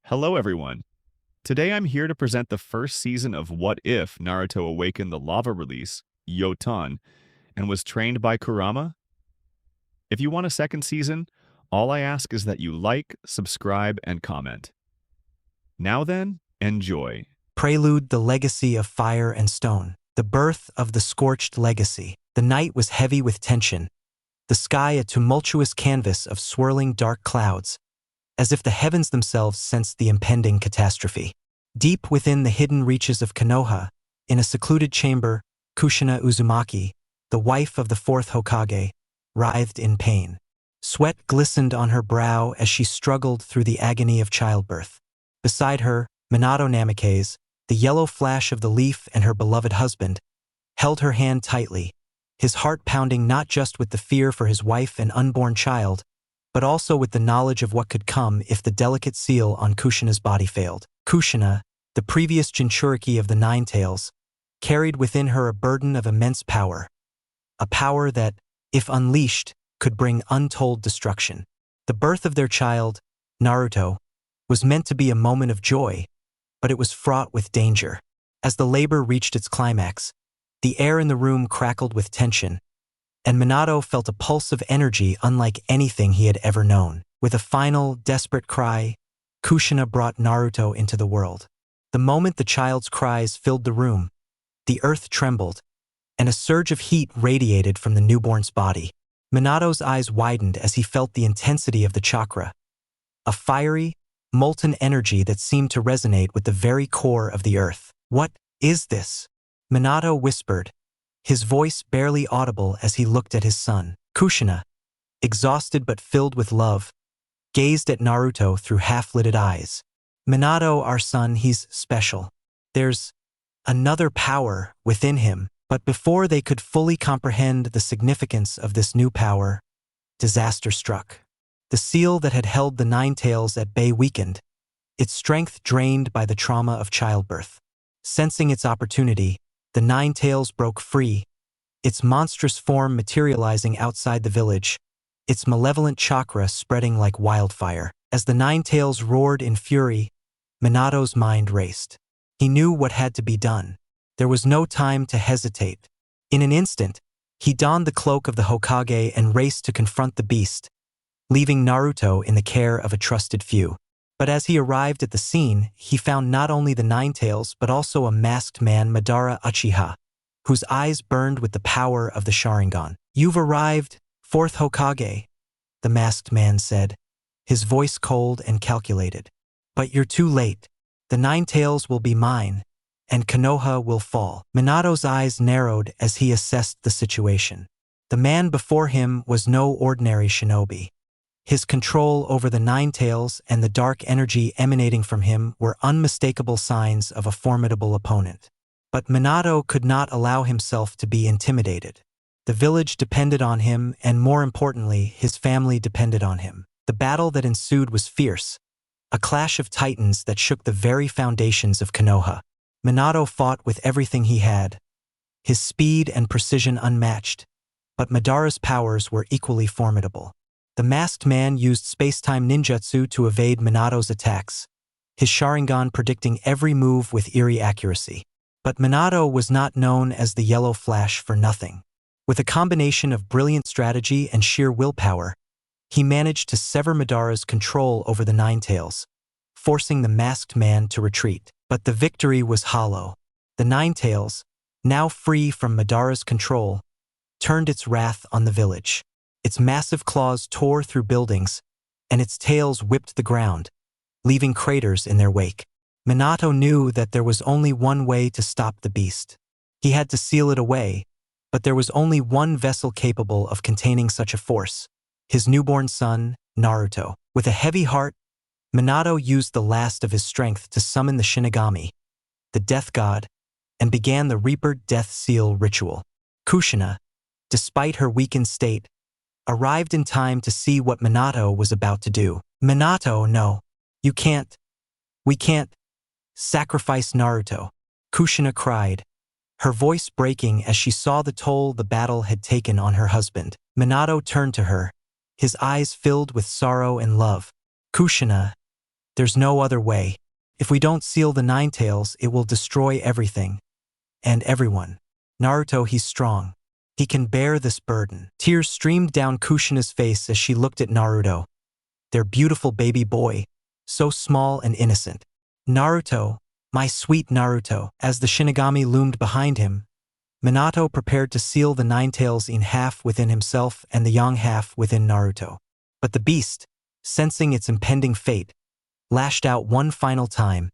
Hello everyone. Today I'm here to present the first season of What If Naruto Awakened the Lava Release, YŌTON, and was trained by KURAMA. If you want a second season, all I ask is that you like, subscribe, and comment. Now then, enjoy. Prelude, the legacy of fire and stone. The birth of the scorched legacy. The night was heavy with tension, the sky a tumultuous canvas of swirling dark clouds, as if the heavens themselves sensed the impending catastrophe. Deep within the hidden reaches of Konoha, in a secluded chamber, Kushina Uzumaki, the wife of the fourth Hokage, writhed in pain. Sweat glistened on her brow as she struggled through the agony of childbirth. Beside her, Minato Namikaze, the yellow flash of the leaf and her beloved husband, held her hand tightly, his heart pounding not just with the fear for his wife and unborn child, but also with the knowledge of what could come if the delicate seal on Kushina's body failed. Kushina, the previous Jinchuriki of the Nine Tails, carried within her a burden of immense power, a power that, if unleashed, could bring untold destruction. The birth of their child, Naruto, was meant to be a moment of joy, but it was fraught with danger. As the labor reached its climax, the air in the room crackled with tension, and Minato felt a pulse of energy unlike anything he had ever known. With a final, desperate cry, Kushina brought Naruto into the world. The moment the child's cries filled the room, the earth trembled, and a surge of heat radiated from the newborn's body. Minato's eyes widened as he felt the intensity of the chakra, a fiery, molten energy that seemed to resonate with the very core of the earth. "What is this?" Minato whispered, his voice barely audible as he looked at his son. Kushina, exhausted but filled with love, gazed at Naruto through half-lidded eyes. "Minato, our son, he's special. There's another power within him." But before they could fully comprehend the significance of this new power, disaster struck. The seal that had held the Nine Tails at bay weakened, its strength drained by the trauma of childbirth. Sensing its opportunity, the Nine Tails broke free, its monstrous form materializing outside the village, its malevolent chakra spreading like wildfire. As the Nine Tails roared in fury, Minato's mind raced. He knew what had to be done. There was no time to hesitate. In an instant, he donned the cloak of the Hokage and raced to confront the beast, leaving Naruto in the care of a trusted few. But as he arrived at the scene, he found not only the Nine Tails but also a masked man, Madara Uchiha, whose eyes burned with the power of the Sharingan. "You've arrived, fourth Hokage," the masked man said, his voice cold and calculated. "But you're too late. The Nine Tails will be mine, and Konoha will fall." Minato's eyes narrowed as he assessed the situation. The man before him was no ordinary shinobi. His control over the Nine Tails and the dark energy emanating from him were unmistakable signs of a formidable opponent. But Minato could not allow himself to be intimidated. The village depended on him, and more importantly, his family depended on him. The battle that ensued was fierce, a clash of titans that shook the very foundations of Konoha. Minato fought with everything he had, his speed and precision unmatched, but Madara's powers were equally formidable. The masked man used space-time ninjutsu to evade Minato's attacks, his Sharingan predicting every move with eerie accuracy. But Minato was not known as the Yellow Flash for nothing. With a combination of brilliant strategy and sheer willpower, he managed to sever Madara's control over the Nine Tails, forcing the masked man to retreat. But the victory was hollow. The Nine Tails, now free from Madara's control, turned its wrath on the village. Its massive claws tore through buildings, and its tails whipped the ground, leaving craters in their wake. Minato knew that there was only one way to stop the beast. He had to seal it away, but there was only one vessel capable of containing such a force: his newborn son, Naruto. With a heavy heart, Minato used the last of his strength to summon the Shinigami, the death god, and began the Reaper Death Seal ritual. Kushina, despite her weakened state, arrived in time to see what Minato was about to do. "Minato, no. You can't. We can't sacrifice Naruto," Kushina cried, her voice breaking as she saw the toll the battle had taken on her husband. Minato turned to her, his eyes filled with sorrow and love. "Kushina, There's no other way. If we don't seal the Nine Tails, it will destroy everything. And everyone. Naruto, he's strong. He can bear this burden. Tears streamed down Kushina's face as she looked at Naruto. Their beautiful baby boy, so small and innocent. Naruto, my sweet Naruto. As the Shinigami loomed behind him, Minato prepared to seal the Nine Tails in half within himself and the yang half within Naruto. But the beast, sensing its impending fate, lashed out one final time,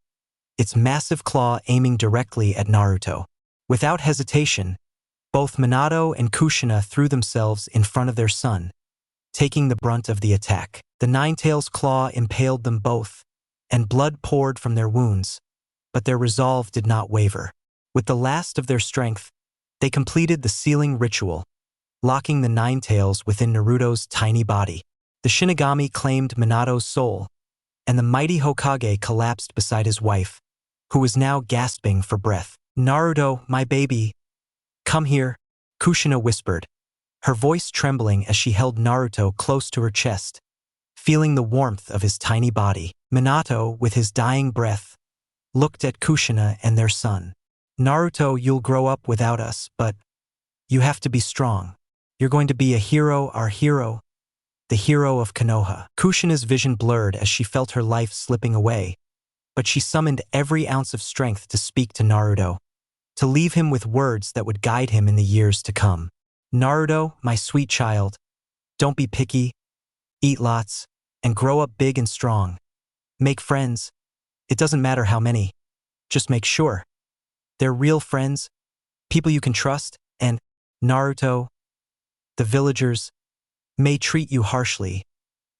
its massive claw aiming directly at Naruto. Without hesitation, both Minato and Kushina threw themselves in front of their son, taking the brunt of the attack. The Nine Tails' claw impaled them both, and blood poured from their wounds, but their resolve did not waver. With the last of their strength, they completed the sealing ritual, locking the Nine Tails within Naruto's tiny body. The Shinigami claimed Minato's soul, and the mighty Hokage collapsed beside his wife, who was now gasping for breath. Naruto, my baby, come here, Kushina whispered, her voice trembling as she held Naruto close to her chest, feeling the warmth of his tiny body. Minato, with his dying breath, looked at Kushina and their son. Naruto, you'll grow up without us, but you have to be strong. You're going to be a hero, our hero, the hero of Konoha. Kushina's vision blurred as she felt her life slipping away, but she summoned every ounce of strength to speak to Naruto, to leave him with words that would guide him in the years to come. Naruto, my sweet child, don't be picky, eat lots, and grow up big and strong. Make friends. It doesn't matter how many. Just make sure they're real friends, people you can trust, and Naruto, the villagers may treat you harshly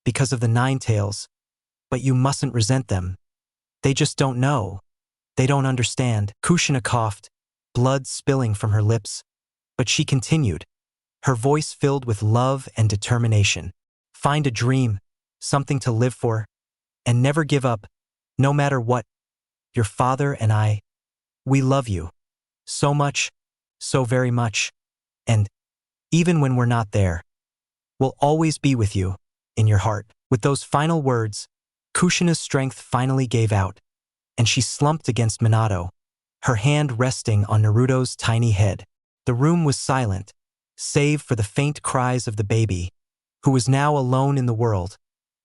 because of the Nine Tails, but you mustn't resent them. They just don't know. They don't understand. Kushina coughed, blood spilling from her lips, but she continued, her voice filled with love and determination. Find a dream, something to live for, and never give up, no matter what. Your father and I, we love you. So much, so very much. And even when we're not there, we'll always be with you, in your heart. With those final words, Kushina's strength finally gave out, and she slumped against Minato, her hand resting on Naruto's tiny head. The room was silent, save for the faint cries of the baby, who was now alone in the world,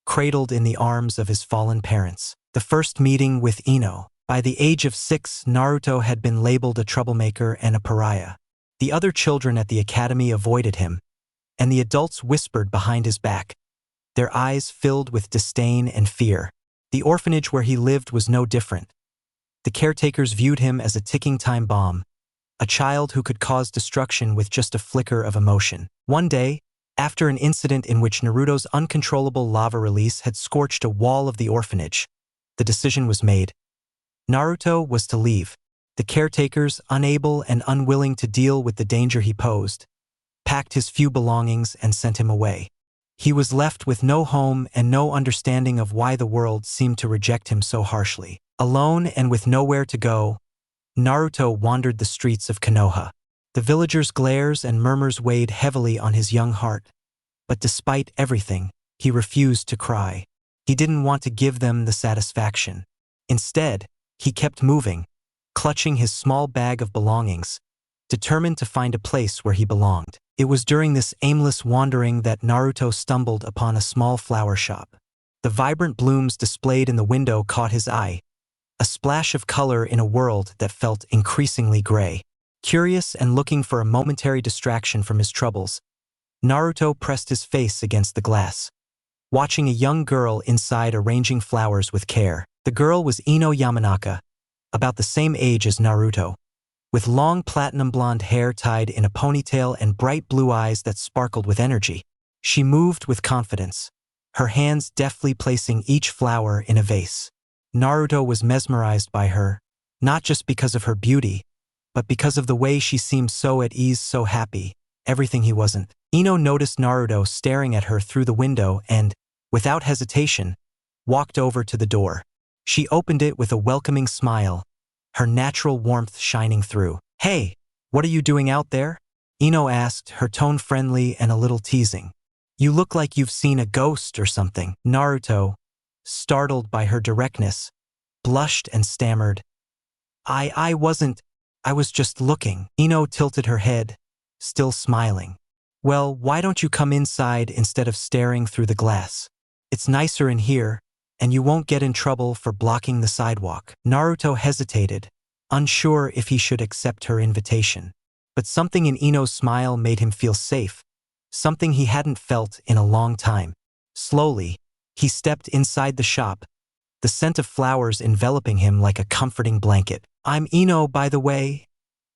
cradled in the arms of his fallen parents. The first meeting with Ino. By the age of 6, Naruto had been labeled a troublemaker and a pariah. The other children at the academy avoided him, and the adults whispered behind his back, their eyes filled with disdain and fear. The orphanage where he lived was no different. The caretakers viewed him as a ticking time bomb, a child who could cause destruction with just a flicker of emotion. One day, after an incident in which Naruto's uncontrollable lava release had scorched a wall of the orphanage, the decision was made. Naruto was to leave. The caretakers, unable and unwilling to deal with the danger he posed, packed his few belongings and sent him away. He was left with no home and no understanding of why the world seemed to reject him so harshly. Alone and with nowhere to go, Naruto wandered the streets of Konoha. The villagers' glares and murmurs weighed heavily on his young heart, but despite everything, he refused to cry. He didn't want to give them the satisfaction. Instead, he kept moving, clutching his small bag of belongings, determined to find a place where he belonged. It was during this aimless wandering that Naruto stumbled upon a small flower shop. The vibrant blooms displayed in the window caught his eye, a splash of color in a world that felt increasingly gray. Curious and looking for a momentary distraction from his troubles, Naruto pressed his face against the glass, watching a young girl inside arranging flowers with care. The girl was Ino Yamanaka, about the same age as Naruto, with long platinum blonde hair tied in a ponytail and bright blue eyes that sparkled with energy. She moved with confidence, her hands deftly placing each flower in a vase. Naruto was mesmerized by her, not just because of her beauty, but because of the way she seemed so at ease, so happy, everything he wasn't. Ino noticed Naruto staring at her through the window and, without hesitation, walked over to the door. She opened it with a welcoming smile, her natural warmth shining through. "Hey, what are you doing out there?" Ino asked, her tone friendly and a little teasing. "You look like you've seen a ghost or something." Naruto, startled by her directness, blushed and stammered, I was just looking. Ino tilted her head, still smiling. Well, why don't you come inside instead of staring through the glass? It's nicer in here, and you won't get in trouble for blocking the sidewalk. Naruto hesitated, unsure if he should accept her invitation. But something in Ino's smile made him feel safe, something he hadn't felt in a long time. Slowly, he stepped inside the shop, the scent of flowers enveloping him like a comforting blanket. I'm Ino, by the way,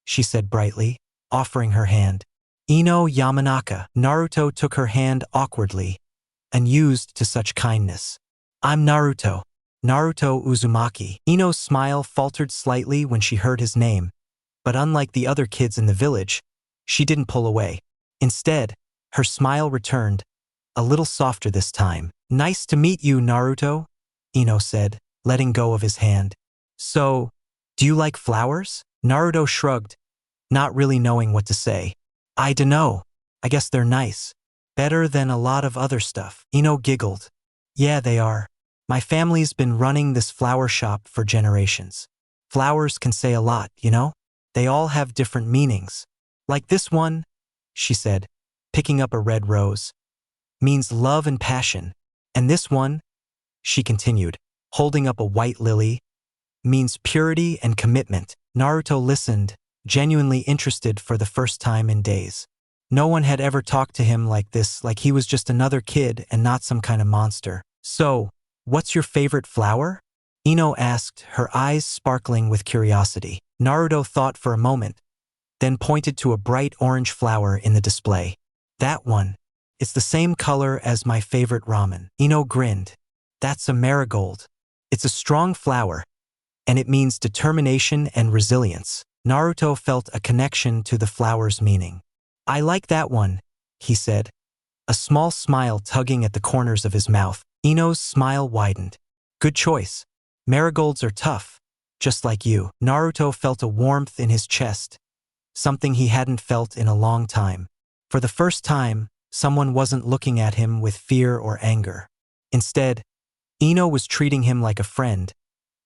she said brightly, offering her hand. Ino Yamanaka. Naruto took her hand awkwardly, unused to such kindness. I'm Naruto. Naruto Uzumaki. Ino's smile faltered slightly when she heard his name, but unlike the other kids in the village, she didn't pull away. Instead, her smile returned, a little softer this time. Nice to meet you, Naruto, Ino said, letting go of his hand. So, do you like flowers? Naruto shrugged, not really knowing what to say. I dunno. I guess they're nice. Better than a lot of other stuff. Ino giggled. Yeah, they are. My family's been running this flower shop for generations. Flowers can say a lot, you know? They all have different meanings. Like this one, she said, picking up a red rose, means love and passion. And this one, she continued, holding up a white lily, means purity and commitment. Naruto listened, genuinely interested for the first time in days. No one had ever talked to him like this, like he was just another kid and not some kind of monster. So, what's your favorite flower? Ino asked, her eyes sparkling with curiosity. Naruto thought for a moment, then pointed to a bright orange flower in the display. That one. It's the same color as my favorite ramen. Ino grinned. That's a marigold. It's a strong flower, and it means determination and resilience. Naruto felt a connection to the flower's meaning. I like that one, he said, a small smile tugging at the corners of his mouth. Ino's smile widened. Good choice. Marigolds are tough, just like you. Naruto felt a warmth in his chest, something he hadn't felt in a long time. For the first time, someone wasn't looking at him with fear or anger. Instead, Ino was treating him like a friend,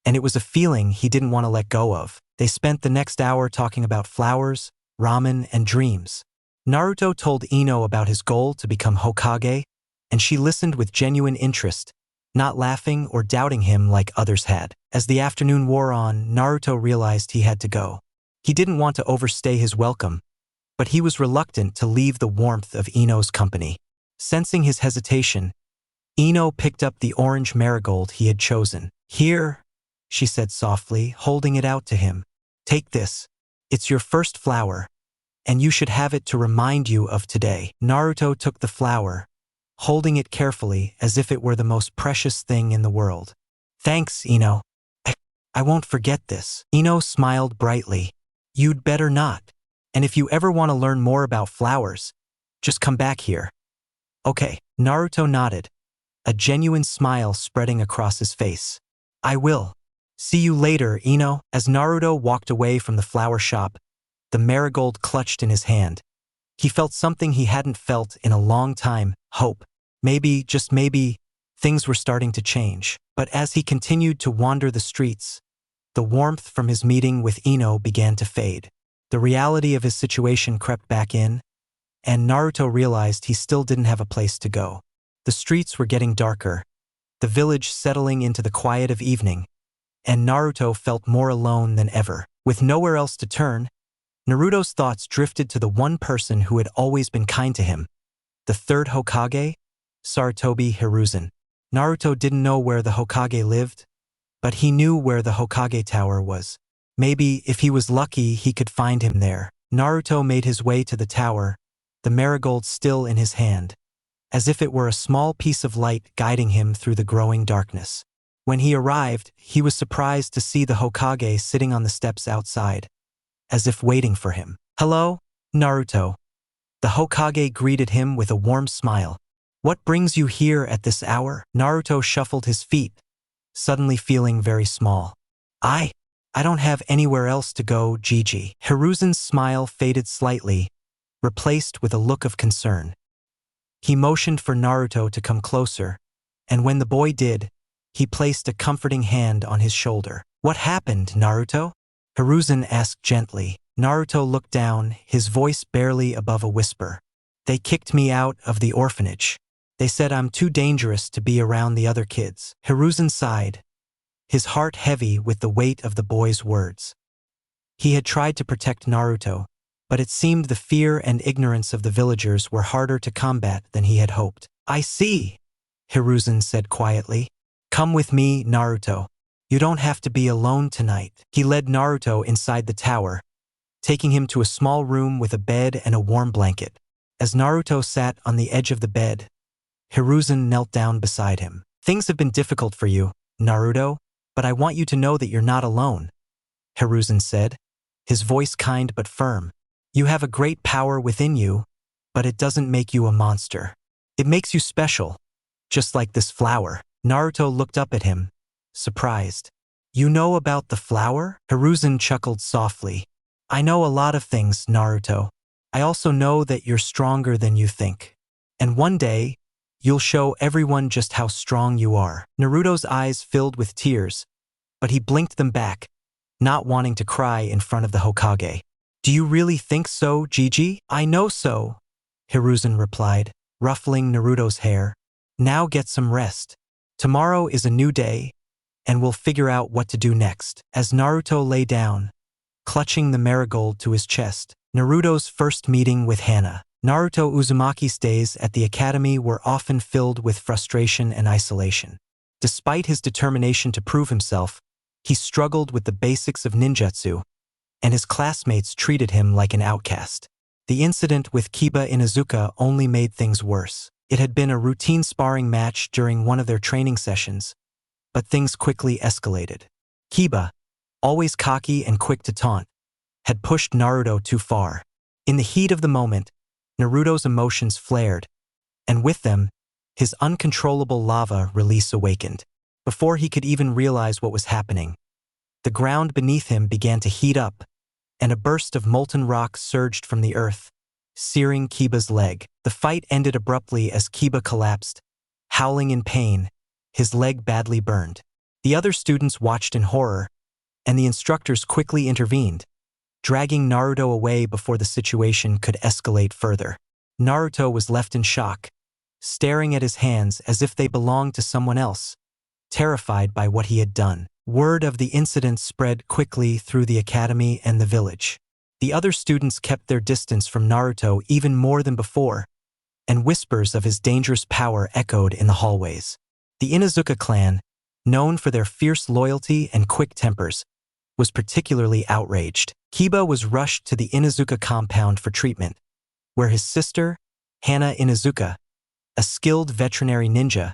and it was a feeling he didn't want to let go of. They spent the next hour talking about flowers, ramen, and dreams. Naruto told Ino about his goal to become Hokage, and she listened with genuine interest, not laughing or doubting him like others had. As the afternoon wore on, Naruto realized he had to go. He didn't want to overstay his welcome, but he was reluctant to leave the warmth of Ino's company. Sensing his hesitation, Ino picked up the orange marigold he had chosen. Here, she said softly, holding it out to him. Take this. It's your first flower, and you should have it to remind you of today. Naruto took the flower, holding it carefully as if it were the most precious thing in the world. Thanks, Ino. I won't forget this. Ino smiled brightly. You'd better not. And if you ever want to learn more about flowers, just come back here. Okay. Naruto nodded, a genuine smile spreading across his face. I will. See you later, Ino. As Naruto walked away from the flower shop, the marigold clutched in his hand. He felt something he hadn't felt in a long time, hope. Maybe, just maybe, things were starting to change. But as he continued to wander the streets, the warmth from his meeting with Ino began to fade. The reality of his situation crept back in, and Naruto realized he still didn't have a place to go. The streets were getting darker, the village settling into the quiet of evening, and Naruto felt more alone than ever. With nowhere else to turn, Naruto's thoughts drifted to the one person who had always been kind to him, the third Hokage, Sarutobi Hiruzen. Naruto didn't know where the Hokage lived, but he knew where the Hokage tower was. Maybe, if he was lucky, he could find him there. Naruto made his way to the tower, the marigold still in his hand, as if it were a small piece of light guiding him through the growing darkness. When he arrived, he was surprised to see the Hokage sitting on the steps outside, as if waiting for him. Hello, Naruto. The Hokage greeted him with a warm smile. What brings you here at this hour? Naruto shuffled his feet, suddenly feeling very small. I don't have anywhere else to go, Gigi. Hiruzen's smile faded slightly, replaced with a look of concern. He motioned for Naruto to come closer, and when the boy did, He placed a comforting hand on his shoulder. "What happened, Naruto?" Hiruzen asked gently. Naruto looked down, his voice barely above a whisper. "They kicked me out of the orphanage. They said I'm too dangerous to be around the other kids." Hiruzen sighed, his heart heavy with the weight of the boy's words. He had tried to protect Naruto, but it seemed the fear and ignorance of the villagers were harder to combat than he had hoped. "I see," Hiruzen said quietly. "Come with me, Naruto. You don't have to be alone tonight." He led Naruto inside the tower, taking him to a small room with a bed and a warm blanket. As Naruto sat on the edge of the bed, Hiruzen knelt down beside him. "Things have been difficult for you, Naruto, but I want you to know that you're not alone," Hiruzen said, his voice kind but firm. "You have a great power within you, but it doesn't make you a monster. It makes you special, just like this flower." Naruto looked up at him, surprised. "You know about the flower?" Hiruzen chuckled softly. "I know a lot of things, Naruto. I also know that you're stronger than you think. And one day, you'll show everyone just how strong you are." Naruto's eyes filled with tears, but he blinked them back, not wanting to cry in front of the Hokage. "Do you really think so, Gigi?" "I know so," Hiruzen replied, ruffling Naruto's hair. "Now get some rest. Tomorrow is a new day, and we'll figure out what to do next." As Naruto lay down, clutching the marigold to his chest, Naruto's first meeting with Hana. Naruto Uzumaki's days at the academy were often filled with frustration and isolation. Despite his determination to prove himself, he struggled with the basics of ninjutsu, and his classmates treated him like an outcast. The incident with Kiba Inuzuka only made things worse. It had been a routine sparring match during one of their training sessions, but things quickly escalated. Kiba, always cocky and quick to taunt, had pushed Naruto too far. In the heat of the moment, Naruto's emotions flared, and with them, his uncontrollable lava release awakened. Before he could even realize what was happening, the ground beneath him began to heat up, and a burst of molten rock surged from the earth, searing Kiba's leg. The fight ended abruptly as Kiba collapsed, howling in pain, his leg badly burned. The other students watched in horror, and the instructors quickly intervened, dragging Naruto away before the situation could escalate further. Naruto was left in shock, staring at his hands as if they belonged to someone else, terrified by what he had done. Word of the incident spread quickly through the academy and the village. The other students kept their distance from Naruto even more than before, and whispers of his dangerous power echoed in the hallways. The Inuzuka clan, known for their fierce loyalty and quick tempers, was particularly outraged. Kiba was rushed to the Inuzuka compound for treatment, where his sister, Hana Inuzuka, a skilled veterinary ninja,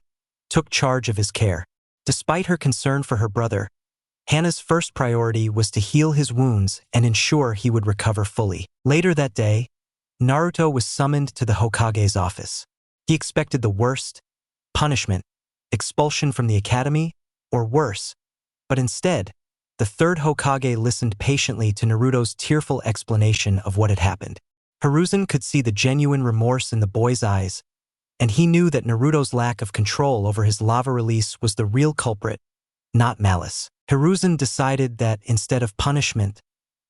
took charge of his care. Despite her concern for her brother, Hana's first priority was to heal his wounds and ensure he would recover fully. Later that day, Naruto was summoned to the Hokage's office. He expected the worst: punishment, expulsion from the academy, or worse. But instead, the third Hokage listened patiently to Naruto's tearful explanation of what had happened. Hiruzen could see the genuine remorse in the boy's eyes, and he knew that Naruto's lack of control over his lava release was the real culprit, not malice. Hiruzen decided that instead of punishment,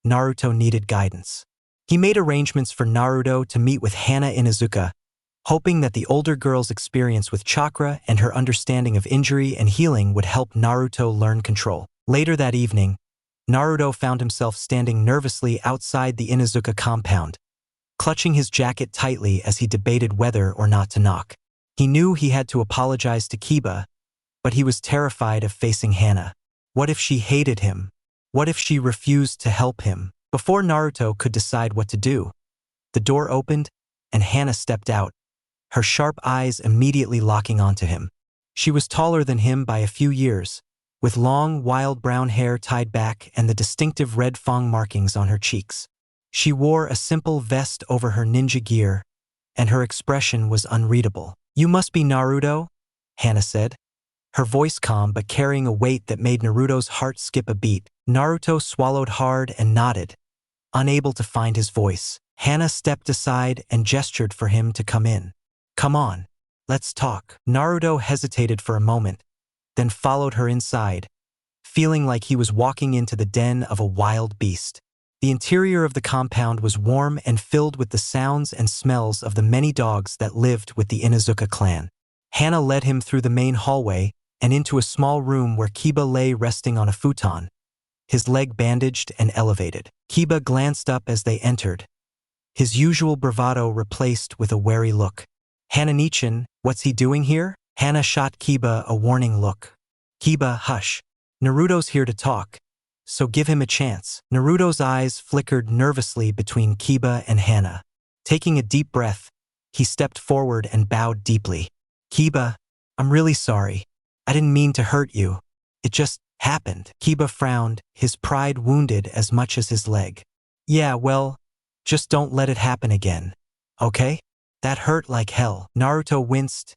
Naruto needed guidance. He made arrangements for Naruto to meet with Hana Inuzuka, hoping that the older girl's experience with chakra and her understanding of injury and healing would help Naruto learn control. Later that evening, Naruto found himself standing nervously outside the Inuzuka compound, clutching his jacket tightly as he debated whether or not to knock. He knew he had to apologize to Kiba, but he was terrified of facing Hana. What if she hated him? What if she refused to help him? Before Naruto could decide what to do, the door opened and Hana stepped out, her sharp eyes immediately locking onto him. She was taller than him by a few years, with long, wild brown hair tied back and the distinctive red fang markings on her cheeks. She wore a simple vest over her ninja gear, and her expression was unreadable. "You must be Naruto," Hana said, her voice calm but carrying a weight that made Naruto's heart skip a beat. Naruto swallowed hard and nodded, unable to find his voice. Hana stepped aside and gestured for him to come in. "Come on, let's talk." Naruto hesitated for a moment, then followed her inside, feeling like he was walking into the den of a wild beast. The interior of the compound was warm and filled with the sounds and smells of the many dogs that lived with the Inuzuka clan. Hana led him through the main hallway and into a small room where Kiba lay resting on a futon, his leg bandaged and elevated. Kiba glanced up as they entered, his usual bravado replaced with a wary look. Hana-nichan, what's he doing here? Hana shot Kiba a warning look. Kiba, hush. Naruto's here to talk, so give him a chance. Naruto's eyes flickered nervously between Kiba and Hana. Taking a deep breath, he stepped forward and bowed deeply. Kiba, I'm really sorry. I didn't mean to hurt you. It just happened. Kiba frowned, his pride wounded as much as his leg. Yeah, well, just don't let it happen again, okay? That hurt like hell. Naruto winced,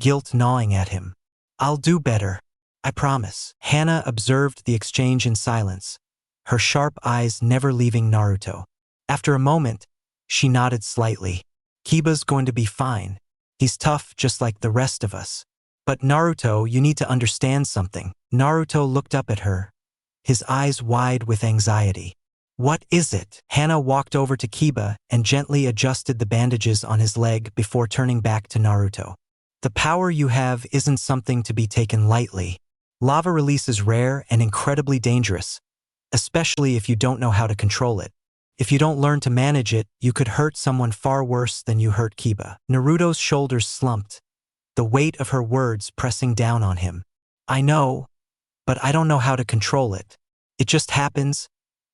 guilt gnawing at him. I'll do better, I promise. Hana observed the exchange in silence, her sharp eyes never leaving Naruto. After a moment, she nodded slightly. Kiba's going to be fine. He's tough just like the rest of us. But Naruto, you need to understand something. Naruto looked up at her, his eyes wide with anxiety. What is it? Hana walked over to Kiba and gently adjusted the bandages on his leg before turning back to Naruto. The power you have isn't something to be taken lightly. Lava release is rare and incredibly dangerous, especially if you don't know how to control it. If you don't learn to manage it, you could hurt someone far worse than you hurt Kiba. Naruto's shoulders slumped, the weight of her words pressing down on him. I know, but I don't know how to control it. It just happens,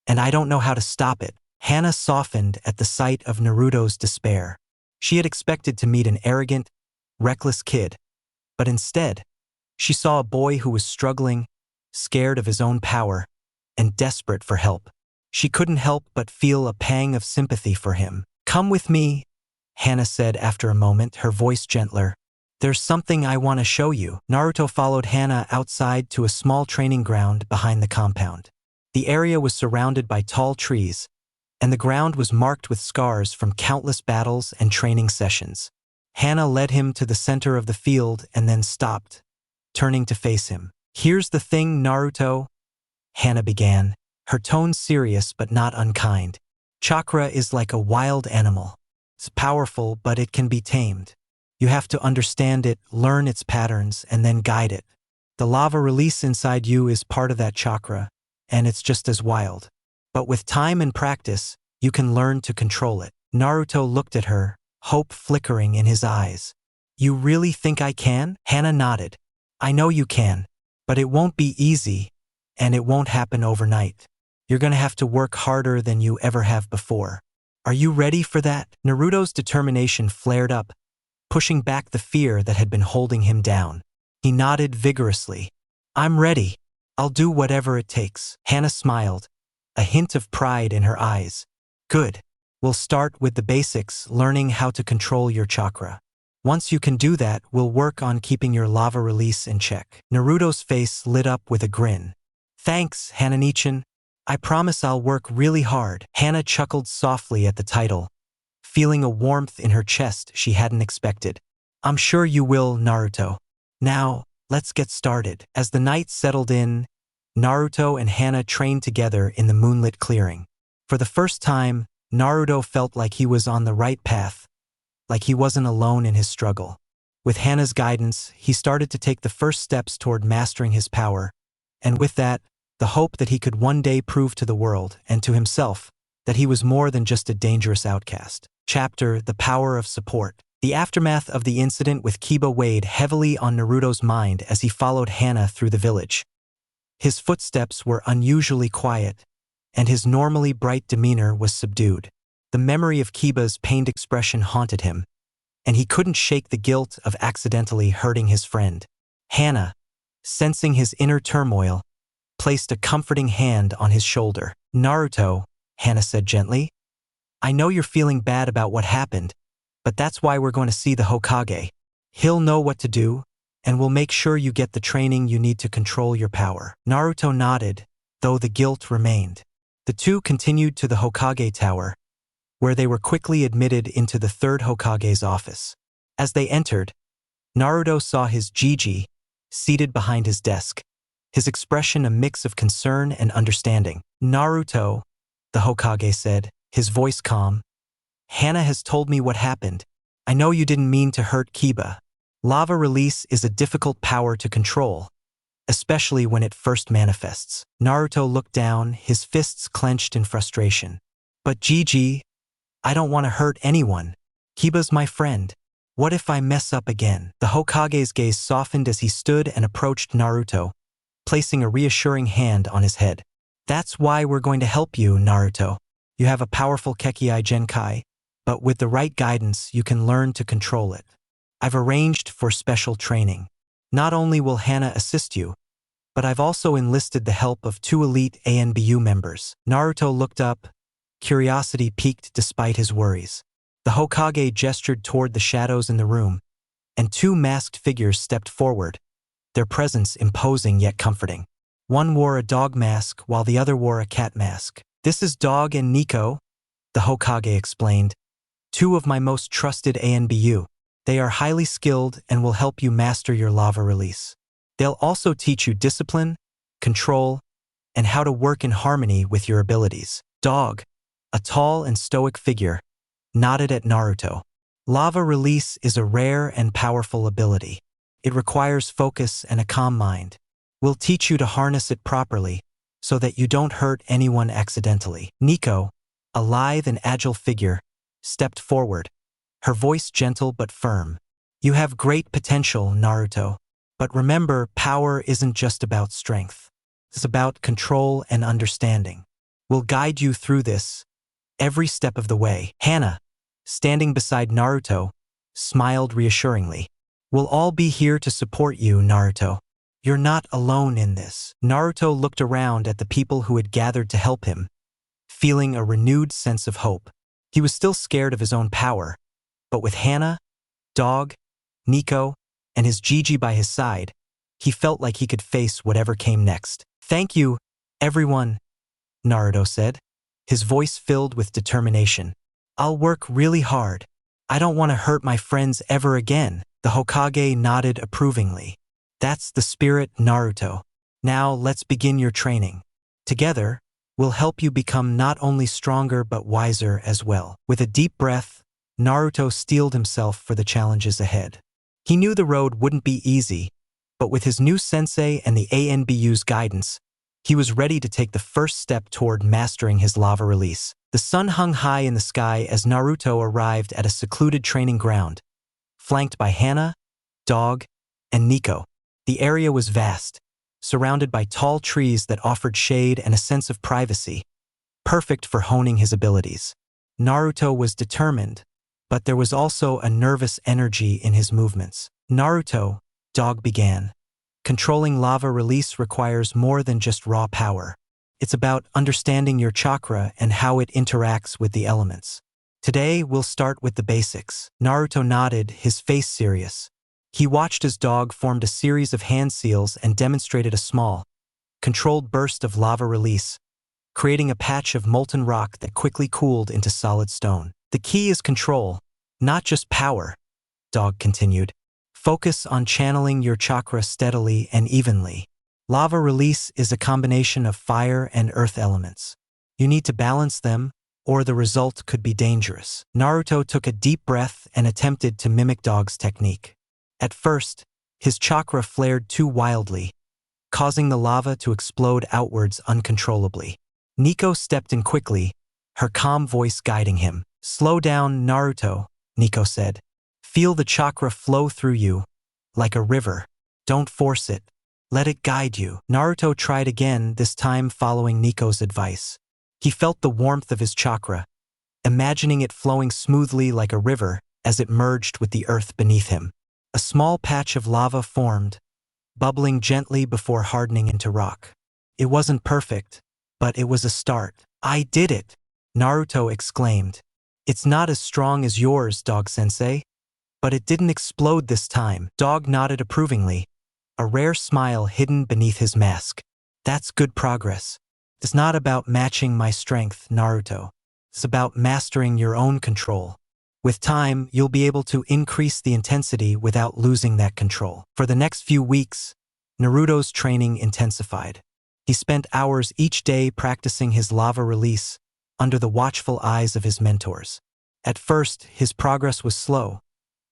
and I don't know how to stop it. Hana softened at the sight of Naruto's despair. She had expected to meet an arrogant, reckless kid, but instead, she saw a boy who was struggling, scared of his own power, and desperate for help. She couldn't help but feel a pang of sympathy for him. Come with me, Hana said after a moment, her voice gentler. There's something I want to show you. Naruto followed Hana outside to a small training ground behind the compound. The area was surrounded by tall trees, and the ground was marked with scars from countless battles and training sessions. Hana led him to the center of the field and then stopped, turning to face him. Here's the thing, Naruto, Hana began, her tone serious but not unkind. Chakra is like a wild animal. It's powerful, but it can be tamed. You have to understand it, learn its patterns, and then guide it. The lava release inside you is part of that chakra, and it's just as wild. But with time and practice, you can learn to control it. Naruto looked at her, hope flickering in his eyes. You really think I can? Hana nodded. I know you can, but it won't be easy, and it won't happen overnight. You're gonna have to work harder than you ever have before. Are you ready for that? Naruto's determination flared up, pushing back the fear that had been holding him down. He nodded vigorously. I'm ready. I'll do whatever it takes. Hana smiled, a hint of pride in her eyes. Good. We'll start with the basics, learning how to control your chakra. Once you can do that, we'll work on keeping your lava release in check. Naruto's face lit up with a grin. Thanks, Hana-nichan. I promise I'll work really hard. Hana chuckled softly at the title, feeling a warmth in her chest she hadn't expected. I'm sure you will, Naruto. Now, let's get started. As the night settled in, Naruto and Hana trained together in the moonlit clearing. For the first time, Naruto felt like he was on the right path, like he wasn't alone in his struggle. With Hana's guidance, he started to take the first steps toward mastering his power, and with that, the hope that he could one day prove to the world and to himself that he was more than just a dangerous outcast. Chapter: The Power of Support. The aftermath of the incident with Kiba weighed heavily on Naruto's mind as he followed Hana through the village. His footsteps were unusually quiet, and his normally bright demeanor was subdued. The memory of Kiba's pained expression haunted him, and he couldn't shake the guilt of accidentally hurting his friend. Hana, sensing his inner turmoil, placed a comforting hand on his shoulder. Naruto, Hana said gently, I know you're feeling bad about what happened, but that's why we're going to see the Hokage. He'll know what to do, and we'll make sure you get the training you need to control your power. Naruto nodded, though the guilt remained. The two continued to the Hokage Tower, where they were quickly admitted into the third Hokage's office. As they entered, Naruto saw his Jiji, seated behind his desk, his expression a mix of concern and understanding. Naruto, the Hokage said, his voice calm. Hana has told me what happened. I know you didn't mean to hurt Kiba. Lava release is a difficult power to control, especially when it first manifests. Naruto looked down, his fists clenched in frustration. But Gigi, I don't want to hurt anyone. Kiba's my friend. What if I mess up again? The Hokage's gaze softened as he stood and approached Naruto, placing a reassuring hand on his head. That's why we're going to help you, Naruto. You have a powerful Kekii Genkai, but with the right guidance, you can learn to control it. I've arranged for special training. Not only will Hana assist you, but I've also enlisted the help of 2 elite ANBU members. Naruto looked up, curiosity piqued despite his worries. The Hokage gestured toward the shadows in the room, and 2 masked figures stepped forward, their presence imposing yet comforting. One wore a dog mask while the other wore a cat mask. This is Dog and Nico, the Hokage explained, 2 of my most trusted ANBU. They are highly skilled and will help you master your lava release. They'll also teach you discipline, control, and how to work in harmony with your abilities. Dog, a tall and stoic figure, nodded at Naruto. Lava release is a rare and powerful ability. It requires focus and a calm mind. We'll teach you to harness it properly so that you don't hurt anyone accidentally. Nico, a lithe and agile figure, stepped forward, her voice gentle but firm. You have great potential, Naruto. But remember, power isn't just about strength. It's about control and understanding. We'll guide you through this, every step of the way. Hana, standing beside Naruto, smiled reassuringly. We'll all be here to support you, Naruto. You're not alone in this. Naruto looked around at the people who had gathered to help him, feeling a renewed sense of hope. He was still scared of his own power, but with Hana, Dog, Nico, and his Gigi by his side, he felt like he could face whatever came next. Thank you, everyone, Naruto said, his voice filled with determination. I'll work really hard. I don't want to hurt my friends ever again. The Hokage nodded approvingly. That's the spirit, Naruto. Now let's begin your training. Together, we'll help you become not only stronger but wiser as well. With a deep breath, Naruto steeled himself for the challenges ahead. He knew the road wouldn't be easy, but with his new sensei and the ANBU's guidance, he was ready to take the first step toward mastering his lava release. The sun hung high in the sky as Naruto arrived at a secluded training ground, flanked by Hana, Dog, and Nico. The area was vast, surrounded by tall trees that offered shade and a sense of privacy, perfect for honing his abilities. Naruto was determined, but there was also a nervous energy in his movements. Naruto, Dog began. Controlling lava release requires more than just raw power. It's about understanding your chakra and how it interacts with the elements. Today, we'll start with the basics. Naruto nodded, his face serious. He watched as Dog formed a series of hand seals and demonstrated a small, controlled burst of lava release, creating a patch of molten rock that quickly cooled into solid stone. The key is control, not just power, Dog continued. Focus on channeling your chakra steadily and evenly. Lava release is a combination of fire and earth elements. You need to balance them, or the result could be dangerous. Naruto took a deep breath and attempted to mimic Dog's technique. At first, his chakra flared too wildly, causing the lava to explode outwards uncontrollably. Nico stepped in quickly, her calm voice guiding him. Slow down, Naruto, Nico said. Feel the chakra flow through you, like a river. Don't force it. Let it guide you. Naruto tried again, this time following Nico's advice. He felt the warmth of his chakra, imagining it flowing smoothly like a river as it merged with the earth beneath him. A small patch of lava formed, bubbling gently before hardening into rock. It wasn't perfect, but it was a start. I did it, Naruto exclaimed. It's not as strong as yours, Dog-sensei, but it didn't explode this time. Dog nodded approvingly, a rare smile hidden beneath his mask. That's good progress. It's not about matching my strength, Naruto. It's about mastering your own control. With time, you'll be able to increase the intensity without losing that control. For the next few weeks, Naruto's training intensified. He spent hours each day practicing his lava release under the watchful eyes of his mentors. At first, his progress was slow.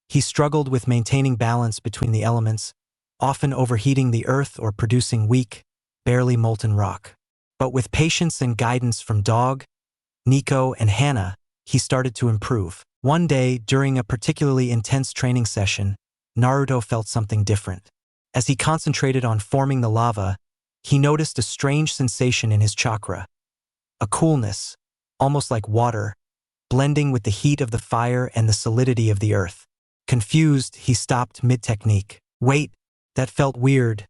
He struggled with maintaining balance between the elements, often overheating the earth or producing weak, barely molten rock. But with patience and guidance from Dog, Nico, and Hana, he started to improve. One day, during a particularly intense training session, Naruto felt something different. As he concentrated on forming the lava, he noticed a strange sensation in his chakra. A coolness, almost like water, blending with the heat of the fire and the solidity of the earth. Confused, he stopped mid-technique. "Wait, that felt weird,"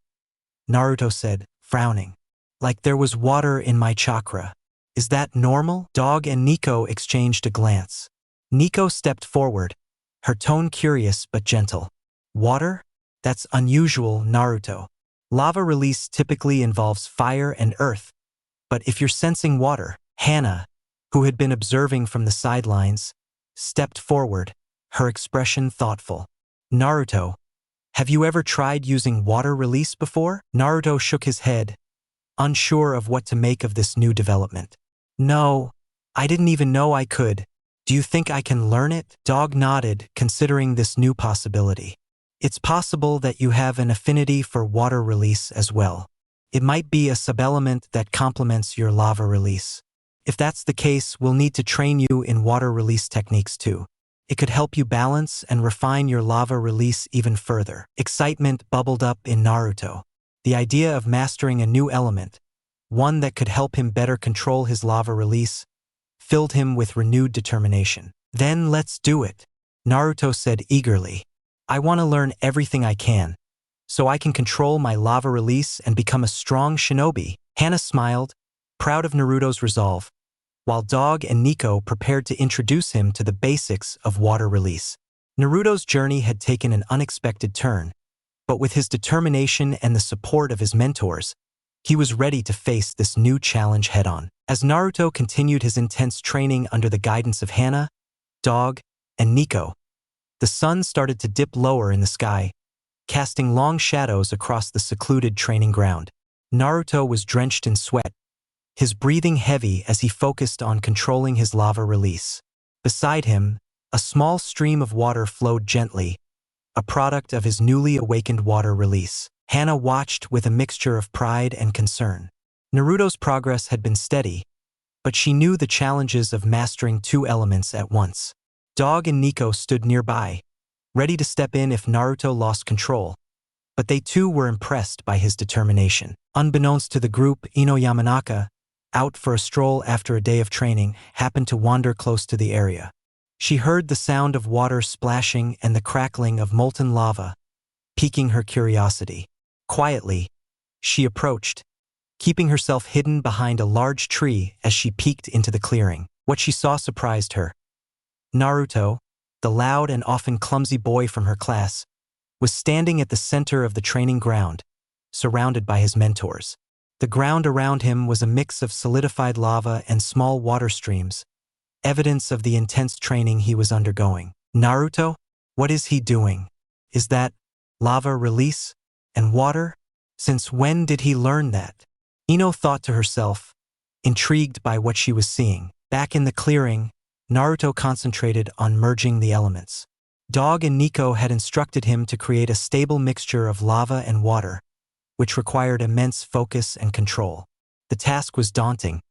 Naruto said, frowning. "Like there was water in my chakra. Is that normal?" Dog and Nico exchanged a glance. Nico stepped forward, her tone curious but gentle. "Water? That's unusual, Naruto. Lava release typically involves fire and earth, but if you're sensing water..." Hana, who had been observing from the sidelines, stepped forward, her expression thoughtful. "Naruto, have you ever tried using water release before?" Naruto shook his head, unsure of what to make of this new development. "No, I didn't even know I could. Do you think I can learn it?" Dog nodded, considering this new possibility. "It's possible that you have an affinity for water release as well. It might be a subelement that complements your lava release. If that's the case, we'll need to train you in water release techniques too. It could help you balance and refine your lava release even further." Excitement bubbled up in Naruto. The idea of mastering a new element, one that could help him better control his lava release, filled him with renewed determination. "Then let's do it," Naruto said eagerly. "I want to learn everything I can, so I can control my lava release and become a strong shinobi." Hana smiled, proud of Naruto's resolve, while Dog and Nico prepared to introduce him to the basics of water release. Naruto's journey had taken an unexpected turn, but with his determination and the support of his mentors, he was ready to face this new challenge head-on. As Naruto continued his intense training under the guidance of Hana, Dog, and Nico, the sun started to dip lower in the sky, casting long shadows across the secluded training ground. Naruto was drenched in sweat, his breathing heavy as he focused on controlling his lava release. Beside him, a small stream of water flowed gently, a product of his newly awakened water release. Hana watched with a mixture of pride and concern. Naruto's progress had been steady, but she knew the challenges of mastering two elements at once. Dog and Nico stood nearby, ready to step in if Naruto lost control, but they too were impressed by his determination. Unbeknownst to the group, Ino Yamanaka, out for a stroll after a day of training, happened to wander close to the area. She heard the sound of water splashing and the crackling of molten lava, piquing her curiosity. Quietly, she approached, keeping herself hidden behind a large tree as she peeked into the clearing. What she saw surprised her. Naruto, the loud and often clumsy boy from her class, was standing at the center of the training ground, surrounded by his mentors. The ground around him was a mix of solidified lava and small water streams, evidence of the intense training he was undergoing. "Naruto? What is he doing? Is that lava release and water? Since when did he learn that?" Ino thought to herself, intrigued by what she was seeing. Back in the clearing, Naruto concentrated on merging the elements. Dog and Nico had instructed him to create a stable mixture of lava and water, which required immense focus and control. The task was daunting,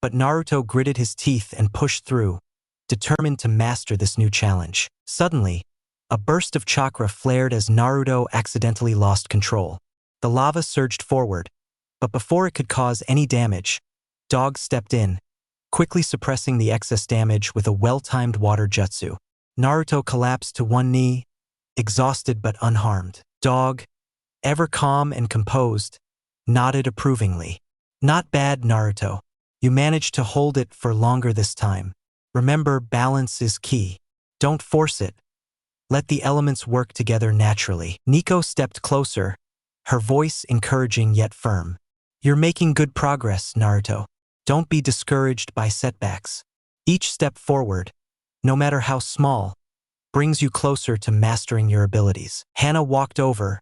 but Naruto gritted his teeth and pushed through, determined to master this new challenge. Suddenly, a burst of chakra flared as Naruto accidentally lost control. The lava surged forward, but before it could cause any damage, Dog stepped in, quickly suppressing the excess damage with a well-timed water jutsu. Naruto collapsed to one knee, exhausted but unharmed. Dog, ever calm and composed, nodded approvingly. "Not bad, Naruto. You managed to hold it for longer this time. Remember, balance is key. Don't force it. Let the elements work together naturally." Nico stepped closer, her voice encouraging yet firm. "You're making good progress, Naruto. Don't be discouraged by setbacks. Each step forward, no matter how small, brings you closer to mastering your abilities." Hana walked over,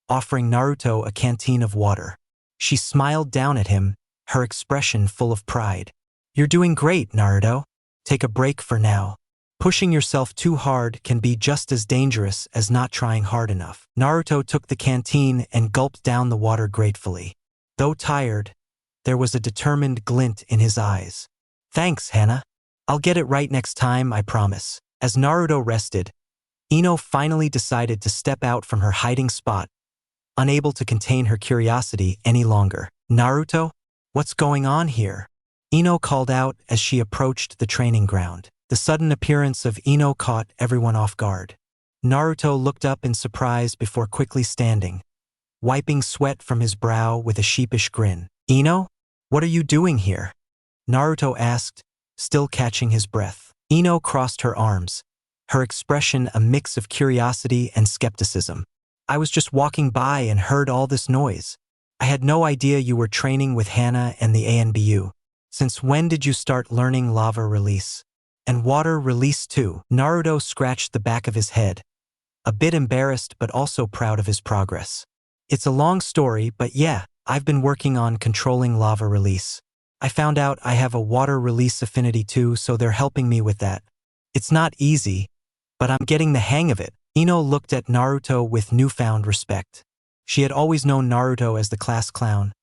offering Naruto a canteen of water. She smiled down at him, her expression full of pride. "You're doing great, Naruto. Take a break for now. Pushing yourself too hard can be just as dangerous as not trying hard enough." Naruto took the canteen and gulped down the water gratefully. Though tired, there was a determined glint in his eyes. "Thanks, Hana. I'll get it right next time, I promise." As Naruto rested, Ino finally decided to step out from her hiding spot, unable to contain her curiosity any longer. "Naruto, what's going on here?" Ino called out as she approached the training ground. The sudden appearance of Ino caught everyone off guard. Naruto looked up in surprise before quickly standing, wiping sweat from his brow with a sheepish grin. "Ino, what are you doing here?" Naruto asked, still catching his breath. Ino crossed her arms, her expression a mix of curiosity and skepticism. "I was just walking by and heard all this noise. I had no idea you were training with Hana and the ANBU. Since when did you start learning lava release? And water release too?" Naruto scratched the back of his head, a bit embarrassed but also proud of his progress. "It's a long story, but yeah, I've been working on controlling lava release. I found out I have a water release affinity too, so they're helping me with that. It's not easy, but I'm getting the hang of it." Ino looked at Naruto with newfound respect. She had always known Naruto as the class clown,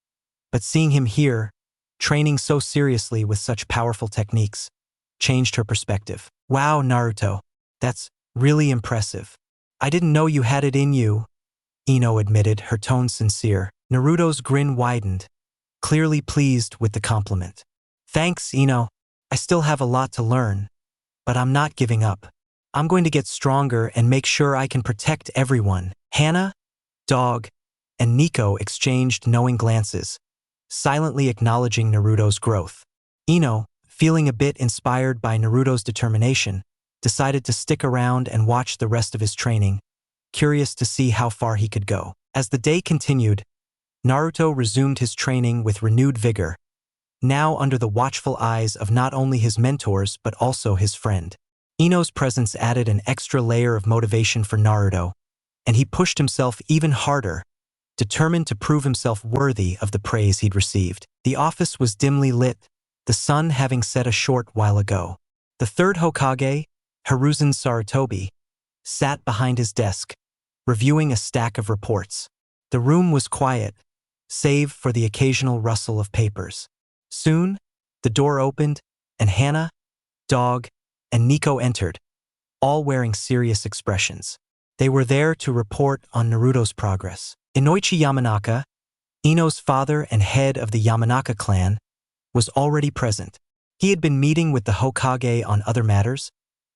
but seeing him here, training so seriously with such powerful techniques, changed her perspective. "Wow, Naruto, that's really impressive. I didn't know you had it in you," Ino admitted, her tone sincere. Naruto's grin widened, clearly pleased with the compliment. "Thanks, Ino. I still have a lot to learn, but I'm not giving up. I'm going to get stronger and make sure I can protect everyone." Hana, Dog, and Nico exchanged knowing glances, silently acknowledging Naruto's growth. Ino, feeling a bit inspired by Naruto's determination, decided to stick around and watch the rest of his training, curious to see how far he could go. As the day continued, Naruto resumed his training with renewed vigor, now under the watchful eyes of not only his mentors but also his friend. Ino's presence added an extra layer of motivation for Naruto, and he pushed himself even harder, determined to prove himself worthy of the praise he'd received. The office was dimly lit, the sun having set a short while ago. The third Hokage, Hiruzen Sarutobi, sat behind his desk, reviewing a stack of reports. The room was quiet, save for the occasional rustle of papers. Soon, the door opened, and Hana, Dog, and Nico entered, all wearing serious expressions. They were there to report on Naruto's progress. Inoichi Yamanaka, Ino's father and head of the Yamanaka clan, was already present. He had been meeting with the Hokage on other matters,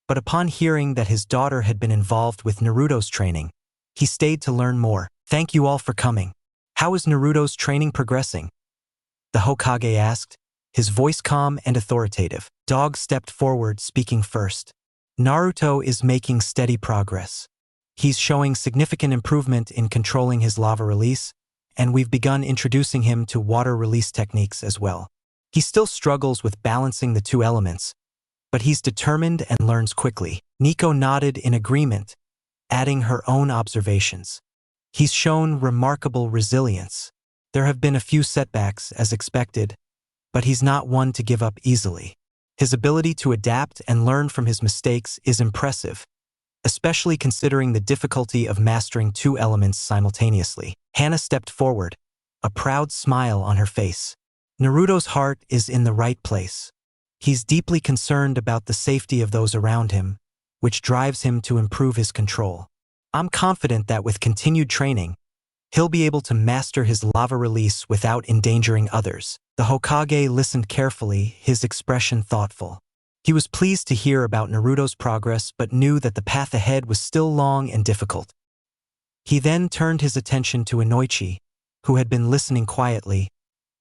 but upon hearing that his daughter had been involved with Naruto's training, he stayed to learn more. "Thank you all for coming. How is Naruto's training progressing?" the Hokage asked, his voice calm and authoritative. Dog stepped forward, speaking first. "Naruto is making steady progress. He's showing significant improvement in controlling his lava release, and we've begun introducing him to water release techniques as well. He still struggles with balancing the two elements, but he's determined and learns quickly." Nico nodded in agreement, adding her own observations. "He's shown remarkable resilience. There have been a few setbacks, as expected, but he's not one to give up easily. His ability to adapt and learn from his mistakes is impressive, especially considering the difficulty of mastering two elements simultaneously." Hana stepped forward, a proud smile on her face. "Naruto's heart is in the right place. He's deeply concerned about the safety of those around him, which drives him to improve his control. I'm confident that with continued training, he'll be able to master his lava release without endangering others." The Hokage listened carefully, his expression thoughtful. He was pleased to hear about Naruto's progress but knew that the path ahead was still long and difficult. He then turned his attention to Inoichi, who had been listening quietly,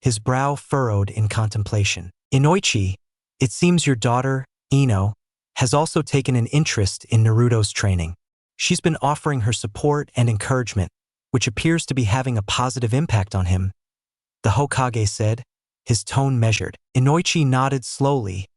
his brow furrowed in contemplation. "Inoichi, it seems your daughter, Ino, has also taken an interest in Naruto's training. She's been offering her support and encouragement, which appears to be having a positive impact on him," the Hokage said, his tone measured. Inoichi nodded slowly,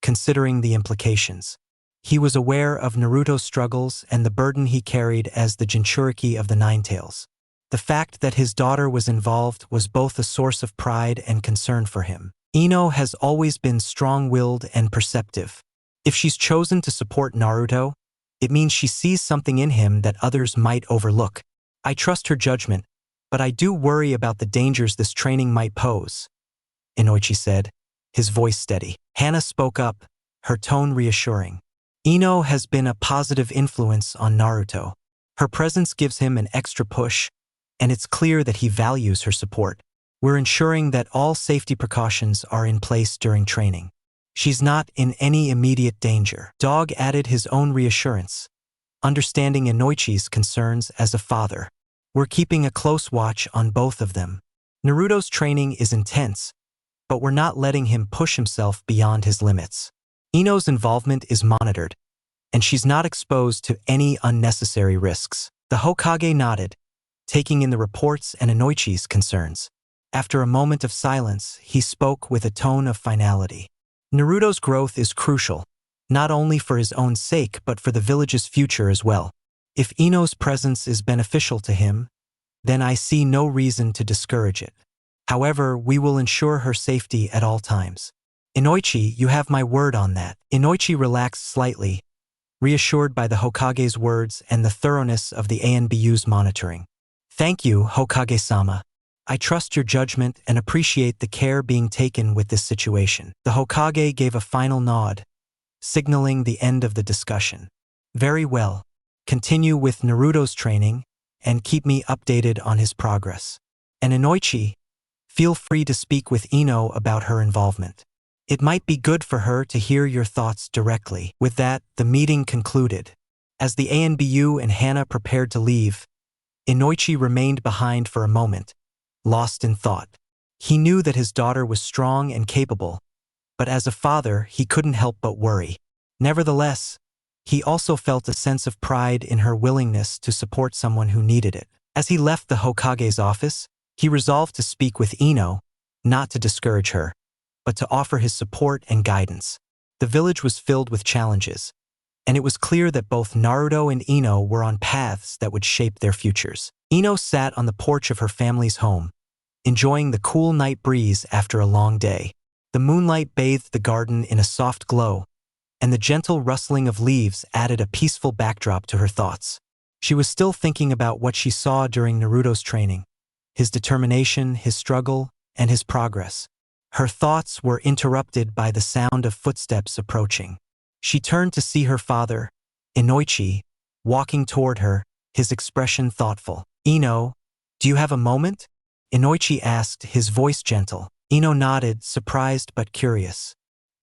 considering the implications. He was aware of Naruto's struggles and the burden he carried as the Jinchuriki of the Nine Tails. The fact that his daughter was involved was both a source of pride and concern for him. Ino has always been strong-willed and perceptive. If she's chosen to support Naruto, it means she sees something in him that others might overlook. I trust her judgment, but I do worry about the dangers this training might pose, Inoichi said, his voice steady. Hana spoke up, her tone reassuring. Ino has been a positive influence on Naruto. Her presence gives him an extra push, and it's clear that he values her support. We're ensuring that all safety precautions are in place during training. She's not in any immediate danger. Dog added his own reassurance, understanding Inoichi's concerns as a father. We're keeping a close watch on both of them. Naruto's training is intense, but we're not letting him push himself beyond his limits. Ino's involvement is monitored, and she's not exposed to any unnecessary risks. The Hokage nodded, taking in the reports and Inoichi's concerns. After a moment of silence, he spoke with a tone of finality. Naruto's growth is crucial, not only for his own sake but for the village's future as well. If Ino's presence is beneficial to him, then I see no reason to discourage it. However, we will ensure her safety at all times. Inoichi, you have my word on that. Inoichi relaxed slightly, reassured by the Hokage's words and the thoroughness of the ANBU's monitoring. Thank you, Hokage-sama. I trust your judgment and appreciate the care being taken with this situation. The Hokage gave a final nod, signaling the end of the discussion. Very well. Continue with Naruto's training and keep me updated on his progress. And Inoichi, feel free to speak with Ino about her involvement. It might be good for her to hear your thoughts directly. With that, the meeting concluded. As the ANBU and Hana prepared to leave, Inoichi remained behind for a moment, lost in thought. He knew that his daughter was strong and capable, but as a father, he couldn't help but worry. Nevertheless, he also felt a sense of pride in her willingness to support someone who needed it. As he left the Hokage's office, he resolved to speak with Ino, not to discourage her, but to offer his support and guidance. The village was filled with challenges, and it was clear that both Naruto and Ino were on paths that would shape their futures. Ino sat on the porch of her family's home, enjoying the cool night breeze after a long day. The moonlight bathed the garden in a soft glow, and the gentle rustling of leaves added a peaceful backdrop to her thoughts. She was still thinking about what she saw during Naruto's training, his determination, his struggle, and his progress. Her thoughts were interrupted by the sound of footsteps approaching. She turned to see her father, Inoichi, walking toward her, his expression thoughtful. Ino, do you have a moment? Inoichi asked, his voice gentle. Ino nodded, surprised but curious.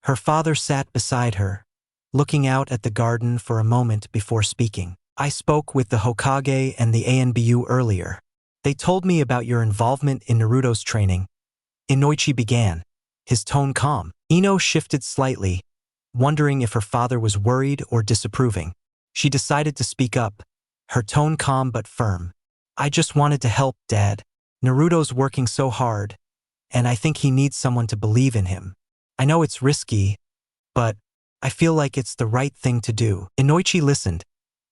Her father sat beside her, looking out at the garden for a moment before speaking. I spoke with the Hokage and the ANBU earlier. They told me about your involvement in Naruto's training. Inoichi began, his tone calm. Ino shifted slightly, wondering if her father was worried or disapproving. She decided to speak up, her tone calm but firm. I just wanted to help, Dad. Naruto's working so hard, and I think he needs someone to believe in him. I know it's risky, but I feel like it's the right thing to do. Inoichi listened,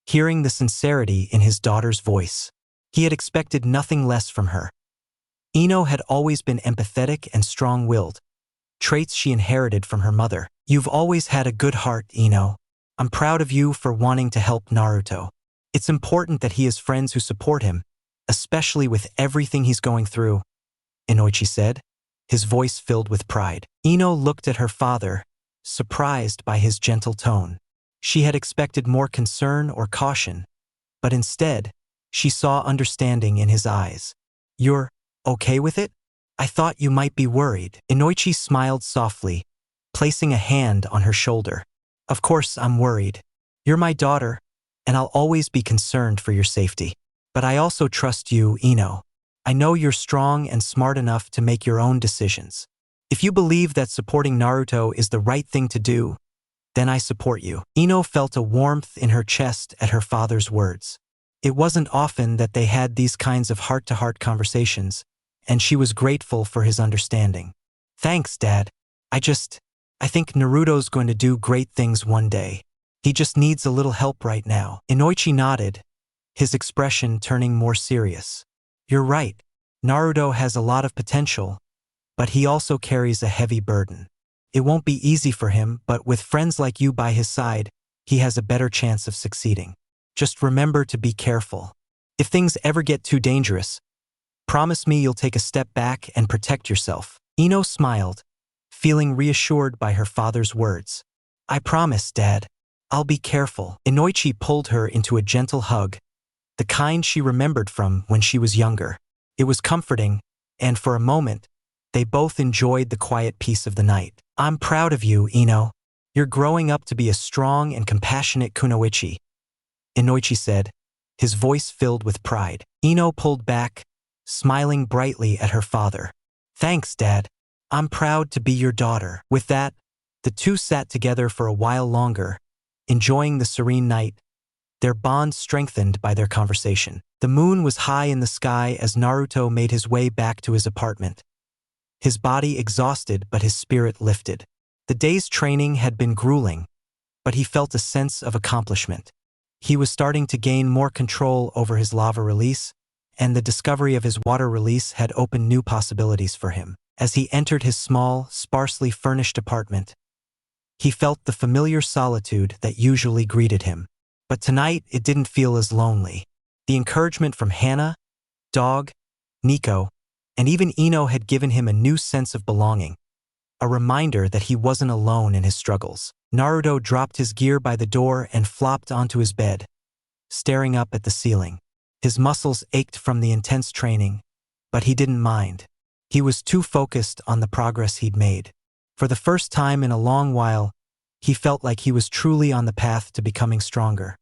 hearing the sincerity in his daughter's voice. He had expected nothing less from her. Ino had always been empathetic and strong-willed, traits she inherited from her mother. You've always had a good heart, Ino. I'm proud of you for wanting to help Naruto. It's important that he has friends who support him, especially with everything he's going through, Inoichi said, his voice filled with pride. Ino looked at her father, surprised by his gentle tone. She had expected more concern or caution, but instead, she saw understanding in his eyes. You're okay with it? I thought you might be worried. Inoichi smiled softly, placing a hand on her shoulder. Of course I'm worried. You're my daughter, and I'll always be concerned for your safety. But I also trust you, Ino. I know you're strong and smart enough to make your own decisions. If you believe that supporting Naruto is the right thing to do, then I support you. Ino felt a warmth in her chest at her father's words. It wasn't often that they had these kinds of heart-to-heart conversations, and she was grateful for his understanding. Thanks, Dad. I think Naruto's going to do great things one day. He just needs a little help right now. Inoichi nodded, his expression turning more serious. You're right. Naruto has a lot of potential, but he also carries a heavy burden. It won't be easy for him, but with friends like you by his side, he has a better chance of succeeding. Just remember to be careful. If things ever get too dangerous, promise me you'll take a step back and protect yourself. Ino smiled, feeling reassured by her father's words. I promise, Dad. I'll be careful. Inoichi pulled her into a gentle hug, the kind she remembered from when she was younger. It was comforting, and for a moment, they both enjoyed the quiet peace of the night. I'm proud of you, Ino. You're growing up to be a strong and compassionate kunoichi, Inoichi said, his voice filled with pride. Ino pulled back, smiling brightly at her father. Thanks, Dad. I'm proud to be your daughter. With that, the two sat together for a while longer, enjoying the serene night, their bond strengthened by their conversation. The moon was high in the sky as Naruto made his way back to his apartment. His body exhausted, but his spirit lifted. The day's training had been grueling, but he felt a sense of accomplishment. He was starting to gain more control over his lava release, and the discovery of his water release had opened new possibilities for him. As he entered his small, sparsely furnished apartment, he felt the familiar solitude that usually greeted him. But tonight, it didn't feel as lonely. The encouragement from Hana, Dog, Nico, and even Ino had given him a new sense of belonging, a reminder that he wasn't alone in his struggles. Naruto dropped his gear by the door and flopped onto his bed, staring up at the ceiling. His muscles ached from the intense training, but he didn't mind. He was too focused on the progress he'd made. For the first time in a long while, he felt like he was truly on the path to becoming stronger.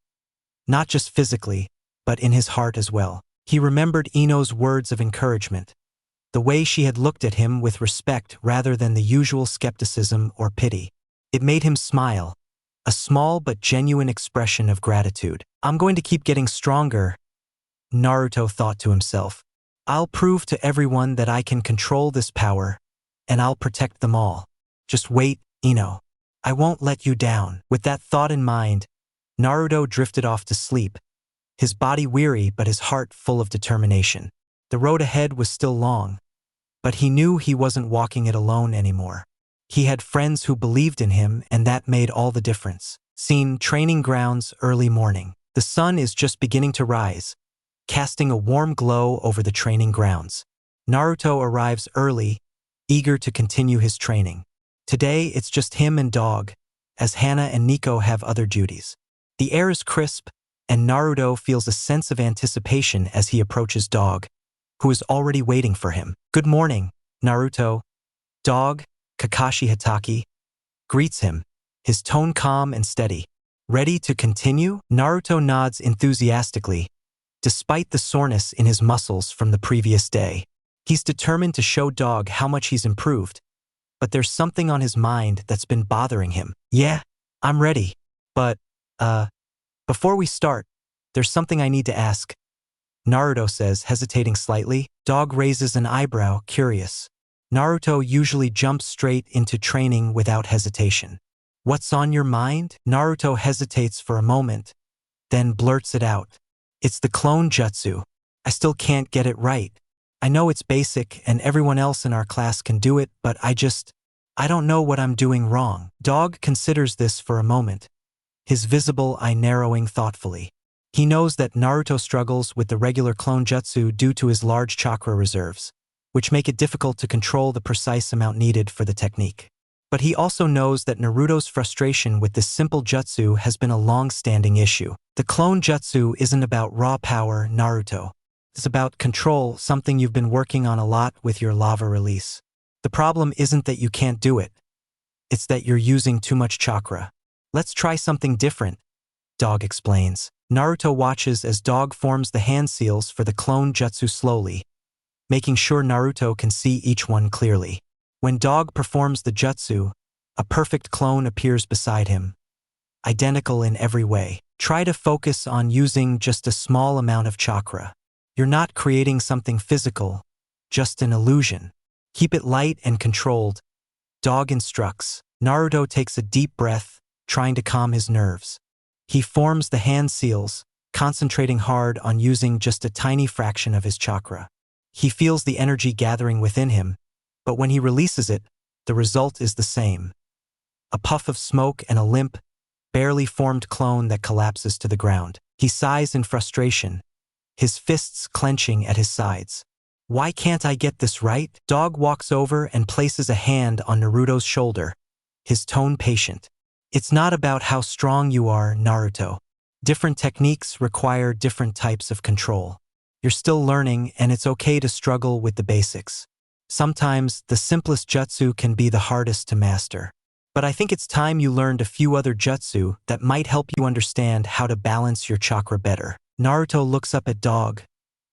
Not just physically, but in his heart as well. He remembered Ino's words of encouragement, the way she had looked at him with respect rather than the usual skepticism or pity. It made him smile, a small but genuine expression of gratitude. I'm going to keep getting stronger, Naruto thought to himself. I'll prove to everyone that I can control this power, and I'll protect them all. Just wait, Ino. I won't let you down. With that thought in mind, Naruto drifted off to sleep, his body weary but his heart full of determination. The road ahead was still long, but he knew he wasn't walking it alone anymore. He had friends who believed in him, and that made all the difference. Scene: training grounds, early morning. The sun is just beginning to rise, casting a warm glow over the training grounds. Naruto arrives early, eager to continue his training. Today, it's just him and Dog, as Hana and Nico have other duties. The air is crisp, and Naruto feels a sense of anticipation as he approaches Dog, who is already waiting for him. Good morning, Naruto. Dog, Kakashi Hatake, greets him, his tone calm and steady. Ready to continue? Naruto nods enthusiastically, despite the soreness in his muscles from the previous day. He's determined to show Dog how much he's improved, but there's something on his mind that's been bothering him. Yeah, I'm ready. But, before we start, there's something I need to ask, Naruto says, hesitating slightly. Dog raises an eyebrow, curious. Naruto usually jumps straight into training without hesitation. What's on your mind? Naruto hesitates for a moment, then blurts it out. It's the clone jutsu. I still can't get it right. I know it's basic and everyone else in our class can do it, but I don't know what I'm doing wrong. Dog considers this for a moment, his visible eye narrowing thoughtfully. He knows that Naruto struggles with the regular clone jutsu due to his large chakra reserves, which make it difficult to control the precise amount needed for the technique. But he also knows that Naruto's frustration with this simple jutsu has been a long-standing issue. The clone jutsu isn't about raw power, Naruto. It's about control, something you've been working on a lot with your lava release. The problem isn't that you can't do it. It's that you're using too much chakra. Let's try something different, Dog explains. Naruto watches as Dog forms the hand seals for the clone jutsu slowly, making sure Naruto can see each one clearly. When Dog performs the jutsu, a perfect clone appears beside him, identical in every way. Try to focus on using just a small amount of chakra. You're not creating something physical, just an illusion. Keep it light and controlled, Dog instructs. Naruto takes a deep breath, trying to calm his nerves. He forms the hand seals, concentrating hard on using just a tiny fraction of his chakra. He feels the energy gathering within him, but when he releases it, the result is the same. A puff of smoke and a limp, barely formed clone that collapses to the ground. He sighs in frustration, his fists clenching at his sides. Why can't I get this right? Dog walks over and places a hand on Naruto's shoulder, his tone patient. It's not about how strong you are, Naruto. Different techniques require different types of control. You're still learning, and it's okay to struggle with the basics. Sometimes, the simplest jutsu can be the hardest to master. But I think it's time you learned a few other jutsu that might help you understand how to balance your chakra better. Naruto looks up at Dog,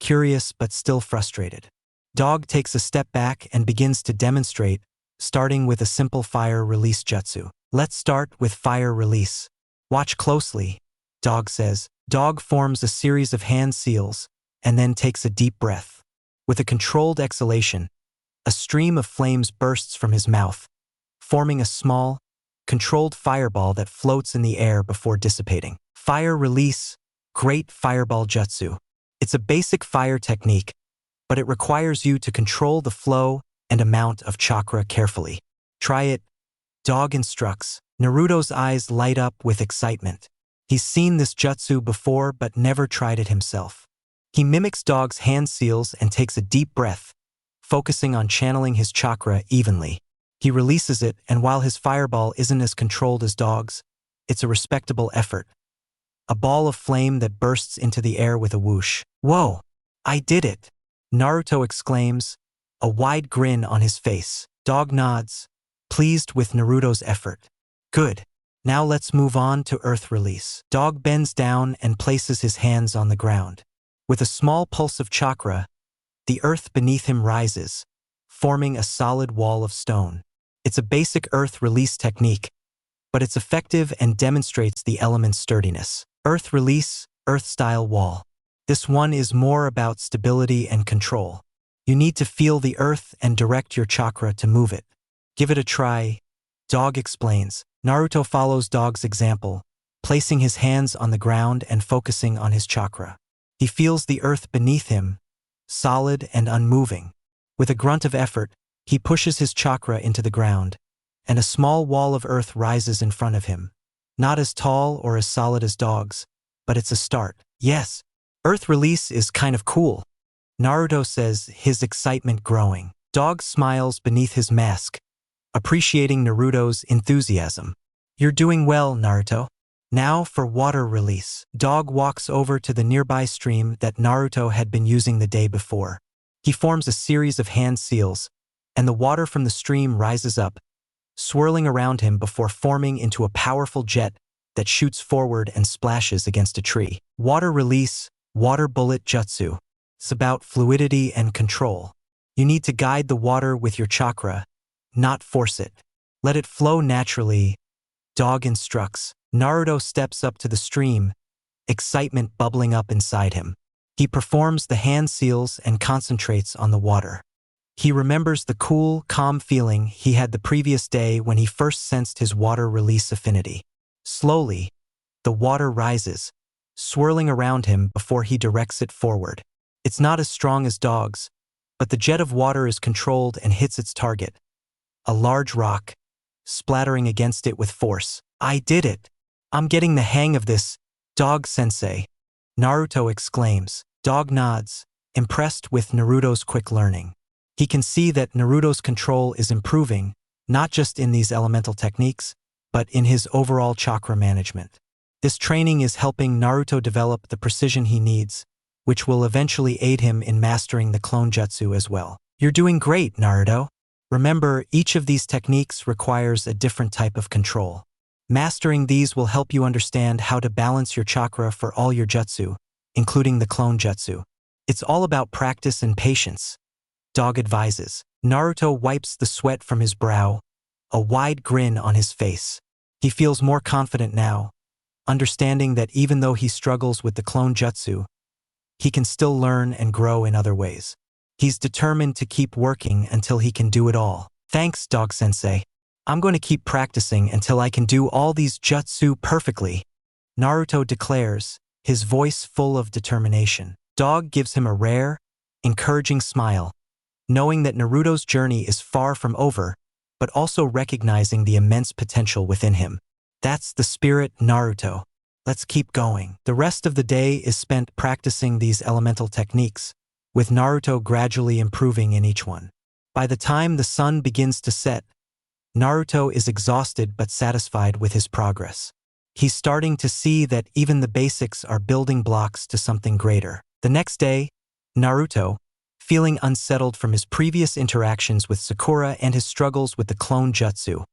curious but still frustrated. Dog takes a step back and begins to demonstrate, starting with a simple fire release jutsu. Let's start with fire release. Watch closely, Dog says. Dog forms a series of hand seals and then takes a deep breath. With a controlled exhalation, a stream of flames bursts from his mouth, forming a small, controlled fireball that floats in the air before dissipating. Fire release, great fireball jutsu. It's a basic fire technique, but it requires you to control the flow and amount of chakra carefully. Try it, Dog instructs. Naruto's eyes light up with excitement. He's seen this jutsu before but never tried it himself. He mimics Dog's hand seals and takes a deep breath, focusing on channeling his chakra evenly. He releases it, and while his fireball isn't as controlled as Dog's, it's a respectable effort. A ball of flame that bursts into the air with a whoosh. Whoa! I did it! Naruto exclaims, a wide grin on his face. Dog nods, pleased with Naruto's effort. Good. Now let's move on to earth release. Dog bends down and places his hands on the ground. With a small pulse of chakra, the earth beneath him rises, forming a solid wall of stone. It's a basic earth release technique, but it's effective and demonstrates the element's sturdiness. Earth release, earth-style wall. This one is more about stability and control. You need to feel the earth and direct your chakra to move it. Give it a try, Dog explains. Naruto follows Dog's example, placing his hands on the ground and focusing on his chakra. He feels the earth beneath him, solid and unmoving. With a grunt of effort, he pushes his chakra into the ground, and a small wall of earth rises in front of him. Not as tall or as solid as Dog's, but it's a start. Yes, earth release is kind of cool, Naruto says, his excitement growing. Dog smiles beneath his mask, appreciating Naruto's enthusiasm. You're doing well, Naruto. Now for water release. Dog walks over to the nearby stream that Naruto had been using the day before. He forms a series of hand seals, and the water from the stream rises up, swirling around him before forming into a powerful jet that shoots forward and splashes against a tree. Water release, water bullet jutsu. It's about fluidity and control. You need to guide the water with your chakra, not force it. Let it flow naturally, Dog instructs. Naruto steps up to the stream, excitement bubbling up inside him. He performs the hand seals and concentrates on the water. He remembers the cool, calm feeling he had the previous day when he first sensed his water release affinity. Slowly, the water rises, swirling around him before he directs it forward. It's not as strong as Dog's, but the jet of water is controlled and hits its target, a large rock, splattering against it with force. I did it! I'm getting the hang of this, Dog-sensei, Naruto exclaims. Dog nods, impressed with Naruto's quick learning. He can see that Naruto's control is improving, not just in these elemental techniques, but in his overall chakra management. This training is helping Naruto develop the precision he needs, which will eventually aid him in mastering the clone jutsu as well. You're doing great, Naruto. Remember, each of these techniques requires a different type of control. Mastering these will help you understand how to balance your chakra for all your jutsu, including the clone jutsu. It's all about practice and patience, Dog advises. Naruto wipes the sweat from his brow, a wide grin on his face. He feels more confident now, understanding that even though he struggles with the clone jutsu, he can still learn and grow in other ways. He's determined to keep working until he can do it all. Thanks, Dog-sensei. I'm going to keep practicing until I can do all these jutsu perfectly, Naruto declares, his voice full of determination. Dog gives him a rare, encouraging smile, knowing that Naruto's journey is far from over, but also recognizing the immense potential within him. That's the spirit, Naruto. Let's keep going. The rest of the day is spent practicing these elemental techniques, with Naruto gradually improving in each one. By the time the sun begins to set, Naruto is exhausted but satisfied with his progress. He's starting to see that even the basics are building blocks to something greater. The next day, Naruto, feeling unsettled from his previous interactions with Sakura and his struggles with the clone jutsu,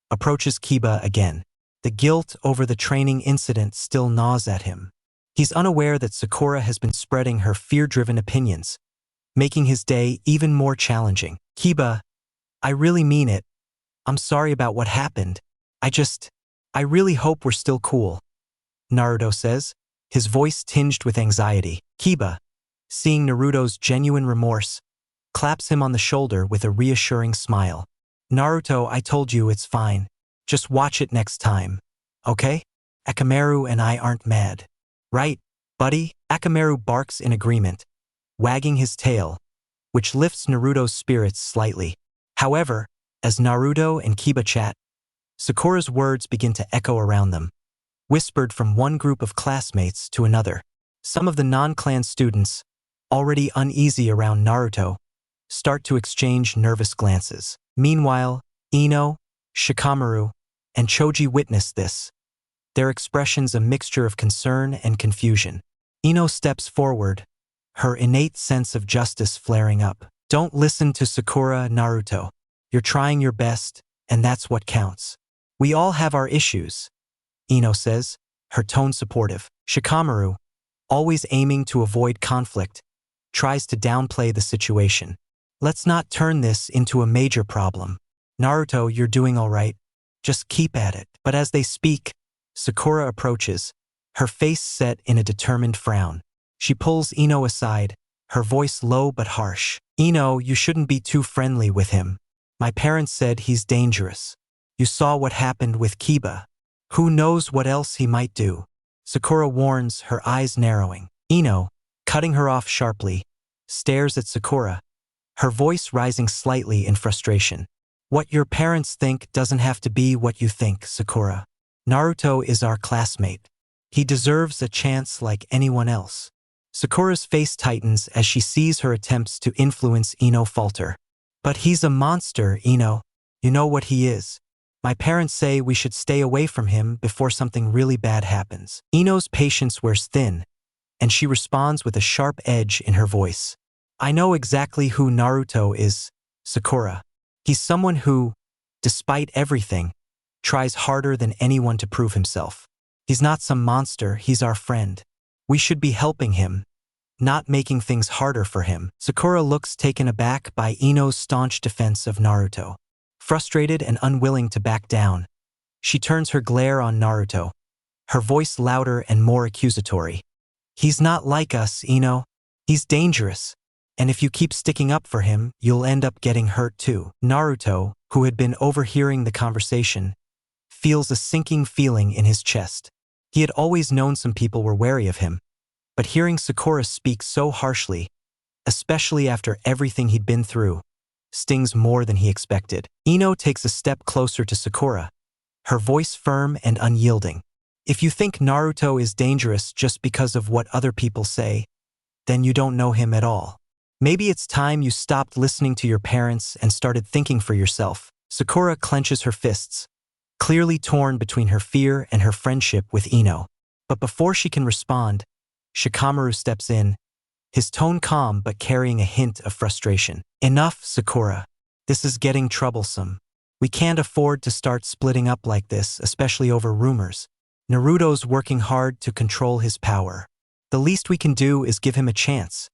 approaches Kiba again. The guilt over the training incident still gnaws at him. He's unaware that Sakura has been spreading her fear-driven opinions, making his day even more challenging. Kiba, I really mean it. I'm sorry about what happened. I really hope we're still cool, Naruto says, his voice tinged with anxiety. Kiba, seeing Naruto's genuine remorse, claps him on the shoulder with a reassuring smile. Naruto, I told you it's fine. Just watch it next time, okay? Akamaru and I aren't mad. Right, buddy? Akamaru barks in agreement, wagging his tail, which lifts Naruto's spirits slightly. However, as Naruto and Kiba chat, Sakura's words begin to echo around them, whispered from one group of classmates to another. Some of the non-clan students, already uneasy around Naruto, start to exchange nervous glances. Meanwhile, Ino, Shikamaru, and Choji witness this, their expressions a mixture of concern and confusion. Ino steps forward, her innate sense of justice flaring up. Don't listen to Sakura, Naruto. You're trying your best, and that's what counts. We all have our issues, Ino says, her tone supportive. Shikamaru, always aiming to avoid conflict, tries to downplay the situation. Let's not turn this into a major problem. Naruto, you're doing all right. Just keep at it. But as they speak, Sakura approaches, her face set in a determined frown. She pulls Ino aside, her voice low but harsh. Ino, you shouldn't be too friendly with him. My parents said he's dangerous. You saw what happened with Kiba. Who knows what else he might do? Sakura warns, her eyes narrowing. Ino, cutting her off sharply, stares at Sakura, her voice rising slightly in frustration. What your parents think doesn't have to be what you think, Sakura. Naruto is our classmate. He deserves a chance like anyone else. Sakura's face tightens as she sees her attempts to influence Ino falter. But he's a monster, Ino. You know what he is. My parents say we should stay away from him before something really bad happens. Ino's patience wears thin, and she responds with a sharp edge in her voice. I know exactly who Naruto is, Sakura. He's someone who, despite everything, tries harder than anyone to prove himself. He's not some monster, he's our friend. We should be helping him, not making things harder for him. Sakura looks taken aback by Ino's staunch defense of Naruto. Frustrated and unwilling to back down, she turns her glare on Naruto, her voice louder and more accusatory. He's not like us, Ino. He's dangerous. And if you keep sticking up for him, you'll end up getting hurt too. Naruto, who had been overhearing the conversation, feels a sinking feeling in his chest. He had always known some people were wary of him, but hearing Sakura speak so harshly, especially after everything he'd been through, stings more than he expected. Ino takes a step closer to Sakura, her voice firm and unyielding. If you think Naruto is dangerous just because of what other people say, then you don't know him at all. Maybe it's time you stopped listening to your parents and started thinking for yourself. Sakura clenches her fists, clearly torn between her fear and her friendship with Ino. But before she can respond, Shikamaru steps in, his tone calm but carrying a hint of frustration. Enough, Sakura. This is getting troublesome. We can't afford to start splitting up like this, especially over rumors. Naruto's working hard to control his power. The least we can do is give him a chance,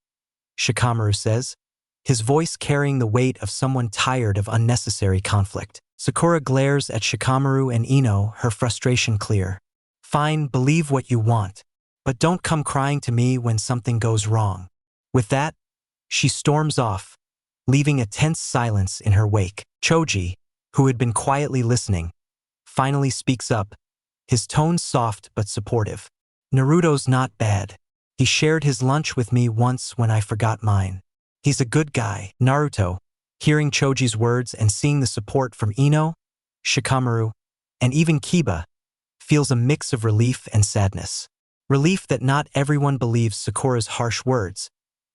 Shikamaru says, his voice carrying the weight of someone tired of unnecessary conflict. Sakura glares at Shikamaru and Ino, her frustration clear. Fine, believe what you want, but don't come crying to me when something goes wrong. With that, she storms off, leaving a tense silence in her wake. Choji, who had been quietly listening, finally speaks up, his tone soft but supportive. Naruto's not bad. He shared his lunch with me once when I forgot mine. He's a good guy. Naruto, hearing Choji's words and seeing the support from Ino, Shikamaru, and even Kiba, feels a mix of relief and sadness. Relief that not everyone believes Sakura's harsh words,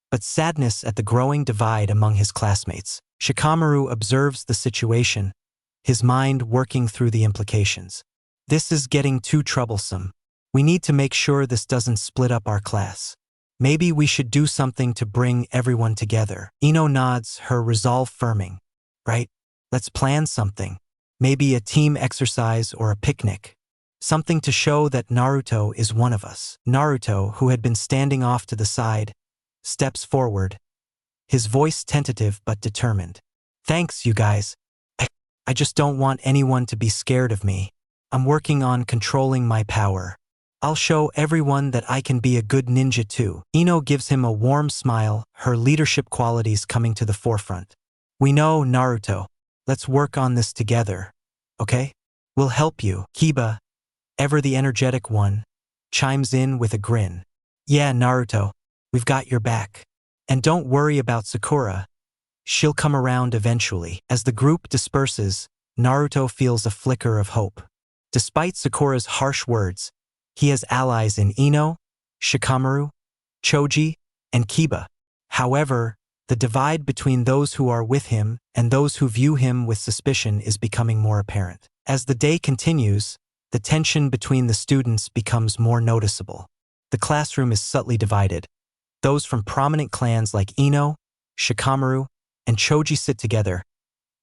but sadness at the growing divide among his classmates. Shikamaru observes the situation, his mind working through the implications. This is getting too troublesome. We need to make sure this doesn't split up our class. Maybe we should do something to bring everyone together. Ino nods, her resolve firming. Right? Let's plan something. Maybe a team exercise or a picnic. Something to show that Naruto is one of us. Naruto, who had been standing off to the side, steps forward, his voice tentative but determined. Thanks, you guys. I just don't want anyone to be scared of me. I'm working on controlling my power. I'll show everyone that I can be a good ninja too. Ino gives him a warm smile, her leadership qualities coming to the forefront. We know, Naruto. Let's work on this together, okay? We'll help you. Kiba, ever the energetic one, chimes in with a grin. Yeah, Naruto, we've got your back. And don't worry about Sakura. She'll come around eventually. As the group disperses, Naruto feels a flicker of hope. Despite Sakura's harsh words, he has allies in Ino, Shikamaru, Choji, and Kiba. However, the divide between those who are with him and those who view him with suspicion is becoming more apparent. As the day continues, the tension between the students becomes more noticeable. The classroom is subtly divided. Those from prominent clans like Ino, Shikamaru, and Choji sit together,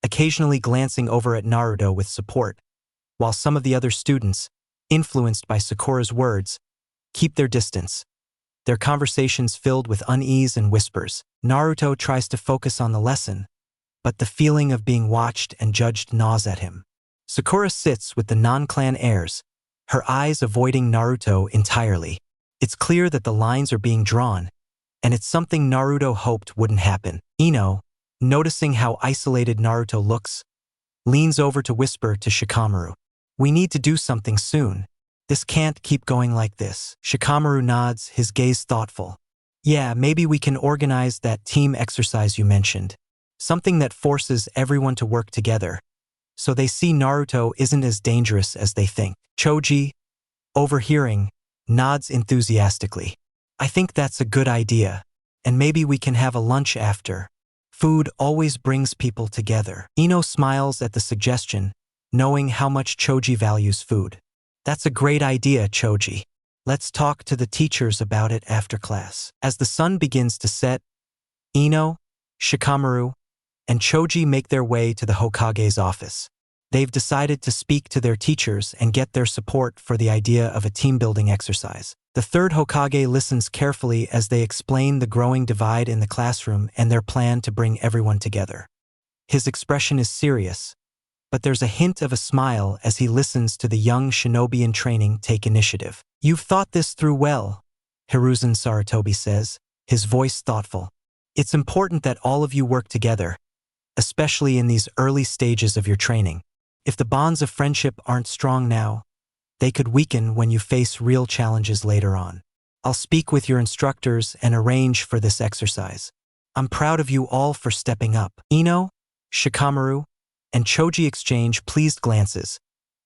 occasionally glancing over at Naruto with support, while some of the other students, influenced by Sakura's words, keep their distance. Their conversations filled with unease and whispers. Naruto tries to focus on the lesson, but the feeling of being watched and judged gnaws at him. Sakura sits with the non-clan heirs, her eyes avoiding Naruto entirely. It's clear that the lines are being drawn, and it's something Naruto hoped wouldn't happen. Ino, noticing how isolated Naruto looks, leans over to whisper to Shikamaru. We need to do something soon. This can't keep going like this. Shikamaru nods, his gaze thoughtful. Yeah, maybe we can organize that team exercise you mentioned. Something that forces everyone to work together, so they see Naruto isn't as dangerous as they think. Choji, overhearing, nods enthusiastically. I think that's a good idea, and maybe we can have a lunch after. Food always brings people together. Ino smiles at the suggestion, knowing how much Choji values food. That's a great idea, Choji. Let's talk to the teachers about it after class. As the sun begins to set, Ino, Shikamaru, and Choji make their way to the Hokage's office. They've decided to speak to their teachers and get their support for the idea of a team-building exercise. The third Hokage listens carefully as they explain the growing divide in the classroom and their plan to bring everyone together. His expression is serious, but there's a hint of a smile as he listens to the young shinobi in training take initiative. You've thought this through well, Hiruzen Sarutobi says, his voice thoughtful. It's important that all of you work together, especially in these early stages of your training. If the bonds of friendship aren't strong now, they could weaken when you face real challenges later on. I'll speak with your instructors and arrange for this exercise. I'm proud of you all for stepping up. Ino, Shikamaru, and Choji exchange pleased glances,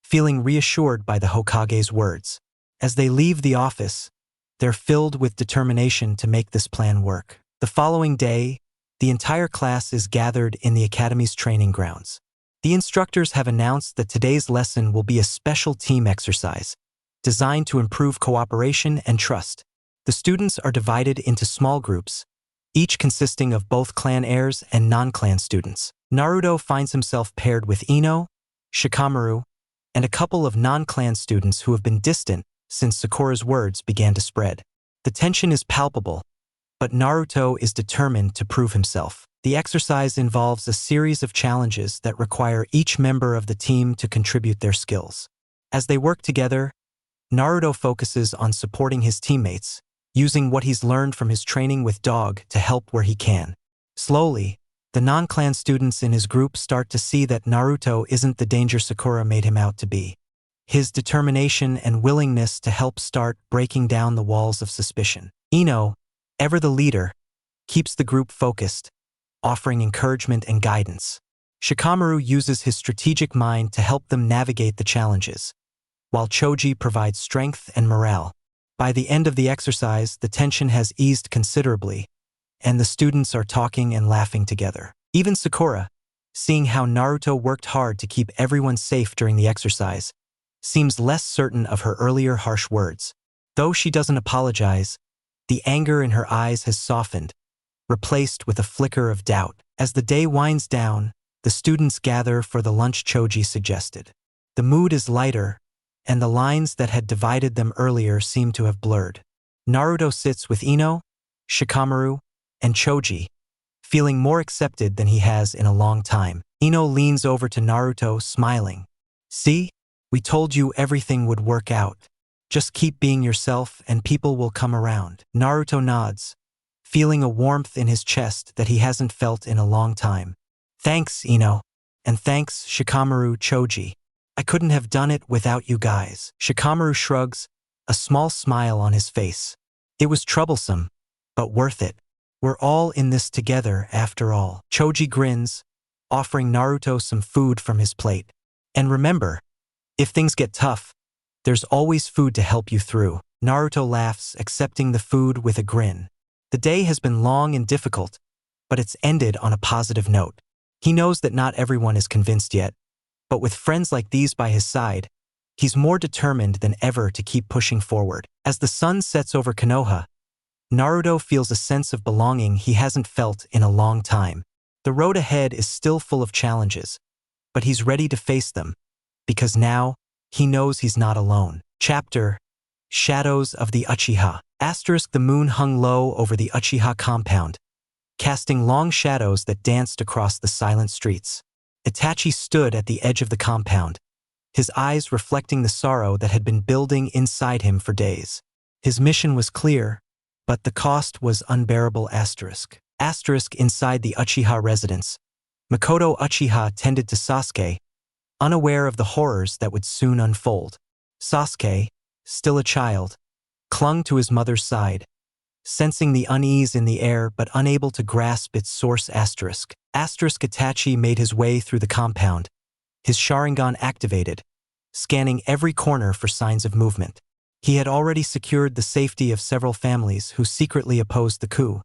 feeling reassured by the Hokage's words. As they leave the office, they're filled with determination to make this plan work. The following day, the entire class is gathered in the academy's training grounds. The instructors have announced that today's lesson will be a special team exercise, designed to improve cooperation and trust. The students are divided into small groups, each consisting of both clan heirs and non-clan students. Naruto finds himself paired with Ino, Shikamaru, and a couple of non-clan students who have been distant since Sakura's words began to spread. The tension is palpable, but Naruto is determined to prove himself. The exercise involves a series of challenges that require each member of the team to contribute their skills. As they work together, Naruto focuses on supporting his teammates, using what he's learned from his training with Dog to help where he can. Slowly, the non-clan students in his group start to see that Naruto isn't the danger Sakura made him out to be. his determination and willingness to help start breaking down the walls of suspicion. Ino, ever the leader, keeps the group focused, offering encouragement and guidance. Shikamaru uses his strategic mind to help them navigate the challenges, while Choji provides strength and morale. By the end of the exercise, the tension has eased considerably, and the students are talking and laughing together. Even Sakura, seeing how Naruto worked hard to keep everyone safe during the exercise, seems less certain of her earlier harsh words. Though she doesn't apologize, the anger in her eyes has softened, replaced with a flicker of doubt. As the day winds down, the students gather for the lunch Choji suggested. The mood is lighter, and the lines that had divided them earlier seem to have blurred. Naruto sits with Ino, Shikamaru, and Choji, feeling more accepted than he has in a long time. Ino leans over to Naruto, smiling. "See? We told you everything would work out. Just keep being yourself and people will come around." Naruto nods, feeling a warmth in his chest that he hasn't felt in a long time. "Thanks, Ino. And thanks, Shikamaru, Choji. I couldn't have done it without you guys." Shikamaru shrugs, a small smile on his face. "It was troublesome, but worth it. We're all in this together after all." Choji grins, offering Naruto some food from his plate. "And remember, if things get tough, there's always food to help you through." Naruto laughs, accepting the food with a grin. The day has been long and difficult, but it's ended on a positive note. He knows that not everyone is convinced yet, but with friends like these by his side, he's more determined than ever to keep pushing forward. As the sun sets over Konoha, Naruto feels a sense of belonging he hasn't felt in a long time. The road ahead is still full of challenges, but he's ready to face them, because now he knows he's not alone. Chapter: Shadows of the Uchiha. The moon hung low over the Uchiha compound, casting long shadows that danced across the silent streets. Itachi stood at the edge of the compound, his eyes reflecting the sorrow that had been building inside him for days. His mission was clear, but the cost was unbearable. Inside the Uchiha residence, Makoto Uchiha tended to Sasuke, unaware of the horrors that would soon unfold. Sasuke, still a child, clung to his mother's side, sensing the unease in the air but unable to grasp its source. Itachi made his way through the compound, his Sharingan activated, scanning every corner for signs of movement. He had already secured the safety of several families who secretly opposed the coup,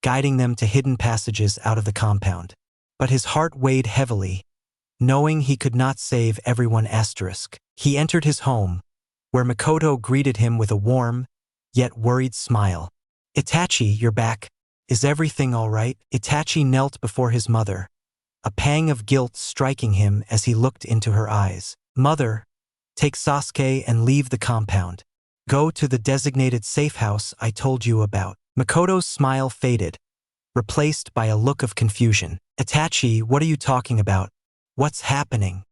guiding them to hidden passages out of the compound. But his heart weighed heavily, knowing he could not save everyone. He entered his home, where Makoto greeted him with a warm, yet worried smile. "Itachi, you're back. Is everything all right?" Itachi knelt before his mother, a pang of guilt striking him as he looked into her eyes. "Mother, take Sasuke and leave the compound. Go to the designated safe house I told you about." Makoto's smile faded, replaced by a look of confusion. "Itachi, what are you talking about? What's happening?"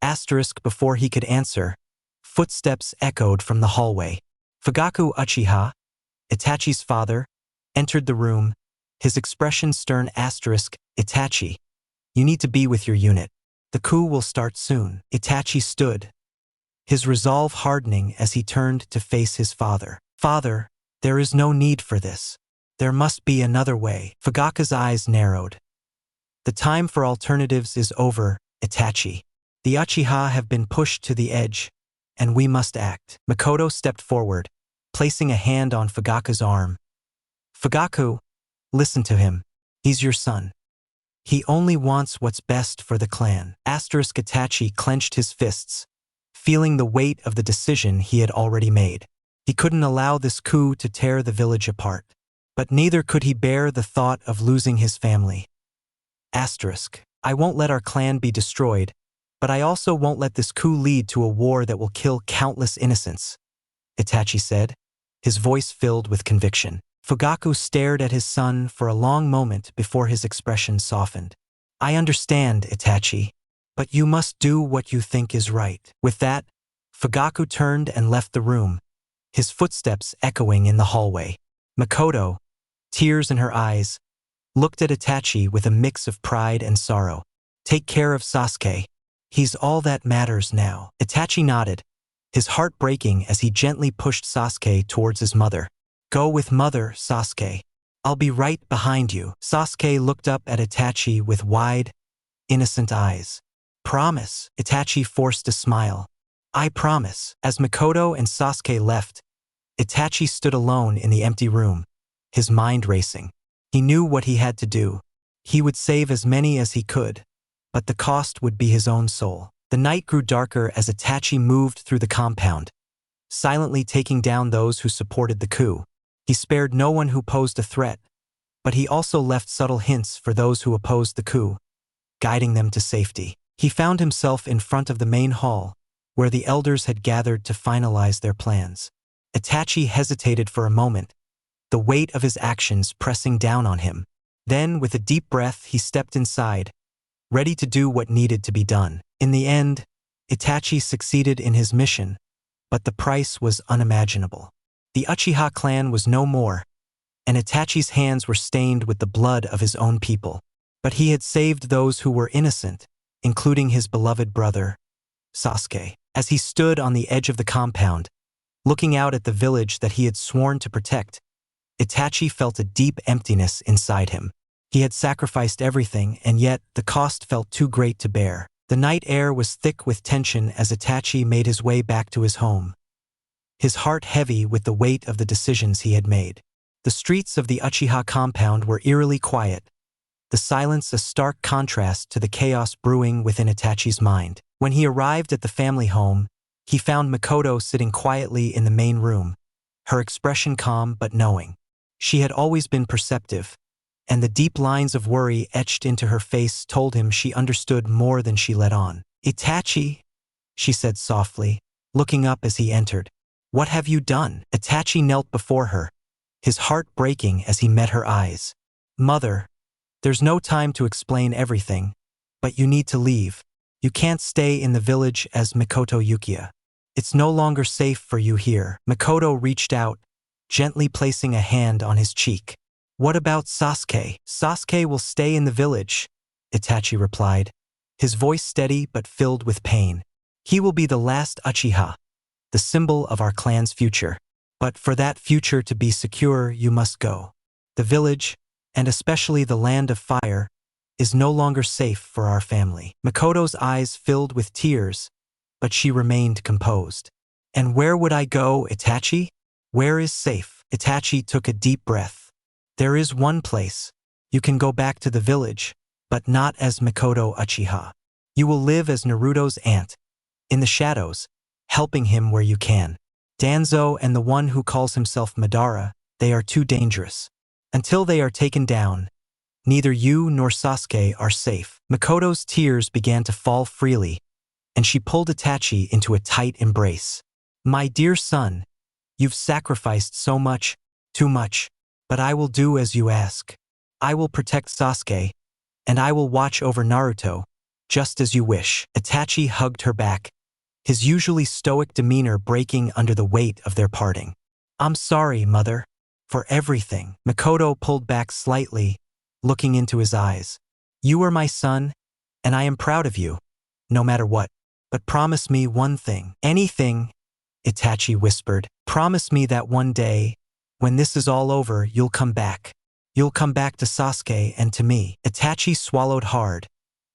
Before he could answer, footsteps echoed from the hallway. Fugaku Uchiha, Itachi's father, entered the room, his expression stern. "Itachi, you need to be with your unit. The coup will start soon." Itachi stood, his resolve hardening as he turned to face his father. "Father, there is no need for this. There must be another way." Fugaku's eyes narrowed. "The time for alternatives is over, Itachi. The Uchiha have been pushed to the edge, and we must act." Makoto stepped forward, placing a hand on Fugaku's arm. "Fugaku, listen to him. He's your son. He only wants what's best for the clan." Itachi clenched his fists, feeling the weight of the decision he had already made. He couldn't allow this coup to tear the village apart, but neither could he bear the thought of losing his family. "I won't let our clan be destroyed, but I also won't let this coup lead to a war that will kill countless innocents," Itachi said, his voice filled with conviction. Fugaku stared at his son for a long moment before his expression softened. "I understand, Itachi, but you must do what you think is right." With that, Fugaku turned and left the room, his footsteps echoing in the hallway. Makoto, tears in her eyes, looked at Itachi with a mix of pride and sorrow. "Take care of Sasuke. He's all that matters now." Itachi nodded, his heart breaking as he gently pushed Sasuke towards his mother. "Go with mother, Sasuke. I'll be right behind you." Sasuke looked up at Itachi with wide, innocent eyes. "Promise." Itachi forced a smile. "I promise." As Mikoto and Sasuke left, Itachi stood alone in the empty room, his mind racing. He knew what he had to do. He would save as many as he could, but the cost would be his own soul. The night grew darker as Itachi moved through the compound, silently taking down those who supported the coup. He spared no one who posed a threat, but he also left subtle hints for those who opposed the coup, guiding them to safety. He found himself in front of the main hall, where the elders had gathered to finalize their plans. Itachi hesitated for a moment, the weight of his actions pressing down on him. Then, with a deep breath, he stepped inside, ready to do what needed to be done. In the end, Itachi succeeded in his mission, but the price was unimaginable. The Uchiha clan was no more, and Itachi's hands were stained with the blood of his own people. But he had saved those who were innocent, including his beloved brother, Sasuke. As he stood on the edge of the compound, looking out at the village that he had sworn to protect, Itachi felt a deep emptiness inside him. He had sacrificed everything, and yet the cost felt too great to bear. The night air was thick with tension as Itachi made his way back to his home, his heart heavy with the weight of the decisions he had made. The streets of the Uchiha compound were eerily quiet, the silence a stark contrast to the chaos brewing within Itachi's mind. When he arrived at the family home, he found Mikoto sitting quietly in the main room, her expression calm but knowing. She had always been perceptive, and the deep lines of worry etched into her face told him she understood more than she let on. "Itachi," she said softly, looking up as he entered. "What have you done?" Itachi knelt before her, his heart breaking as he met her eyes. "Mother, there's no time to explain everything, but you need to leave. You can't stay in the village as Mikoto Uchiha. It's no longer safe for you here." Mikoto reached out, gently placing a hand on his cheek. "What about Sasuke?" "Sasuke will stay in the village," Itachi replied, his voice steady but filled with pain. "He will be the last Uchiha, the symbol of our clan's future. But for that future to be secure, you must go. The village, and especially the land of fire, is no longer safe for our family." Mikoto's eyes filled with tears, but she remained composed. "And where would I go, Itachi? Where is safe?" Itachi took a deep breath. "There is one place. You can go back to the village, but not as Mikoto Uchiha. You will live as Naruto's aunt, in the shadows, helping him where you can. Danzo and the one who calls himself Madara, they are too dangerous. Until they are taken down, neither you nor Sasuke are safe." Mikoto's tears began to fall freely, and she pulled Itachi into a tight embrace. "My dear son, you've sacrificed so much, too much. But I will do as you ask. I will protect Sasuke, and I will watch over Naruto, just as you wish." Itachi hugged her back, his usually stoic demeanor breaking under the weight of their parting. "I'm sorry, mother, for everything." Mikoto pulled back slightly, looking into his eyes. "You are my son, and I am proud of you, no matter what. But promise me one thing." "Anything," Itachi whispered. "Promise me that one day, when this is all over, you'll come back. You'll come back to Sasuke and to me." Itachi swallowed hard,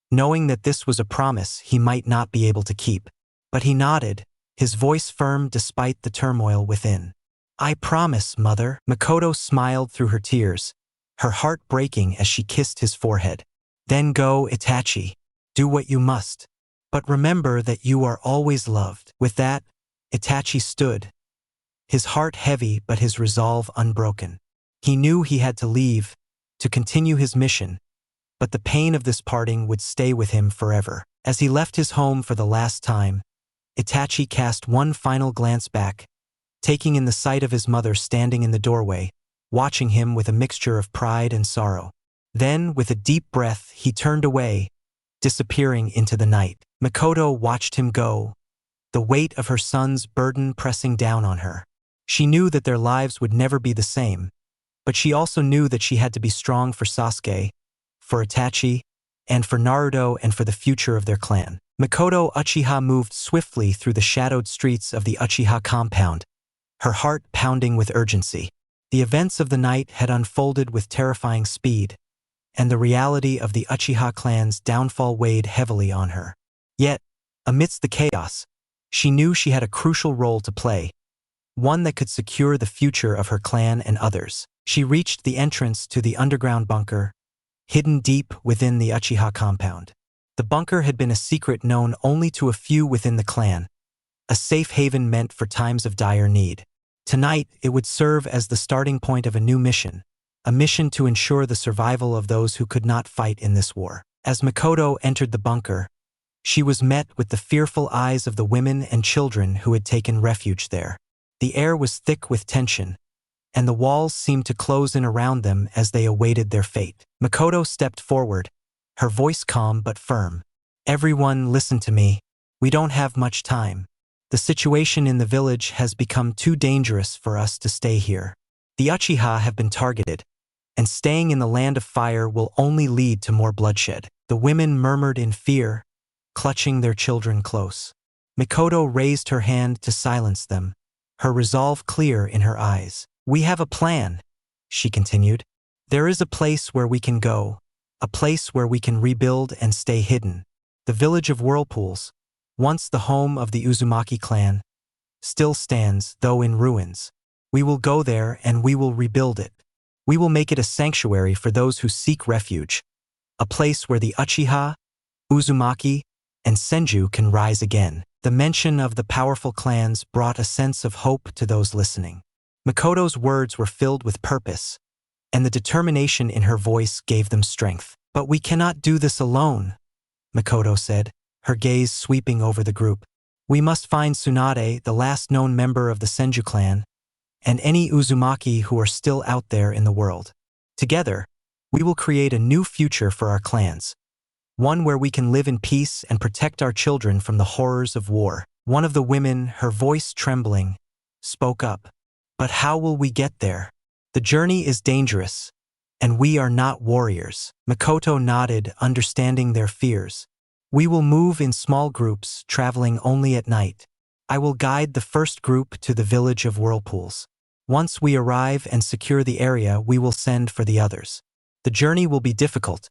knowing that this was a promise he might not be able to keep. But he nodded, his voice firm despite the turmoil within. "I promise, mother." Mikoto smiled through her tears, her heart breaking as she kissed his forehead. "Then go, Itachi. Do what you must. But remember that you are always loved." With that, Itachi stood, his heart heavy but his resolve unbroken. He knew he had to leave, to continue his mission, but the pain of this parting would stay with him forever. As he left his home for the last time, Itachi cast one final glance back, taking in the sight of his mother standing in the doorway, watching him with a mixture of pride and sorrow. Then, with a deep breath, he turned away, disappearing into the night. Mikoto watched him go, the weight of her son's burden pressing down on her. She knew that their lives would never be the same, but she also knew that she had to be strong for Sasuke, for Itachi, and for Naruto and for the future of their clan. Makoto Uchiha moved swiftly through the shadowed streets of the Uchiha compound, her heart pounding with urgency. The events of the night had unfolded with terrifying speed, and the reality of the Uchiha clan's downfall weighed heavily on her. Yet, amidst the chaos, she knew she had a crucial role to play, one that could secure the future of her clan and others. She reached the entrance to the underground bunker, hidden deep within the Uchiha compound. The bunker had been a secret known only to a few within the clan, a safe haven meant for times of dire need. Tonight, it would serve as the starting point of a new mission, a mission to ensure the survival of those who could not fight in this war. As Makoto entered the bunker, she was met with the fearful eyes of the women and children who had taken refuge there. The air was thick with tension, and the walls seemed to close in around them as they awaited their fate. Makoto stepped forward, her voice calm but firm. "Everyone, listen to me. We don't have much time. The situation in the village has become too dangerous for us to stay here. The Uchiha have been targeted, and staying in the land of fire will only lead to more bloodshed." The women murmured in fear, clutching their children close. Makoto raised her hand to silence them, her resolve clear in her eyes. "We have a plan," she continued. "There is a place where we can go, a place where we can rebuild and stay hidden. The village of Whirlpools, once the home of the Uzumaki clan, still stands, though in ruins. We will go there and we will rebuild it. We will make it a sanctuary for those who seek refuge, a place where the Uchiha, Uzumaki, and Senju can rise again." The mention of the powerful clans brought a sense of hope to those listening. Makoto's words were filled with purpose, and the determination in her voice gave them strength. "But we cannot do this alone," Makoto said, her gaze sweeping over the group. "We must find Tsunade, the last known member of the Senju clan, and any Uzumaki who are still out there in the world. Together, we will create a new future for our clans, one where we can live in peace and protect our children from the horrors of war." One of the women, her voice trembling, spoke up. "But how will we get there? The journey is dangerous, and we are not warriors." Makoto nodded, understanding their fears. "We will move in small groups, traveling only at night. I will guide the first group to the village of Whirlpools. Once we arrive and secure the area, we will send for the others. The journey will be difficult,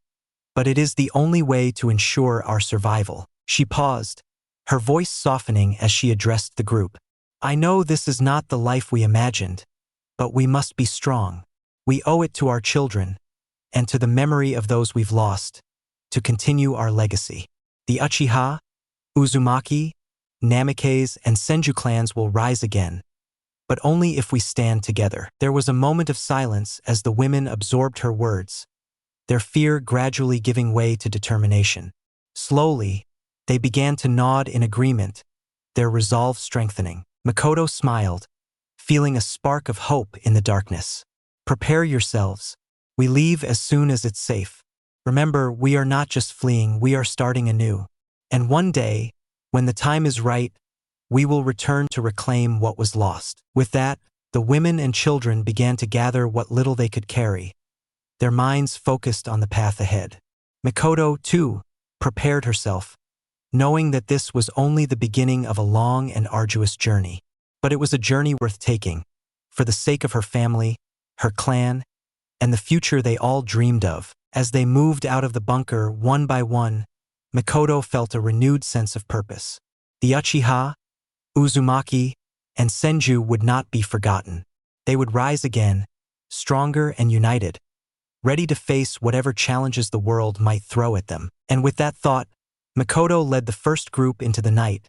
but it is the only way to ensure our survival." She paused, her voice softening as she addressed the group. "I know this is not the life we imagined, but we must be strong. We owe it to our children, and to the memory of those we've lost, to continue our legacy. The Uchiha, Uzumaki, Namikaze, and Senju clans will rise again, but only if we stand together." There was a moment of silence as the women absorbed her words, their fear gradually giving way to determination. Slowly, they began to nod in agreement, their resolve strengthening. Makoto smiled, feeling a spark of hope in the darkness. "Prepare yourselves. We leave as soon as it's safe. Remember, we are not just fleeing, we are starting anew. And one day, when the time is right, we will return to reclaim what was lost." With that, the women and children began to gather what little they could carry, their minds focused on the path ahead. Makoto, too, prepared herself, knowing that this was only the beginning of a long and arduous journey. But it was a journey worth taking, for the sake of her family, her clan, and the future they all dreamed of. As they moved out of the bunker one by one, Makoto felt a renewed sense of purpose. The Uchiha, Uzumaki, and Senju would not be forgotten. They would rise again, stronger and united, ready to face whatever challenges the world might throw at them. And with that thought, Makoto led the first group into the night,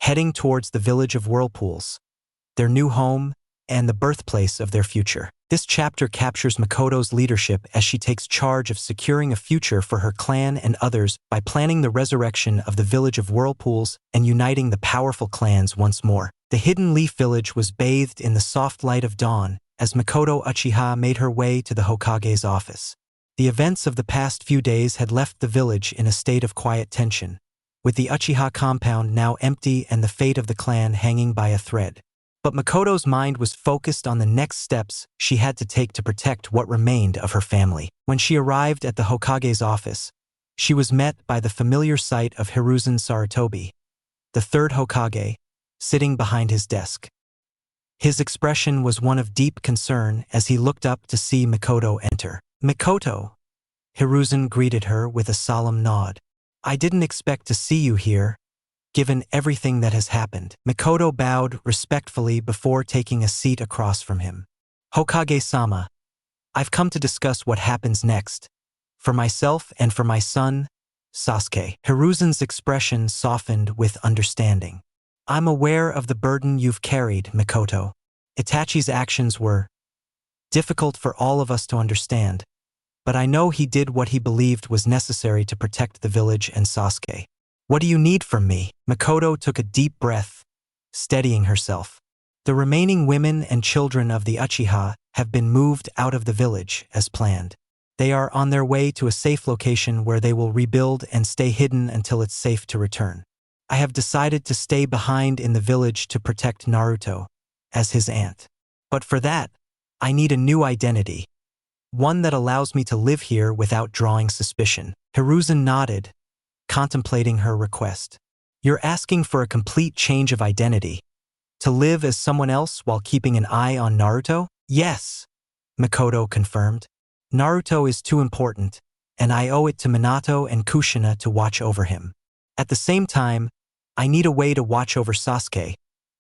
heading towards the village of Whirlpools, their new home and the birthplace of their future. This chapter captures Makoto's leadership as she takes charge of securing a future for her clan and others by planning the resurrection of the village of Whirlpools and uniting the powerful clans once more. The Hidden Leaf Village was bathed in the soft light of dawn as Makoto Uchiha made her way to the Hokage's office. The events of the past few days had left the village in a state of quiet tension, with the Uchiha compound now empty and the fate of the clan hanging by a thread. But Makoto's mind was focused on the next steps she had to take to protect what remained of her family. When she arrived at the Hokage's office, she was met by the familiar sight of Hiruzen Sarutobi, the third Hokage, sitting behind his desk. His expression was one of deep concern as he looked up to see Mikoto enter. "Mikoto," Hiruzen greeted her with a solemn nod. "I didn't expect to see you here, given everything that has happened." Mikoto bowed respectfully before taking a seat across from him. "Hokage-sama, I've come to discuss what happens next, for myself and for my son, Sasuke." Hiruzen's expression softened with understanding. "I'm aware of the burden you've carried, Mikoto. Itachi's actions were difficult for all of us to understand, but I know he did what he believed was necessary to protect the village and Sasuke. What do you need from me?" Mikoto took a deep breath, steadying herself. "The remaining women and children of the Uchiha have been moved out of the village as planned. They are on their way to a safe location where they will rebuild and stay hidden until it's safe to return. I have decided to stay behind in the village to protect Naruto, as his aunt. But for that, I need a new identity, one that allows me to live here without drawing suspicion." Hiruzen nodded, contemplating her request. "You're asking for a complete change of identity, to live as someone else while keeping an eye on Naruto?" "Yes," Mikoto confirmed. "Naruto is too important, and I owe it to Minato and Kushina to watch over him. At the same time, I need a way to watch over Sasuke,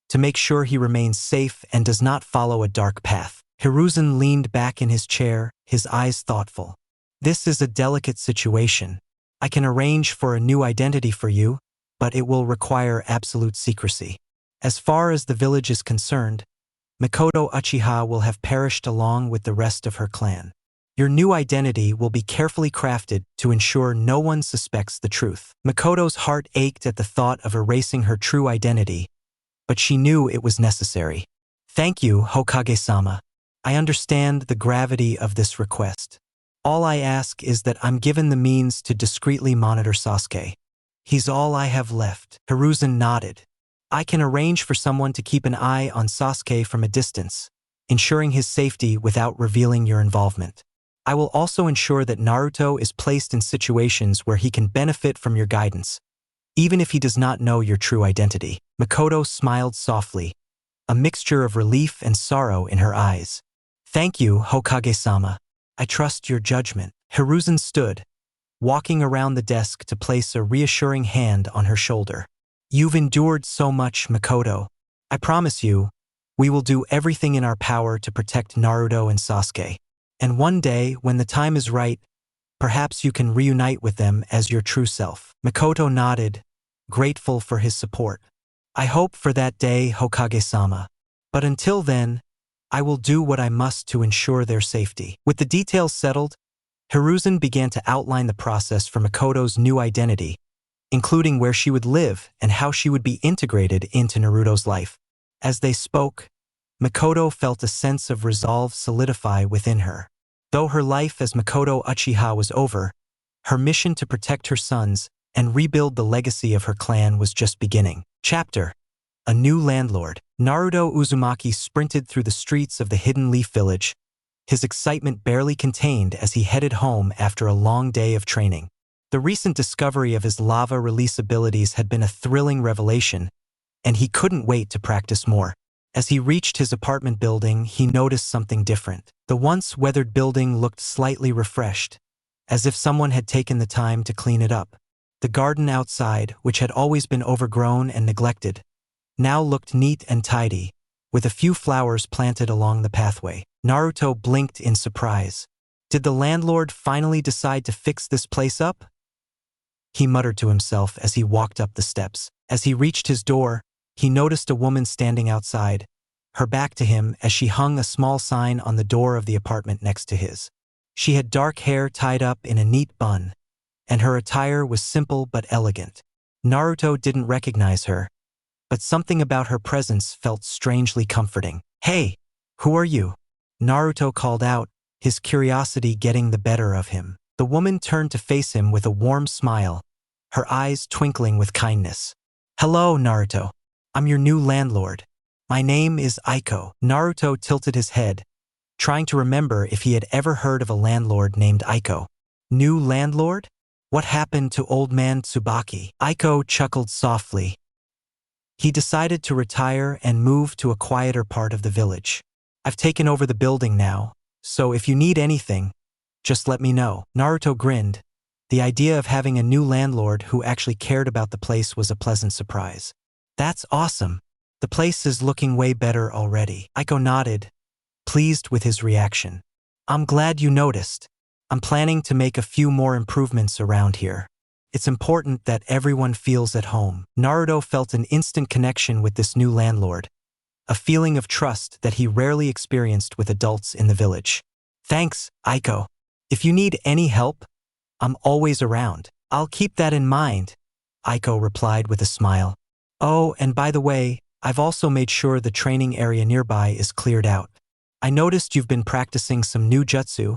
to make sure he remains safe and does not follow a dark path." Hiruzen leaned back in his chair, his eyes thoughtful. "This is a delicate situation. I can arrange for a new identity for you, but it will require absolute secrecy. As far as the village is concerned, Mikoto Uchiha will have perished along with the rest of her clan. Your new identity will be carefully crafted to ensure no one suspects the truth." Mikoto's heart ached at the thought of erasing her true identity, but she knew it was necessary. "Thank you, Hokage-sama. I understand the gravity of this request. All I ask is that I'm given the means to discreetly monitor Sasuke. He's all I have left." Hiruzen nodded. "I can arrange for someone to keep an eye on Sasuke from a distance, ensuring his safety without revealing your involvement. I will also ensure that Naruto is placed in situations where he can benefit from your guidance, even if he does not know your true identity." Mikoto smiled softly, a mixture of relief and sorrow in her eyes. "Thank you, Hokage-sama. I trust your judgment." Hiruzen stood, walking around the desk to place a reassuring hand on her shoulder. "You've endured so much, Mikoto. I promise you, we will do everything in our power to protect Naruto and Sasuke. And one day, when the time is right, perhaps you can reunite with them as your true self." Mikoto nodded, grateful for his support. "I hope for that day, Hokage-sama. But until then, I will do what I must to ensure their safety." With the details settled, Hiruzen began to outline the process for Mikoto's new identity, including where she would live and how she would be integrated into Naruto's life. As they spoke, Mikoto felt a sense of resolve solidify within her. Though her life as Mikoto Uchiha was over, her mission to protect her sons and rebuild the legacy of her clan was just beginning. Chapter: A New Landlord. Naruto Uzumaki sprinted through the streets of the Hidden Leaf Village, his excitement barely contained as he headed home after a long day of training. The recent discovery of his lava release abilities had been a thrilling revelation, and he couldn't wait to practice more. As he reached his apartment building, he noticed something different. The once weathered building looked slightly refreshed, as if someone had taken the time to clean it up. The garden outside, which had always been overgrown and neglected, now looked neat and tidy, with a few flowers planted along the pathway. Naruto blinked in surprise. Did the landlord finally decide to fix this place up? He muttered to himself as he walked up the steps. As he reached his door, he noticed a woman standing outside, her back to him as she hung a small sign on the door of the apartment next to his. She had dark hair tied up in a neat bun, and her attire was simple but elegant. Naruto didn't recognize her, but something about her presence felt strangely comforting. "Hey, who are you?" Naruto called out, his curiosity getting the better of him. The woman turned to face him with a warm smile, her eyes twinkling with kindness. "Hello, Naruto. I'm your new landlord. My name is Aiko." Naruto tilted his head, trying to remember if he had ever heard of a landlord named Aiko. "New landlord?" What happened to old man Tsubaki? Aiko chuckled softly. He decided to retire and move to a quieter part of the village. I've taken over the building now, so if you need anything, just let me know. Naruto grinned. The idea of having a new landlord who actually cared about the place was a pleasant surprise. That's awesome. The place is looking way better already. Aiko nodded, pleased with his reaction. I'm glad you noticed. I'm planning to make a few more improvements around here. It's important that everyone feels at home. Naruto felt an instant connection with this new landlord, a feeling of trust that he rarely experienced with adults in the village. Thanks, Aiko. If you need any help, I'm always around. I'll keep that in mind, Aiko replied with a smile. Oh, and by the way, I've also made sure the training area nearby is cleared out. I noticed you've been practicing some new jutsu,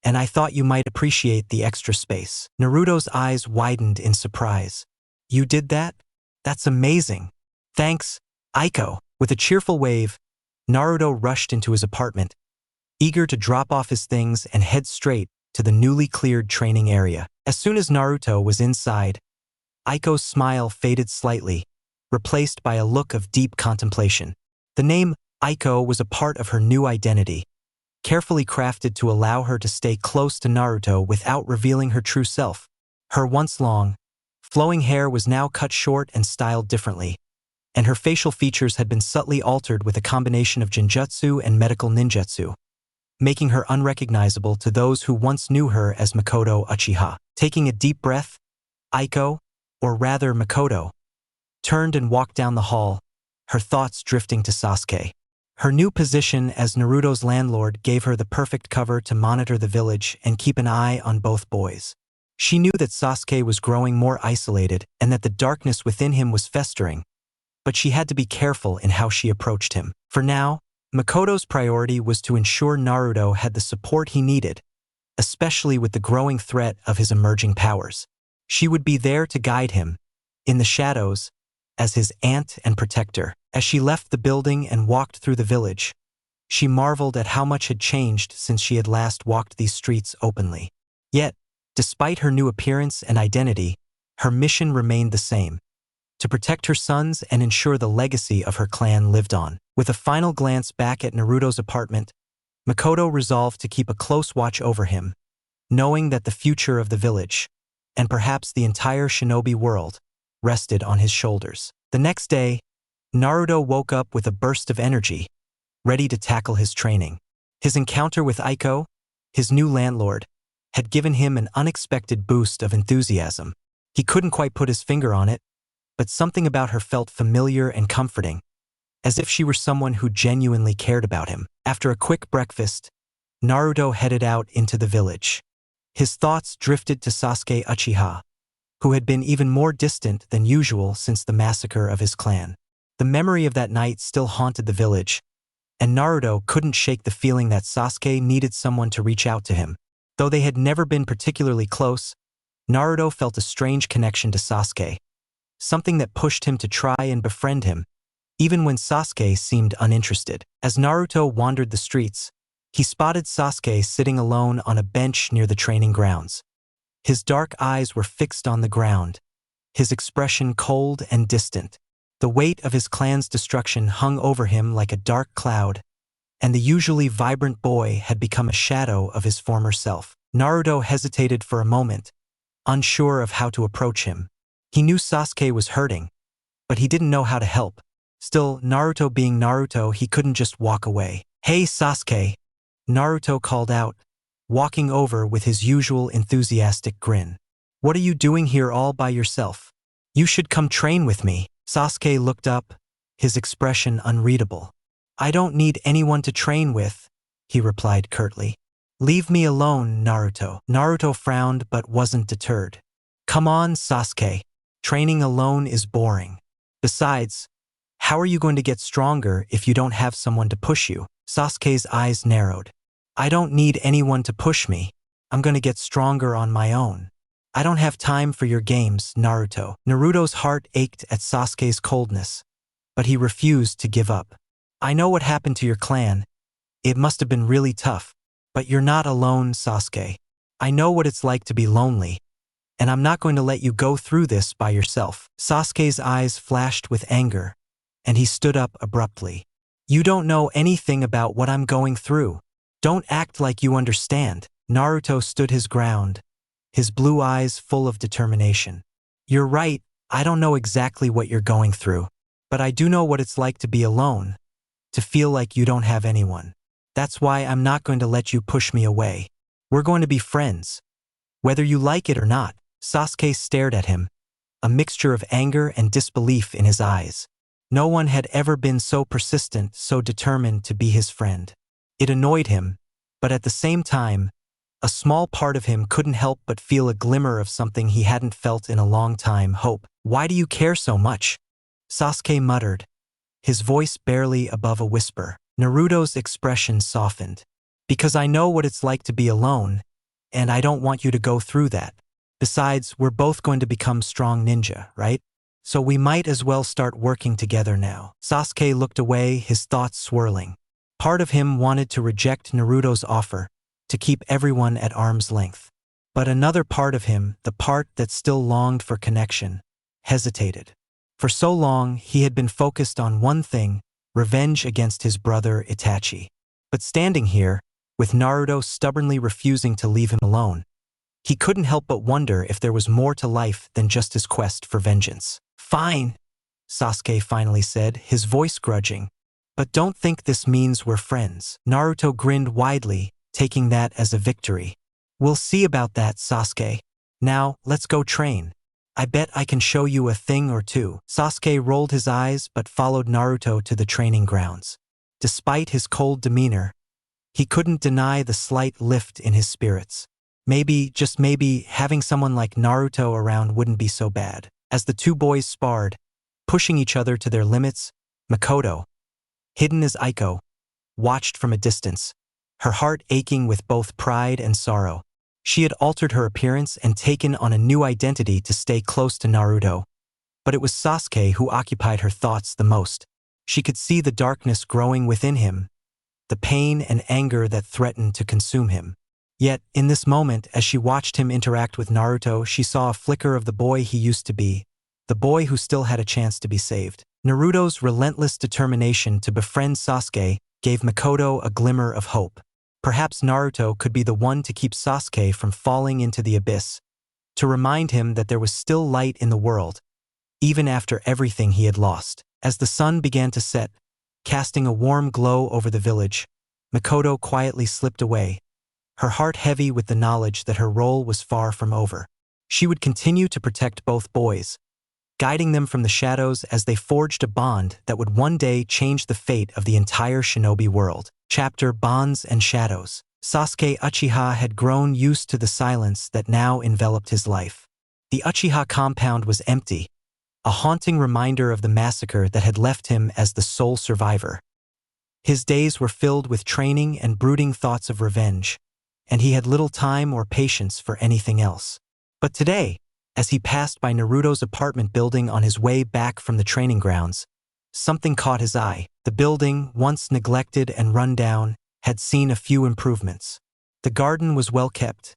and I thought you might appreciate the extra space. Naruto's eyes widened in surprise. You did that? That's amazing. Thanks, Aiko. With a cheerful wave, Naruto rushed into his apartment, eager to drop off his things and head straight to the newly cleared training area. As soon as Naruto was inside, Aiko's smile faded slightly, replaced by a look of deep contemplation. The name Aiko was a part of her new identity, carefully crafted to allow her to stay close to Naruto without revealing her true self. Her once long, flowing hair was now cut short and styled differently, and her facial features had been subtly altered with a combination of genjutsu and medical ninjutsu, making her unrecognizable to those who once knew her as Makoto Uchiha. Taking a deep breath, Aiko, or rather Makoto, turned and walked down the hall, her thoughts drifting to Sasuke. Her new position as Naruto's landlord gave her the perfect cover to monitor the village and keep an eye on both boys. She knew that Sasuke was growing more isolated and that the darkness within him was festering, but she had to be careful in how she approached him. For now, Makoto's priority was to ensure Naruto had the support he needed, especially with the growing threat of his emerging powers. She would be there to guide him, in the shadows, as his aunt and protector. As she left the building and walked through the village, she marveled at how much had changed since she had last walked these streets openly. Yet, despite her new appearance and identity, her mission remained the same: to protect her sons and ensure the legacy of her clan lived on. With a final glance back at Naruto's apartment, Makoto resolved to keep a close watch over him, knowing that the future of the village, and perhaps the entire shinobi world, rested on his shoulders. The next day, Naruto woke up with a burst of energy, ready to tackle his training. His encounter with Aiko, his new landlord, had given him an unexpected boost of enthusiasm. He couldn't quite put his finger on it, but something about her felt familiar and comforting, as if she were someone who genuinely cared about him. After a quick breakfast, Naruto headed out into the village. His thoughts drifted to Sasuke Uchiha, who had been even more distant than usual since the massacre of his clan. The memory of that night still haunted the village, and Naruto couldn't shake the feeling that Sasuke needed someone to reach out to him. Though they had never been particularly close, Naruto felt a strange connection to Sasuke, something that pushed him to try and befriend him, even when Sasuke seemed uninterested. As Naruto wandered the streets, he spotted Sasuke sitting alone on a bench near the training grounds. His dark eyes were fixed on the ground, his expression cold and distant. The weight of his clan's destruction hung over him like a dark cloud, and the usually vibrant boy had become a shadow of his former self. Naruto hesitated for a moment, unsure of how to approach him. He knew Sasuke was hurting, but he didn't know how to help. Still, Naruto being Naruto, he couldn't just walk away. "Hey Sasuke," Naruto called out, walking over with his usual enthusiastic grin. "What are you doing here all by yourself? You should come train with me." Sasuke looked up, his expression unreadable. "I don't need anyone to train with," he replied curtly. "Leave me alone, Naruto." Naruto frowned but wasn't deterred. "Come on, Sasuke. Training alone is boring. Besides, how are you going to get stronger if you don't have someone to push you?" Sasuke's eyes narrowed. "I don't need anyone to push me. I'm going to get stronger on my own. I don't have time for your games, Naruto." Naruto's heart ached at Sasuke's coldness, but he refused to give up. "I know what happened to your clan. It must have been really tough. But you're not alone, Sasuke. I know what it's like to be lonely, and I'm not going to let you go through this by yourself. Sasuke's eyes flashed with anger, and he stood up abruptly. You don't know anything about what I'm going through. Don't act like you understand. Naruto stood his ground, his blue eyes full of determination. You're right, I don't know exactly what you're going through, but I do know what it's like to be alone, to feel like you don't have anyone. That's why I'm not going to let you push me away. We're going to be friends, whether you like it or not. Sasuke stared at him, a mixture of anger and disbelief in his eyes. No one had ever been so persistent, so determined to be his friend. It annoyed him, but at the same time, a small part of him couldn't help but feel a glimmer of something he hadn't felt in a long time: hope. Why do you care so much? Sasuke muttered, his voice barely above a whisper. Naruto's expression softened. Because I know what it's like to be alone, and I don't want you to go through that. Besides, we're both going to become strong ninja, right? So we might as well start working together now. Sasuke looked away, his thoughts swirling. Part of him wanted to reject Naruto's offer, to keep everyone at arm's length. But another part of him, the part that still longed for connection, hesitated. For so long, he had been focused on one thing: revenge against his brother Itachi. But standing here, with Naruto stubbornly refusing to leave him alone, he couldn't help but wonder if there was more to life than just his quest for vengeance. Fine, Sasuke finally said, his voice grudging. But don't think this means we're friends. Naruto grinned widely, taking that as a victory. We'll see about that, Sasuke. Now, let's go train. I bet I can show you a thing or two. Sasuke rolled his eyes but followed Naruto to the training grounds. Despite his cold demeanor, he couldn't deny the slight lift in his spirits. Maybe, just maybe, having someone like Naruto around wouldn't be so bad. As the two boys sparred, pushing each other to their limits, Makoto, hidden as Aiko, watched from a distance, her heart aching with both pride and sorrow. She had altered her appearance and taken on a new identity to stay close to Naruto, but it was Sasuke who occupied her thoughts the most. She could see the darkness growing within him, the pain and anger that threatened to consume him. Yet, in this moment, as she watched him interact with Naruto, she saw a flicker of the boy he used to be, the boy who still had a chance to be saved. Naruto's relentless determination to befriend Sasuke gave Makoto a glimmer of hope. Perhaps Naruto could be the one to keep Sasuke from falling into the abyss, to remind him that there was still light in the world, even after everything he had lost. As the sun began to set, casting a warm glow over the village, Makoto quietly slipped away, her heart heavy with the knowledge that her role was far from over. She would continue to protect both boys, guiding them from the shadows as they forged a bond that would one day change the fate of the entire shinobi world. Chapter: Bonds and Shadows. Sasuke Uchiha had grown used to the silence that now enveloped his life. The Uchiha compound was empty, a haunting reminder of the massacre that had left him as the sole survivor. His days were filled with training and brooding thoughts of revenge, and he had little time or patience for anything else. But today, as he passed by Naruto's apartment building on his way back from the training grounds, something caught his eye. The building, once neglected and run down, had seen a few improvements. The garden was well kept,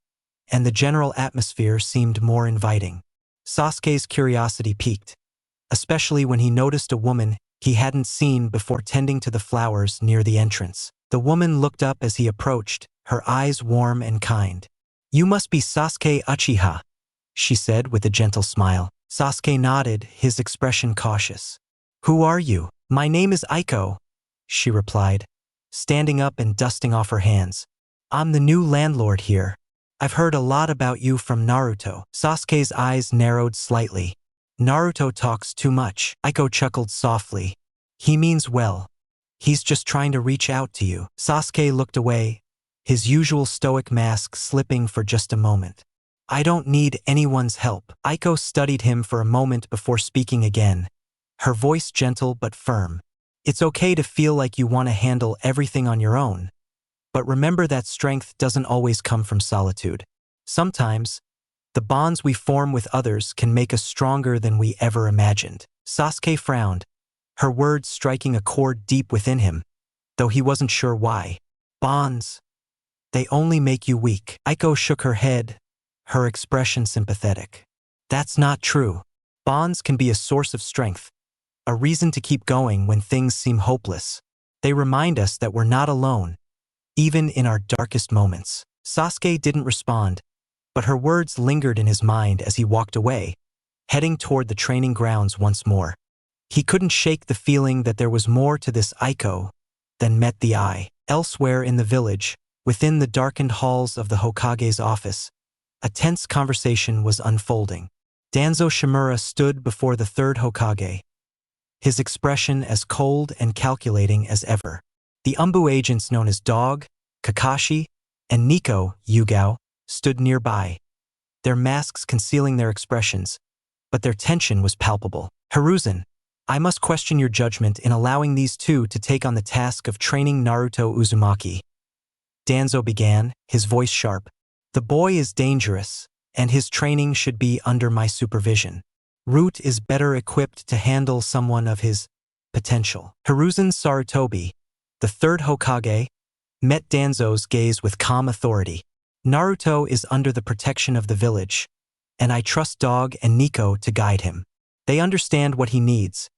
and the general atmosphere seemed more inviting. Sasuke's curiosity piqued, especially when he noticed a woman he hadn't seen before tending to the flowers near the entrance. The woman looked up as he approached, her eyes warm and kind. "You must be Sasuke Uchiha," she said with a gentle smile. Sasuke nodded, his expression cautious. "Who are you?" "My name is Aiko," she replied, standing up and dusting off her hands. "I'm the new landlord here. I've heard a lot about you from Naruto." Sasuke's eyes narrowed slightly. "Naruto talks too much." Aiko chuckled softly. "He means well. He's just trying to reach out to you." Sasuke looked away, his usual stoic mask slipping for just a moment. "I don't need anyone's help." Aiko studied him for a moment before speaking again, her voice gentle but firm. "It's okay to feel like you want to handle everything on your own, but remember that strength doesn't always come from solitude. Sometimes, the bonds we form with others can make us stronger than we ever imagined." Sasuke frowned, her words striking a chord deep within him, though he wasn't sure why. "Bonds, they only make you weak." Aiko shook her head, her expression sympathetic. That's not true. Bonds can be a source of strength, a reason to keep going when things seem hopeless. They remind us that we're not alone, even in our darkest moments. Sasuke didn't respond, but her words lingered in his mind as he walked away, heading toward the training grounds once more. He couldn't shake the feeling that there was more to this Aiko than met the eye. Elsewhere in the village, within the darkened halls of the Hokage's office, a tense conversation was unfolding. Danzo Shimura stood before the third Hokage, his expression as cold and calculating as ever. The ANBU agents known as Dog, Kakashi, and Nico Yugao stood nearby, their masks concealing their expressions, but their tension was palpable. Hiruzen, I must question your judgment in allowing these two to take on the task of training Naruto Uzumaki. Danzo began, his voice sharp. The boy is dangerous, and his training should be under my supervision. Root is better equipped to handle someone of his potential. Hiruzen Sarutobi, the third Hokage, met Danzo's gaze with calm authority. Naruto is under the protection of the village, and I trust Dog and Nico to guide him. They understand what he needs,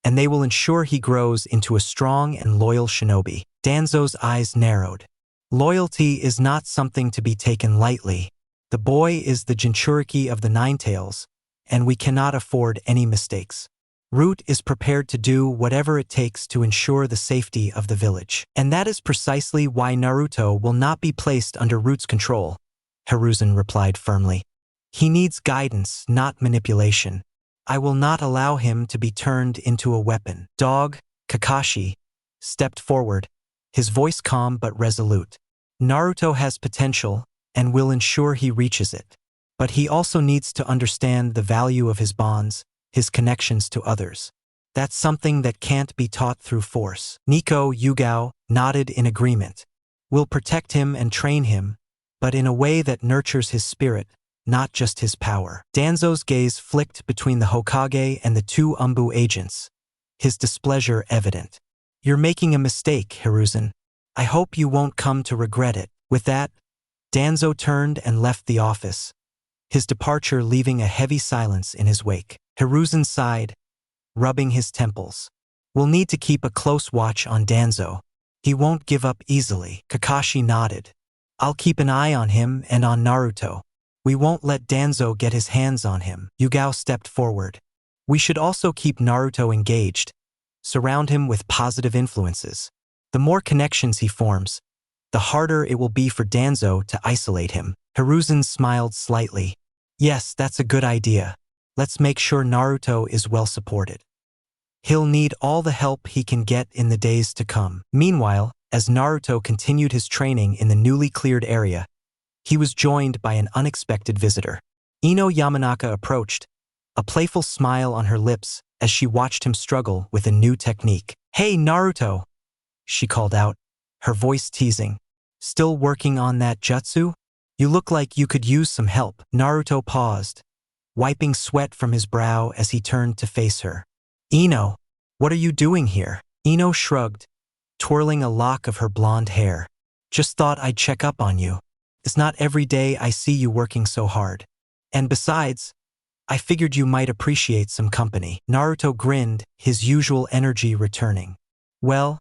and they will ensure he grows into a strong and loyal shinobi. Danzo's eyes narrowed. Loyalty is not something to be taken lightly. The boy is the Jinchuriki of the Nine Tails, and we cannot afford any mistakes. Root is prepared to do whatever it takes to ensure the safety of the village. And that is precisely why Naruto will not be placed under Root's control, Hiruzen replied firmly. He needs guidance, not manipulation. I will not allow him to be turned into a weapon. Dog, Kakashi, stepped forward, his voice calm but resolute. Naruto has potential and will ensure he reaches it. But he also needs to understand the value of his bonds, his connections to others. That's something that can't be taught through force. Nico Yugao nodded in agreement. We'll protect him and train him, but in a way that nurtures his spirit, not just his power. Danzo's gaze flicked between the Hokage and the two ANBU agents, his displeasure evident. You're making a mistake, Hiruzen. I hope you won't come to regret it. With that, Danzo turned and left the office, his departure leaving a heavy silence in his wake. Hiruzen sighed, rubbing his temples. We'll need to keep a close watch on Danzo. He won't give up easily. Kakashi nodded. I'll keep an eye on him and on Naruto. We won't let Danzo get his hands on him. Yugao stepped forward. We should also keep Naruto engaged, surround him with positive influences. The more connections he forms, the harder it will be for Danzo to isolate him. Hiruzen smiled slightly. Yes, that's a good idea. Let's make sure Naruto is well supported. He'll need all the help he can get in the days to come. Meanwhile, as Naruto continued his training in the newly cleared area, he was joined by an unexpected visitor. Ino Yamanaka approached, a playful smile on her lips as she watched him struggle with a new technique. Hey, Naruto, she called out, her voice teasing. Still working on that jutsu? You look like you could use some help. Naruto paused, wiping sweat from his brow as he turned to face her. Ino, what are you doing here? Ino shrugged, twirling a lock of her blonde hair. Just thought I'd check up on you. It's not every day I see you working so hard. And besides, I figured you might appreciate some company. Naruto grinned, his usual energy returning. Well,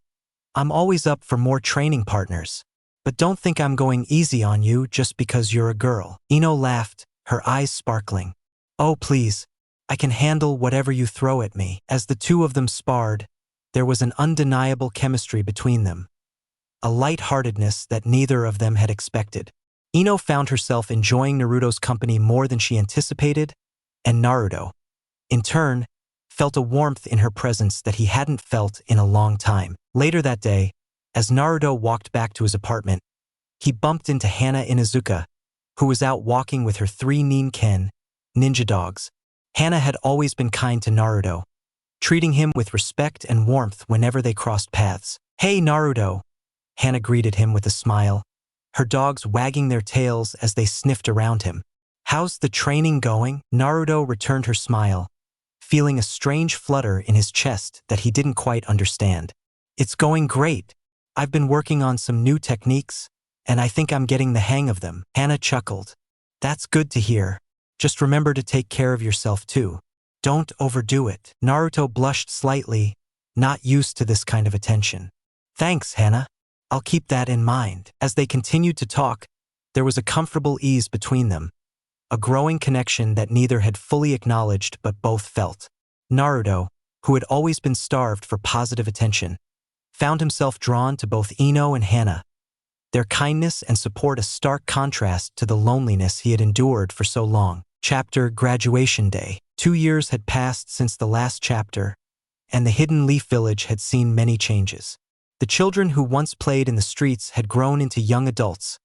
I'm always up for more training partners. But don't think I'm going easy on you just because you're a girl. Ino laughed, her eyes sparkling. Oh, please, I can handle whatever you throw at me. As the two of them sparred, there was an undeniable chemistry between them, a lightheartedness that neither of them had expected. Ino found herself enjoying Naruto's company more than she anticipated, and Naruto, in turn, felt a warmth in her presence that he hadn't felt in a long time. Later that day, as Naruto walked back to his apartment, he bumped into Hana Inuzuka, who was out walking with her 3 Ninken, ninja dogs. Hana had always been kind to Naruto, treating him with respect and warmth whenever they crossed paths. Hey, Naruto, Hana greeted him with a smile, her dogs wagging their tails as they sniffed around him. How's the training going? Naruto returned her smile, feeling a strange flutter in his chest that he didn't quite understand. It's going great. I've been working on some new techniques, and I think I'm getting the hang of them. Hana chuckled. That's good to hear. Just remember to take care of yourself too. Don't overdo it. Naruto blushed slightly, not used to this kind of attention. Thanks, Hana. I'll keep that in mind. As they continued to talk, there was a comfortable ease between them, a growing connection that neither had fully acknowledged but both felt. Naruto, who had always been starved for positive attention, found himself drawn to both Ino and Hana, their kindness and support a stark contrast to the loneliness he had endured for so long. Chapter Graduation Day. 2 years had passed since the last chapter, and the Hidden Leaf Village had seen many changes. The children who once played in the streets had grown into young adults,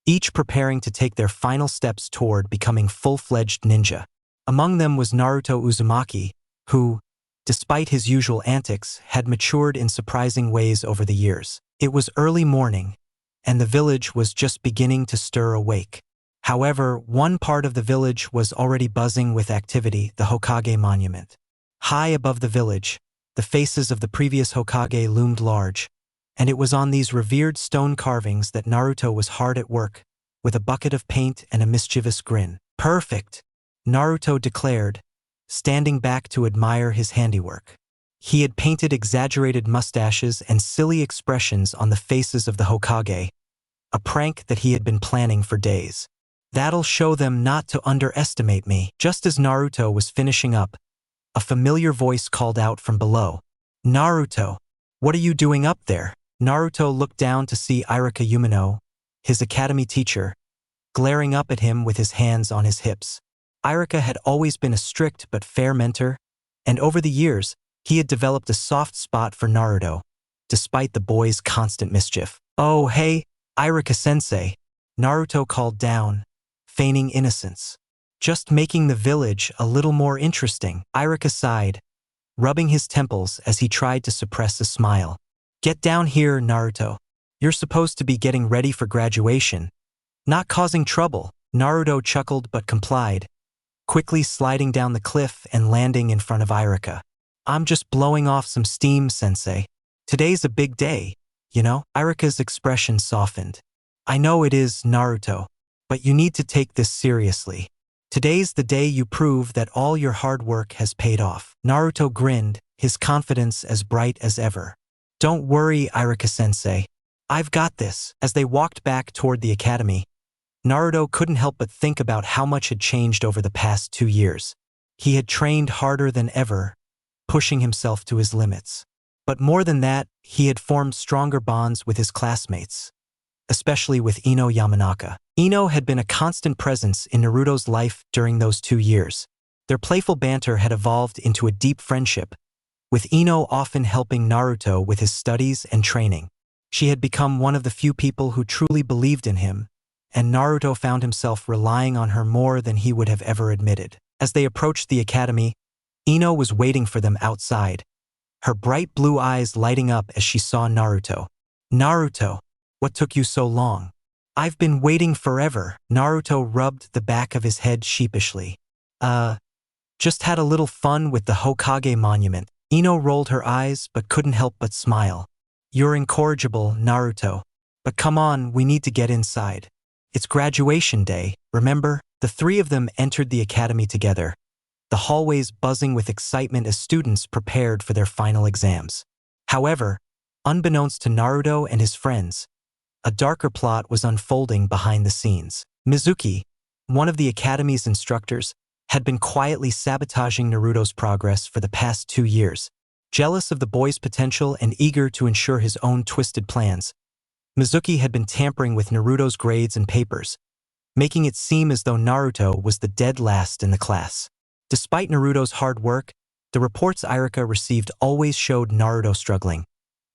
each preparing to take their final steps toward becoming full-fledged ninja. Among them was Naruto Uzumaki, who, despite his usual antics, had matured in surprising ways over the years. It was early morning, and the village was just beginning to stir awake. However, one part of the village was already buzzing with activity, the Hokage monument. High above the village, the faces of the previous Hokage loomed large, and it was on these revered stone carvings that Naruto was hard at work, with a bucket of paint and a mischievous grin. Perfect, Naruto declared, standing back to admire his handiwork. He had painted exaggerated mustaches and silly expressions on the faces of the Hokage, a prank that he had been planning for days. That'll show them not to underestimate me. Just as Naruto was finishing up, a familiar voice called out from below. Naruto, what are you doing up there? Naruto looked down to see Irika Umino, his academy teacher, glaring up at him with his hands on his hips. Irika had always been a strict but fair mentor, and over the years, he had developed a soft spot for Naruto, despite the boy's constant mischief. Oh, hey, Irika-sensei, Naruto called down, feigning innocence. Just making the village a little more interesting. Irika sighed, rubbing his temples as he tried to suppress a smile. Get down here, Naruto. You're supposed to be getting ready for graduation, not causing trouble. Naruto chuckled but complied, quickly sliding down the cliff and landing in front of Irika. I'm just blowing off some steam, sensei. Today's a big day, you know? Irika's expression softened. I know it is, Naruto, but you need to take this seriously. Today's the day you prove that all your hard work has paid off. Naruto grinned, his confidence as bright as ever. Don't worry, Irika-sensei. I've got this. As they walked back toward the academy, Naruto couldn't help but think about how much had changed over the past 2 years. He had trained harder than ever, pushing himself to his limits. But more than that, he had formed stronger bonds with his classmates, especially with Ino Yamanaka. Ino had been a constant presence in Naruto's life during those 2 years. Their playful banter had evolved into a deep friendship, with Ino often helping Naruto with his studies and training. She had become one of the few people who truly believed in him, and Naruto found himself relying on her more than he would have ever admitted. As they approached the academy, Ino was waiting for them outside, her bright blue eyes lighting up as she saw Naruto. Naruto, what took you so long? I've been waiting forever. Naruto rubbed the back of his head sheepishly. Just had a little fun with the Hokage monument. Ino rolled her eyes but couldn't help but smile. You're incorrigible, Naruto. But come on, we need to get inside. It's graduation day, remember? The three of them entered the academy together, the hallways buzzing with excitement as students prepared for their final exams. However, unbeknownst to Naruto and his friends, a darker plot was unfolding behind the scenes. Mizuki, one of the academy's instructors, had been quietly sabotaging Naruto's progress for the past 2 years. Jealous of the boy's potential and eager to ensure his own twisted plans, Mizuki had been tampering with Naruto's grades and papers, making it seem as though Naruto was the dead last in the class. Despite Naruto's hard work, the reports Irika received always showed Naruto struggling,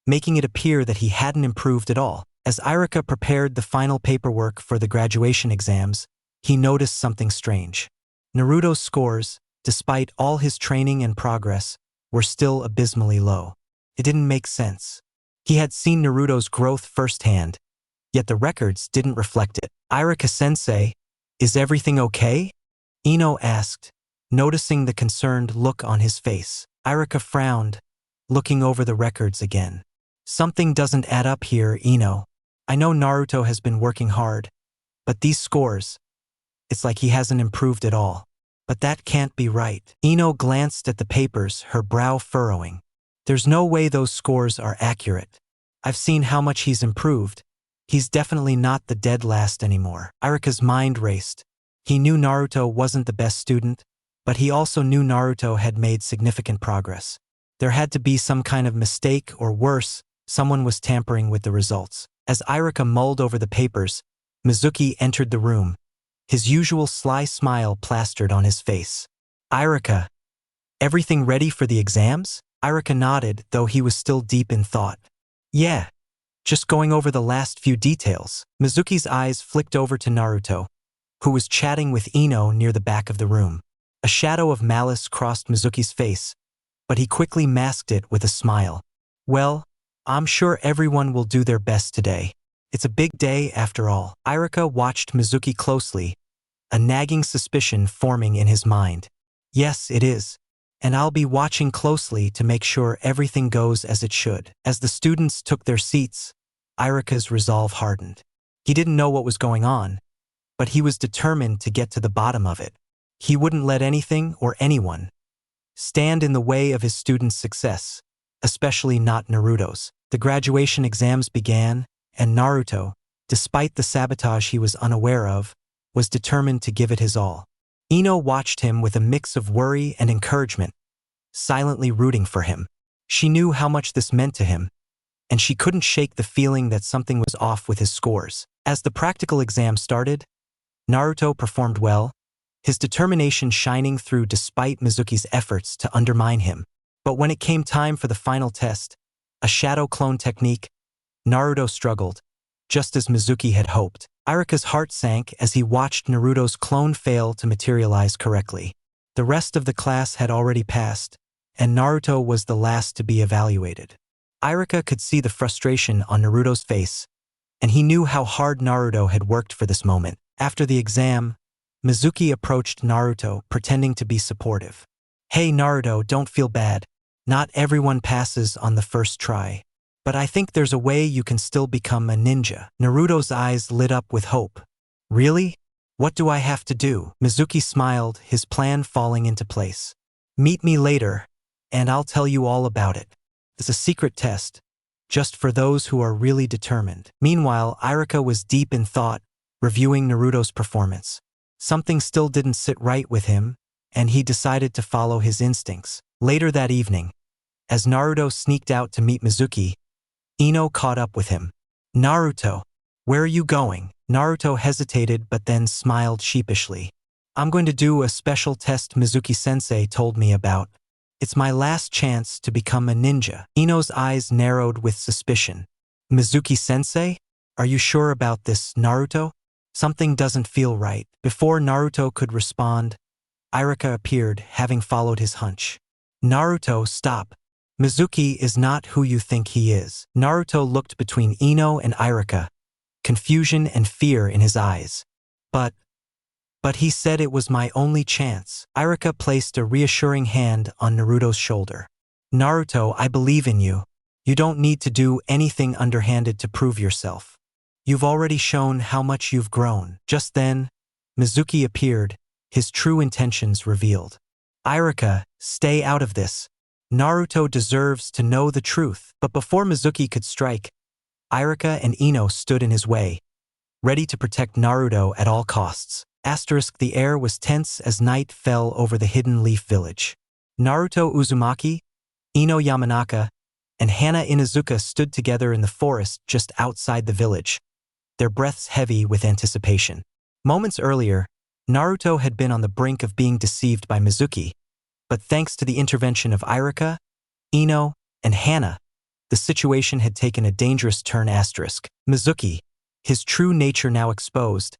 making it appear that he hadn't improved at all. As Irika prepared the final paperwork for the graduation exams, he noticed something strange. Naruto's scores, despite all his training and progress, were still abysmally low. It didn't make sense. He had seen Naruto's growth firsthand, yet the records didn't reflect it. Irika-sensei, is everything okay? Ino asked, noticing the concerned look on his face. Irika frowned, looking over the records again. Something doesn't add up here, Ino. I know Naruto has been working hard, but these scores, It's like he hasn't improved at all. But that can't be right. Ino glanced at the papers, her brow furrowing. There's no way those scores are accurate. I've seen how much he's improved. He's definitely not the dead last anymore. Irika's mind raced. He knew Naruto wasn't the best student, but he also knew Naruto had made significant progress. There had to be some kind of mistake, or worse, someone was tampering with the results. As Irika mulled over the papers, Mizuki entered the room, his usual sly smile plastered on his face. Irika, everything ready for the exams? Irika nodded, though he was still deep in thought. Yeah, just going over the last few details. Mizuki's eyes flicked over to Naruto, who was chatting with Ino near the back of the room. A shadow of malice crossed Mizuki's face, but he quickly masked it with a smile. Well, I'm sure everyone will do their best today. It's a big day after all. Irika watched Mizuki closely, a nagging suspicion forming in his mind. Yes, it is. And I'll be watching closely to make sure everything goes as it should. As the students took their seats, Irika's resolve hardened. He didn't know what was going on, but he was determined to get to the bottom of it. He wouldn't let anything or anyone stand in the way of his students' success, especially not Naruto's. The graduation exams began, and Naruto, despite the sabotage he was unaware of, was determined to give it his all. Ino watched him with a mix of worry and encouragement, silently rooting for him. She knew how much this meant to him, and she couldn't shake the feeling that something was off with his scores. As the practical exam started, Naruto performed well, his determination shining through despite Mizuki's efforts to undermine him. But when it came time for the final test, a shadow clone technique, Naruto struggled, just as Mizuki had hoped. Irika's heart sank as he watched Naruto's clone fail to materialize correctly. The rest of the class had already passed, and Naruto was the last to be evaluated. Irika could see the frustration on Naruto's face, and he knew how hard Naruto had worked for this moment. After the exam, Mizuki approached Naruto, pretending to be supportive. Hey Naruto, don't feel bad. Not everyone passes on the first try. But I think there's a way you can still become a ninja. Naruto's eyes lit up with hope. Really? What do I have to do? Mizuki smiled, his plan falling into place. Meet me later, and I'll tell you all about it. It's a secret test, just for those who are really determined. Meanwhile, Irika was deep in thought, reviewing Naruto's performance. Something still didn't sit right with him, and he decided to follow his instincts. Later that evening, as Naruto sneaked out to meet Mizuki, Ino caught up with him. Naruto, where are you going? Naruto hesitated but then smiled sheepishly. I'm going to do a special test Mizuki-sensei told me about. It's my last chance to become a ninja. Ino's eyes narrowed with suspicion. Mizuki-sensei? Are you sure about this, Naruto? Something doesn't feel right. Before Naruto could respond, Irika appeared, having followed his hunch. Naruto, stop. Mizuki is not who you think he is. Naruto looked between Ino and Irika, confusion and fear in his eyes. But he said it was my only chance. Irika placed a reassuring hand on Naruto's shoulder. Naruto, I believe in you. You don't need to do anything underhanded to prove yourself. You've already shown how much you've grown. Just then, Mizuki appeared, his true intentions revealed. Irika, stay out of this. Naruto deserves to know the truth. But before Mizuki could strike, Irika and Ino stood in his way, ready to protect Naruto at all costs. The air was tense as night fell over the Hidden Leaf Village. Naruto Uzumaki, Ino Yamanaka, and Hana Inuzuka stood together in the forest just outside the village, their breaths heavy with anticipation. Moments earlier, Naruto had been on the brink of being deceived by Mizuki, but thanks to the intervention of Irika, Ino, and Hana, the situation had taken a dangerous turn. Mizuki, his true nature now exposed,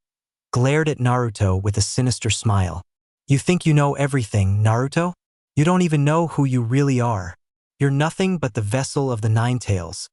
glared at Naruto with a sinister smile. You think you know everything, Naruto? You don't even know who you really are. You're nothing but the vessel of the Nine Tails,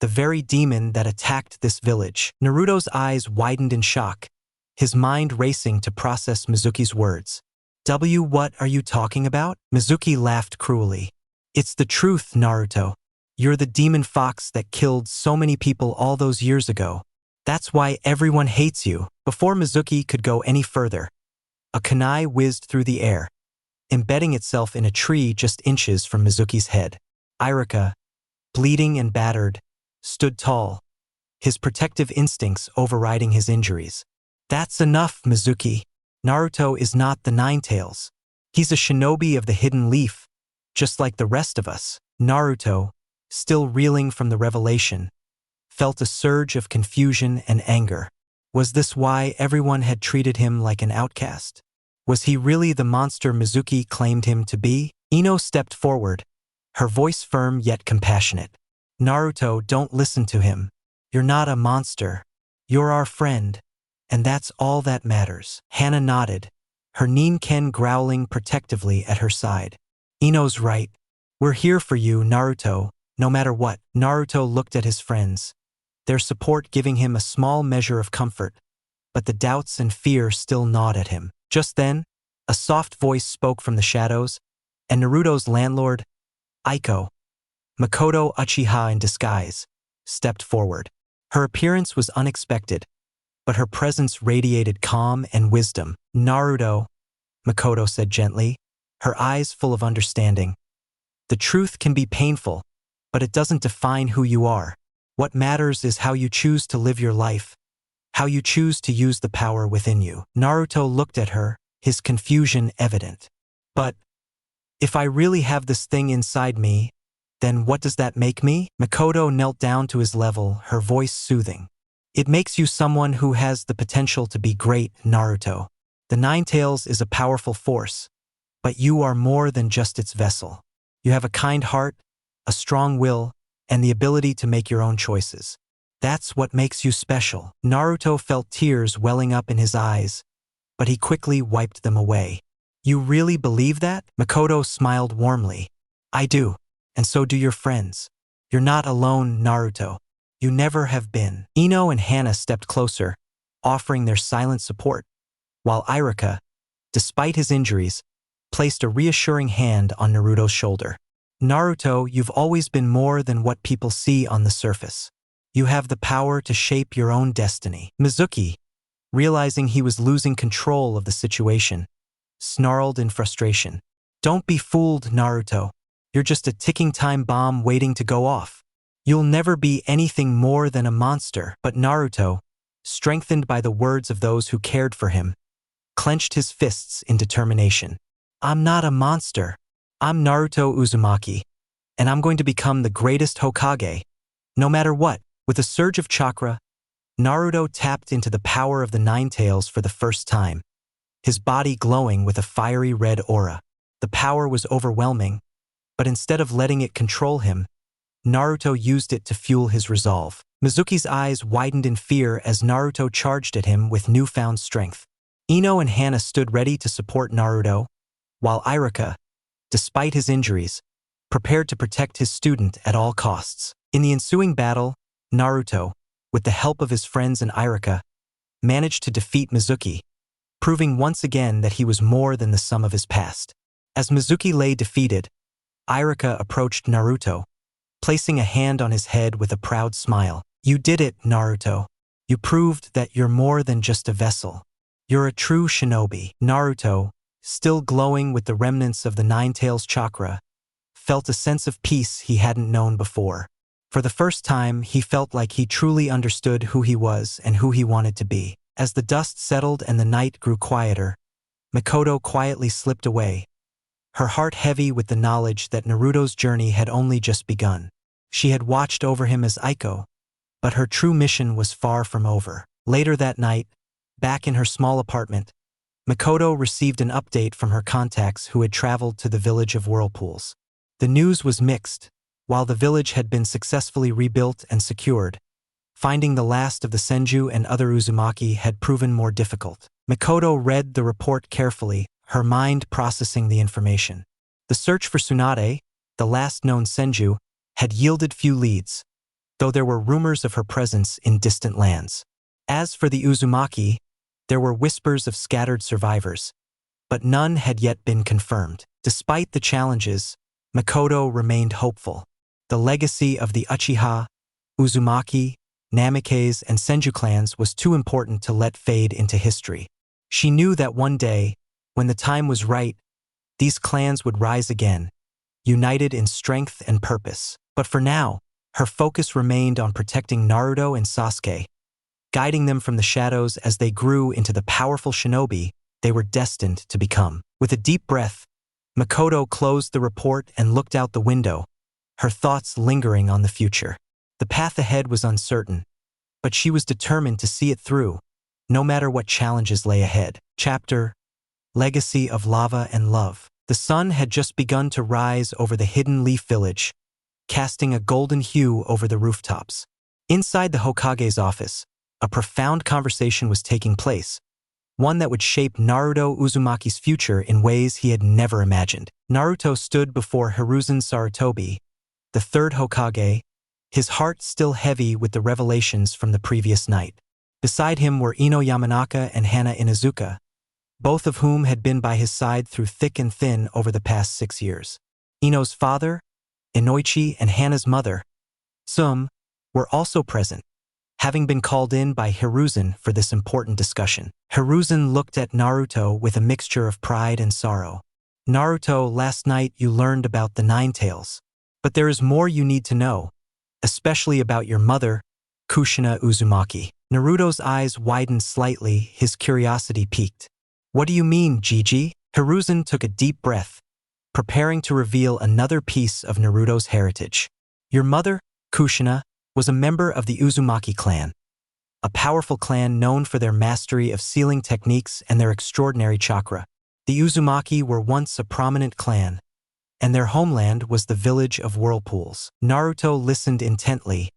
the very demon that attacked this village. Naruto's eyes widened in shock, his mind racing to process Mizuki's words. What are you talking about? Mizuki laughed cruelly. It's the truth, Naruto. You're the demon fox that killed so many people all those years ago. That's why everyone hates you. Before Mizuki could go any further, a kunai whizzed through the air, embedding itself in a tree just inches from Mizuki's head. Irika, bleeding and battered, stood tall, his protective instincts overriding his injuries. That's enough, Mizuki. Naruto is not the Ninetales. He's a shinobi of the hidden leaf, just like the rest of us. Naruto, still reeling from the revelation, felt a surge of confusion and anger. Was this why everyone had treated him like an outcast? Was he really the monster Mizuki claimed him to be? Ino stepped forward, her voice firm yet compassionate. Naruto, don't listen to him. You're not a monster. You're our friend, and that's all that matters. Hana nodded, her Ninken growling protectively at her side. Ino's right. We're here for you, Naruto, no matter what. Naruto looked at his friends, their support giving him a small measure of comfort, but the doubts and fear still gnawed at him. Just then, a soft voice spoke from the shadows, and Naruto's landlord, Aiko, Makoto Uchiha in disguise, stepped forward. Her appearance was unexpected, but her presence radiated calm and wisdom. Naruto, Makoto said gently, her eyes full of understanding. The truth can be painful, but it doesn't define who you are. What matters is how you choose to live your life, how you choose to use the power within you. Naruto looked at her, his confusion evident. But if I really have this thing inside me, then what does that make me? Makoto knelt down to his level, her voice soothing. It makes you someone who has the potential to be great, Naruto. The Ninetales is a powerful force, but you are more than just its vessel. You have a kind heart, a strong will, and the ability to make your own choices. That's what makes you special. Naruto felt tears welling up in his eyes, but he quickly wiped them away. You really believe that? Makoto smiled warmly. I do, and so do your friends. You're not alone, Naruto. You never have been. Ino and Hana stepped closer, offering their silent support, while Irika, despite his injuries, placed a reassuring hand on Naruto's shoulder. Naruto, you've always been more than what people see on the surface. You have the power to shape your own destiny. Mizuki, realizing he was losing control of the situation, snarled in frustration. Don't be fooled, Naruto. You're just a ticking time bomb waiting to go off. You'll never be anything more than a monster. But Naruto, strengthened by the words of those who cared for him, clenched his fists in determination. I'm not a monster. I'm Naruto Uzumaki, and I'm going to become the greatest Hokage, no matter what. With a surge of chakra, Naruto tapped into the power of the Ninetales for the first time, his body glowing with a fiery red aura. The power was overwhelming, but instead of letting it control him, Naruto used it to fuel his resolve. Mizuki's eyes widened in fear as Naruto charged at him with newfound strength. Ino and Hana stood ready to support Naruto, while Irika, despite his injuries, prepared to protect his student at all costs. In the ensuing battle, Naruto, with the help of his friends and Irika, managed to defeat Mizuki, proving once again that he was more than the sum of his past. As Mizuki lay defeated, Irika approached Naruto, placing a hand on his head with a proud smile. You did it, Naruto. You proved that you're more than just a vessel. You're a true shinobi. Naruto, still glowing with the remnants of the Ninetales chakra, felt a sense of peace he hadn't known before. For the first time, he felt like he truly understood who he was and who he wanted to be. As the dust settled and the night grew quieter, Makoto quietly slipped away, her heart heavy with the knowledge that Naruto's journey had only just begun. She had watched over him as Aiko, but her true mission was far from over. Later that night, back in her small apartment, Makoto received an update from her contacts who had traveled to the village of Whirlpools. The news was mixed. While the village had been successfully rebuilt and secured, finding the last of the Senju and other Uzumaki had proven more difficult. Makoto read the report carefully, her mind processing the information. The search for Tsunade, the last known Senju, had yielded few leads, though there were rumors of her presence in distant lands. As for the Uzumaki, there were whispers of scattered survivors, but none had yet been confirmed. Despite the challenges, Makoto remained hopeful. The legacy of the Uchiha, Uzumaki, Namikaze, and Senju clans was too important to let fade into history. She knew that one day, when the time was right, these clans would rise again, united in strength and purpose. But for now, her focus remained on protecting Naruto and Sasuke, guiding them from the shadows as they grew into the powerful shinobi they were destined to become. With a deep breath, Makoto closed the report and looked out the window, her thoughts lingering on the future. The path ahead was uncertain, but she was determined to see it through, no matter what challenges lay ahead. Chapter: Legacy of Lava and Love. The sun had just begun to rise over the hidden leaf village, casting a golden hue over the rooftops. Inside the Hokage's office, a profound conversation was taking place, one that would shape Naruto Uzumaki's future in ways he had never imagined. Naruto stood before Hiruzen Sarutobi, the third Hokage, his heart still heavy with the revelations from the previous night. Beside him were Ino Yamanaka and Hana Inuzuka, both of whom had been by his side through thick and thin over the past 6 years. Ino's father, Inoichi, and Hana's mother, Tsum, were also present, having been called in by Hiruzen for this important discussion. Hiruzen looked at Naruto with a mixture of pride and sorrow. Naruto, last night you learned about the Nine Tails. But there is more you need to know, especially about your mother, Kushina Uzumaki. Naruto's eyes widened slightly, his curiosity piqued. What do you mean, Gigi? Hiruzen took a deep breath, preparing to reveal another piece of Naruto's heritage. Your mother, Kushina, was a member of the Uzumaki clan, a powerful clan known for their mastery of sealing techniques and their extraordinary chakra. The Uzumaki were once a prominent clan, and their homeland was the village of whirlpools. Naruto listened intently,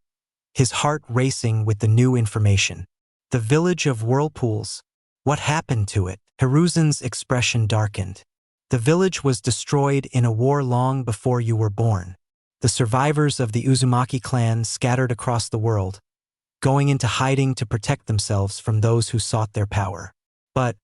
his heart racing with the new information. The village of whirlpools. What happened to it? Hiruzen's expression darkened. The village was destroyed in a war long before you were born. The survivors of the Uzumaki clan scattered across the world, going into hiding to protect themselves from those who sought their power. But,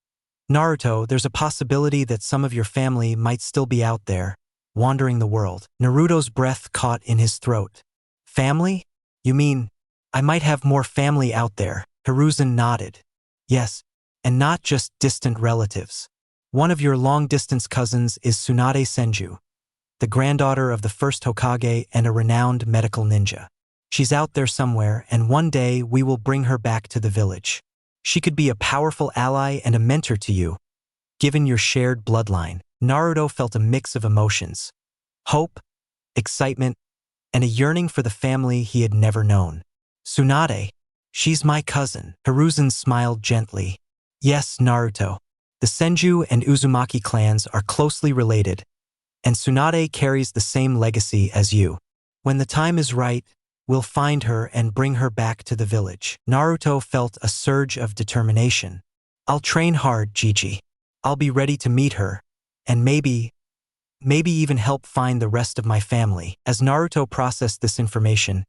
Naruto, there's a possibility that some of your family might still be out there, wandering the world. Naruto's breath caught in his throat. Family? You mean, I might have more family out there? Hiruzen nodded. Yes, and not just distant relatives. One of your long-distance cousins is Tsunade Senju, the granddaughter of the first Hokage and a renowned medical ninja. She's out there somewhere, and one day we will bring her back to the village. She could be a powerful ally and a mentor to you, given your shared bloodline. Naruto felt a mix of emotions: hope, excitement, and a yearning for the family he had never known. Tsunade, she's my cousin. Hiruzen smiled gently. Yes, Naruto. The Senju and Uzumaki clans are closely related, and Tsunade carries the same legacy as you. When the time is right, we'll find her and bring her back to the village. Naruto felt a surge of determination. I'll train hard, Gigi. I'll be ready to meet her, and maybe even help find the rest of my family. As Naruto processed this information,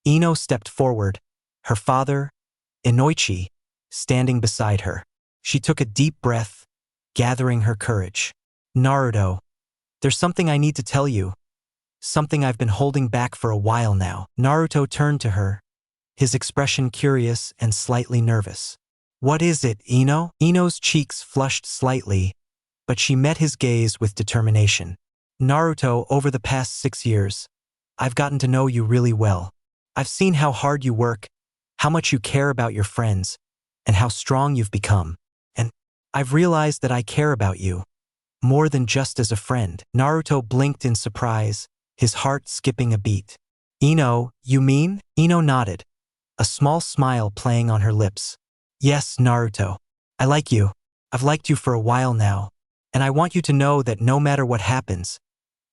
Ino stepped forward, her father, Inoichi, standing beside her. She took a deep breath, gathering her courage. Naruto, there's something I need to tell you. Something I've been holding back for a while now. Naruto turned to her, his expression curious and slightly nervous. What is it, Ino? Ino's cheeks flushed slightly, but she met his gaze with determination. Naruto, over the past 6 years, I've gotten to know you really well. I've seen how hard you work, how much you care about your friends, and how strong you've become. And I've realized that I care about you, more than just as a friend. Naruto blinked in surprise, his heart skipping a beat. Ino, you mean? Ino nodded, a small smile playing on her lips. Yes, Naruto. I like you. I've liked you for a while now, and I want you to know that no matter what happens,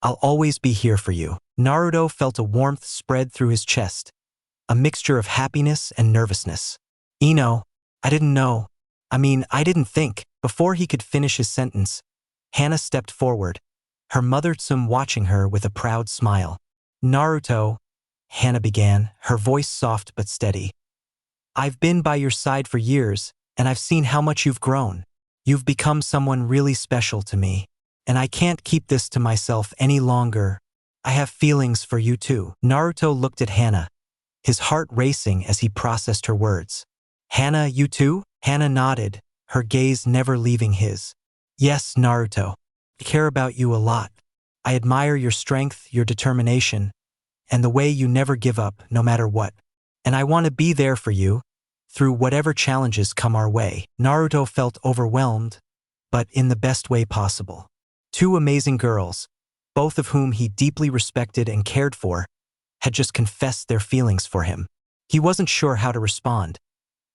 I'll always be here for you. Naruto felt a warmth spread through his chest, a mixture of happiness and nervousness. Ino, I didn't know. I didn't think. Before he could finish his sentence, Hana stepped forward, her mother Tsum watching her with a proud smile. Naruto, Hana began, her voice soft but steady. I've been by your side for years, and I've seen how much you've grown. You've become someone really special to me, and I can't keep this to myself any longer. I have feelings for you too. Naruto looked at Hana, his heart racing as he processed her words. Hana, you too? Hana nodded, her gaze never leaving his. Yes, Naruto. I care about you a lot. I admire your strength, your determination, and the way you never give up, no matter what. And I want to be there for you, through whatever challenges come our way. Naruto felt overwhelmed, but in the best way possible. Two amazing girls, both of whom he deeply respected and cared for, had just confessed their feelings for him. He wasn't sure how to respond,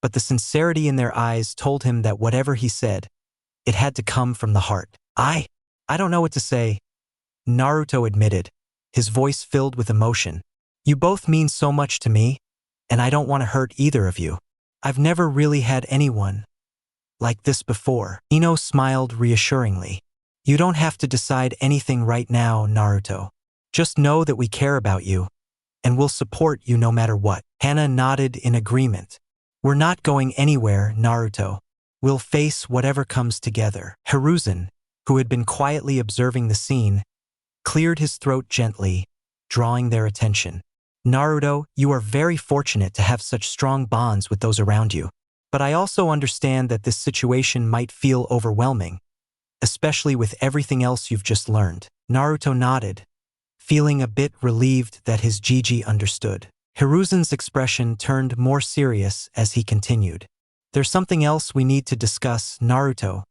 but the sincerity in their eyes told him that whatever he said, it had to come from the heart. I don't know what to say, Naruto admitted, his voice filled with emotion. You both mean so much to me, and I don't want to hurt either of you. I've never really had anyone like this before. Ino smiled reassuringly. You don't have to decide anything right now, Naruto. Just know that we care about you, and we'll support you no matter what. Hana nodded in agreement. We're not going anywhere, Naruto. We'll face whatever comes together. Hiruzen, who had been quietly observing the scene, cleared his throat gently, drawing their attention. Naruto, you are very fortunate to have such strong bonds with those around you. But I also understand that this situation might feel overwhelming, especially with everything else you've just learned. Naruto nodded, feeling a bit relieved that his Gigi understood. Hiruzen's expression turned more serious as he continued. There's something else we need to discuss, Naruto.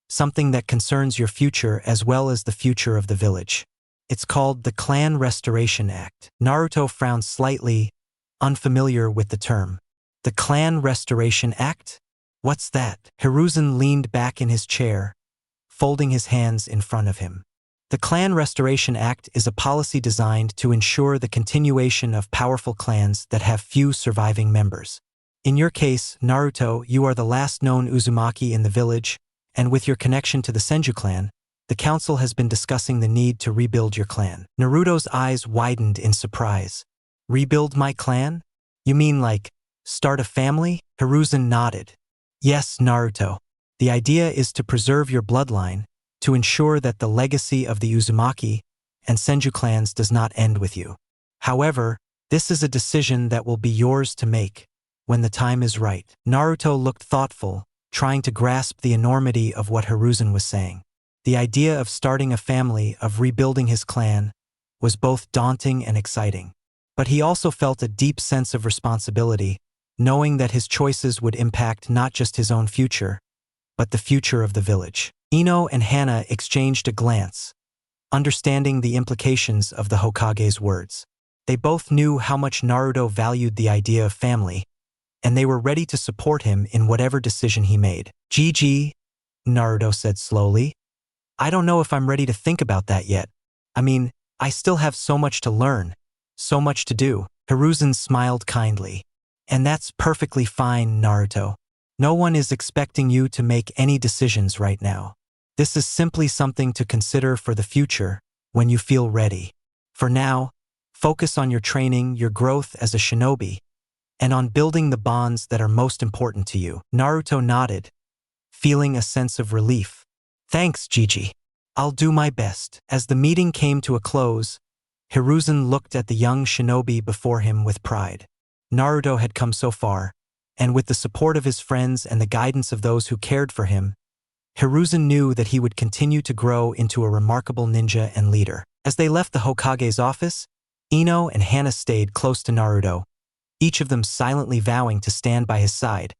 Something that concerns your future as well as the future of the village. It's called the Clan Restoration Act. Naruto frowned slightly, unfamiliar with the term. The Clan Restoration Act? What's that? Hiruzen leaned back in his chair, folding his hands in front of him. The Clan Restoration Act is a policy designed to ensure the continuation of powerful clans that have few surviving members. In your case, Naruto, you are the last known Uzumaki in the village, and with your connection to the Senju clan, the council has been discussing the need to rebuild your clan. Naruto's eyes widened in surprise. Rebuild my clan? You mean like, start a family? Hiruzen nodded. Yes, Naruto. The idea is to preserve your bloodline, to ensure that the legacy of the Uzumaki and Senju clans does not end with you. However, this is a decision that will be yours to make when the time is right. Naruto looked thoughtful, trying to grasp the enormity of what Hiruzen was saying. The idea of starting a family, of rebuilding his clan, was both daunting and exciting. But he also felt a deep sense of responsibility, knowing that his choices would impact not just his own future, but the future of the village. Ino and Hana exchanged a glance, understanding the implications of the Hokage's words. They both knew how much Naruto valued the idea of family, and they were ready to support him in whatever decision he made. Gigi, Naruto said slowly. I don't know if I'm ready to think about that yet. I mean, I still have so much to learn, so much to do. Hiruzen smiled kindly. And that's perfectly fine, Naruto. No one is expecting you to make any decisions right now. This is simply something to consider for the future when you feel ready. For now, focus on your training, your growth as a shinobi, and on building the bonds that are most important to you. Naruto nodded, feeling a sense of relief. Thanks, Gigi. I'll do my best. As the meeting came to a close, Hiruzen looked at the young shinobi before him with pride. Naruto had come so far, and with the support of his friends and the guidance of those who cared for him, Hiruzen knew that he would continue to grow into a remarkable ninja and leader. As they left the Hokage's office, Ino and Hana stayed close to Naruto, each of them silently vowing to stand by his side,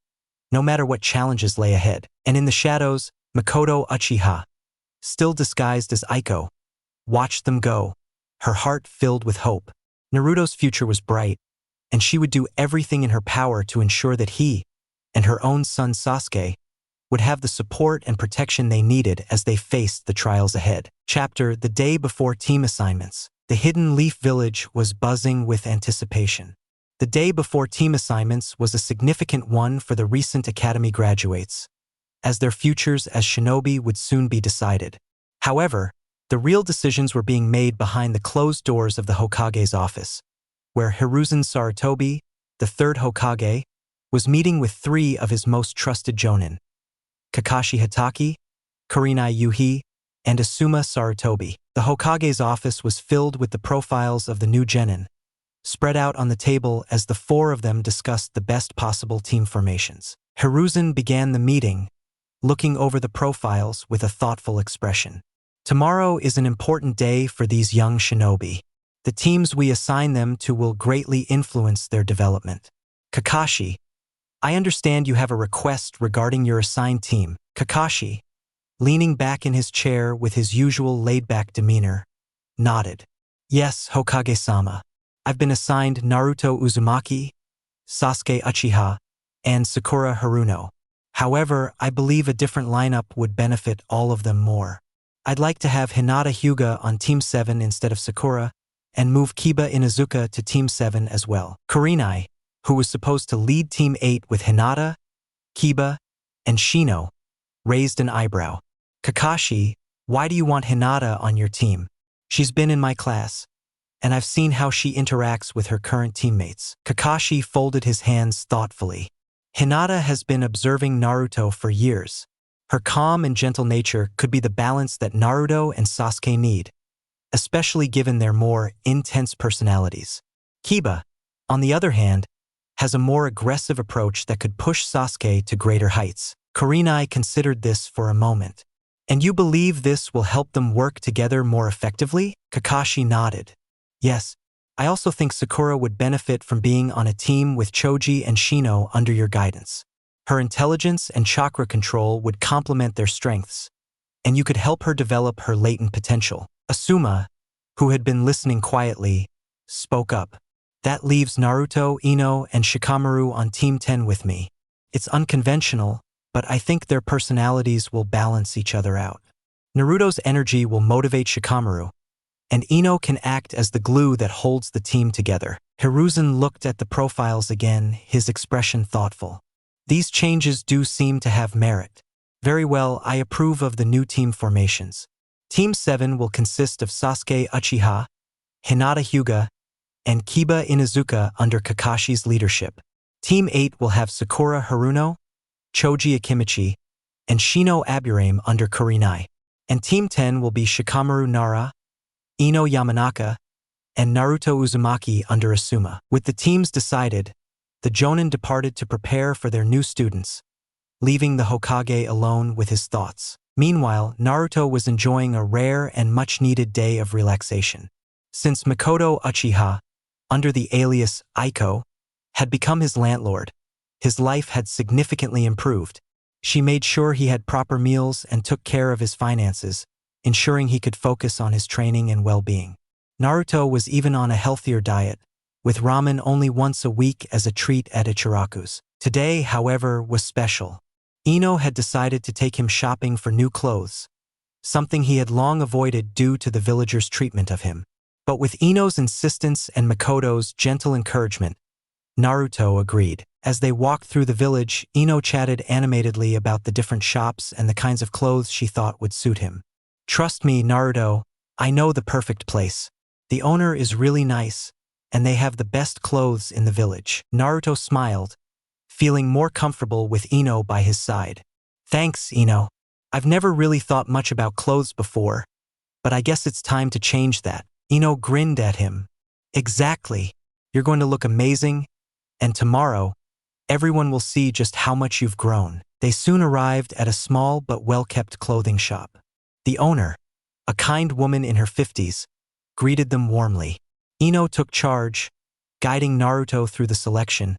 no matter what challenges lay ahead. And in the shadows, Makoto Uchiha, still disguised as Aiko, watched them go, her heart filled with hope. Naruto's future was bright, and she would do everything in her power to ensure that he, and her own son Sasuke, would have the support and protection they needed as they faced the trials ahead. Chapter: The day before team assignments. The Hidden Leaf Village was buzzing with anticipation. The day before team assignments was a significant one for the recent academy graduates, as their futures as shinobi would soon be decided. However, the real decisions were being made behind the closed doors of the Hokage's office, where Hiruzen Sarutobi, the third Hokage, was meeting with 3 of his most trusted jonin, Kakashi Hatake, Kurenai Yuhi, and Asuma Sarutobi. The Hokage's office was filled with the profiles of the new genin, spread out on the table as the four of them discussed the best possible team formations. Hiruzen began the meeting, looking over the profiles with a thoughtful expression. Tomorrow is an important day for these young shinobi. The teams we assign them to will greatly influence their development. Kakashi, I understand you have a request regarding your assigned team. Kakashi, leaning back in his chair with his usual laid-back demeanor, nodded. Yes, Hokage-sama. I've been assigned Naruto Uzumaki, Sasuke Uchiha, and Sakura Haruno. However, I believe a different lineup would benefit all of them more. I'd like to have Hinata Hyuga on Team 7 instead of Sakura, and move Kiba Inuzuka to Team 7 as well. Kurenai, who was supposed to lead Team 8 with Hinata, Kiba, and Shino, raised an eyebrow. Kakashi, why do you want Hinata on your team? She's been in my class, and I've seen how she interacts with her current teammates. Kakashi folded his hands thoughtfully. Hinata has been observing Naruto for years. Her calm and gentle nature could be the balance that Naruto and Sasuke need, especially given their more intense personalities. Kiba, on the other hand, has a more aggressive approach that could push Sasuke to greater heights. Kurenai considered this for a moment. And you believe this will help them work together more effectively? Kakashi nodded. Yes, I also think Sakura would benefit from being on a team with Choji and Shino under your guidance. Her intelligence and chakra control would complement their strengths, and you could help her develop her latent potential. Asuma, who had been listening quietly, spoke up. That leaves Naruto, Ino, and Shikamaru on Team 10 with me. It's unconventional, but I think their personalities will balance each other out. Naruto's energy will motivate Shikamaru, and Ino can act as the glue that holds the team together. Hiruzen looked at the profiles again, his expression thoughtful. These changes do seem to have merit. Very well, I approve of the new team formations. Team 7 will consist of Sasuke Uchiha, Hinata Hyuga, and Kiba Inuzuka under Kakashi's leadership. Team 8 will have Sakura Haruno, Choji Akimichi, and Shino Aburame under Kurenai. And Team 10 will be Shikamaru Nara, Ino Yamanaka, and Naruto Uzumaki under Asuma. With the teams decided, the Jonin departed to prepare for their new students, leaving the Hokage alone with his thoughts. Meanwhile, Naruto was enjoying a rare and much-needed day of relaxation. Since Makoto Uchiha, under the alias Aiko, had become his landlord, his life had significantly improved. She made sure he had proper meals and took care of his finances, ensuring he could focus on his training and well-being. Naruto was even on a healthier diet, with ramen only once a week as a treat at Ichiraku's. Today, however, was special. Ino had decided to take him shopping for new clothes, something he had long avoided due to the villagers' treatment of him. But with Ino's insistence and Makoto's gentle encouragement, Naruto agreed. As they walked through the village, Ino chatted animatedly about the different shops and the kinds of clothes she thought would suit him. Trust me, Naruto, I know the perfect place. The owner is really nice, and they have the best clothes in the village. Naruto smiled, feeling more comfortable with Ino by his side. Thanks, Ino. I've never really thought much about clothes before, but I guess it's time to change that. Ino grinned at him. Exactly. You're going to look amazing, and tomorrow, everyone will see just how much you've grown. They soon arrived at a small but well-kept clothing shop. The owner, a kind woman in her 50s, greeted them warmly. Ino took charge, guiding Naruto through the selection,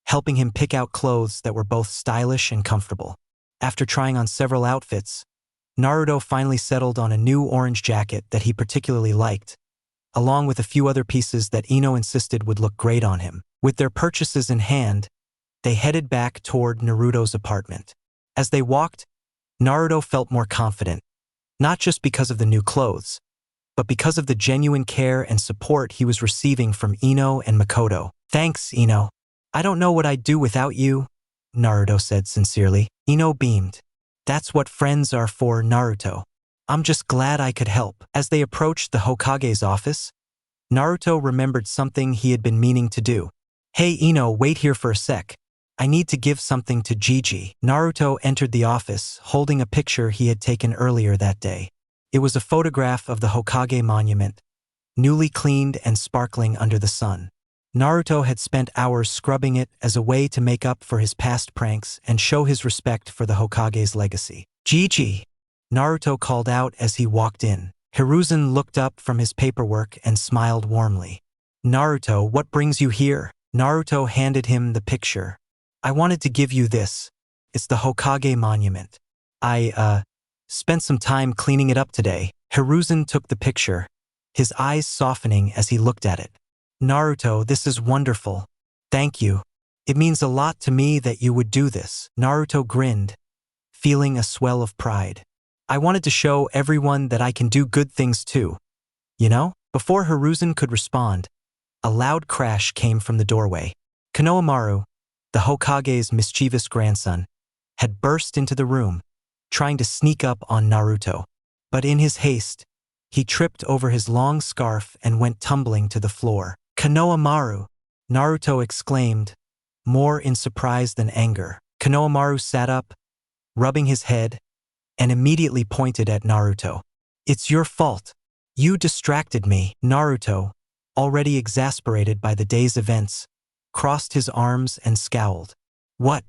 helping him pick out clothes that were both stylish and comfortable. After trying on several outfits, Naruto finally settled on a new orange jacket that he particularly liked, along with a few other pieces that Ino insisted would look great on him. With their purchases in hand, they headed back toward Naruto's apartment. As they walked, Naruto felt more confident, not just because of the new clothes, but because of the genuine care and support he was receiving from Ino and Makoto. Thanks, Ino. I don't know what I'd do without you, Naruto said sincerely. Ino beamed. That's what friends are for, Naruto. I'm just glad I could help. As they approached the Hokage's office, Naruto remembered something he had been meaning to do. Hey Ino, wait here for a sec. I need to give something to Gigi. Naruto entered the office, holding a picture he had taken earlier that day. It was a photograph of the Hokage monument, newly cleaned and sparkling under the sun. Naruto had spent hours scrubbing it as a way to make up for his past pranks and show his respect for the Hokage's legacy. Gigi, Naruto called out as he walked in. Hiruzen looked up from his paperwork and smiled warmly. Naruto, what brings you here? Naruto handed him the picture. I wanted to give you this. It's the Hokage monument. I spent some time cleaning it up today. Hiruzen took the picture, his eyes softening as he looked at it. Naruto, this is wonderful. Thank you. It means a lot to me that you would do this. Naruto grinned, feeling a swell of pride. I wanted to show everyone that I can do good things too. You know? Before Hiruzen could respond, a loud crash came from the doorway. Konohamaru, the Hokage's mischievous grandson, had burst into the room, trying to sneak up on Naruto. But in his haste, he tripped over his long scarf and went tumbling to the floor. Konohamaru! Naruto exclaimed, more in surprise than anger. Konohamaru sat up, rubbing his head, and immediately pointed at Naruto. It's your fault. You distracted me. Naruto, already exasperated by the day's events, crossed his arms and scowled. What?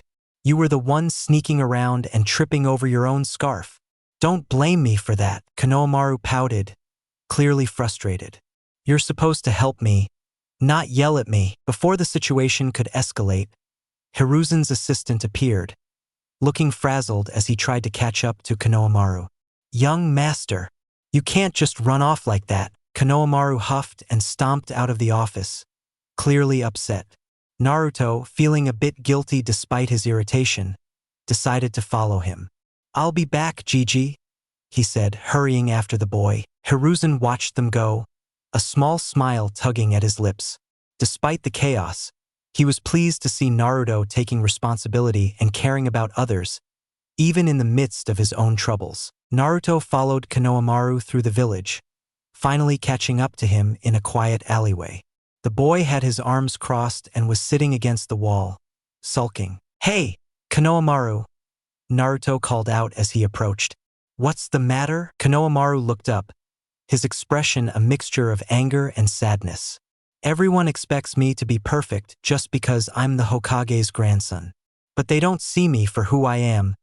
You were the one sneaking around and tripping over your own scarf. Don't blame me for that. Konohamaru pouted, clearly frustrated. You're supposed to help me, not yell at me. Before the situation could escalate, Hiruzen's assistant appeared, looking frazzled as he tried to catch up to Konohamaru. Young master, you can't just run off like that. Konohamaru huffed and stomped out of the office, clearly upset. Naruto, feeling a bit guilty despite his irritation, decided to follow him. I'll be back, Gigi, he said, hurrying after the boy. Hiruzen watched them go, a small smile tugging at his lips. Despite the chaos, he was pleased to see Naruto taking responsibility and caring about others, even in the midst of his own troubles. Naruto followed Konohamaru through the village, finally catching up to him in a quiet alleyway. The boy had his arms crossed and was sitting against the wall, sulking. Hey, Konohamaru! Naruto called out as he approached. What's the matter? Konohamaru looked up, his expression a mixture of anger and sadness. Everyone expects me to be perfect just because I'm the Hokage's grandson. But they don't see me for who I am,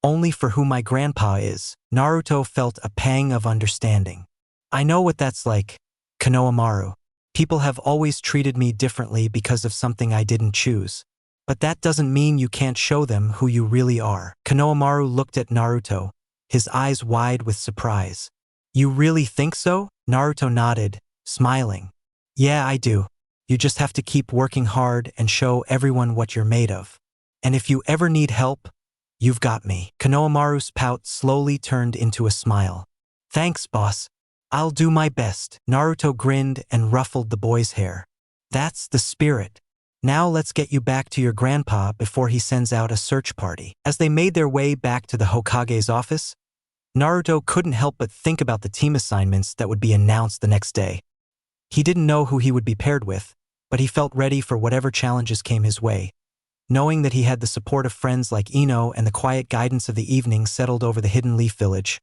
only for who my grandpa is. Naruto felt a pang of understanding. I know what that's like, Konohamaru. People have always treated me differently because of something I didn't choose. But that doesn't mean you can't show them who you really are. Konohamaru looked at Naruto, his eyes wide with surprise. You really think so? Naruto nodded, smiling. Yeah, I do. You just have to keep working hard and show everyone what you're made of. And if you ever need help, you've got me. Konohamaru's pout slowly turned into a smile. Thanks, boss. I'll do my best. Naruto grinned and ruffled the boy's hair. That's the spirit. Now let's get you back to your grandpa before he sends out a search party. As they made their way back to the Hokage's office, Naruto couldn't help but think about the team assignments that would be announced the next day. He didn't know who he would be paired with, but he felt ready for whatever challenges came his way. Knowing that he had the support of friends like Ino and the quiet guidance of the evening settled over the Hidden Leaf Village,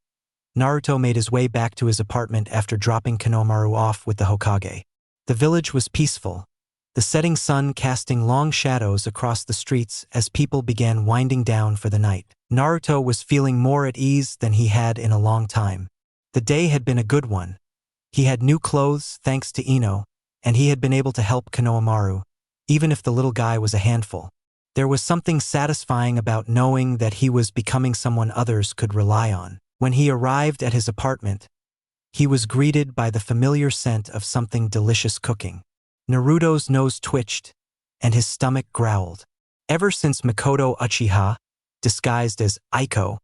Naruto made his way back to his apartment after dropping Konohamaru off with the Hokage. The village was peaceful, the setting sun casting long shadows across the streets as people began winding down for the night. Naruto was feeling more at ease than he had in a long time. The day had been a good one. He had new clothes thanks to Ino, and he had been able to help Konohamaru, even if the little guy was a handful. There was something satisfying about knowing that he was becoming someone others could rely on. When he arrived at his apartment, he was greeted by the familiar scent of something delicious cooking. Naruto's nose twitched, and his stomach growled. Ever since Makoto Uchiha, disguised as Aiko,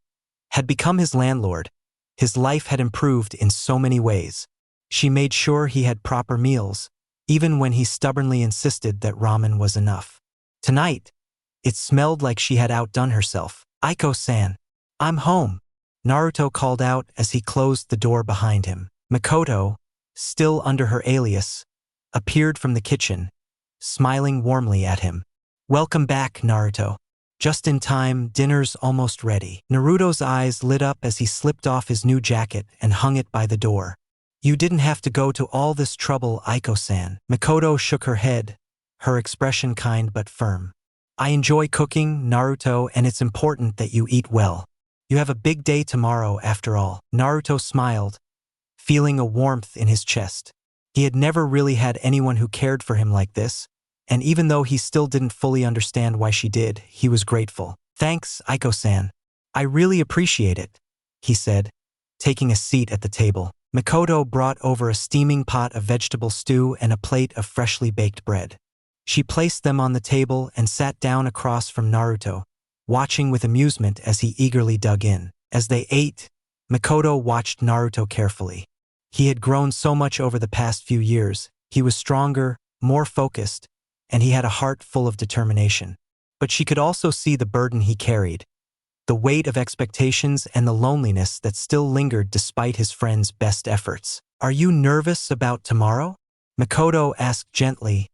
had become his landlord, his life had improved in so many ways. She made sure he had proper meals, even when he stubbornly insisted that ramen was enough. Tonight, it smelled like she had outdone herself. Aiko-san, I'm home, Naruto called out as he closed the door behind him. Makoto, still under her alias, appeared from the kitchen, smiling warmly at him. Welcome back, Naruto. Just in time, dinner's almost ready. Naruto's eyes lit up as he slipped off his new jacket and hung it by the door. You didn't have to go to all this trouble, Aiko-san. Makoto shook her head, her expression kind but firm. I enjoy cooking, Naruto, and it's important that you eat well. You have a big day tomorrow, after all. Naruto smiled, feeling a warmth in his chest. He had never really had anyone who cared for him like this, and even though he still didn't fully understand why she did, he was grateful. Thanks, Aiko-san. I really appreciate it, he said, taking a seat at the table. Makoto brought over a steaming pot of vegetable stew and a plate of freshly baked bread. She placed them on the table and sat down across from Naruto, watching with amusement as he eagerly dug in. As they ate, Makoto watched Naruto carefully. He had grown so much over the past few years. He was stronger, more focused, and he had a heart full of determination. But she could also see the burden he carried, the weight of expectations and the loneliness that still lingered despite his friend's best efforts. Are you nervous about tomorrow? Makoto asked gently,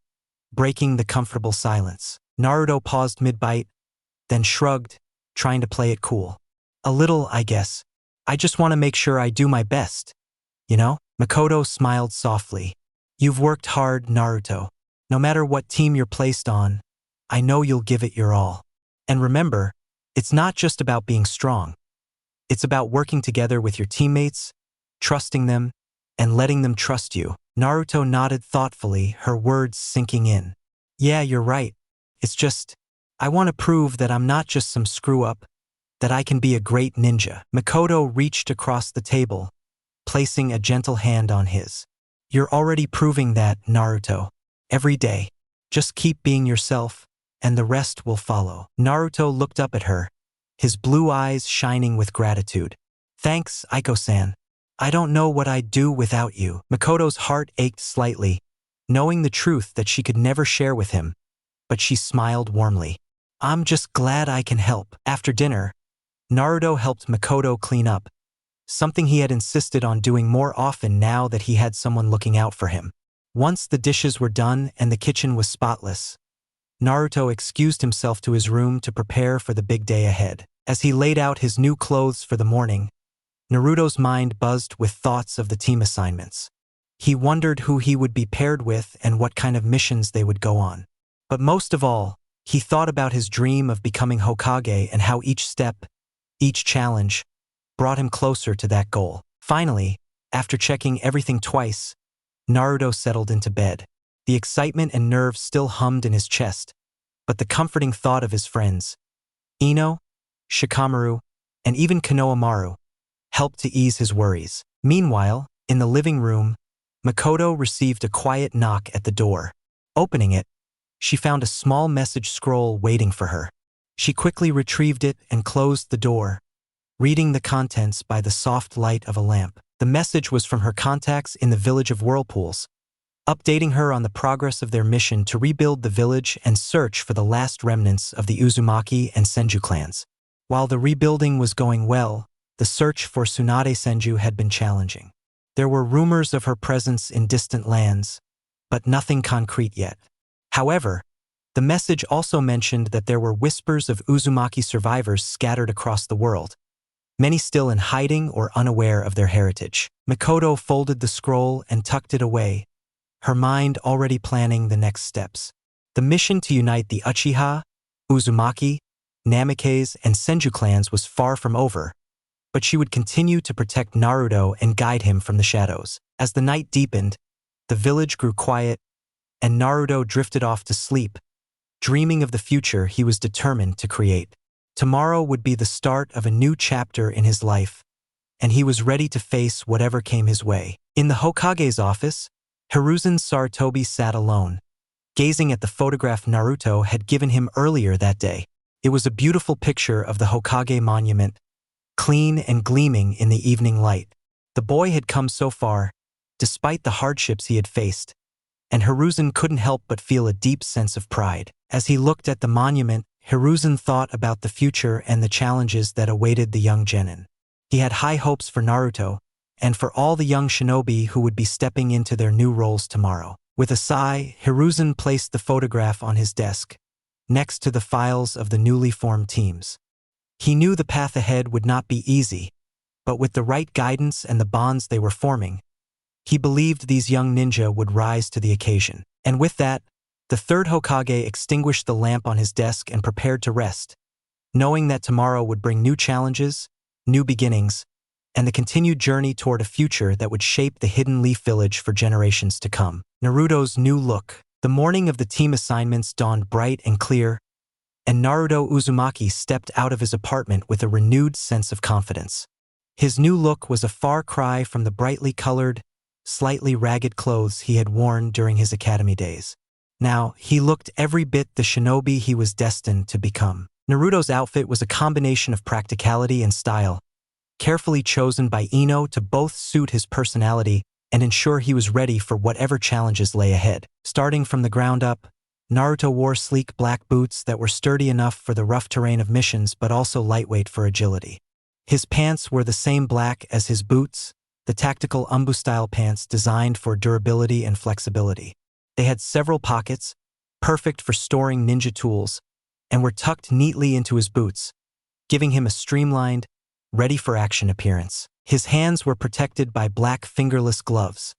breaking the comfortable silence. Naruto paused mid-bite, then shrugged, trying to play it cool. A little, I guess. I just want to make sure I do my best. You know? Makoto smiled softly. You've worked hard, Naruto. No matter what team you're placed on, I know you'll give it your all. And remember, it's not just about being strong. It's about working together with your teammates, trusting them, and letting them trust you. Naruto nodded thoughtfully, her words sinking in. Yeah, you're right. It's just, I want to prove that I'm not just some screw-up, that I can be a great ninja. Makoto reached across the table, placing a gentle hand on his. You're already proving that, Naruto. Every day. Just keep being yourself, and the rest will follow. Naruto looked up at her, his blue eyes shining with gratitude. Thanks, Aiko-san. I don't know what I'd do without you. Makoto's heart ached slightly, knowing the truth that she could never share with him, but she smiled warmly. I'm just glad I can help. After dinner, Naruto helped Makoto clean up, something he had insisted on doing more often now that he had someone looking out for him. Once the dishes were done and the kitchen was spotless, Naruto excused himself to his room to prepare for the big day ahead. As he laid out his new clothes for the morning, Naruto's mind buzzed with thoughts of the team assignments. He wondered who he would be paired with and what kind of missions they would go on. But most of all, he thought about his dream of becoming Hokage and how each step, each challenge, brought him closer to that goal. Finally, after checking everything twice, Naruto settled into bed. The excitement and nerves still hummed in his chest, but the comforting thought of his friends, Ino, Shikamaru, and even Konohamaru, helped to ease his worries. Meanwhile, in the living room, Makoto received a quiet knock at the door. Opening it, she found a small message scroll waiting for her. She quickly retrieved it and closed the door, reading the contents by the soft light of a lamp. The message was from her contacts in the village of Whirlpools, updating her on the progress of their mission to rebuild the village and search for the last remnants of the Uzumaki and Senju clans. While the rebuilding was going well, the search for Tsunade Senju had been challenging. There were rumors of her presence in distant lands, but nothing concrete yet. However, the message also mentioned that there were whispers of Uzumaki survivors scattered across the world, many still in hiding or unaware of their heritage. Makoto folded the scroll and tucked it away, her mind already planning the next steps. The mission to unite the Uchiha, Uzumaki, Namikaze, and Senju clans was far from over, but she would continue to protect Naruto and guide him from the shadows. As the night deepened, the village grew quiet, and Naruto drifted off to sleep, dreaming of the future he was determined to create. Tomorrow would be the start of a new chapter in his life, and he was ready to face whatever came his way. In the Hokage's office, Hiruzen Sarutobi sat alone, gazing at the photograph Naruto had given him earlier that day. It was a beautiful picture of the Hokage monument, clean and gleaming in the evening light. The boy had come so far, despite the hardships he had faced, and Hiruzen couldn't help but feel a deep sense of pride. As he looked at the monument, Hiruzen thought about the future and the challenges that awaited the young genin. He had high hopes for Naruto, and for all the young shinobi who would be stepping into their new roles tomorrow. With a sigh, Hiruzen placed the photograph on his desk, next to the files of the newly formed teams. He knew the path ahead would not be easy, but with the right guidance and the bonds they were forming, he believed these young ninja would rise to the occasion. And with that, The third Hokage extinguished the lamp on his desk and prepared to rest, knowing that tomorrow would bring new challenges, new beginnings, and the continued journey toward a future that would shape the Hidden Leaf Village for generations to come. Naruto's new look. The morning of the team assignments dawned bright and clear, and Naruto Uzumaki stepped out of his apartment with a renewed sense of confidence. His new look was a far cry from the brightly colored, slightly ragged clothes he had worn during his academy days. Now, he looked every bit the shinobi he was destined to become. Naruto's outfit was a combination of practicality and style, carefully chosen by Ino to both suit his personality and ensure he was ready for whatever challenges lay ahead. Starting from the ground up, Naruto wore sleek black boots that were sturdy enough for the rough terrain of missions but also lightweight for agility. His pants were the same black as his boots, the tactical ANBU-style pants designed for durability and flexibility. They had several pockets, perfect for storing ninja tools, and were tucked neatly into his boots, giving him a streamlined, ready-for-action appearance. His hands were protected by black fingerless gloves,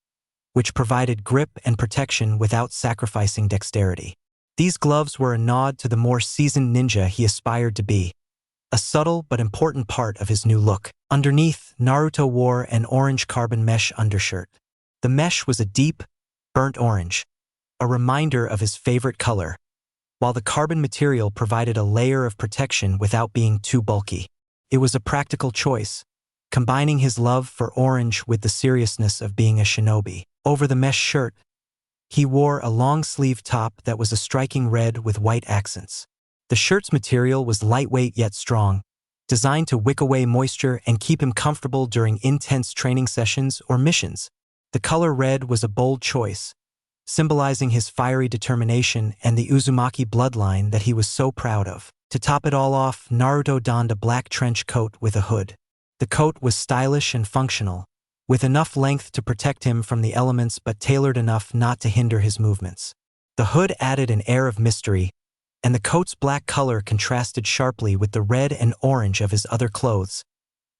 which provided grip and protection without sacrificing dexterity. These gloves were a nod to the more seasoned ninja he aspired to be, a subtle but important part of his new look. Underneath, Naruto wore an orange carbon mesh undershirt. The mesh was a deep, burnt orange, a reminder of his favorite color, while the carbon material provided a layer of protection without being too bulky. It was a practical choice, combining his love for orange with the seriousness of being a shinobi. Over the mesh shirt, he wore a long-sleeve top that was a striking red with white accents. The shirt's material was lightweight yet strong, designed to wick away moisture and keep him comfortable during intense training sessions or missions. The color red was a bold choice, symbolizing his fiery determination and the Uzumaki bloodline that he was so proud of. To top it all off, Naruto donned a black trench coat with a hood. The coat was stylish and functional, with enough length to protect him from the elements but tailored enough not to hinder his movements. The hood added an air of mystery, and the coat's black color contrasted sharply with the red and orange of his other clothes,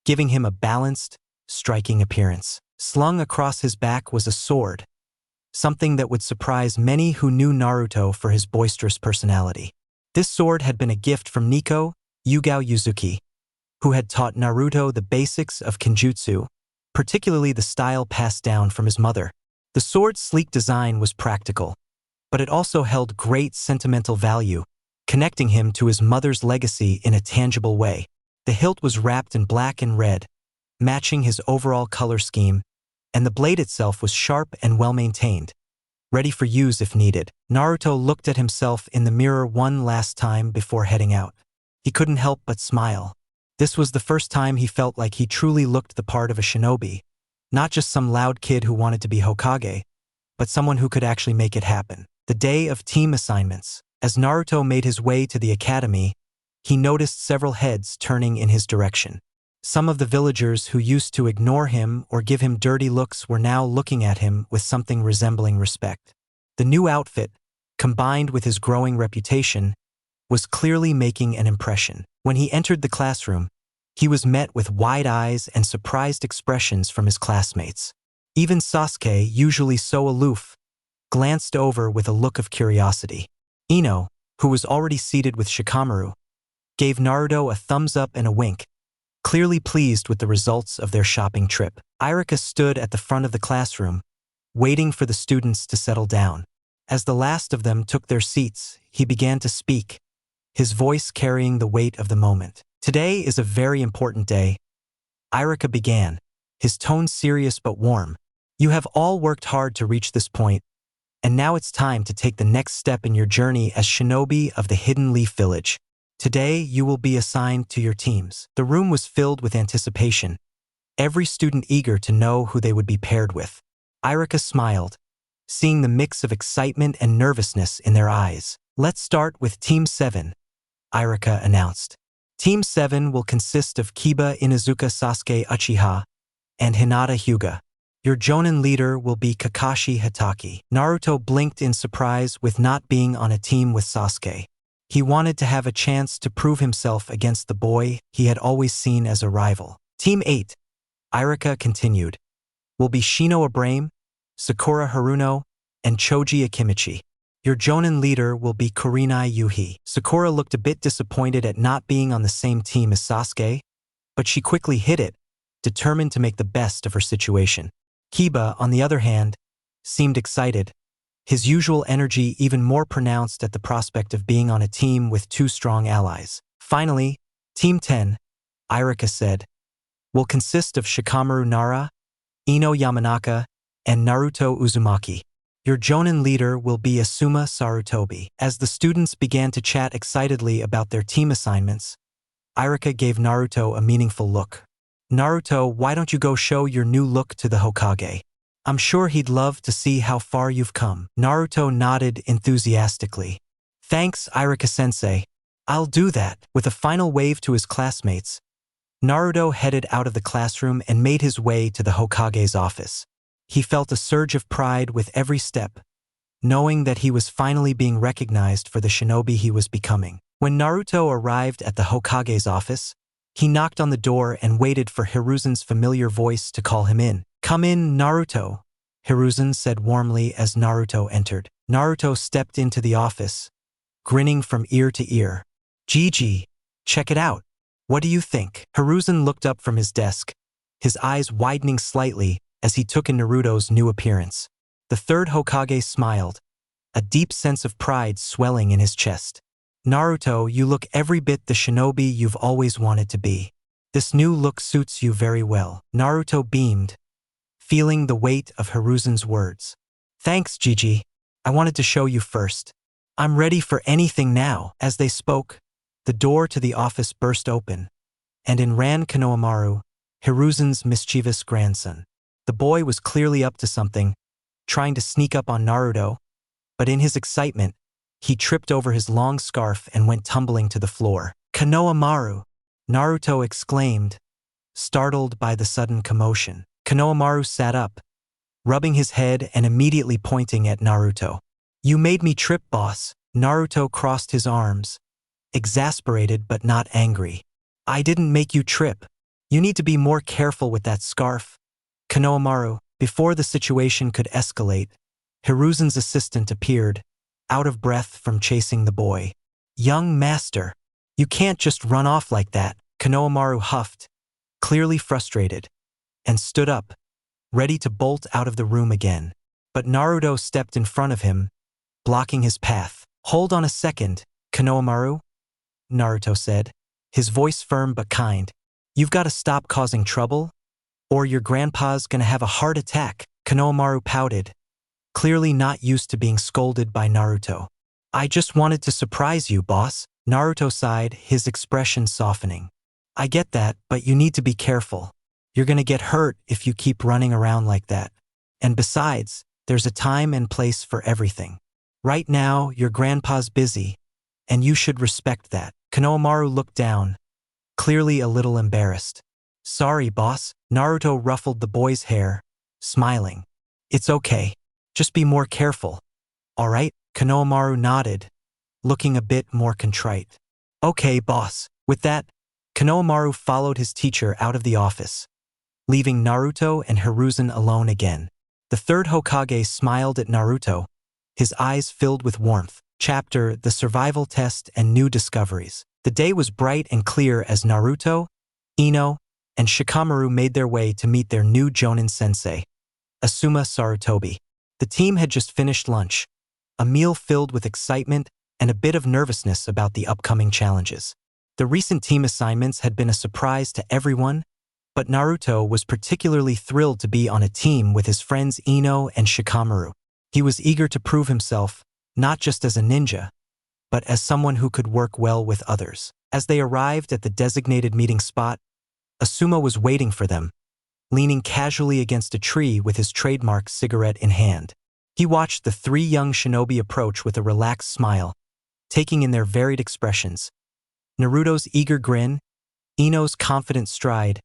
giving him a balanced, striking appearance. Slung across his back was a sword, something that would surprise many who knew Naruto for his boisterous personality. This sword had been a gift from Nico Yuzuki, who had taught Naruto the basics of kenjutsu, particularly the style passed down from his mother. The sword's sleek design was practical, but it also held great sentimental value, connecting him to his mother's legacy in a tangible way. The hilt was wrapped in black and red, matching his overall color scheme, and the blade itself was sharp and well-maintained, ready for use if needed. Naruto looked at himself in the mirror one last time before heading out. He couldn't help but smile. This was the first time he felt like he truly looked the part of a shinobi, not just some loud kid who wanted to be Hokage, but someone who could actually make it happen. The day of team assignments. As Naruto made his way to the academy, he noticed several heads turning in his direction. Some of the villagers who used to ignore him or give him dirty looks were now looking at him with something resembling respect. The new outfit, combined with his growing reputation, was clearly making an impression. When he entered the classroom, he was met with wide eyes and surprised expressions from his classmates. Even Sasuke, usually so aloof, glanced over with a look of curiosity. Ino, who was already seated with Shikamaru, gave Naruto a thumbs up and a wink, clearly pleased with the results of their shopping trip. Irika stood at the front of the classroom, waiting for the students to settle down. As the last of them took their seats, he began to speak, his voice carrying the weight of the moment. "Today is a very important day," Irika began, his tone serious but warm. "You have all worked hard to reach this point, and now it's time to take the next step in your journey as shinobi of the Hidden Leaf Village. Today, you will be assigned to your teams." The room was filled with anticipation, every student eager to know who they would be paired with. Irika smiled, seeing the mix of excitement and nervousness in their eyes. "Let's start with Team 7, Irika announced. Team 7 will consist of Kiba Inuzuka Sasuke Uchiha and Hinata Hyuga. Your Jonin leader will be Kakashi Hatake. Naruto blinked in surprise with not being on a team with Sasuke. He wanted to have a chance to prove himself against the boy he had always seen as a rival. Team 8, Irika continued, will be Shino Abrame, Sakura Haruno, and Choji Akimichi. Your Jonin leader will be Kurenai Yuhi. Sakura looked a bit disappointed at not being on the same team as Sasuke, but she quickly hid it, determined to make the best of her situation. Kiba, on the other hand, seemed excited, his usual energy even more pronounced at the prospect of being on a team with two strong allies. Finally, Team 10, Irika said, will consist of Shikamaru Nara, Ino Yamanaka, and Naruto Uzumaki. Your Jonin leader will be Asuma Sarutobi. As the students began to chat excitedly about their team assignments, Irika gave Naruto a meaningful look. Naruto, why don't you go show your new look to the Hokage? I'm sure he'd love to see how far you've come. Naruto nodded enthusiastically. Thanks, Irika-sensei. I'll do that. With a final wave to his classmates, Naruto headed out of the classroom and made his way to the Hokage's office. He felt a surge of pride with every step, knowing that he was finally being recognized for the shinobi he was becoming. When Naruto arrived at the Hokage's office, he knocked on the door and waited for Hiruzen's familiar voice to call him in. Come in, Naruto, Hiruzen said warmly as Naruto entered. Naruto stepped into the office, grinning from ear to ear. Gigi, check it out. What do you think? Hiruzen looked up from his desk, his eyes widening slightly as he took in Naruto's new appearance. The third Hokage smiled, a deep sense of pride swelling in his chest. Naruto, you look every bit the shinobi you've always wanted to be. This new look suits you very well. Naruto beamed, feeling the weight of Hiruzen's words. Thanks, Gigi. I wanted to show you first. I'm ready for anything now. As they spoke, the door to the office burst open, and in ran Konohamaru, Hiruzen's mischievous grandson. The boy was clearly up to something, trying to sneak up on Naruto, but in his excitement, he tripped over his long scarf and went tumbling to the floor. Konohamaru! Naruto exclaimed, startled by the sudden commotion. Konohamaru sat up, rubbing his head and immediately pointing at Naruto. You made me trip, boss. Naruto crossed his arms, exasperated but not angry. I didn't make you trip. You need to be more careful with that scarf. Konohamaru, before the situation could escalate, Hiruzen's assistant appeared, out of breath from chasing the boy. Young master, you can't just run off like that. Konohamaru huffed, clearly frustrated, and stood up, ready to bolt out of the room again. But Naruto stepped in front of him, blocking his path. Hold on a second, Konohamaru, Naruto said, his voice firm but kind. You've got to stop causing trouble, or your grandpa's gonna have a heart attack. Konohamaru pouted, clearly not used to being scolded by Naruto. I just wanted to surprise you, boss. Naruto sighed, his expression softening. I get that, but you need to be careful. You're gonna get hurt if you keep running around like that. And besides, there's a time and place for everything. Right now, your grandpa's busy, and you should respect that. Konohamaru looked down, clearly a little embarrassed. Sorry, boss. Naruto ruffled the boy's hair, smiling. It's okay. Just be more careful. All right? Konohamaru nodded, looking a bit more contrite. Okay, boss. With that, Konohamaru followed his teacher out of the office, leaving Naruto and Hiruzen alone again. The third Hokage smiled at Naruto, his eyes filled with warmth. Chapter: The Survival Test and New Discoveries. The day was bright and clear as Naruto, Ino, and Shikamaru made their way to meet their new Jonin sensei, Asuma Sarutobi. The team had just finished lunch, a meal filled with excitement and a bit of nervousness about the upcoming challenges. The recent team assignments had been a surprise to everyone, but Naruto was particularly thrilled to be on a team with his friends Ino and Shikamaru. He was eager to prove himself, not just as a ninja, but as someone who could work well with others. As they arrived at the designated meeting spot, Asuma was waiting for them, leaning casually against a tree with his trademark cigarette in hand. He watched the three young shinobi approach with a relaxed smile, taking in their varied expressions. Naruto's eager grin, Ino's confident stride,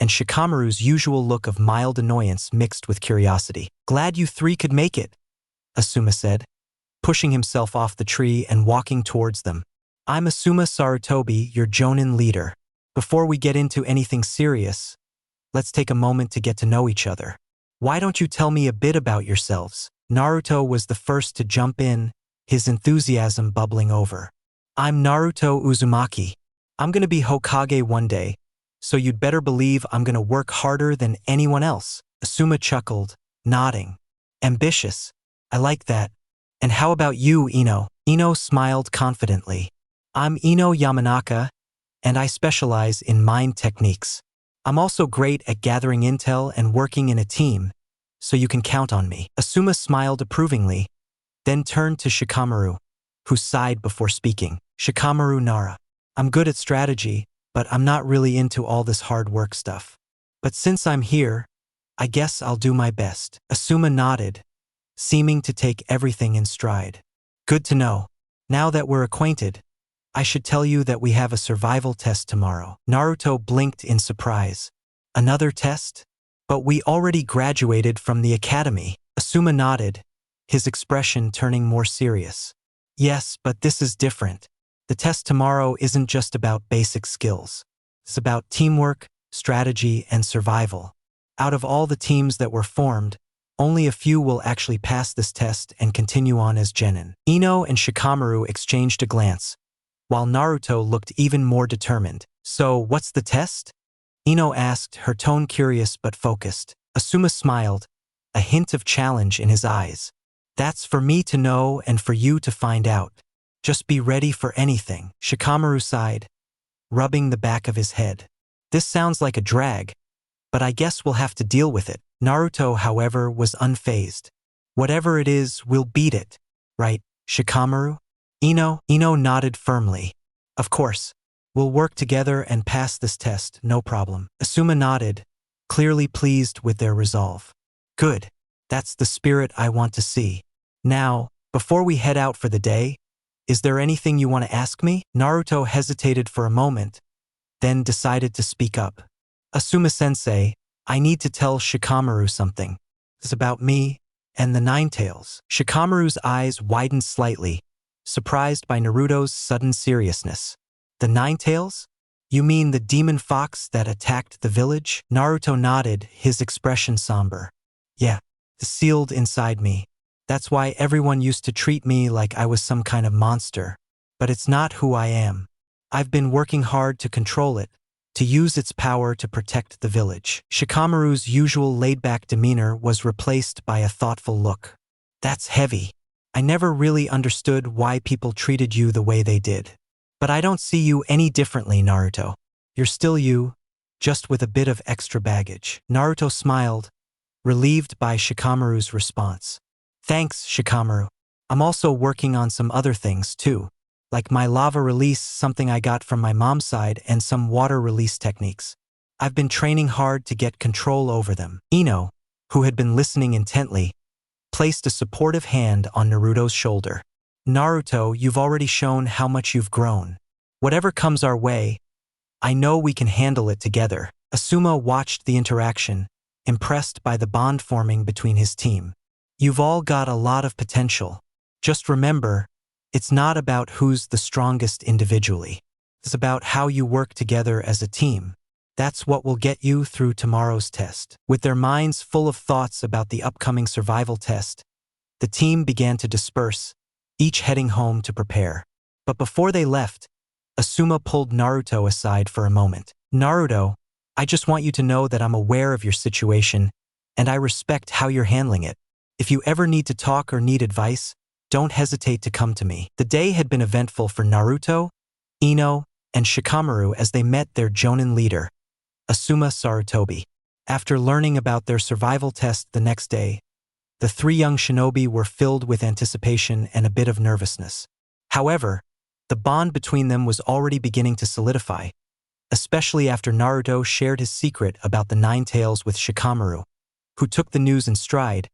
and Shikamaru's usual look of mild annoyance mixed with curiosity. Glad you three could make it, Asuma said, pushing himself off the tree and walking towards them. I'm Asuma Sarutobi, your Jonin leader. Before we get into anything serious, let's take a moment to get to know each other. Why don't you tell me a bit about yourselves? Naruto was the first to jump in, his enthusiasm bubbling over. I'm Naruto Uzumaki. I'm gonna be Hokage one day, so you'd better believe I'm gonna work harder than anyone else. Asuma chuckled, nodding. Ambitious. I like that. And how about you, Ino? Ino smiled confidently. I'm Ino Yamanaka, and I specialize in mind techniques. I'm also great at gathering intel and working in a team, so you can count on me. Asuma smiled approvingly, then turned to Shikamaru, who sighed before speaking. Shikamaru Nara. I'm good at strategy, but I'm not really into all this hard work stuff. But since I'm here, I guess I'll do my best. Asuma nodded, seeming to take everything in stride. Good to know. Now that we're acquainted, I should tell you that we have a survival test tomorrow. Naruto blinked in surprise. Another test? But we already graduated from the academy. Asuma nodded, his expression turning more serious. Yes, but this is different. The test tomorrow isn't just about basic skills. It's about teamwork, strategy, and survival. Out of all the teams that were formed, only a few will actually pass this test and continue on as genin. Ino and Shikamaru exchanged a glance, while Naruto looked even more determined. So, what's the test? Ino asked, her tone curious but focused. Asuma smiled, a hint of challenge in his eyes. That's for me to know and for you to find out. Just be ready for anything. Shikamaru sighed, rubbing the back of his head. This sounds like a drag, but I guess we'll have to deal with it. Naruto, however, was unfazed. Whatever it is, we'll beat it. Right, Shikamaru? Ino nodded firmly. Of course. We'll work together and pass this test, no problem. Asuma nodded, clearly pleased with their resolve. Good. That's the spirit I want to see. Now, before we head out for the day, is there anything you want to ask me? Naruto hesitated for a moment, then decided to speak up. Asuma-sensei, I need to tell Shikamaru something. It's about me and the Nine Tails. Shikamaru's eyes widened slightly, surprised by Naruto's sudden seriousness. The Nine Tails? You mean the demon fox that attacked the village? Naruto nodded, his expression somber. Yeah, it's sealed inside me. That's why everyone used to treat me like I was some kind of monster. But it's not who I am. I've been working hard to control it, to use its power to protect the village. Shikamaru's usual laid-back demeanor was replaced by a thoughtful look. That's heavy. I never really understood why people treated you the way they did. But I don't see you any differently, Naruto. You're still you, just with a bit of extra baggage. Naruto smiled, relieved by Shikamaru's response. Thanks, Shikamaru. I'm also working on some other things, too. Like my lava release, something I got from my mom's side, and some water release techniques. I've been training hard to get control over them. Ino, who had been listening intently, placed a supportive hand on Naruto's shoulder. Naruto, you've already shown how much you've grown. Whatever comes our way, I know we can handle it together. Asuma watched the interaction, impressed by the bond forming between his team. You've all got a lot of potential. Just remember, it's not about who's the strongest individually. It's about how you work together as a team. That's what will get you through tomorrow's test. With their minds full of thoughts about the upcoming survival test, the team began to disperse, each heading home to prepare. But before they left, Asuma pulled Naruto aside for a moment. Naruto, I just want you to know that I'm aware of your situation, and I respect how you're handling it. If you ever need to talk or need advice, don't hesitate to come to me. The day had been eventful for Naruto, Ino, and Shikamaru as they met their Jonin leader, Asuma Sarutobi. After learning about their survival test the next day, the three young shinobi were filled with anticipation and a bit of nervousness. However, the bond between them was already beginning to solidify, especially after Naruto shared his secret about the Nine Tails with Shikamaru, who took the news in stride,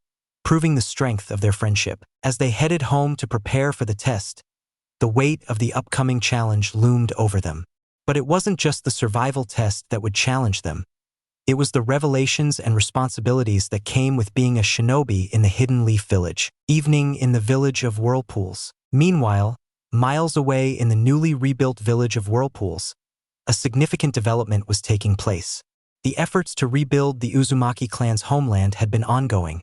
proving the strength of their friendship. As they headed home to prepare for the test, the weight of the upcoming challenge loomed over them. But it wasn't just the survival test that would challenge them. It was the revelations and responsibilities that came with being a shinobi in the Hidden Leaf Village. Evening in the village of Whirlpools. Meanwhile, miles away in the newly rebuilt village of Whirlpools, a significant development was taking place. The efforts to rebuild the Uzumaki clan's homeland had been ongoing,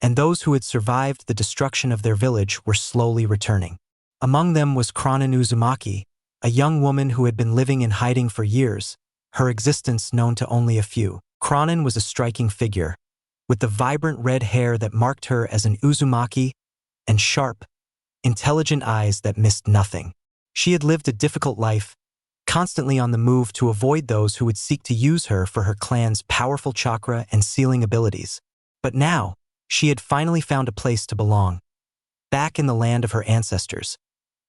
and those who had survived the destruction of their village were slowly returning. Among them was Kronen Uzumaki, a young woman who had been living in hiding for years, her existence known to only a few. Kronen was a striking figure, with the vibrant red hair that marked her as an Uzumaki and sharp, intelligent eyes that missed nothing. She had lived a difficult life, constantly on the move to avoid those who would seek to use her for her clan's powerful chakra and sealing abilities. But now, she had finally found a place to belong, back in the land of her ancestors,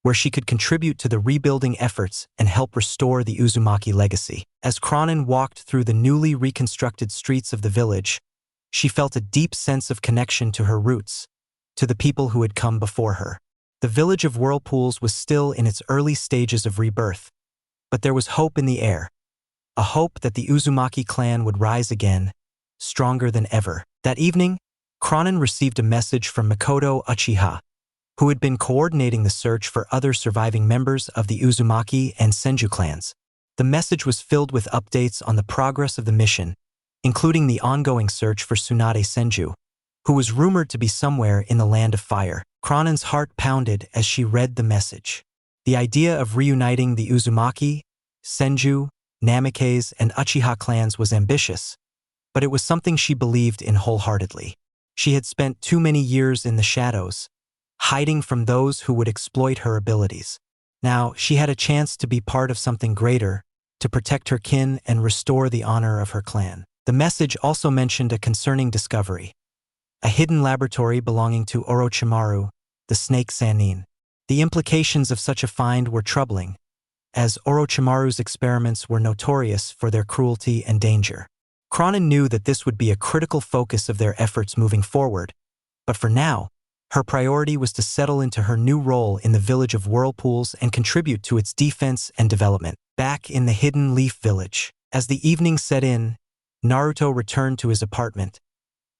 where she could contribute to the rebuilding efforts and help restore the Uzumaki legacy. As Kronen walked through the newly reconstructed streets of the village, she felt a deep sense of connection to her roots, to the people who had come before her. The village of Whirlpools was still in its early stages of rebirth, but there was hope in the air, a hope that the Uzumaki clan would rise again, stronger than ever. That evening, Kronen received a message from Makoto Uchiha, who had been coordinating the search for other surviving members of the Uzumaki and Senju clans. The message was filled with updates on the progress of the mission, including the ongoing search for Tsunade Senju, who was rumored to be somewhere in the Land of Fire. Kronen's heart pounded as she read the message. The idea of reuniting the Uzumaki, Senju, Namikaze, and Uchiha clans was ambitious, but it was something she believed in wholeheartedly. She had spent too many years in the shadows, hiding from those who would exploit her abilities. Now, she had a chance to be part of something greater, to protect her kin and restore the honor of her clan. The message also mentioned a concerning discovery, a hidden laboratory belonging to Orochimaru, the Snake Sannin. The implications of such a find were troubling, as Orochimaru's experiments were notorious for their cruelty and danger. Kronen knew that this would be a critical focus of their efforts moving forward, but for now, her priority was to settle into her new role in the village of Whirlpools and contribute to its defense and development. Back in the Hidden Leaf Village, as the evening set in, Naruto returned to his apartment,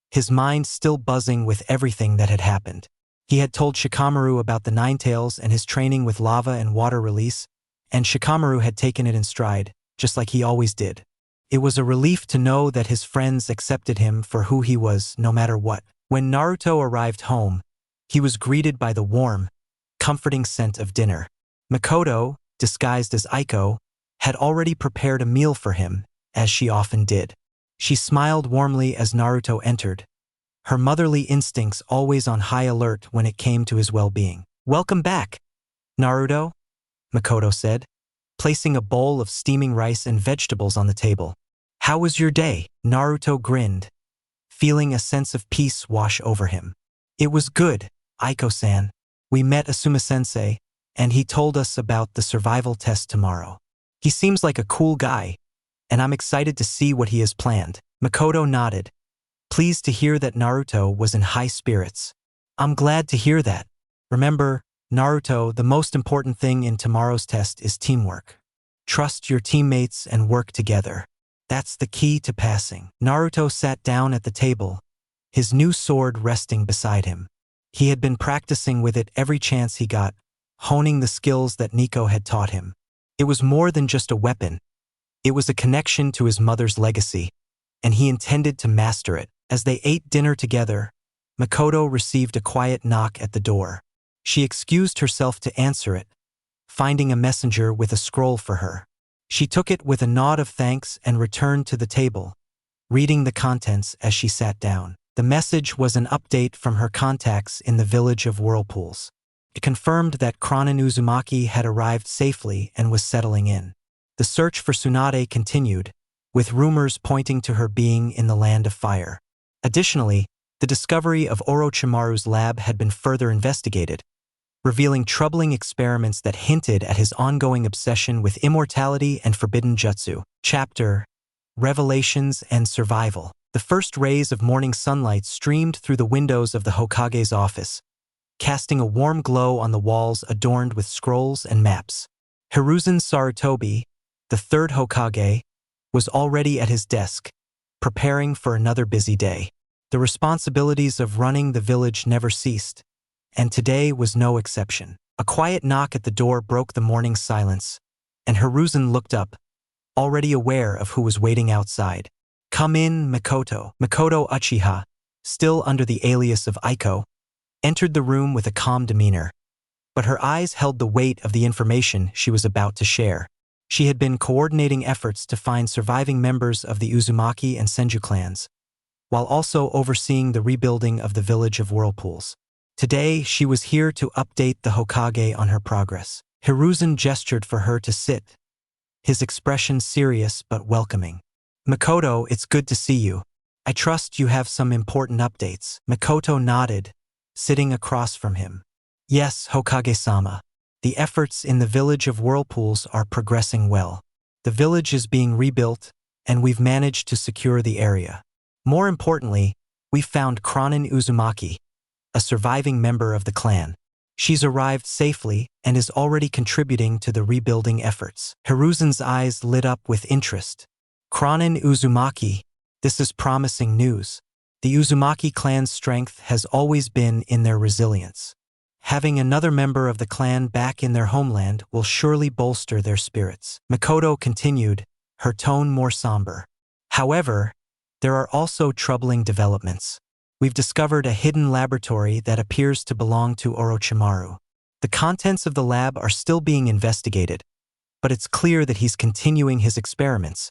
his mind still buzzing with everything that had happened. He had told Shikamaru about the Ninetales and his training with lava and water release, and Shikamaru had taken it in stride, just like he always did. It was a relief to know that his friends accepted him for who he was, no matter what. When Naruto arrived home, he was greeted by the warm, comforting scent of dinner. Makoto, disguised as Aiko, had already prepared a meal for him, as she often did. She smiled warmly as Naruto entered, her motherly instincts always on high alert when it came to his well-being. "Welcome back, Naruto," Makoto said, placing a bowl of steaming rice and vegetables on the table. "How was your day?" Naruto grinned, feeling a sense of peace wash over him. "It was good, Aiko-san. We met Asuma-sensei, and he told us about the survival test tomorrow. He seems like a cool guy, and I'm excited to see what he has planned." Makoto nodded, pleased to hear that Naruto was in high spirits. "I'm glad to hear that. Remember, Naruto, the most important thing in tomorrow's test is teamwork. Trust your teammates and work together. That's the key to passing." Naruto sat down at the table, his new sword resting beside him. He had been practicing with it every chance he got, honing the skills that Nico had taught him. It was more than just a weapon. It was a connection to his mother's legacy, and he intended to master it. As they ate dinner together, Makoto received a quiet knock at the door. She excused herself to answer it, finding a messenger with a scroll for her. She took it with a nod of thanks and returned to the table, reading the contents as she sat down. The message was an update from her contacts in the village of Whirlpools. It confirmed that Kronen Uzumaki had arrived safely and was settling in. The search for Tsunade continued, with rumors pointing to her being in the Land of Fire. Additionally, the discovery of Orochimaru's lab had been further investigated, revealing troubling experiments that hinted at his ongoing obsession with immortality and forbidden jutsu. Chapter: Revelations and Survival. The first rays of morning sunlight streamed through the windows of the Hokage's office, casting a warm glow on the walls adorned with scrolls and maps. Hiruzen Sarutobi, the third Hokage, was already at his desk, preparing for another busy day. The responsibilities of running the village never ceased, and today was no exception. A quiet knock at the door broke the morning silence, and Hiruzen looked up, already aware of who was waiting outside. "Come in, Makoto." Makoto Uchiha, still under the alias of Aiko, entered the room with a calm demeanor, but her eyes held the weight of the information she was about to share. She had been coordinating efforts to find surviving members of the Uzumaki and Senju clans, while also overseeing the rebuilding of the village of whirlpools. Today, she was here to update the Hokage on her progress. Hiruzen gestured for her to sit, his expression serious but welcoming. Makoto, it's good to see you. I trust you have some important updates. Makoto nodded, sitting across from him. Yes, Hokage-sama. The efforts in the village of whirlpools are progressing well. The village is being rebuilt, and we've managed to secure the area. More importantly, we've found Kronen Uzumaki, a surviving member of the clan. She's arrived safely and is already contributing to the rebuilding efforts. Hiruzen's eyes lit up with interest. Kronen Uzumaki, this is promising news. The Uzumaki clan's strength has always been in their resilience. Having another member of the clan back in their homeland will surely bolster their spirits. Makoto continued, her tone more somber. However, there are also troubling developments. We've discovered a hidden laboratory that appears to belong to Orochimaru. The contents of the lab are still being investigated, but it's clear that he's continuing his experiments,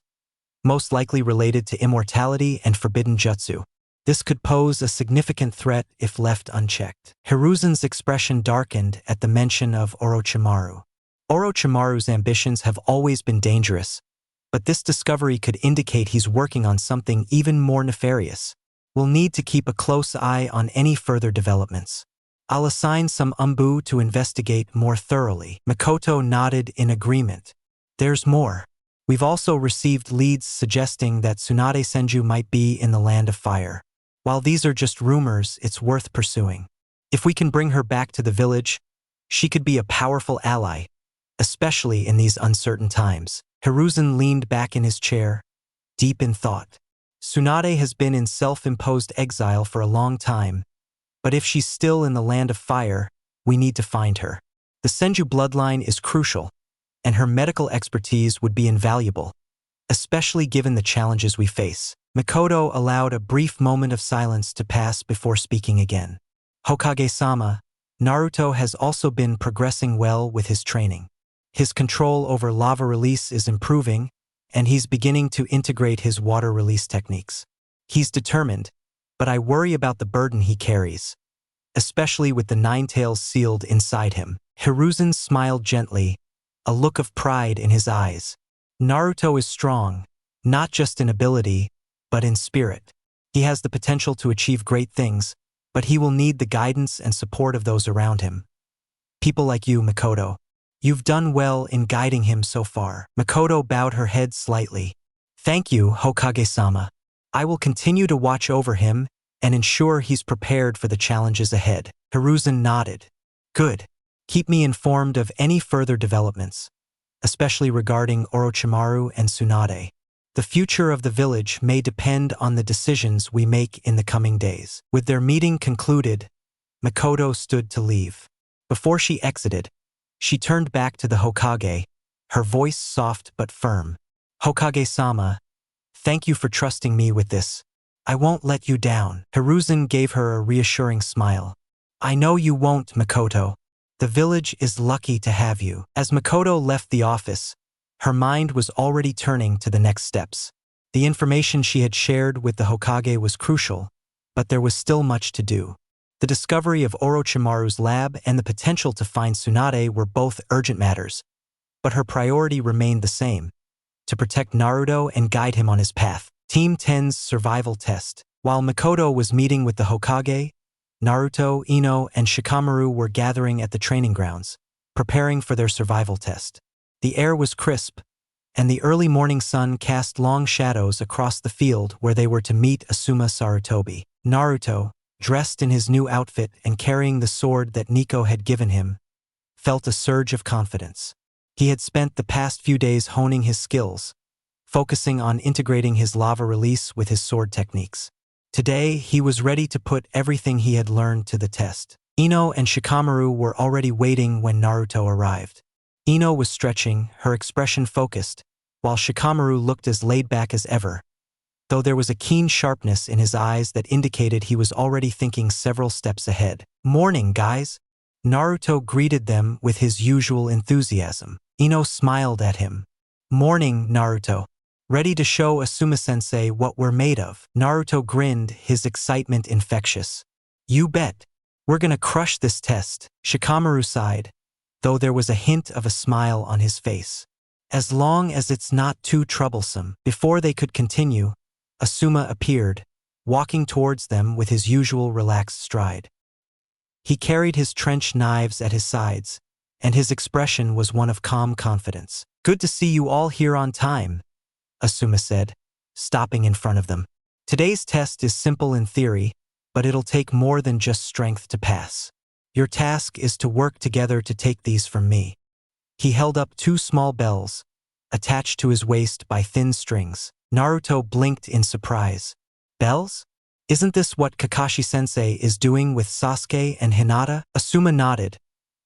most likely related to immortality and forbidden jutsu. This could pose a significant threat if left unchecked. Hiruzen's expression darkened at the mention of Orochimaru. Orochimaru's ambitions have always been dangerous, but this discovery could indicate he's working on something even more nefarious. We'll need to keep a close eye on any further developments. I'll assign some ANBU to investigate more thoroughly. Makoto nodded in agreement. There's more. We've also received leads suggesting that Tsunade Senju might be in the Land of Fire. While these are just rumors, it's worth pursuing. If we can bring her back to the village, she could be a powerful ally, especially in these uncertain times. Hiruzen leaned back in his chair, deep in thought. Tsunade has been in self-imposed exile for a long time, but if she's still in the Land of Fire, we need to find her. The Senju bloodline is crucial, and her medical expertise would be invaluable, especially given the challenges we face. Makoto allowed a brief moment of silence to pass before speaking again. Hokage-sama, Naruto has also been progressing well with his training. His control over lava release is improving, and he's beginning to integrate his water release techniques. He's determined, but I worry about the burden he carries, especially with the 9 tails sealed inside him. Hiruzen smiled gently, a look of pride in his eyes. Naruto is strong, not just in ability, but in spirit. He has the potential to achieve great things, but he will need the guidance and support of those around him. People like you, Makoto. You've done well in guiding him so far. Makoto bowed her head slightly. Thank you, Hokage-sama. I will continue to watch over him and ensure he's prepared for the challenges ahead. Hiruzen nodded. Good. Keep me informed of any further developments, especially regarding Orochimaru and Tsunade. The future of the village may depend on the decisions we make in the coming days. With their meeting concluded, Makoto stood to leave. Before she exited, she turned back to the Hokage, her voice soft but firm. Hokage-sama, thank you for trusting me with this. I won't let you down. Hiruzen gave her a reassuring smile. I know you won't, Makoto. The village is lucky to have you. As Makoto left the office, her mind was already turning to the next steps. The information she had shared with the Hokage was crucial, but there was still much to do. The discovery of Orochimaru's lab and the potential to find Tsunade were both urgent matters, but her priority remained the same: to protect Naruto and guide him on his path. Team 10's survival test. While Makoto was meeting with the Hokage, Naruto, Ino, and Shikamaru were gathering at the training grounds, preparing for their survival test. The air was crisp, and the early morning sun cast long shadows across the field where they were to meet Asuma Sarutobi. Naruto, dressed in his new outfit and carrying the sword that Nico had given him, felt a surge of confidence. He had spent the past few days honing his skills, focusing on integrating his lava release with his sword techniques. Today, he was ready to put everything he had learned to the test. Ino and Shikamaru were already waiting when Naruto arrived. Ino was stretching, her expression focused, while Shikamaru looked as laid back as ever. though there was a keen sharpness in his eyes that indicated he was already thinking several steps ahead. "Morning, guys." Naruto greeted them with his usual enthusiasm. Ino smiled at him. "Morning, Naruto. Ready to show Asuma-sensei what we're made of?" Naruto grinned, his excitement infectious. "You bet. We're gonna crush this test." Shikamaru sighed, though there was a hint of a smile on his face. "As long as it's not too troublesome." Before they could continue, Asuma appeared, walking towards them with his usual relaxed stride. He carried his trench knives at his sides, and his expression was one of calm confidence. "Good to see you all here on time," Asuma said, stopping in front of them. "Today's test is simple in theory, but it'll take more than just strength to pass. Your task is to work together to take these from me." He held up 2 small bells, attached to his waist by thin strings. Naruto blinked in surprise. "Bells? Isn't this what Kakashi-sensei is doing with Sasuke and Hinata?" Asuma nodded,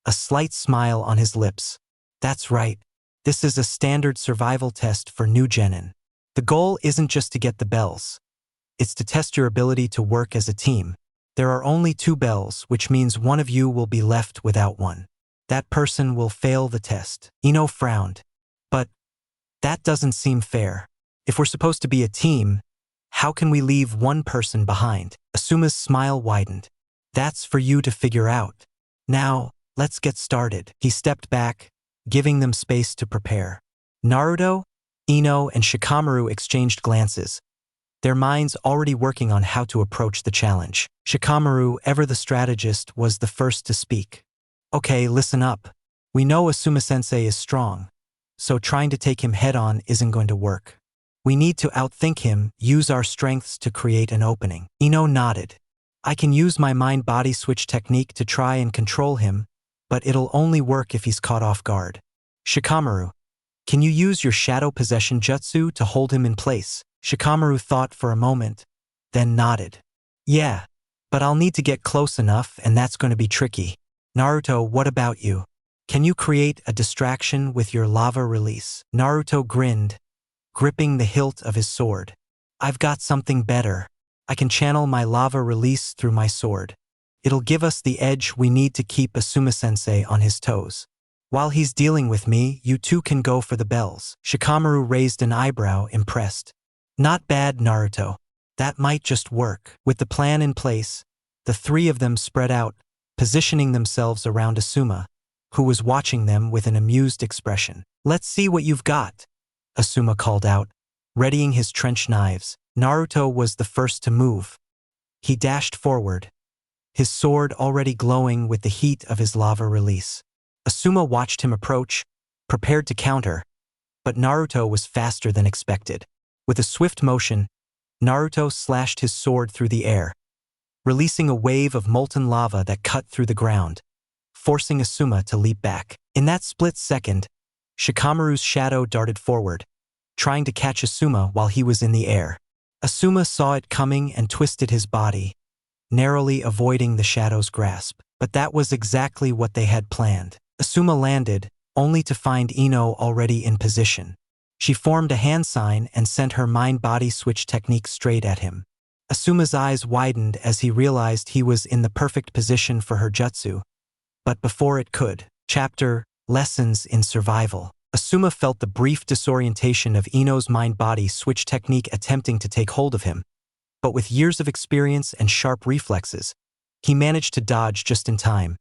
a slight smile on his lips. "That's right. This is a standard survival test for new genin. The goal isn't just to get the bells. It's to test your ability to work as a team. There are only 2 bells, which means one of you will be left without one. That person will fail the test." Ino frowned. "But that doesn't seem fair. If we're supposed to be a team, how can we leave one person behind?" Asuma's smile widened. "That's for you to figure out. Now, let's get started." He stepped back, giving them space to prepare. Naruto, Ino, and Shikamaru exchanged glances, their minds already working on how to approach the challenge. Shikamaru, ever the strategist, was the first to speak. "Okay, listen up. We know Asuma-sensei is strong, so trying to take him head-on isn't going to work. We need to outthink him, use our strengths to create an opening." Ino nodded. "I can use my mind-body switch technique to try and control him, but it'll only work if he's caught off guard." "Shikamaru, can you use your shadow possession jutsu to hold him in place?" Shikamaru thought for a moment, then nodded. "Yeah, but I'll need to get close enough, and that's going to be tricky." "Naruto, what about you? Can you create a distraction with your lava release?" Naruto grinned, gripping the hilt of his sword. "I've got something better. I can channel my lava release through my sword. It'll give us the edge we need to keep Asuma-sensei on his toes. While he's dealing with me, you two can go for the bells." Shikamaru raised an eyebrow, impressed. "Not bad, Naruto. That might just work." With the plan in place, the 3 of them spread out, positioning themselves around Asuma, who was watching them with an amused expression. "Let's see what you've got," Asuma called out, readying his trench knives. Naruto was the first to move. He dashed forward, his sword already glowing with the heat of his lava release. Asuma watched him approach, prepared to counter, but Naruto was faster than expected. With a swift motion, Naruto slashed his sword through the air, releasing a wave of molten lava that cut through the ground, forcing Asuma to leap back. In that split second, Shikamaru's shadow darted forward, trying to catch Asuma while he was in the air. Asuma saw it coming and twisted his body, narrowly avoiding the shadow's grasp. But that was exactly what they had planned. Asuma landed, only to find Ino already in position. She formed a hand sign and sent her mind-body switch technique straight at him. Asuma's eyes widened as he realized he was in the perfect position for her jutsu. But before it could, Chapter Lessons in Survival. Asuma felt the brief disorientation of Ino's mind-body switch technique attempting to take hold of him. But with years of experience and sharp reflexes, he managed to dodge just in time,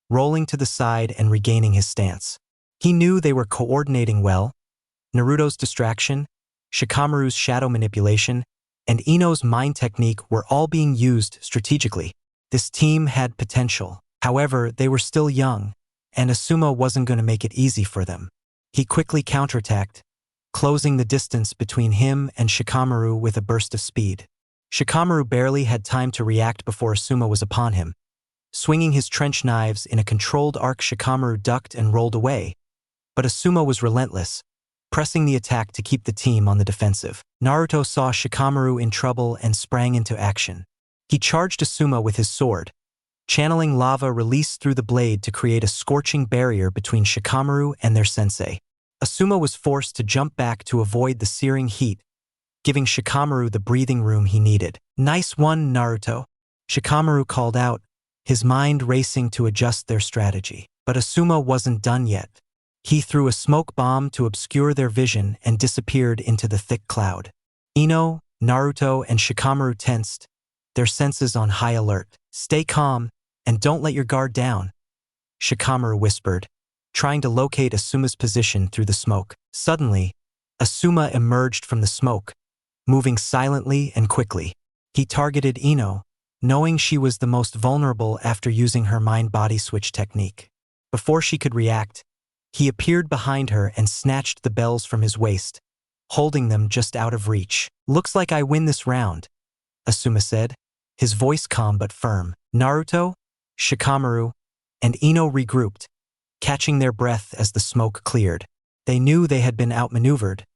rolling to the side and regaining his stance. He knew they were coordinating well. Naruto's distraction, Shikamaru's shadow manipulation, and Ino's mind technique were all being used strategically. This team had potential. However, they were still young, and Asuma wasn't going to make it easy for them. He quickly counterattacked, closing the distance between him and Shikamaru with a burst of speed. Shikamaru barely had time to react before Asuma was upon him. Swinging his trench knives in a controlled arc, Shikamaru ducked and rolled away, but Asuma was relentless, pressing the attack to keep the team on the defensive. Naruto saw Shikamaru in trouble and sprang into action. He charged Asuma with his sword, channeling lava released through the blade to create a scorching barrier between Shikamaru and their sensei. Asuma was forced to jump back to avoid the searing heat, giving Shikamaru the breathing room he needed. "Nice one, Naruto," Shikamaru called out, his mind racing to adjust their strategy. But Asuma wasn't done yet. He threw a smoke bomb to obscure their vision and disappeared into the thick cloud. Ino, Naruto, and Shikamaru tensed, their senses on high alert. "Stay calm, and don't let your guard down," Shikamaru whispered, trying to locate Asuma's position through the smoke. Suddenly, Asuma emerged from the smoke, moving silently and quickly. He targeted Ino, knowing she was the most vulnerable after using her mind-body switch technique. Before she could react, he appeared behind her and snatched the bells from his waist, holding them just out of reach. "Looks like I win this round," Asuma said, his voice calm but firm. Naruto, Shikamaru, and Ino regrouped, catching their breath as the smoke cleared. They knew they had been outmaneuvered,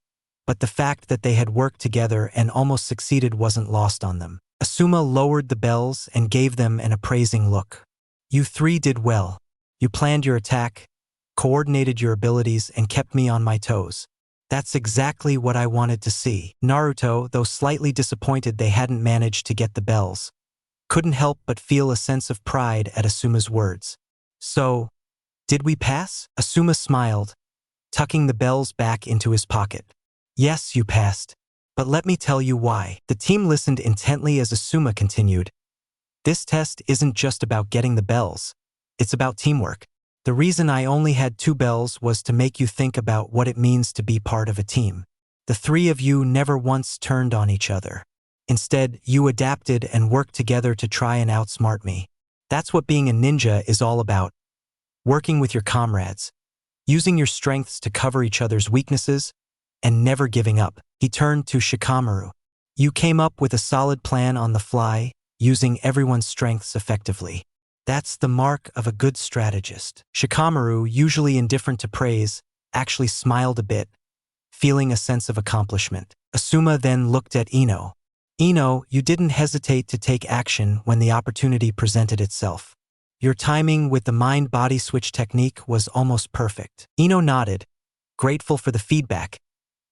but the fact that they had worked together and almost succeeded wasn't lost on them. Asuma lowered the bells and gave them an appraising look. "You three did well. You planned your attack, coordinated your abilities, and kept me on my toes. That's exactly what I wanted to see." Naruto, though slightly disappointed they hadn't managed to get the bells, couldn't help but feel a sense of pride at Asuma's words. "So, did we pass?" Asuma smiled, tucking the bells back into his pocket. "Yes, you passed. But let me tell you why." The team listened intently as Asuma continued. "This test isn't just about getting the bells. It's about teamwork. The reason I only had 2 bells was to make you think about what it means to be part of a team. The 3 of you never once turned on each other. Instead, you adapted and worked together to try and outsmart me. That's what being a ninja is all about. Working with your comrades, using your strengths to cover each other's weaknesses, and never giving up." He turned to Shikamaru. "You came up with a solid plan on the fly, using everyone's strengths effectively. That's the mark of a good strategist." Shikamaru, usually indifferent to praise, actually smiled a bit, feeling a sense of accomplishment. Asuma then looked at Ino. "Ino, you didn't hesitate to take action when the opportunity presented itself. Your timing with the mind-body switch technique was almost perfect." Ino nodded, grateful for the feedback,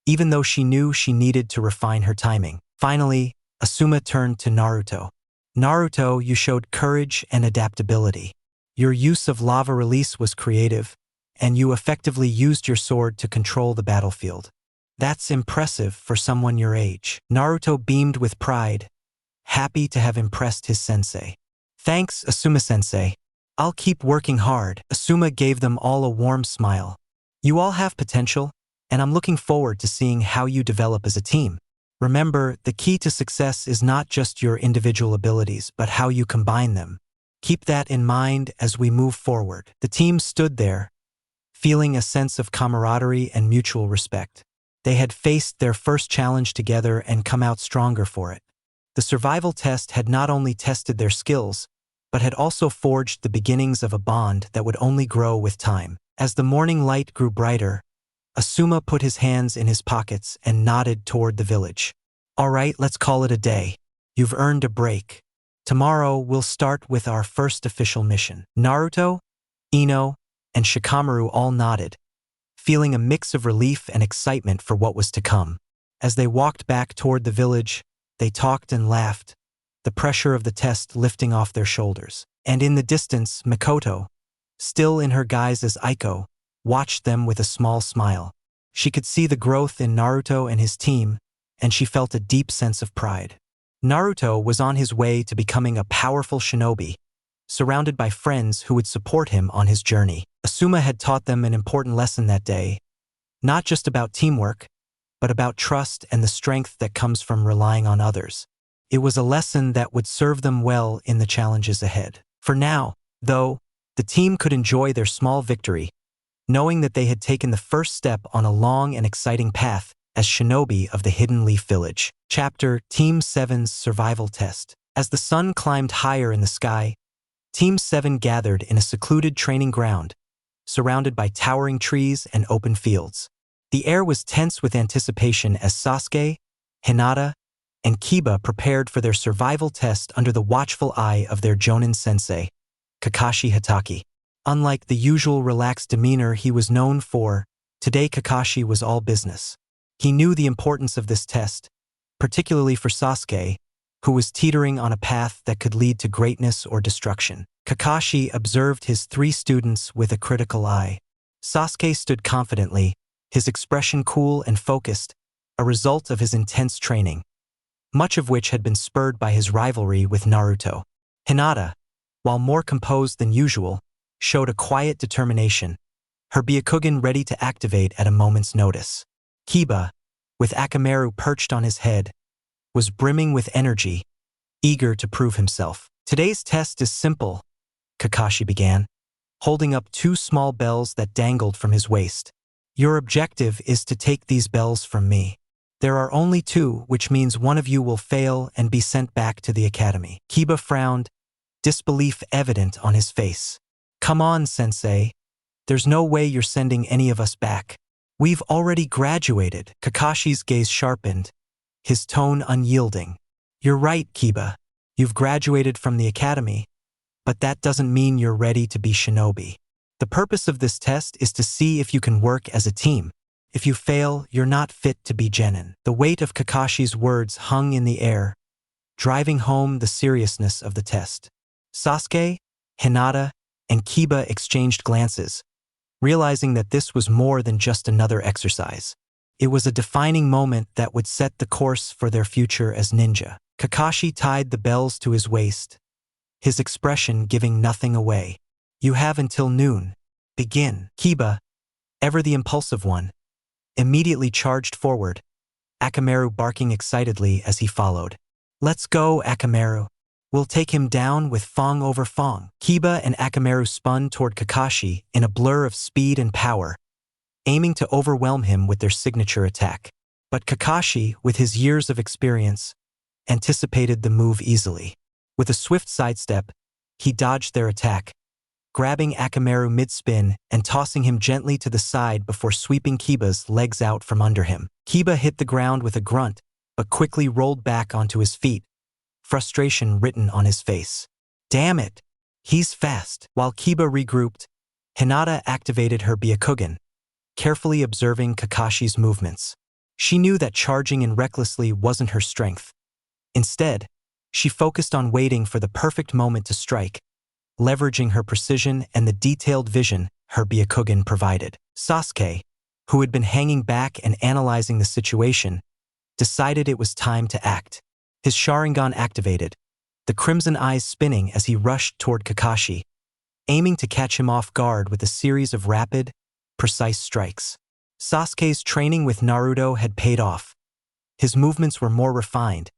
even though she knew she needed to refine her timing. Finally, Asuma turned to Naruto. "Naruto, you showed courage and adaptability. Your use of lava release was creative, and you effectively used your sword to control the battlefield. That's impressive for someone your age." Naruto beamed with pride, happy to have impressed his sensei. "Thanks, Asuma-sensei. I'll keep working hard." Asuma gave them all a warm smile. "You all have potential, and I'm looking forward to seeing how you develop as a team. Remember, the key to success is not just your individual abilities, but how you combine them. Keep that in mind as we move forward." The team stood there, feeling a sense of camaraderie and mutual respect. They had faced their first challenge together and come out stronger for it. The survival test had not only tested their skills, but had also forged the beginnings of a bond that would only grow with time. As the morning light grew brighter, Asuma put his hands in his pockets and nodded toward the village. "All right, let's call it a day. You've earned a break. Tomorrow we'll start with our first official mission." Naruto, Ino, and Shikamaru all nodded, feeling a mix of relief and excitement for what was to come. As they walked back toward the village, they talked and laughed, the pressure of the test lifting off their shoulders. And in the distance, Mikoto, still in her guise as Aiko, watched them with a small smile. She could see the growth in Naruto and his team, and she felt a deep sense of pride. Naruto was on his way to becoming a powerful shinobi, surrounded by friends who would support him on his journey. Asuma had taught them an important lesson that day, not just about teamwork, but about trust and the strength that comes from relying on others. It was a lesson that would serve them well in the challenges ahead. For now, though, the team could enjoy their small victory, knowing that they had taken the first step on a long and exciting path as shinobi of the Hidden Leaf Village. Chapter Team 7's Survival Test. As the sun climbed higher in the sky, Team 7 gathered in a secluded training ground, surrounded by towering trees and open fields. The air was tense with anticipation as Sasuke, Hinata, and Kiba prepared for their survival test under the watchful eye of their Jonin sensei, Kakashi Hatake. Unlike the usual relaxed demeanor he was known for, today Kakashi was all business. He knew the importance of this test, particularly for Sasuke, who was teetering on a path that could lead to greatness or destruction. Kakashi observed his 3 students with a critical eye. Sasuke stood confidently, his expression cool and focused, a result of his intense training, much of which had been spurred by his rivalry with Naruto. Hinata, while more composed than usual, showed a quiet determination, her Byakugan ready to activate at a moment's notice. Kiba, with Akamaru perched on his head, was brimming with energy, eager to prove himself. "Today's test is simple," Kakashi began, holding up 2 small bells that dangled from his waist. "Your objective is to take these bells from me. There are only 2, which means one of you will fail and be sent back to the academy." Kiba frowned, disbelief evident on his face. "Come on, sensei. There's no way you're sending any of us back. We've already graduated." Kakashi's gaze sharpened, his tone unyielding. "You're right, Kiba. You've graduated from the academy, but that doesn't mean you're ready to be shinobi. The purpose of this test is to see if you can work as a team. If you fail, you're not fit to be genin." The weight of Kakashi's words hung in the air, driving home the seriousness of the test. Sasuke, Hinata, and Kiba exchanged glances, realizing that this was more than just another exercise. It was a defining moment that would set the course for their future as ninja. Kakashi tied the bells to his waist, his expression giving nothing away. "You have until noon. Begin." Kiba, ever the impulsive one, immediately charged forward, Akamaru barking excitedly as he followed. "Let's go, Akamaru. We'll take him down with Fong over Fong." Kiba and Akamaru spun toward Kakashi in a blur of speed and power, aiming to overwhelm him with their signature attack. But Kakashi, with his years of experience, anticipated the move easily. With a swift sidestep, he dodged their attack, grabbing Akamaru mid-spin and tossing him gently to the side before sweeping Kiba's legs out from under him. Kiba hit the ground with a grunt, but quickly rolled back onto his feet, frustration written on his face. "Damn it! He's fast." While Kiba regrouped, Hinata activated her Byakugan, carefully observing Kakashi's movements. She knew that charging in recklessly wasn't her strength. Instead, she focused on waiting for the perfect moment to strike, leveraging her precision and the detailed vision her Byakugan provided. Sasuke, who had been hanging back and analyzing the situation, decided it was time to act. His Sharingan activated, the crimson eyes spinning as he rushed toward Kakashi, aiming to catch him off guard with a series of rapid, precise strikes. Sasuke's training with Naruto had paid off. His movements were more refined,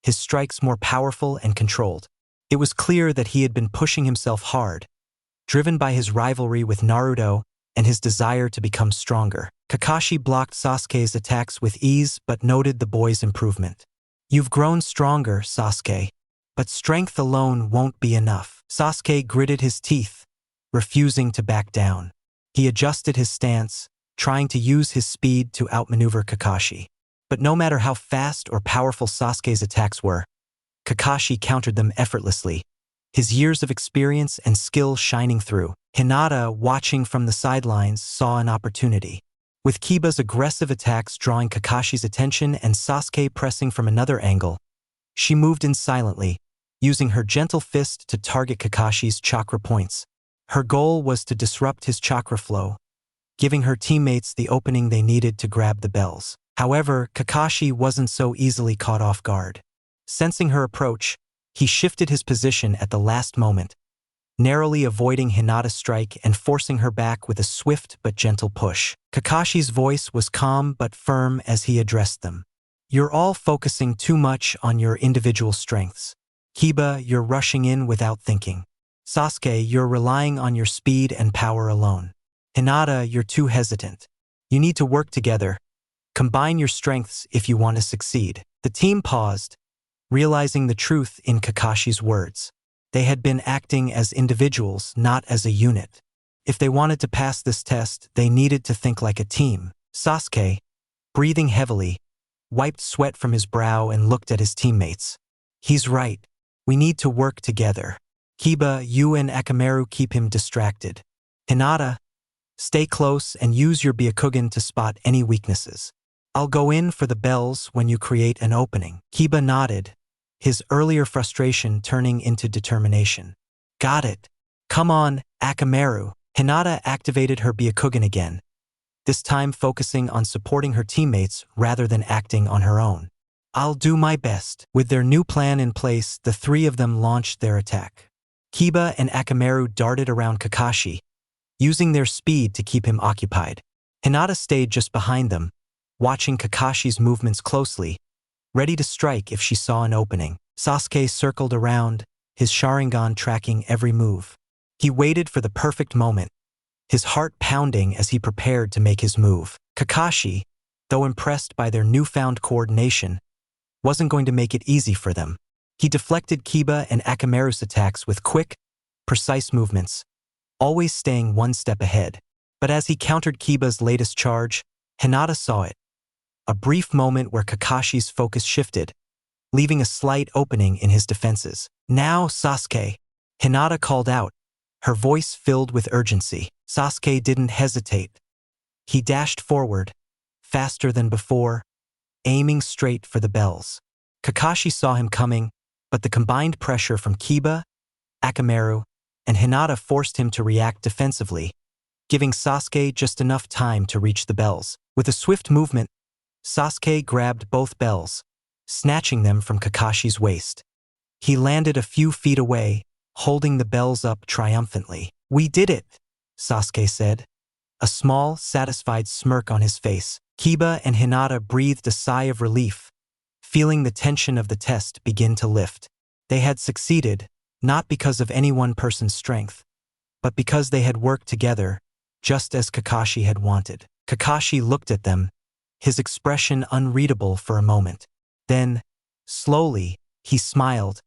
his strikes more powerful and controlled. It was clear that he had been pushing himself hard, driven by his rivalry with Naruto and his desire to become stronger. Kakashi blocked Sasuke's attacks with ease but noted the boy's improvement. "You've grown stronger, Sasuke, but strength alone won't be enough." Sasuke gritted his teeth, refusing to back down. He adjusted his stance, trying to use his speed to outmaneuver Kakashi. But no matter how fast or powerful Sasuke's attacks were, Kakashi countered them effortlessly, his years of experience and skill shining through. Hinata, watching from the sidelines, saw an opportunity. With Kiba's aggressive attacks drawing Kakashi's attention and Sasuke pressing from another angle, she moved in silently, using her gentle fist to target Kakashi's chakra points. Her goal was to disrupt his chakra flow, giving her teammates the opening they needed to grab the bells. However, Kakashi wasn't so easily caught off guard. Sensing her approach, he shifted his position at the last moment, narrowly avoiding Hinata's strike and forcing her back with a swift but gentle push. Kakashi's voice was calm but firm as he addressed them. "You're all focusing too much on your individual strengths. Kiba, you're rushing in without thinking. Sasuke, you're relying on your speed and power alone. Hinata, you're too hesitant. You need to work together. Combine your strengths if you want to succeed." The team paused, realizing the truth in Kakashi's words. They had been acting as individuals, not as a unit. If they wanted to pass this test, they needed to think like a team. Sasuke, breathing heavily, wiped sweat from his brow and looked at his teammates. "He's right. We need to work together. Kiba, you and Akamaru keep him distracted. Hinata, stay close and use your Byakugan to spot any weaknesses." I'll go in for the bells when you create an opening. Kiba nodded, his earlier frustration turning into determination. Got it. Come on, Akamaru. Hinata activated her Byakugan again, this time focusing on supporting her teammates rather than acting on her own. I'll do my best. With their new plan in place, the three of them launched their attack. Kiba and Akamaru darted around Kakashi, using their speed to keep him occupied. Hinata stayed just behind them, watching Kakashi's movements closely, ready to strike if she saw an opening. Sasuke circled around, his Sharingan tracking every move. He waited for the perfect moment, his heart pounding as he prepared to make his move. Kakashi, though impressed by their newfound coordination, wasn't going to make it easy for them. He deflected Kiba and Akamaru's attacks with quick, precise movements, always staying one step ahead. But as he countered Kiba's latest charge, Hinata saw it. A brief moment where Kakashi's focus shifted, leaving a slight opening in his defenses. Now, Sasuke, Hinata called out, her voice filled with urgency. Sasuke didn't hesitate. He dashed forward, faster than before, aiming straight for the bells. Kakashi saw him coming, but the combined pressure from Kiba, Akamaru, and Hinata forced him to react defensively, giving Sasuke just enough time to reach the bells. With a swift movement, Sasuke grabbed both bells, snatching them from Kakashi's waist. He landed a few feet away, holding the bells up triumphantly. We did it, Sasuke said, a small, satisfied smirk on his face. Kiba and Hinata breathed a sigh of relief, feeling the tension of the test begin to lift. They had succeeded, not because of any one person's strength, but because they had worked together, just as Kakashi had wanted. Kakashi looked at them, his expression unreadable for a moment. Then, slowly, he smiled,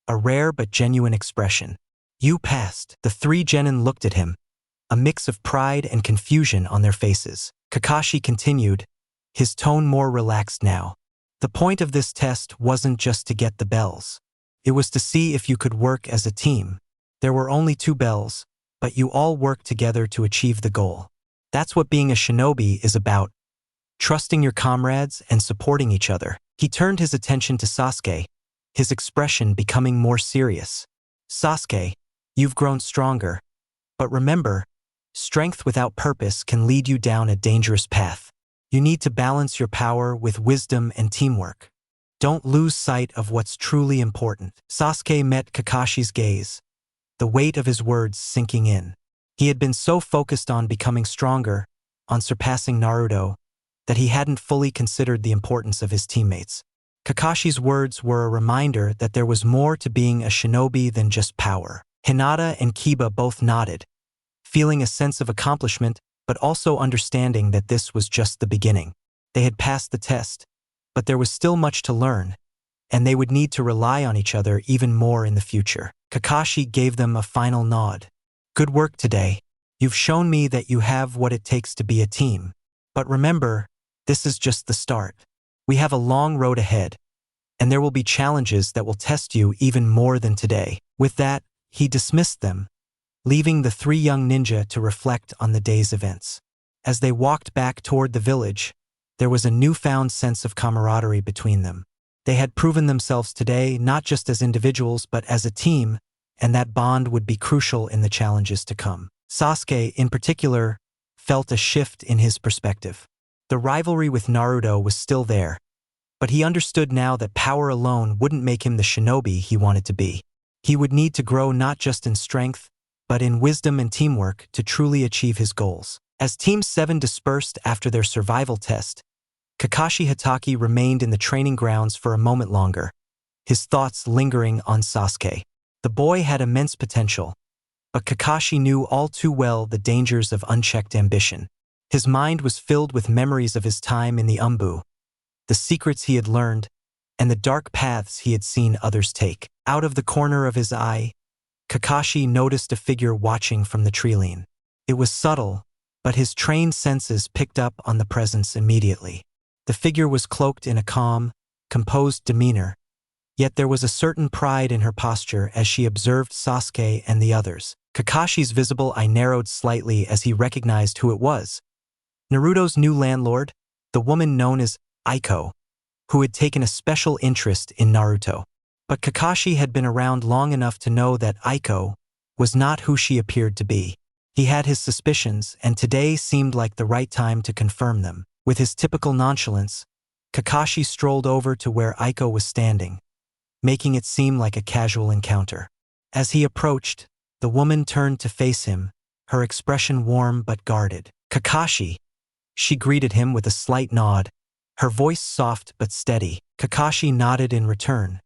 a rare but genuine expression. You passed. The three genin looked at him, a mix of pride and confusion on their faces. Kakashi continued, his tone more relaxed now. The point of this test wasn't just to get the bells. It was to see if you could work as a team. There were only 2 bells, but you all worked together to achieve the goal. That's what being a shinobi is about. Trusting your comrades and supporting each other. He turned his attention to Sasuke, his expression becoming more serious. Sasuke, you've grown stronger. But remember, strength without purpose can lead you down a dangerous path. You need to balance your power with wisdom and teamwork. Don't lose sight of what's truly important. Sasuke met Kakashi's gaze, the weight of his words sinking in. He had been so focused on becoming stronger, on surpassing Naruto, that he hadn't fully considered the importance of his teammates. Kakashi's words were a reminder that there was more to being a shinobi than just power. Hinata and Kiba both nodded, feeling a sense of accomplishment, but also understanding that this was just the beginning. They had passed the test, but there was still much to learn, and they would need to rely on each other even more in the future. Kakashi gave them a final nod. Good work today. You've shown me that you have what it takes to be a team. But remember, this is just the start. We have a long road ahead, and there will be challenges that will test you even more than today. With that, he dismissed them, leaving the 3 young ninja to reflect on the day's events. As they walked back toward the village, there was a newfound sense of camaraderie between them. They had proven themselves today not just as individuals but as a team, and that bond would be crucial in the challenges to come. Sasuke, in particular, felt a shift in his perspective. The rivalry with Naruto was still there, but he understood now that power alone wouldn't make him the shinobi he wanted to be. He would need to grow not just in strength, but in wisdom and teamwork to truly achieve his goals. As Team 7 dispersed after their survival test, Kakashi Hatake remained in the training grounds for a moment longer, his thoughts lingering on Sasuke. The boy had immense potential, but Kakashi knew all too well the dangers of unchecked ambition. His mind was filled with memories of his time in the ANBU, the secrets he had learned, and the dark paths he had seen others take. Out of the corner of his eye, Kakashi noticed a figure watching from the treeline. It was subtle, but his trained senses picked up on the presence immediately. The figure was cloaked in a calm, composed demeanor, yet there was a certain pride in her posture as she observed Sasuke and the others. Kakashi's visible eye narrowed slightly as he recognized who it was. Naruto's new landlord, the woman known as Aiko, who had taken a special interest in Naruto. But Kakashi had been around long enough to know that Aiko was not who she appeared to be. He had his suspicions, and today seemed like the right time to confirm them. With his typical nonchalance, Kakashi strolled over to where Aiko was standing, making it seem like a casual encounter. As he approached, the woman turned to face him, her expression warm but guarded. "Kakashi," she greeted him with a slight nod, her voice soft but steady. Kakashi nodded in return,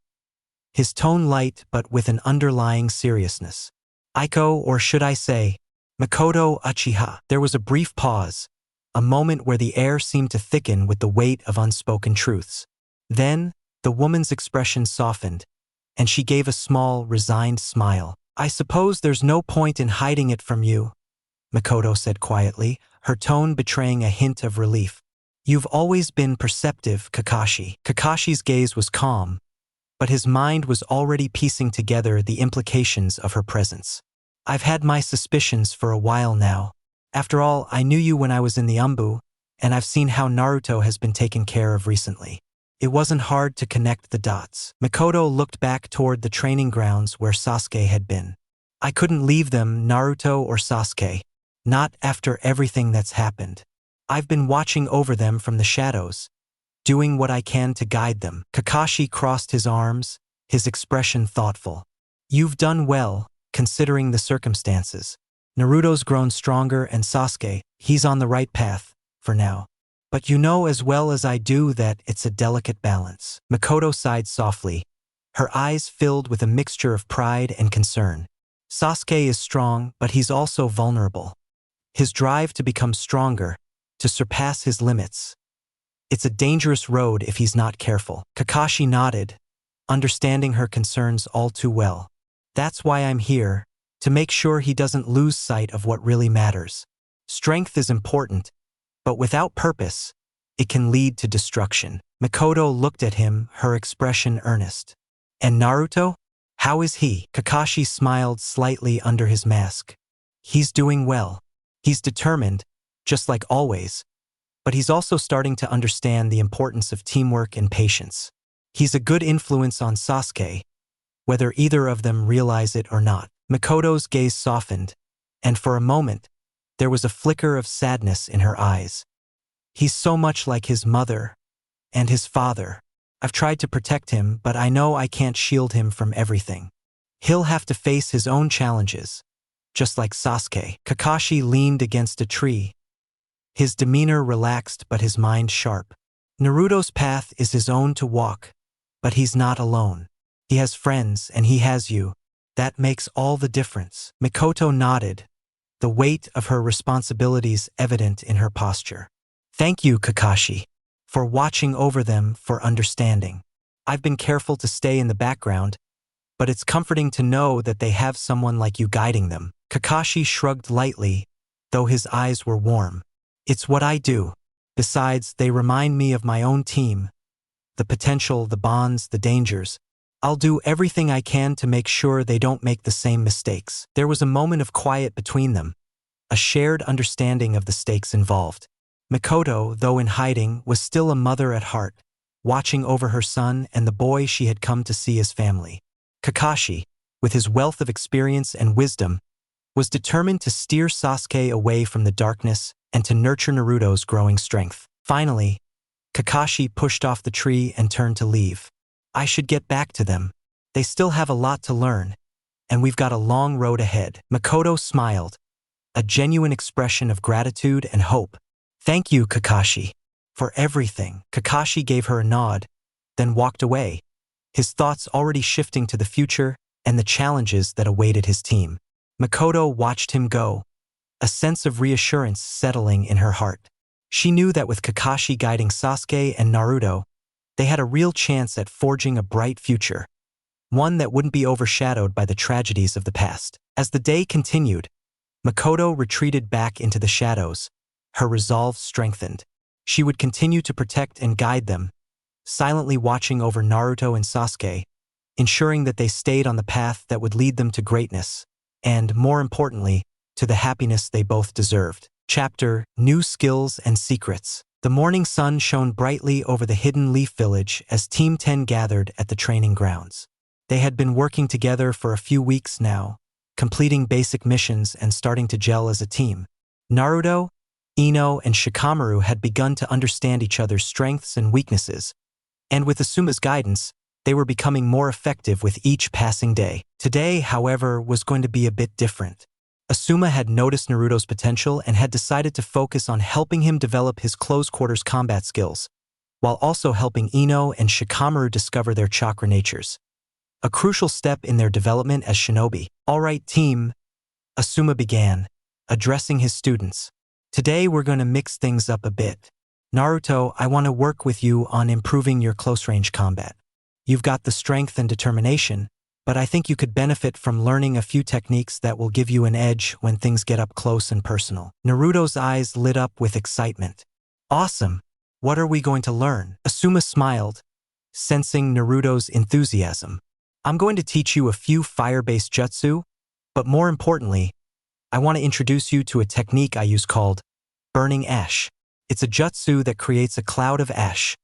his tone light but with an underlying seriousness. "Aiko, or should I say, Makoto Uchiha." There was a brief pause, a moment where the air seemed to thicken with the weight of unspoken truths. Then, the woman's expression softened, and she gave a small, resigned smile. "I suppose there's no point in hiding it from you," Makoto said quietly, her tone betraying a hint of relief. "You've always been perceptive, Kakashi." Kakashi's gaze was calm, but his mind was already piecing together the implications of her presence. "I've had my suspicions for a while now. After all, I knew you when I was in the ANBU, and I've seen how Naruto has been taken care of recently. It wasn't hard to connect the dots." Makoto looked back toward the training grounds where Sasuke had been. "I couldn't leave them, Naruto or Sasuke. Not after everything that's happened. I've been watching over them from the shadows, doing what I can to guide them." Kakashi crossed his arms, his expression thoughtful. "You've done well, considering the circumstances. Naruto's grown stronger and Sasuke, he's on the right path, for now. But you know as well as I do that it's a delicate balance." Makoto sighed softly, her eyes filled with a mixture of pride and concern. "Sasuke is strong, but he's also vulnerable. His drive to become stronger, to surpass his limits. It's a dangerous road if he's not careful." Kakashi nodded, understanding her concerns all too well. "That's why I'm here, to make sure he doesn't lose sight of what really matters. Strength is important, but without purpose, it can lead to destruction." Makoto looked at him, her expression earnest. "And Naruto? How is he?" Kakashi smiled slightly under his mask. "He's doing well. He's determined, just like always, but he's also starting to understand the importance of teamwork and patience. He's a good influence on Sasuke, whether either of them realize it or not." Makoto's gaze softened, and for a moment, there was a flicker of sadness in her eyes. "He's so much like his mother and his father. I've tried to protect him, but I know I can't shield him from everything. He'll have to face his own challenges, just like Sasuke." Kakashi leaned against a tree, his demeanor relaxed but his mind sharp. "Naruto's path is his own to walk, but he's not alone. He has friends and he has you. That makes all the difference." Makoto nodded, the weight of her responsibilities evident in her posture. "Thank you, Kakashi, for watching over them, for understanding. I've been careful to stay in the background, but it's comforting to know that they have someone like you guiding them." Kakashi shrugged lightly, though his eyes were warm. "It's what I do. Besides, they remind me of my own team. The potential, the bonds, the dangers. I'll do everything I can to make sure they don't make the same mistakes." There was a moment of quiet between them, a shared understanding of the stakes involved. Makoto, though in hiding, was still a mother at heart, watching over her son and the boy she had come to see as family. Kakashi, with his wealth of experience and wisdom, was determined to steer Sasuke away from the darkness and to nurture Naruto's growing strength. Finally, Kakashi pushed off the tree and turned to leave. "I should get back to them. They still have a lot to learn, and we've got a long road ahead." Makoto smiled, a genuine expression of gratitude and hope. "Thank you, Kakashi, for everything." Kakashi gave her a nod, then walked away, his thoughts already shifting to the future and the challenges that awaited his team. Makoto watched him go, a sense of reassurance settling in her heart. She knew that with Kakashi guiding Sasuke and Naruto, they had a real chance at forging a bright future, one that wouldn't be overshadowed by the tragedies of the past. As the day continued, Makoto retreated back into the shadows, her resolve strengthened. She would continue to protect and guide them, silently watching over Naruto and Sasuke, ensuring that they stayed on the path that would lead them to greatness, and, more importantly, to the happiness they both deserved. Chapter: New Skills and Secrets. The The morning sun shone brightly over the hidden leaf village as Team 10 gathered at the training grounds. They had been working together for a few weeks now, completing basic missions and starting to gel as a team. Naruto, Ino, and Shikamaru had begun to understand each other's strengths and weaknesses, and with Asuma's guidance, they were becoming more effective with each passing day. Today, however, was going to be a bit different. Asuma had noticed Naruto's potential and had decided to focus on helping him develop his close-quarters combat skills, while also helping Ino and Shikamaru discover their chakra natures. A crucial step in their development as shinobi. "All right, team," Asuma began, addressing his students. "Today we're going to mix things up a bit. Naruto, I want to work with you on improving your close-range combat. You've got the strength and determination, but I think you could benefit from learning a few techniques that will give you an edge when things get up close and personal." Naruto's eyes lit up with excitement. "Awesome! What are we going to learn?" Asuma smiled, sensing Naruto's enthusiasm. "I'm going to teach you a few fire-based jutsu, but more importantly, I want to introduce you to a technique I use called burning ash. It's a jutsu that creates a cloud of ash,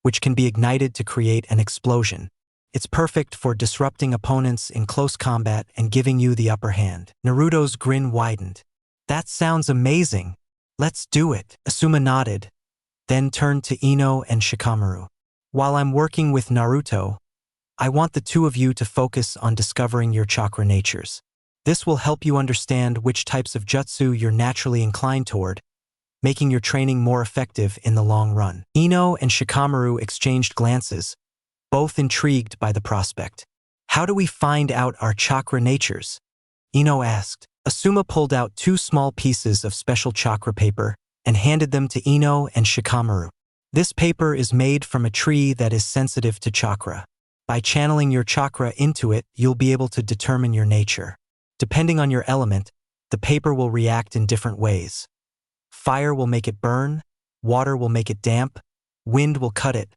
which can be ignited to create an explosion. It's perfect for disrupting opponents in close combat and giving you the upper hand." Naruto's grin widened. "That sounds amazing. Let's do it." Asuma nodded, then turned to Ino and Shikamaru. "While I'm working with Naruto, I want the two of you to focus on discovering your chakra natures. This will help you understand which types of jutsu you're naturally inclined toward, making your training more effective in the long run." Ino and Shikamaru exchanged glances, both intrigued by the prospect. "How do we find out our chakra natures?" Ino asked. Asuma pulled out 2 small pieces of special chakra paper and handed them to Ino and Shikamaru. "This paper is made from a tree that is sensitive to chakra. By channeling your chakra into it, you'll be able to determine your nature. Depending on your element, the paper will react in different ways. Fire will make it burn, water will make it damp, wind will cut it,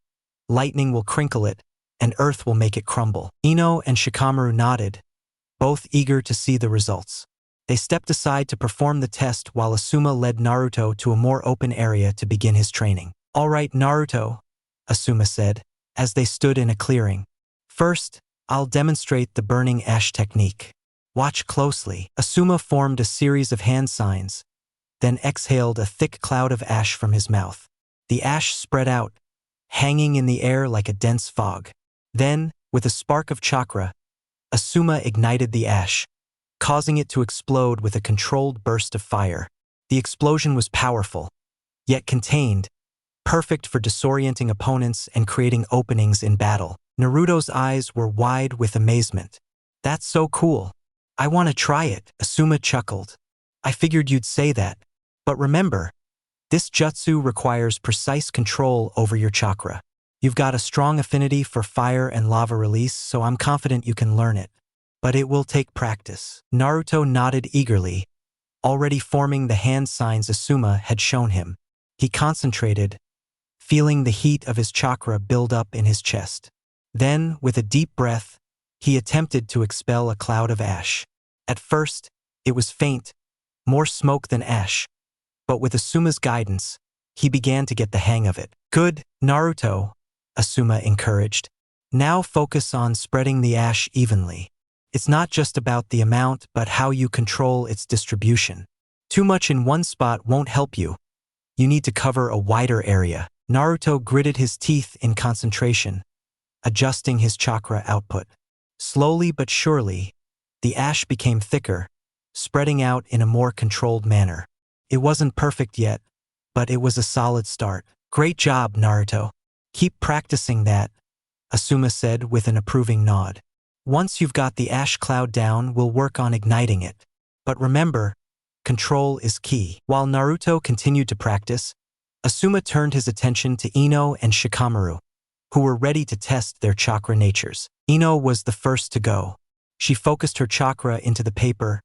lightning will crinkle it, and earth will make it crumble." Ino and Shikamaru nodded, both eager to see the results. They stepped aside to perform the test while Asuma led Naruto to a more open area to begin his training. "All right, Naruto," Asuma said, as they stood in a clearing. "First, I'll demonstrate the burning ash technique. Watch closely." Asuma formed a series of hand signs, then exhaled a thick cloud of ash from his mouth. The ash spread out, hanging in the air like a dense fog. Then, with a spark of chakra, Asuma ignited the ash, causing it to explode with a controlled burst of fire. The explosion was powerful, yet contained, perfect for disorienting opponents and creating openings in battle. Naruto's eyes were wide with amazement. "That's so cool. I want to try it," Asuma chuckled. "I figured you'd say that. But remember, this jutsu requires precise control over your chakra. You've got a strong affinity for fire and lava release, so I'm confident you can learn it. But it will take practice." Naruto nodded eagerly, already forming the hand signs Asuma had shown him. He concentrated, feeling the heat of his chakra build up in his chest. Then, with a deep breath, he attempted to expel a cloud of ash. At first, it was faint, more smoke than ash, but with Asuma's guidance, he began to get the hang of it. "Good, Naruto," Asuma encouraged. "Now focus on spreading the ash evenly. It's not just about the amount, but how you control its distribution. Too much in one spot won't help you. You need to cover a wider area." Naruto gritted his teeth in concentration, adjusting his chakra output. Slowly but surely, the ash became thicker, spreading out in a more controlled manner. It wasn't perfect yet, but it was a solid start. "Great job, Naruto. Keep practicing that," Asuma said with an approving nod. "Once you've got the ash cloud down, we'll work on igniting it. But remember, control is key." While Naruto continued to practice, Asuma turned his attention to Ino and Shikamaru, who were ready to test their chakra natures. Ino was the first to go. She focused her chakra into the paper,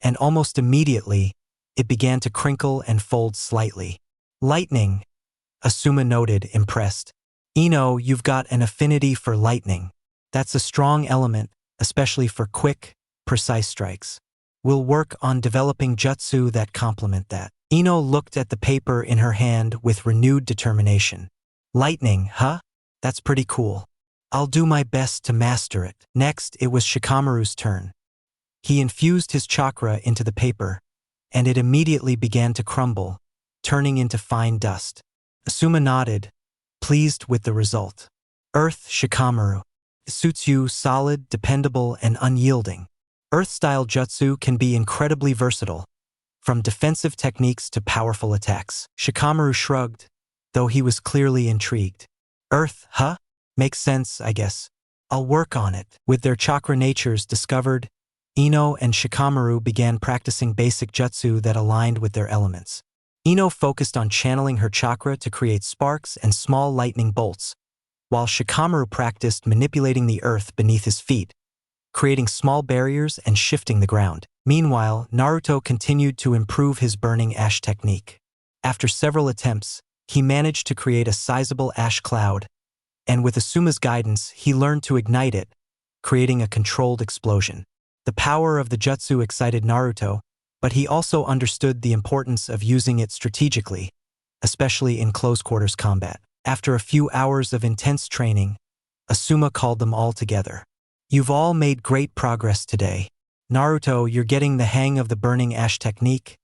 and almost immediately, it began to crinkle and fold slightly. "Lightning," Asuma noted, impressed. "Ino, you've got an affinity for lightning. That's a strong element, especially for quick, precise strikes. We'll work on developing jutsu that complement that." Ino looked at the paper in her hand with renewed determination. Lightning, huh? That's pretty cool. I'll do my best to master it. Next, it was Shikamaru's turn. He infused his chakra into the paper, and it immediately began to crumble, turning into fine dust. Asuma nodded, pleased with the result. Earth Shikamaru. It suits you, solid, dependable, and unyielding. Earth-style jutsu can be incredibly versatile, from defensive techniques to powerful attacks. Shikamaru shrugged, though he was clearly intrigued. Earth, huh? Makes sense, I guess. I'll work on it. With their chakra natures discovered, Ino and Shikamaru began practicing basic jutsu that aligned with their elements. Ino focused on channeling her chakra to create sparks and small lightning bolts, while Shikamaru practiced manipulating the earth beneath his feet, creating small barriers and shifting the ground. Meanwhile, Naruto continued to improve his burning ash technique. After several attempts, he managed to create a sizable ash cloud, and with Asuma's guidance, he learned to ignite it, creating a controlled explosion. The power of the jutsu excited Naruto, but he also understood the importance of using it strategically, especially in close-quarters combat. After a few hours of intense training, Asuma called them all together. You've all made great progress today. Naruto, you're getting the hang of the burning ash technique,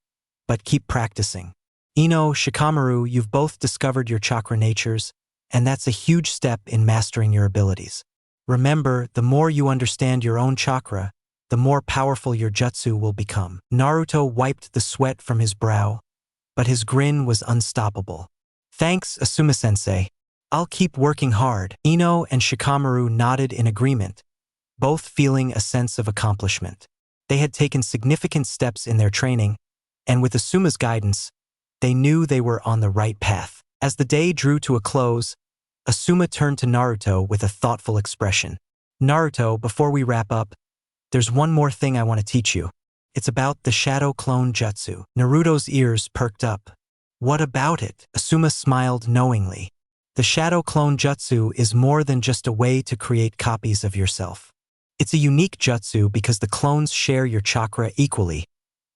but keep practicing. Ino, Shikamaru, you've both discovered your chakra natures, and that's a huge step in mastering your abilities. Remember, the more you understand your own chakra, the more powerful your jutsu will become. Naruto wiped the sweat from his brow, but his grin was unstoppable. Thanks, Asuma-sensei. I'll keep working hard. Ino and Shikamaru nodded in agreement, both feeling a sense of accomplishment. They had taken significant steps in their training, and with Asuma's guidance, they knew they were on the right path. As the day drew to a close, Asuma turned to Naruto with a thoughtful expression. Naruto, before we wrap up, there's one more thing I want to teach you. It's about the Shadow Clone Jutsu. Naruto's ears perked up. What about it? Asuma smiled knowingly. The Shadow Clone Jutsu is more than just a way to create copies of yourself. It's a unique jutsu because the clones share your chakra equally,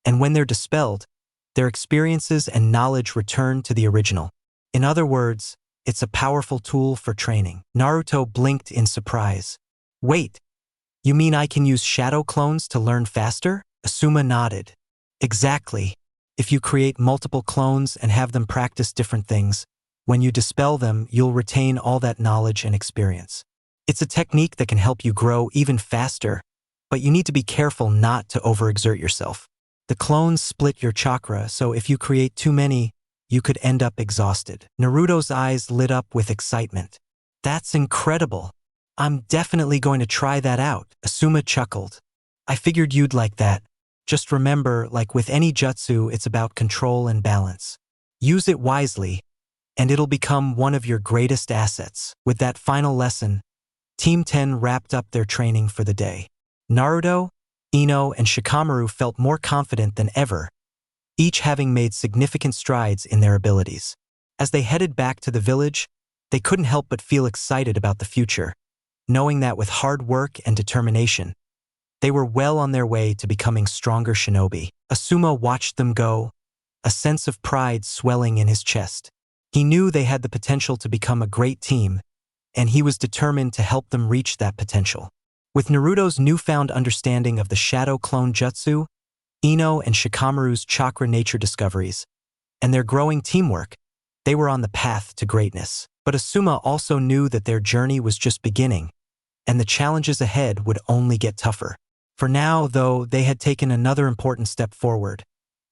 and when they're dispelled, their experiences and knowledge return to the original. In other words, it's a powerful tool for training. Naruto blinked in surprise. Wait, you mean I can use shadow clones to learn faster? Asuma nodded. Exactly. If you create multiple clones and have them practice different things, when you dispel them, you'll retain all that knowledge and experience. It's a technique that can help you grow even faster, but you need to be careful not to overexert yourself. The clones split your chakra, so if you create too many, you could end up exhausted. Naruto's eyes lit up with excitement. That's incredible. I'm definitely going to try that out. Asuma chuckled. I figured you'd like that. Just remember, like with any jutsu, it's about control and balance. Use it wisely, and it'll become one of your greatest assets. With that final lesson, Team 10 wrapped up their training for the day. Naruto, Ino, and Shikamaru felt more confident than ever, each having made significant strides in their abilities. As they headed back to the village, they couldn't help but feel excited about the future, knowing that with hard work and determination, they were well on their way to becoming stronger shinobi. Asuma watched them go, a sense of pride swelling in his chest. He knew they had the potential to become a great team, and he was determined to help them reach that potential. With Naruto's newfound understanding of the Shadow Clone Jutsu, Ino and Shikamaru's chakra nature discoveries, and their growing teamwork, they were on the path to greatness. But Asuma also knew that their journey was just beginning, and the challenges ahead would only get tougher. For now, though, they had taken another important step forward,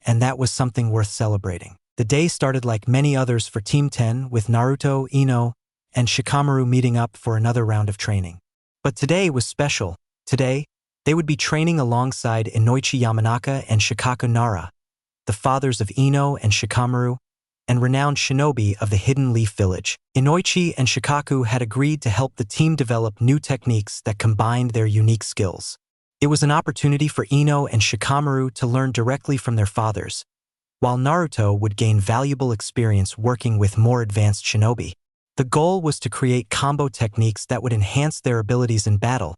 and that was something worth celebrating. The day started like many others for Team 10, with Naruto, Ino, and Shikamaru meeting up for another round of training. But today was special. Today, they would be training alongside Inoichi Yamanaka and Shikaku Nara, the fathers of Ino and Shikamaru, and renowned shinobi of the Hidden Leaf Village. Inoichi and Shikaku had agreed to help the team develop new techniques that combined their unique skills. It was an opportunity for Ino and Shikamaru to learn directly from their fathers, while Naruto would gain valuable experience working with more advanced shinobi. The goal was to create combo techniques that would enhance their abilities in battle,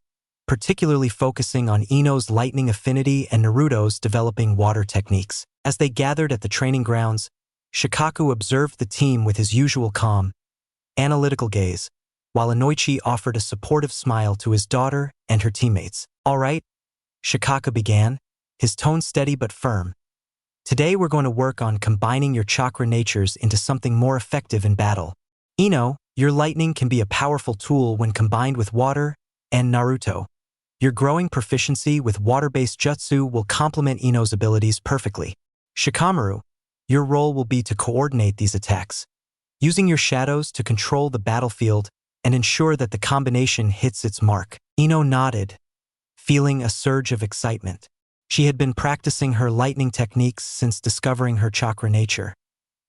particularly focusing on Ino's lightning affinity and Naruto's developing water techniques. As they gathered at the training grounds, Shikaku observed the team with his usual calm, analytical gaze, while Inoichi offered a supportive smile to his daughter and her teammates. "All right," Shikaku began, his tone steady but firm. "Today we're going to work on combining your chakra natures into something more effective in battle. Ino, your lightning can be a powerful tool when combined with water, and Naruto, your growing proficiency with water-based jutsu will complement Ino's abilities perfectly. Shikamaru, your role will be to coordinate these attacks, using your shadows to control the battlefield and ensure that the combination hits its mark." Ino nodded, feeling a surge of excitement. She had been practicing her lightning techniques since discovering her chakra nature,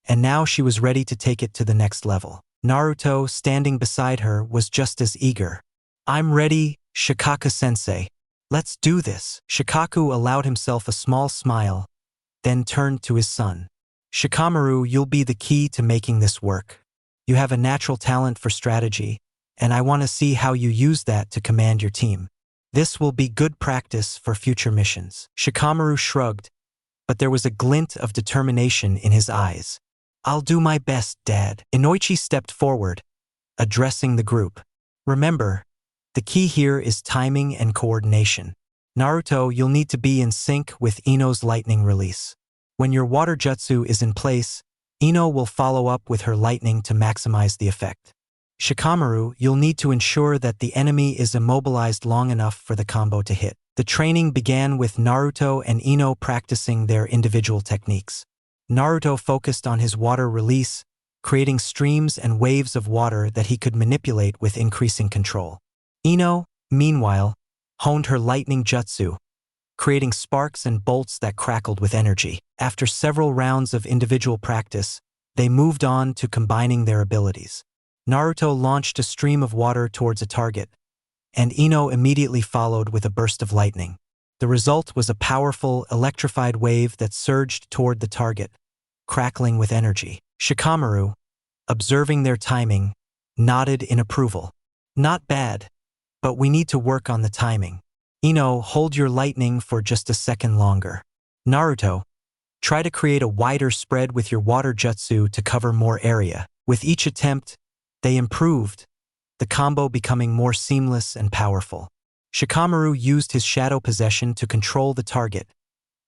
and now she was ready to take it to the next level. Naruto, standing beside her, was just as eager. "I'm ready, Shikaku-sensei. Let's do this." Shikaku allowed himself a small smile, then turned to his son. "Shikamaru, you'll be the key to making this work. You have a natural talent for strategy, and I want to see how you use that to command your team. This will be good practice for future missions." Shikamaru shrugged, but there was a glint of determination in his eyes. "I'll do my best, Dad." Inoichi stepped forward, addressing the group. "Remember, the key here is timing and coordination. Naruto, you'll need to be in sync with Ino's lightning release. When your water jutsu is in place, Ino will follow up with her lightning to maximize the effect. Shikamaru, you'll need to ensure that the enemy is immobilized long enough for the combo to hit." The training began with Naruto and Ino practicing their individual techniques. Naruto focused on his water release, creating streams and waves of water that he could manipulate with increasing control. Ino, meanwhile, honed her lightning jutsu, creating sparks and bolts that crackled with energy. After several rounds of individual practice, they moved on to combining their abilities. Naruto launched a stream of water towards a target, and Ino immediately followed with a burst of lightning. The result was a powerful, electrified wave that surged toward the target, crackling with energy. Shikamaru, observing their timing, nodded in approval. "Not bad, but we need to work on the timing. Ino, hold your lightning for just a second longer. Naruto, try to create a wider spread with your water jutsu to cover more area." With each attempt, they improved, the combo becoming more seamless and powerful. Shikamaru used his shadow possession to control the target,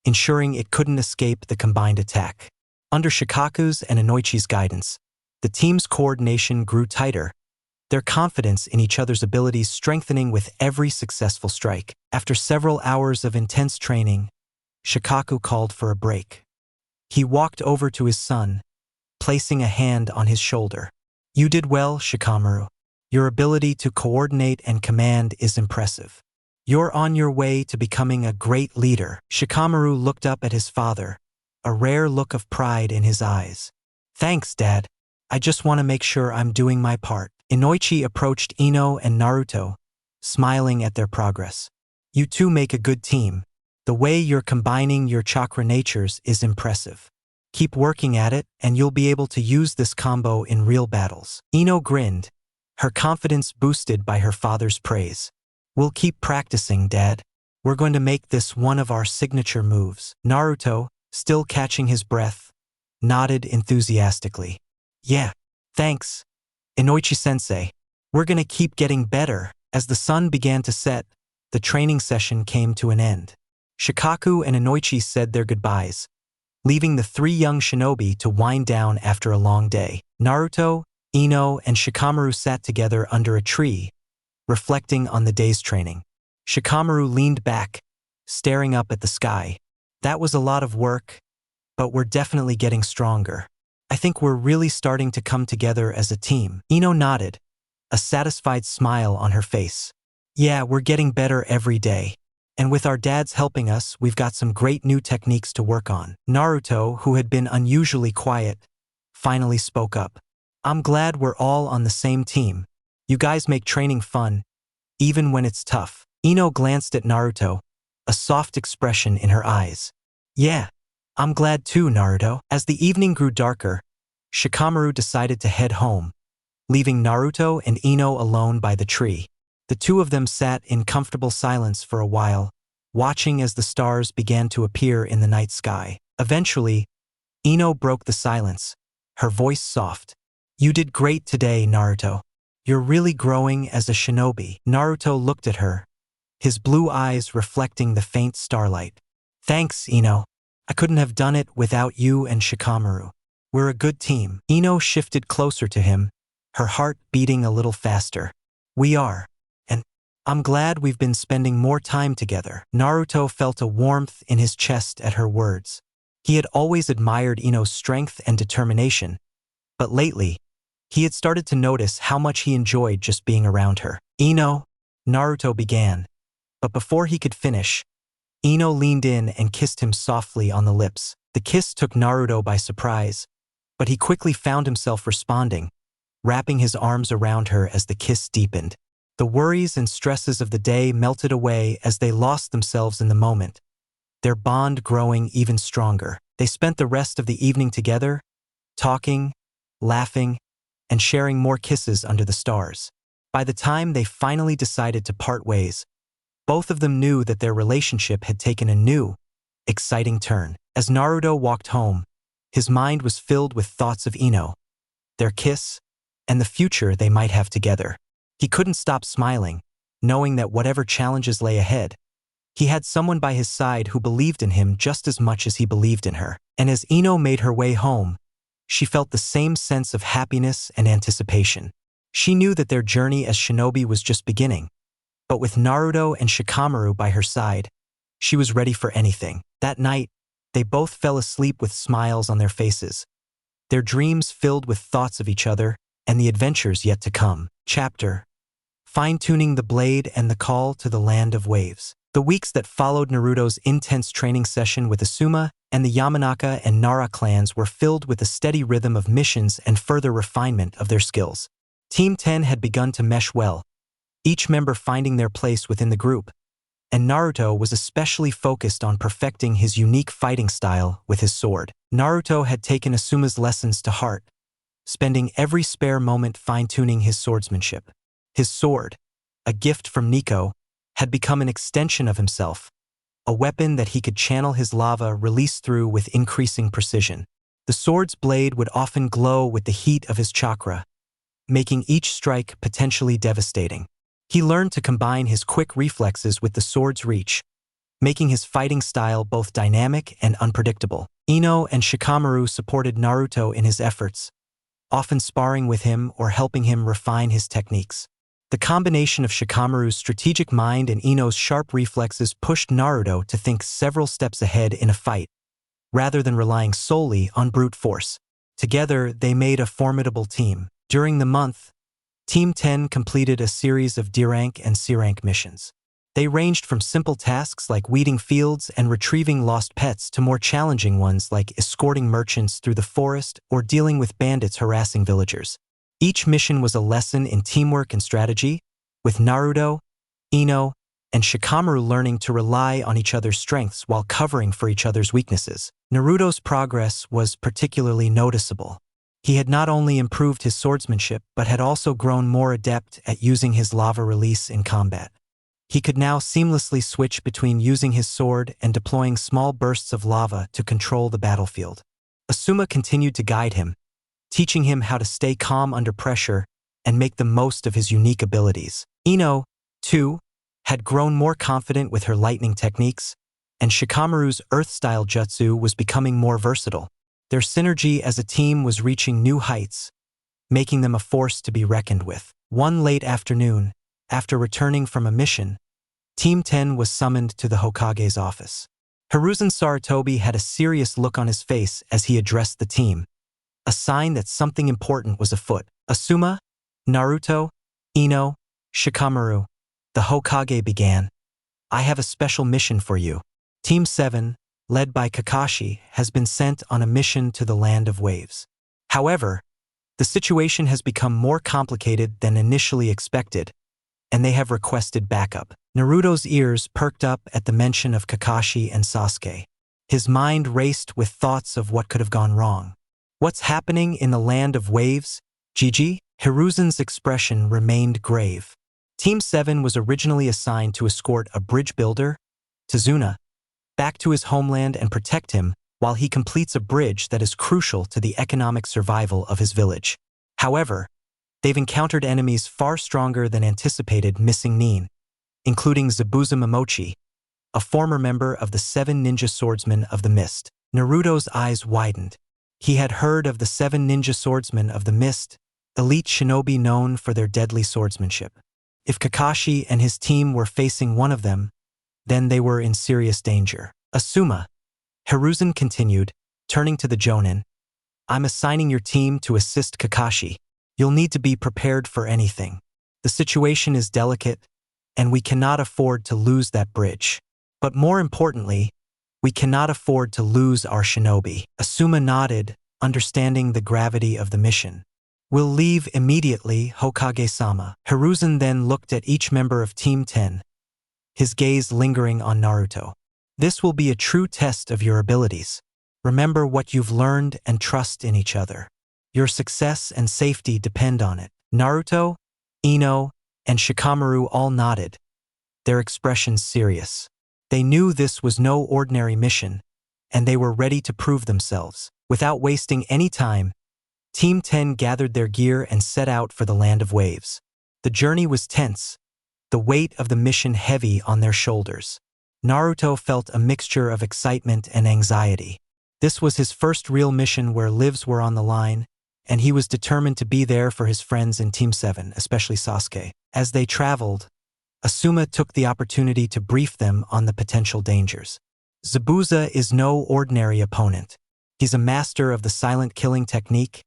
ensuring it couldn't escape the combined attack. Under Shikaku's and Inoichi's guidance, the team's coordination grew tighter, their confidence in each other's abilities strengthening with every successful strike. After several hours of intense training, Shikaku called for a break. He walked over to his son, placing a hand on his shoulder. "You did well, Shikamaru. Your ability to coordinate and command is impressive. You're on your way to becoming a great leader." Shikamaru looked up at his father, a rare look of pride in his eyes. "Thanks, Dad. I just want to make sure I'm doing my part." Inoichi approached Ino and Naruto, smiling at their progress. "You two make a good team. The way you're combining your chakra natures is impressive. Keep working at it, and you'll be able to use this combo in real battles." Ino grinned, her confidence boosted by her father's praise. "We'll keep practicing, Dad. We're going to make this one of our signature moves." Naruto, still catching his breath, nodded enthusiastically. "Yeah, thanks, Inoichi-sensei. We're gonna keep getting better." As the sun began to set, the training session came to an end. Shikaku and Inoichi said their goodbyes, leaving the three young shinobi to wind down after a long day. Naruto, Ino, and Shikamaru sat together under a tree, reflecting on the day's training. Shikamaru leaned back, staring up at the sky. "That was a lot of work, but we're definitely getting stronger. I think we're really starting to come together as a team." Ino nodded, a satisfied smile on her face. "Yeah, we're getting better every day. And with our dads helping us, we've got some great new techniques to work on." Naruto, who had been unusually quiet, finally spoke up. "I'm glad we're all on the same team. You guys make training fun, even when it's tough." Ino glanced at Naruto, a soft expression in her eyes. "Yeah, I'm glad too, Naruto." As the evening grew darker, Shikamaru decided to head home, leaving Naruto and Ino alone by the tree. The two of them sat in comfortable silence for a while, watching as the stars began to appear in the night sky. Eventually, Ino broke the silence, her voice soft. "You did great today, Naruto. You're really growing as a shinobi." Naruto looked at her, his blue eyes reflecting the faint starlight. "Thanks, Ino. I couldn't have done it without you and Shikamaru. We're a good team." Ino shifted closer to him, her heart beating a little faster. "We are. And I'm glad we've been spending more time together." Naruto felt a warmth in his chest at her words. He had always admired Ino's strength and determination, but lately, he had started to notice how much he enjoyed just being around her. "Ino," Naruto began, but before he could finish, Ino leaned in and kissed him softly on the lips. The kiss took Naruto by surprise, but he quickly found himself responding, wrapping his arms around her as the kiss deepened. The worries and stresses of the day melted away as they lost themselves in the moment, their bond growing even stronger. They spent the rest of the evening together, talking, laughing, and sharing more kisses under the stars. By the time they finally decided to part ways, both of them knew that their relationship had taken a new, exciting turn. As Naruto walked home, his mind was filled with thoughts of Ino, their kiss, and the future they might have together. He couldn't stop smiling, knowing that whatever challenges lay ahead, he had someone by his side who believed in him just as much as he believed in her. And as Ino made her way home, she felt the same sense of happiness and anticipation. She knew that their journey as shinobi was just beginning, but with Naruto and Shikamaru by her side, she was ready for anything. That night, they both fell asleep with smiles on their faces, their dreams filled with thoughts of each other and the adventures yet to come. Chapter: Fine-tuning the blade and the call to the land of waves. The weeks that followed Naruto's intense training session with Asuma and the Yamanaka and Nara clans were filled with a steady rhythm of missions and further refinement of their skills. Team 10 had begun to mesh well, each member finding their place within the group, and Naruto was especially focused on perfecting his unique fighting style with his sword. Naruto had taken Asuma's lessons to heart, spending every spare moment fine-tuning his swordsmanship. His sword, a gift from Nico, had become an extension of himself, a weapon that he could channel his lava release through with increasing precision. The sword's blade would often glow with the heat of his chakra, making each strike potentially devastating. He learned to combine his quick reflexes with the sword's reach, making his fighting style both dynamic and unpredictable. Ino and Shikamaru supported Naruto in his efforts, often sparring with him or helping him refine his techniques. The combination of Shikamaru's strategic mind and Ino's sharp reflexes pushed Naruto to think several steps ahead in a fight, rather than relying solely on brute force. Together, they made a formidable team. During the month, Team 10 completed a series of D-rank and C-rank missions. They ranged from simple tasks like weeding fields and retrieving lost pets to more challenging ones like escorting merchants through the forest or dealing with bandits harassing villagers. Each mission was a lesson in teamwork and strategy, with Naruto, Ino, and Shikamaru learning to rely on each other's strengths while covering for each other's weaknesses. Naruto's progress was particularly noticeable. He had not only improved his swordsmanship, but had also grown more adept at using his lava release in combat. He could now seamlessly switch between using his sword and deploying small bursts of lava to control the battlefield. Asuma continued to guide him, teaching him how to stay calm under pressure and make the most of his unique abilities. Ino, too, had grown more confident with her lightning techniques, and Shikamaru's earth-style jutsu was becoming more versatile. Their synergy as a team was reaching new heights, making them a force to be reckoned with. One late afternoon, after returning from a mission, Team 10 was summoned to the Hokage's office. Hiruzen Sarutobi had a serious look on his face as he addressed the team, a sign that something important was afoot. Asuma, Naruto, Ino, Shikamaru, the Hokage began. "I have a special mission for you. Team 7, led by Kakashi, has been sent on a mission to the Land of Waves. However, the situation has become more complicated than initially expected, and they have requested backup." Naruto's ears perked up at the mention of Kakashi and Sasuke. His mind raced with thoughts of what could have gone wrong. "What's happening in the Land of Waves, Gigi?" Hiruzen's expression remained grave. Team 7 was originally assigned to escort a bridge builder, Tsunade, back to his homeland and protect him while he completes a bridge that is crucial to the economic survival of his village. However, they've encountered enemies far stronger than anticipated missing Nin, including Zabuza Momochi, a former member of the 7 Ninja Swordsmen of the Mist. Naruto's eyes widened. He had heard of the 7 Ninja Swordsmen of the Mist, elite shinobi known for their deadly swordsmanship. If Kakashi and his team were facing one of them, then they were in serious danger. Asuma, Hiruzen continued, turning to the Jonin. I'm assigning your team to assist Kakashi. You'll need to be prepared for anything. The situation is delicate, and we cannot afford to lose that bridge. But more importantly, we cannot afford to lose our shinobi. Asuma nodded, understanding the gravity of the mission. We'll leave immediately, Hokage-sama. Hiruzen then looked at each member of Team 10, his gaze lingering on Naruto. This will be a true test of your abilities. Remember what you've learned and trust in each other. Your success and safety depend on it. Naruto, Ino, and Shikamaru all nodded, their expressions serious. They knew this was no ordinary mission, and they were ready to prove themselves. Without wasting any time, Team 10 gathered their gear and set out for the Land of Waves. The journey was tense, the weight of the mission heavy on their shoulders. Naruto felt a mixture of excitement and anxiety. This was his first real mission where lives were on the line, and he was determined to be there for his friends in Team 7, especially Sasuke. As they traveled, Asuma took the opportunity to brief them on the potential dangers. Zabuza is no ordinary opponent. He's a master of the silent killing technique,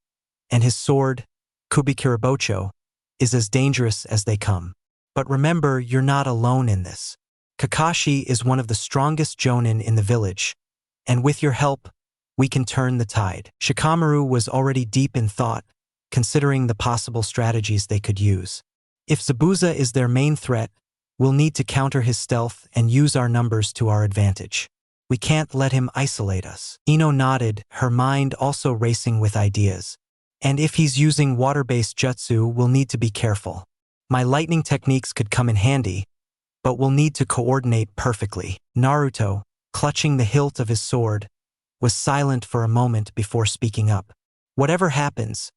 and his sword, Kubikirabocho, is as dangerous as they come. But remember, you're not alone in this. Kakashi is one of the strongest jonin in the village, and with your help, we can turn the tide. Shikamaru was already deep in thought, considering the possible strategies they could use. If Zabuza is their main threat, we'll need to counter his stealth and use our numbers to our advantage. We can't let him isolate us. Ino nodded, her mind also racing with ideas. And if he's using water-based jutsu, we'll need to be careful. My lightning techniques could come in handy, but we'll need to coordinate perfectly. Naruto, clutching the hilt of his sword, was silent for a moment before speaking up. Whatever happens,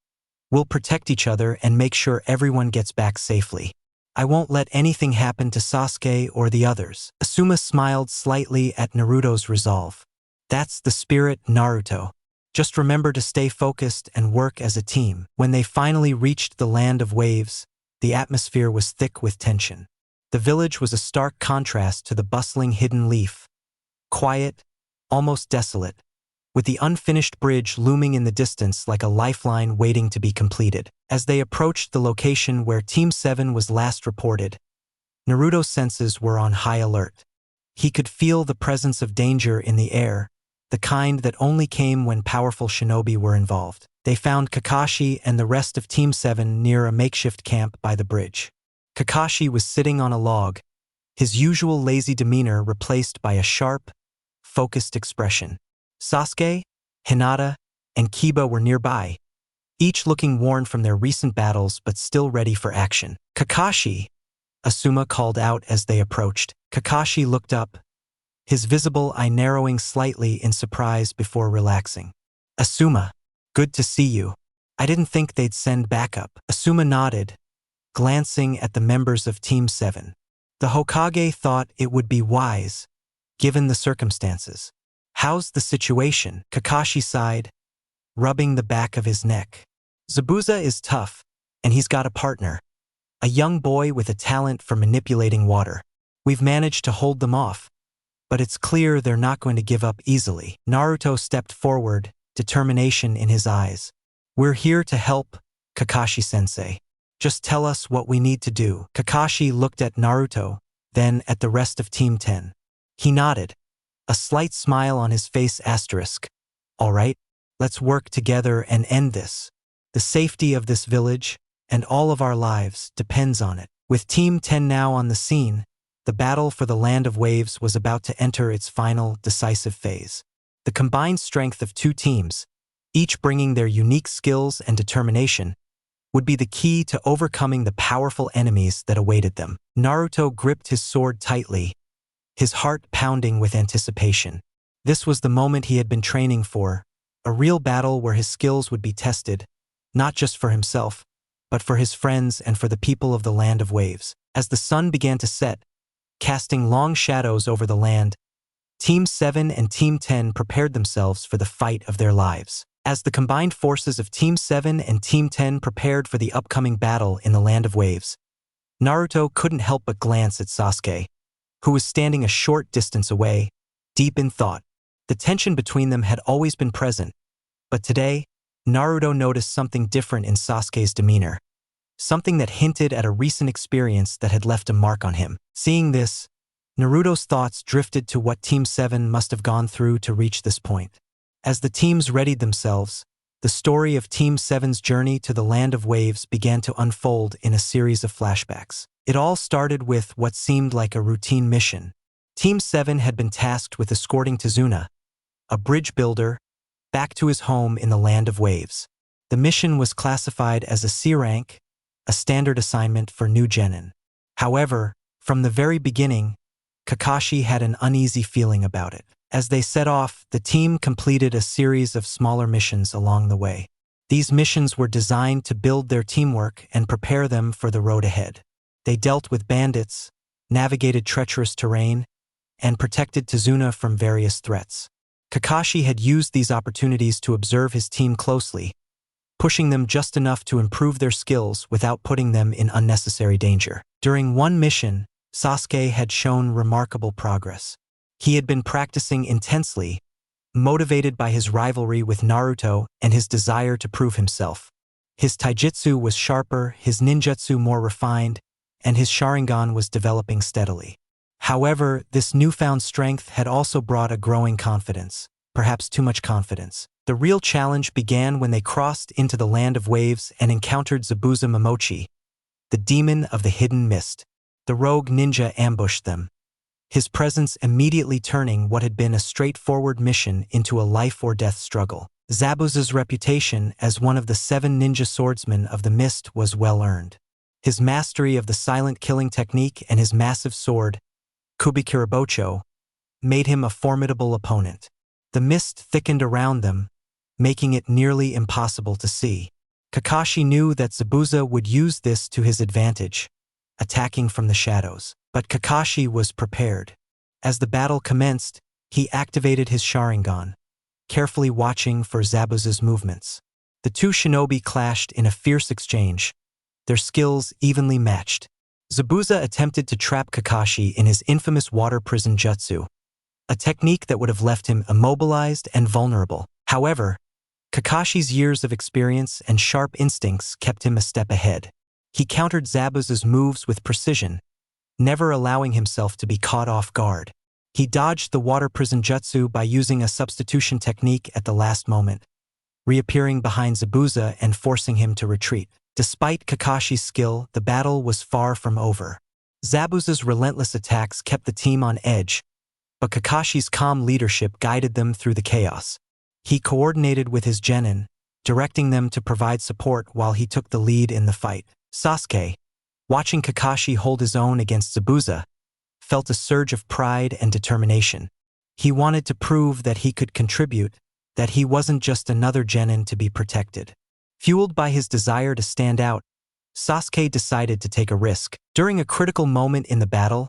we'll protect each other and make sure everyone gets back safely. I won't let anything happen to Sasuke or the others. Asuma smiled slightly at Naruto's resolve. That's the spirit, Naruto. Just remember to stay focused and work as a team. When they finally reached the Land of Waves, the atmosphere was thick with tension. The village was a stark contrast to the bustling Hidden Leaf. Quiet, almost desolate, with the unfinished bridge looming in the distance like a lifeline waiting to be completed. As they approached the location where Team 7 was last reported, Naruto's senses were on high alert. He could feel the presence of danger in the air, the kind that only came when powerful shinobi were involved. They found Kakashi and the rest of Team 7 near a makeshift camp by the bridge. Kakashi was sitting on a log, his usual lazy demeanor replaced by a sharp, focused expression. Sasuke, Hinata, and Kiba were nearby, each looking worn from their recent battles but still ready for action. Kakashi, Asuma called out as they approached. Kakashi looked up, his visible eye narrowing slightly in surprise before relaxing. Asuma, good to see you. I didn't think they'd send backup. Asuma nodded, glancing at the members of Team 7. The Hokage thought it would be wise, given the circumstances. How's the situation? Kakashi sighed, rubbing the back of his neck. Zabuza is tough, and he's got a partner, a young boy with a talent for manipulating water. We've managed to hold them off, but it's clear they're not going to give up easily. Naruto stepped forward, determination in his eyes. We're here to help, Kakashi-sensei. Just tell us what we need to do. Kakashi looked at Naruto, then at the rest of Team 10. He nodded, a slight smile on his face asterisk. All right, let's work together and end this. The safety of this village, and all of our lives, depends on it. With Team 10 now on the scene, the battle for the Land of Waves was about to enter its final, decisive phase. The combined strength of two teams, each bringing their unique skills and determination, would be the key to overcoming the powerful enemies that awaited them. Naruto gripped his sword tightly, his heart pounding with anticipation. This was the moment he had been training for, a real battle where his skills would be tested, not just for himself, but for his friends and for the people of the Land of Waves. As the sun began to set, casting long shadows over the land, Team 7 and Team 10 prepared themselves for the fight of their lives. As the combined forces of Team 7 and Team 10 prepared for the upcoming battle in the Land of Waves, Naruto couldn't help but glance at Sasuke, who was standing a short distance away, deep in thought. The tension between them had always been present, but today, Naruto noticed something different in Sasuke's demeanor, something that hinted at a recent experience that had left a mark on him. Seeing this, Naruto's thoughts drifted to what Team 7 must have gone through to reach this point. As the teams readied themselves, the story of Team 7's journey to the Land of Waves began to unfold in a series of flashbacks. It all started with what seemed like a routine mission. Team 7 had been tasked with escorting Tsunade, a bridge builder, back to his home in the Land of Waves. The mission was classified as a C rank, a standard assignment for new genin. However, from the very beginning, Kakashi had an uneasy feeling about it. As they set off, the team completed a series of smaller missions along the way. These missions were designed to build their teamwork and prepare them for the road ahead. They dealt with bandits, navigated treacherous terrain, and protected Tsunade from various threats. Kakashi had used these opportunities to observe his team closely, pushing them just enough to improve their skills without putting them in unnecessary danger. During one mission, Sasuke had shown remarkable progress. He had been practicing intensely, motivated by his rivalry with Naruto and his desire to prove himself. His taijutsu was sharper, his ninjutsu more refined, and his Sharingan was developing steadily. However, this newfound strength had also brought a growing confidence, perhaps too much confidence. The real challenge began when they crossed into the Land of Waves and encountered Zabuza Momochi, the demon of the hidden mist. The rogue ninja ambushed them, his presence immediately turning what had been a straightforward mission into a life-or-death struggle. Zabuza's reputation as one of the 7 ninja swordsmen of the mist was well-earned. His mastery of the silent killing technique and his massive sword, Kubikirabocho, made him a formidable opponent. The mist thickened around them, making it nearly impossible to see. Kakashi knew that Zabuza would use this to his advantage, attacking from the shadows. But Kakashi was prepared. As the battle commenced, he activated his Sharingan, carefully watching for Zabuza's movements. The two shinobi clashed in a fierce exchange, their skills evenly matched. Zabuza attempted to trap Kakashi in his infamous water prison jutsu, a technique that would have left him immobilized and vulnerable. However, Kakashi's years of experience and sharp instincts kept him a step ahead. He countered Zabuza's moves with precision, never allowing himself to be caught off guard. He dodged the water prison jutsu by using a substitution technique at the last moment, reappearing behind Zabuza and forcing him to retreat. Despite Kakashi's skill, the battle was far from over. Zabuza's relentless attacks kept the team on edge, but Kakashi's calm leadership guided them through the chaos. He coordinated with his genin, directing them to provide support while he took the lead in the fight. Sasuke, watching Kakashi hold his own against Zabuza, felt a surge of pride and determination. He wanted to prove that he could contribute, that he wasn't just another genin to be protected. Fueled by his desire to stand out, Sasuke decided to take a risk. During a critical moment in the battle,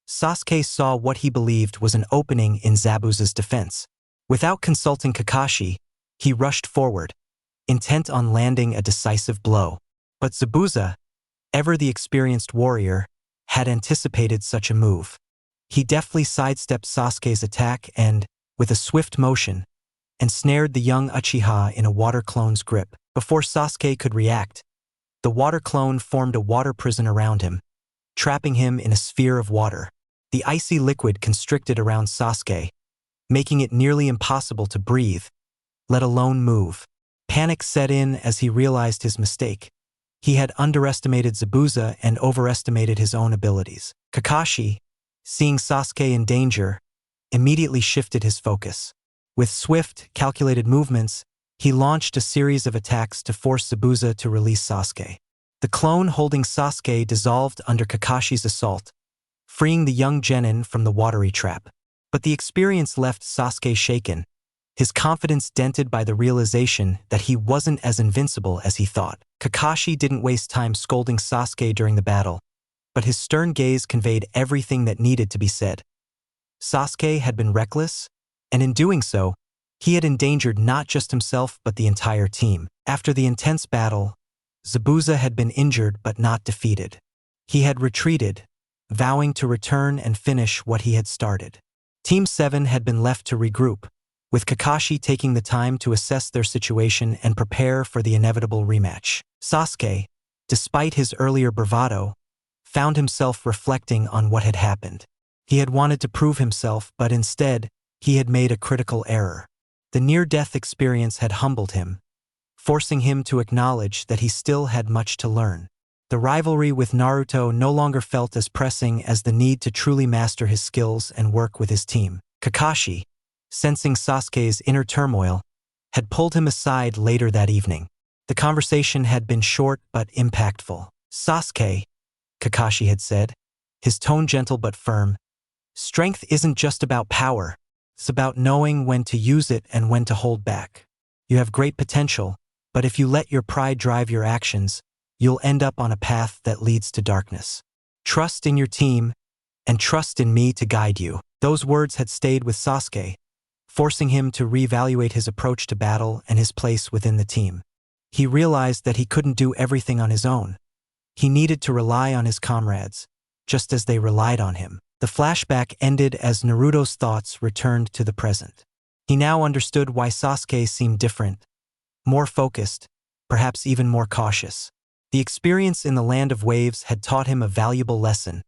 Sasuke saw what he believed was an opening in Zabuza's defense. Without consulting Kakashi, he rushed forward, intent on landing a decisive blow. But Zabuza, ever the experienced warrior, had anticipated such a move. He deftly sidestepped Sasuke's attack and, with a swift motion, ensnared the young Uchiha in a water clone's grip. Before Sasuke could react, the water clone formed a water prison around him, trapping him in a sphere of water. The icy liquid constricted around Sasuke, making it nearly impossible to breathe, let alone move. Panic set in as he realized his mistake. He had underestimated Zabuza and overestimated his own abilities. Kakashi, seeing Sasuke in danger, immediately shifted his focus. With swift, calculated movements, he launched a series of attacks to force Zabuza to release Sasuke. The clone holding Sasuke dissolved under Kakashi's assault, freeing the young genin from the watery trap. But the experience left Sasuke shaken, his confidence dented by the realization that he wasn't as invincible as he thought. Kakashi didn't waste time scolding Sasuke during the battle, but his stern gaze conveyed everything that needed to be said. Sasuke had been reckless, and in doing so, he had endangered not just himself but the entire team. After the intense battle, Zabuza had been injured but not defeated. He had retreated, vowing to return and finish what he had started. Team 7 had been left to regroup, with Kakashi taking the time to assess their situation and prepare for the inevitable rematch. Sasuke, despite his earlier bravado, found himself reflecting on what had happened. He had wanted to prove himself, but instead, he had made a critical error. The near-death experience had humbled him, forcing him to acknowledge that he still had much to learn. The rivalry with Naruto no longer felt as pressing as the need to truly master his skills and work with his team. Kakashi, sensing Sasuke's inner turmoil, had pulled him aside later that evening. The conversation had been short but impactful. "Sasuke," Kakashi had said, his tone gentle but firm, "strength isn't just about power. It's about knowing when to use it and when to hold back. You have great potential, but if you let your pride drive your actions, you'll end up on a path that leads to darkness. Trust in your team, and trust in me to guide you." Those words had stayed with Sasuke, forcing him to reevaluate his approach to battle and his place within the team. He realized that he couldn't do everything on his own. He needed to rely on his comrades, just as they relied on him. The flashback ended as Naruto's thoughts returned to the present. He now understood why Sasuke seemed different, more focused, perhaps even more cautious. The experience in the Land of Waves had taught him a valuable lesson,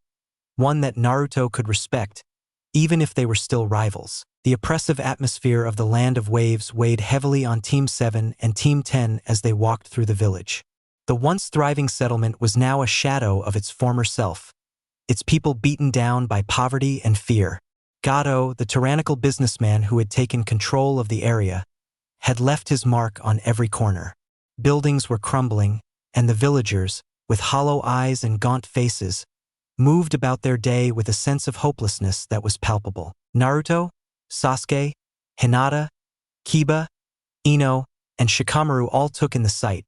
one that Naruto could respect, even if they were still rivals. The oppressive atmosphere of the Land of Waves weighed heavily on Team 7 and Team 10 as they walked through the village. The once thriving settlement was now a shadow of its former self, its people beaten down by poverty and fear. Gato, the tyrannical businessman who had taken control of the area, had left his mark on every corner. Buildings were crumbling, and the villagers, with hollow eyes and gaunt faces, moved about their day with a sense of hopelessness that was palpable. Naruto, Sasuke, Hinata, Kiba, Ino, and Shikamaru all took in the sight,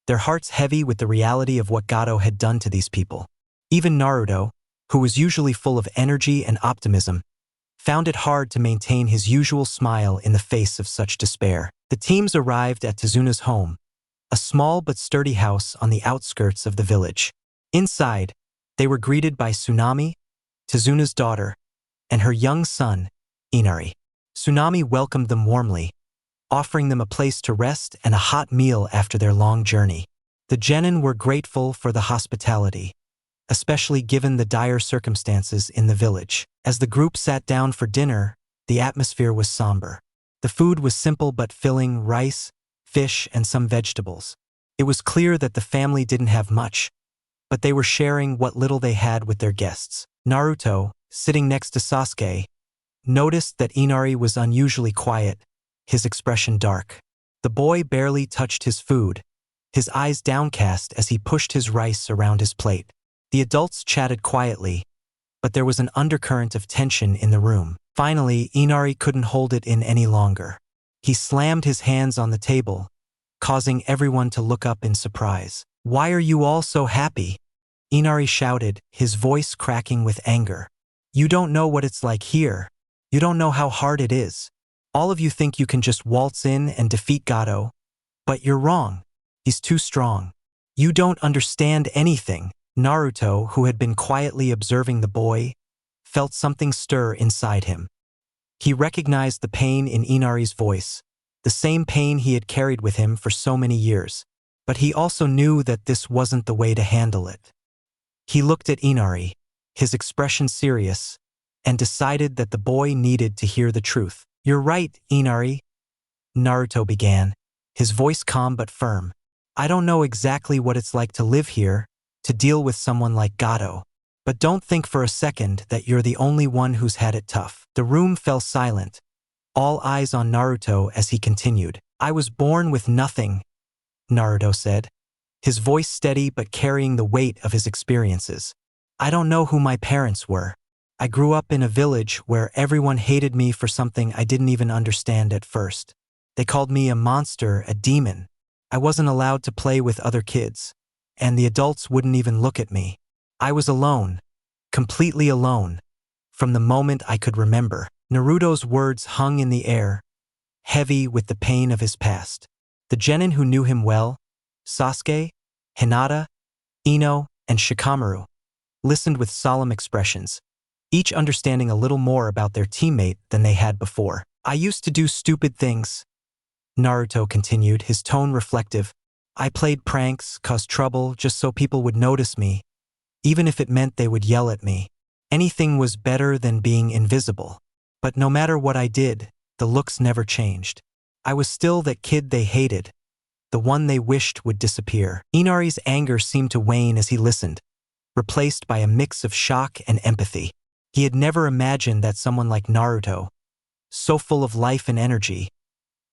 their hearts heavy with the reality of what Gato had done to these people. Even Naruto, who was usually full of energy and optimism, found it hard to maintain his usual smile in the face of such despair. The teams arrived at Tsunade's home, a small but sturdy house on the outskirts of the village. Inside, they were greeted by Tsunade, Tsunade's daughter, and her young son, Inari. Tsunade welcomed them warmly, offering them a place to rest and a hot meal after their long journey. The genin were grateful for the hospitality, especially given the dire circumstances in the village. As the group sat down for dinner, the atmosphere was somber. The food was simple but filling: rice, fish, and some vegetables. It was clear that the family didn't have much, but they were sharing what little they had with their guests. Naruto, sitting next to Sasuke, noticed that Inari was unusually quiet, his expression dark. The boy barely touched his food, his eyes downcast as he pushed his rice around his plate. The adults chatted quietly, but there was an undercurrent of tension in the room. Finally, Inari couldn't hold it in any longer. He slammed his hands on the table, causing everyone to look up in surprise. "Why are you all so happy?" Inari shouted, his voice cracking with anger. "You don't know what it's like here. You don't know how hard it is. All of you think you can just waltz in and defeat Gato, but you're wrong. He's too strong. You don't understand anything." Naruto, who had been quietly observing the boy, felt something stir inside him. He recognized the pain in Inari's voice, the same pain he had carried with him for so many years. But he also knew that this wasn't the way to handle it. He looked at Inari, his expression serious, and decided that the boy needed to hear the truth. "You're right, Inari," Naruto began, his voice calm but firm. "I don't know exactly what it's like to live here, to deal with someone like Gato. But don't think for a second that you're the only one who's had it tough." The room fell silent, all eyes on Naruto as he continued. I was born with nothing, Naruto said, his voice steady but carrying the weight of his experiences. I don't know who my parents were. I grew up in a village where everyone hated me for something I didn't even understand at first. They called me a monster, a demon. I wasn't allowed to play with other kids, and the adults wouldn't even look at me. I was alone, completely alone, from the moment I could remember. Naruto's words hung in the air, heavy with the pain of his past. The genin who knew him well, Sasuke, Hinata, Ino, and Shikamaru, listened with solemn expressions, each understanding a little more about their teammate than they had before. I used to do stupid things, Naruto continued, his tone reflective. I played pranks, caused trouble, just so people would notice me, even if it meant they would yell at me. Anything was better than being invisible. But no matter what I did, the looks never changed. I was still that kid they hated, the one they wished would disappear. Inari's anger seemed to wane as he listened, replaced by a mix of shock and empathy. He had never imagined that someone like Naruto, so full of life and energy,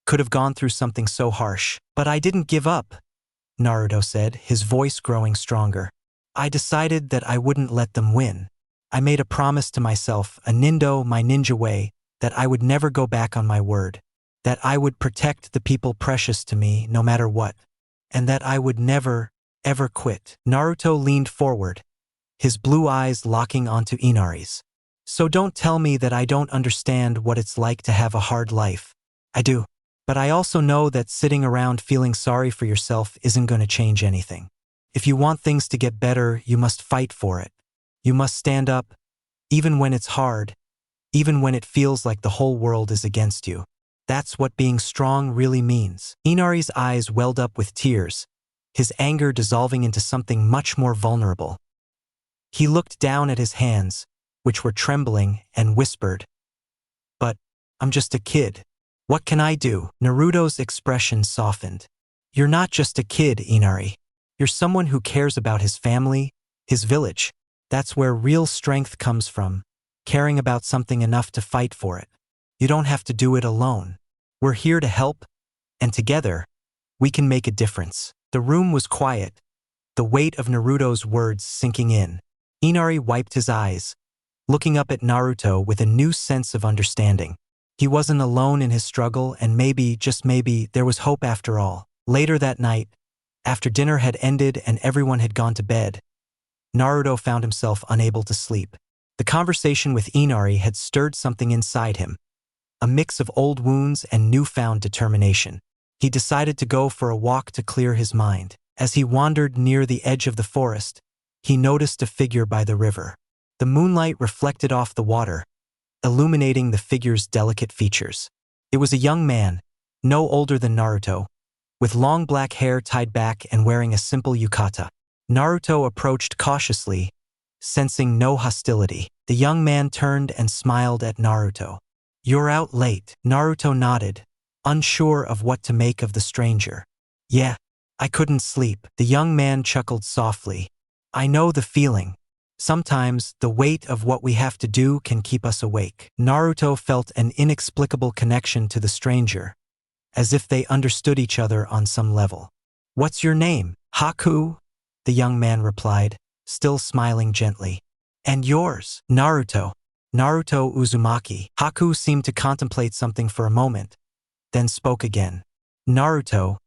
could have gone through something so harsh. But I didn't give up, Naruto said, his voice growing stronger. I decided that I wouldn't let them win. I made a promise to myself, a nindo, my ninja way, that I would never go back on my word, that I would protect the people precious to me no matter what, and that I would never, ever quit. Naruto leaned forward, his blue eyes locking onto Inari's. So don't tell me that I don't understand what it's like to have a hard life. I do. But I also know that sitting around feeling sorry for yourself isn't going to change anything. If you want things to get better, you must fight for it. You must stand up, even when it's hard, even when it feels like the whole world is against you. That's what being strong really means. Inari's eyes welled up with tears, his anger dissolving into something much more vulnerable. He looked down at his hands, which were trembling, and whispered, "But I'm just a kid. What can I do?" Naruto's expression softened. You're not just a kid, Inari. You're someone who cares about his family, his village. That's where real strength comes from, caring about something enough to fight for it. You don't have to do it alone. We're here to help, and together, we can make a difference. The room was quiet, the weight of Naruto's words sinking in. Inari wiped his eyes, looking up at Naruto with a new sense of understanding. He wasn't alone in his struggle, and maybe, just maybe, there was hope after all. Later that night, after dinner had ended and everyone had gone to bed, Naruto found himself unable to sleep. The conversation with Inari had stirred something inside him, a mix of old wounds and newfound determination. He decided to go for a walk to clear his mind. As he wandered near the edge of the forest, he noticed a figure by the river. The moonlight reflected off the water, illuminating the figure's delicate features. It was a young man, no older than Naruto, with long black hair tied back and wearing a simple yukata. Naruto approached cautiously, sensing no hostility. The young man turned and smiled at Naruto. You're out late. Naruto nodded, unsure of what to make of the stranger. Yeah, I couldn't sleep. The young man chuckled softly. I know the feeling. Sometimes, the weight of what we have to do can keep us awake. Naruto felt an inexplicable connection to the stranger, as if they understood each other on some level. What's your name? Haku, the young man replied, still smiling gently. And yours? Naruto. Naruto Uzumaki. Haku seemed to contemplate something for a moment, then spoke again. Naruto,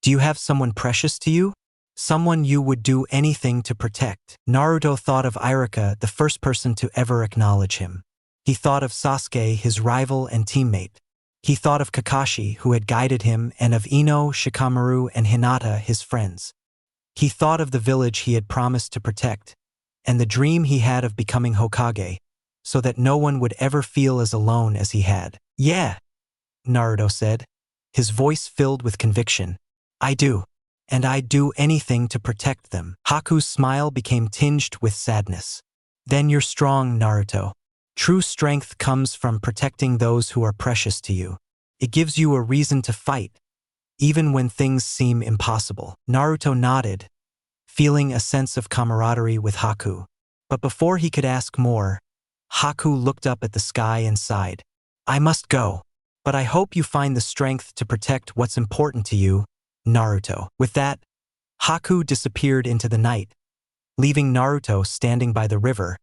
do you have someone precious to you? Someone you would do anything to protect? Naruto thought of Iruka, the first person to ever acknowledge him. He thought of Sasuke, his rival and teammate. He thought of Kakashi, who had guided him, and of Ino, Shikamaru, and Hinata, his friends. He thought of the village he had promised to protect, and the dream he had of becoming Hokage, so that no one would ever feel as alone as he had. Yeah, Naruto said, his voice filled with conviction. I do. And I'd do anything to protect them. Haku's smile became tinged with sadness. Then you're strong, Naruto. True strength comes from protecting those who are precious to you. It gives you a reason to fight, even when things seem impossible. Naruto nodded, feeling a sense of camaraderie with Haku. But before he could ask more, Haku looked up at the sky and sighed. I must go. But I hope you find the strength to protect what's important to you, Naruto. With that, Haku disappeared into the night, leaving Naruto standing by the river,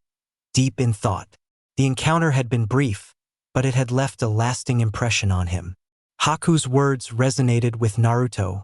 deep in thought. The encounter had been brief, but it had left a lasting impression on him. Haku's words resonated with Naruto,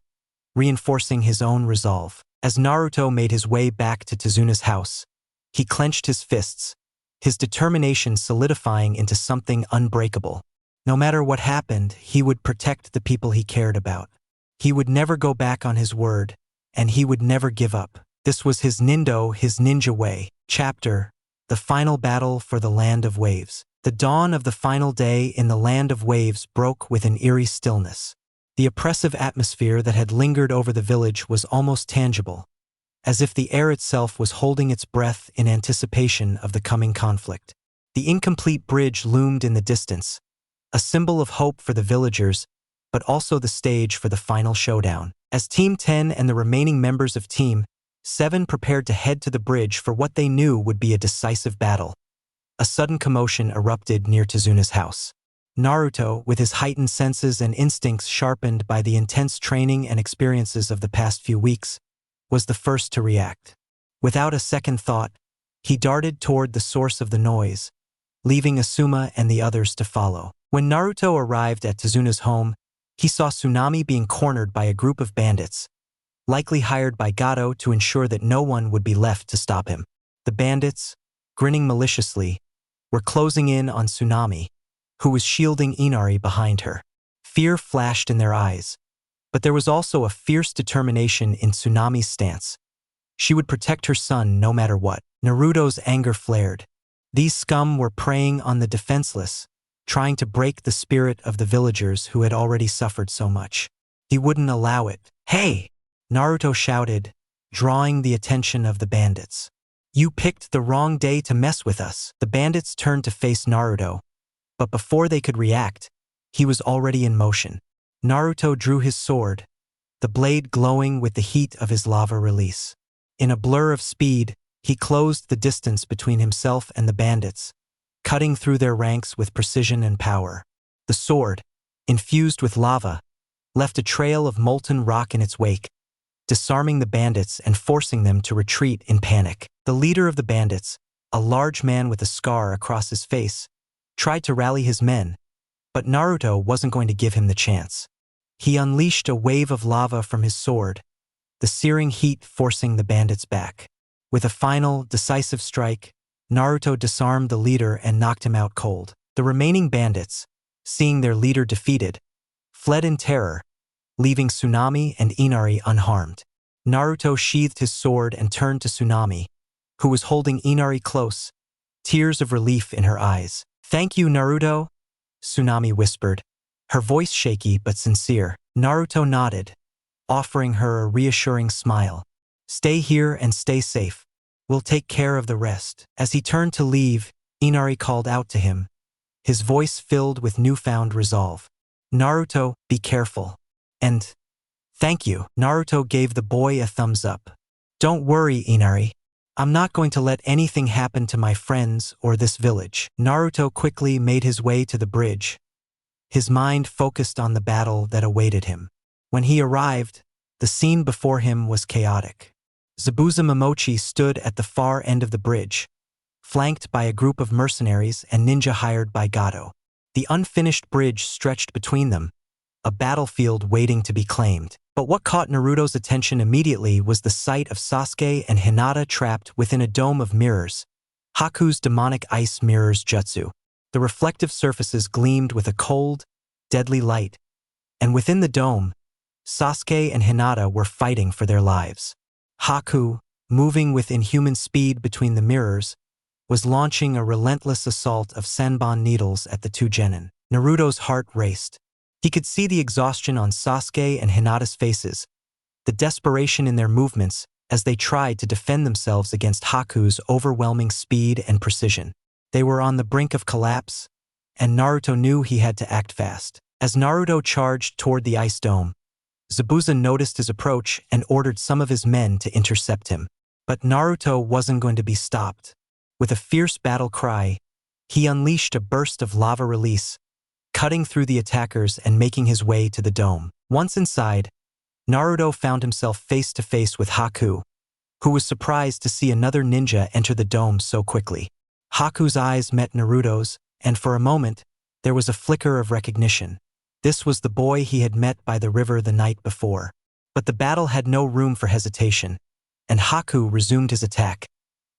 reinforcing his own resolve. As Naruto made his way back to Tsunade's house, he clenched his fists, his determination solidifying into something unbreakable. No matter what happened, he would protect the people he cared about. He would never go back on his word, and he would never give up. This was his ninja way. Chapter: The Final Battle for the Land of Waves. The dawn of the final day in the Land of Waves broke with an eerie stillness. The oppressive atmosphere that had lingered over the village was almost tangible, as if the air itself was holding its breath in anticipation of the coming conflict. The incomplete bridge loomed in the distance, a symbol of hope for the villagers, but also the stage for the final showdown. As Team 10 and the remaining members of Team 7 prepared to head to the bridge for what they knew would be a decisive battle, a sudden commotion erupted near Tsunade's house. Naruto, with his heightened senses and instincts sharpened by the intense training and experiences of the past few weeks, was the first to react. Without a second thought, he darted toward the source of the noise, leaving Asuma and the others to follow. When Naruto arrived at Tsunade's home, he saw Tsunade being cornered by a group of bandits, likely hired by Gato to ensure that no one would be left to stop him. The bandits, grinning maliciously, were closing in on Tsunade, who was shielding Inari behind her. Fear flashed in their eyes, but there was also a fierce determination in Tsunade's stance. She would protect her son no matter what. Naruto's anger flared. These scum were preying on the defenseless, trying to break the spirit of the villagers who had already suffered so much. He wouldn't allow it. "Hey!" Naruto shouted, drawing the attention of the bandits. "You picked the wrong day to mess with us." The bandits turned to face Naruto, but before they could react, he was already in motion. Naruto drew his sword, the blade glowing with the heat of his lava release. In a blur of speed, he closed the distance between himself and the bandits, cutting through their ranks with precision and power. The sword, infused with lava, left a trail of molten rock in its wake, disarming the bandits and forcing them to retreat in panic. The leader of the bandits, a large man with a scar across his face, tried to rally his men, but Naruto wasn't going to give him the chance. He unleashed a wave of lava from his sword, the searing heat forcing the bandits back. With a final, decisive strike, Naruto disarmed the leader and knocked him out cold. The remaining bandits, seeing their leader defeated, fled in terror, leaving Tsunade and Inari unharmed. Naruto sheathed his sword and turned to Tsunade, who was holding Inari close, tears of relief in her eyes. "Thank you, Naruto," Tsunade whispered, her voice shaky but sincere. Naruto nodded, offering her a reassuring smile. "Stay here and stay safe. We'll take care of the rest." As he turned to leave, Inari called out to him, his voice filled with newfound resolve. "Naruto, be careful. And thank you." Naruto gave the boy a thumbs up. "Don't worry, Inari. I'm not going to let anything happen to my friends or this village." Naruto quickly made his way to the bridge, his mind focused on the battle that awaited him. When he arrived, the scene before him was chaotic. Zabuza Momochi stood at the far end of the bridge, flanked by a group of mercenaries and ninja hired by Gato. The unfinished bridge stretched between them, a battlefield waiting to be claimed. But what caught Naruto's attention immediately was the sight of Sasuke and Hinata trapped within a dome of mirrors, Haku's demonic ice mirrors jutsu. The reflective surfaces gleamed with a cold, deadly light, and within the dome, Sasuke and Hinata were fighting for their lives. Haku, moving with inhuman speed between the mirrors, was launching a relentless assault of Senbon needles at the two genin. Naruto's heart raced. He could see the exhaustion on Sasuke and Hinata's faces, the desperation in their movements as they tried to defend themselves against Haku's overwhelming speed and precision. They were on the brink of collapse, and Naruto knew he had to act fast. As Naruto charged toward the ice dome, Zabuza noticed his approach and ordered some of his men to intercept him. But Naruto wasn't going to be stopped. With a fierce battle cry, he unleashed a burst of lava release, cutting through the attackers and making his way to the dome. Once inside, Naruto found himself face to face with Haku, who was surprised to see another ninja enter the dome so quickly. Haku's eyes met Naruto's, and for a moment, there was a flicker of recognition. This was the boy he had met by the river the night before. But the battle had no room for hesitation, and Haku resumed his attack,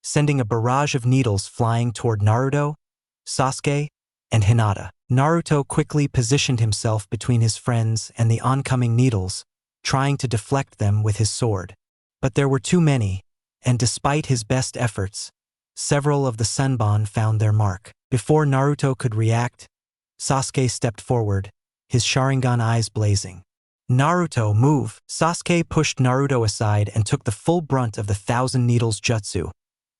sending a barrage of needles flying toward Naruto, Sasuke, and Hinata. Naruto quickly positioned himself between his friends and the oncoming needles, trying to deflect them with his sword. But there were too many, and despite his best efforts, several of the Senbon found their mark. Before Naruto could react, Sasuke stepped forward, his Sharingan eyes blazing. Naruto, move! Sasuke pushed Naruto aside and took the full brunt of the Thousand Needles jutsu,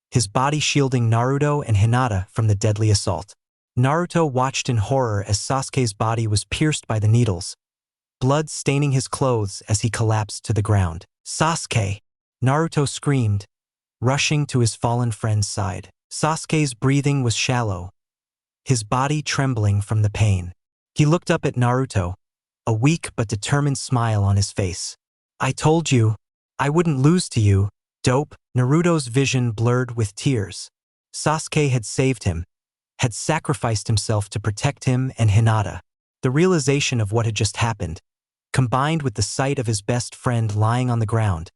his body shielding Naruto and Hinata from the deadly assault. Naruto watched in horror as Sasuke's body was pierced by the needles, blood staining his clothes as he collapsed to the ground. Sasuke! Naruto screamed, rushing to his fallen friend's side. Sasuke's breathing was shallow, his body trembling from the pain. He looked up at Naruto, a weak but determined smile on his face. I told you, I wouldn't lose to you, dope. Naruto's vision blurred with tears. Sasuke had saved him, had sacrificed himself to protect him and Hinata. The realization of what had just happened, combined with the sight of his best friend lying on the ground,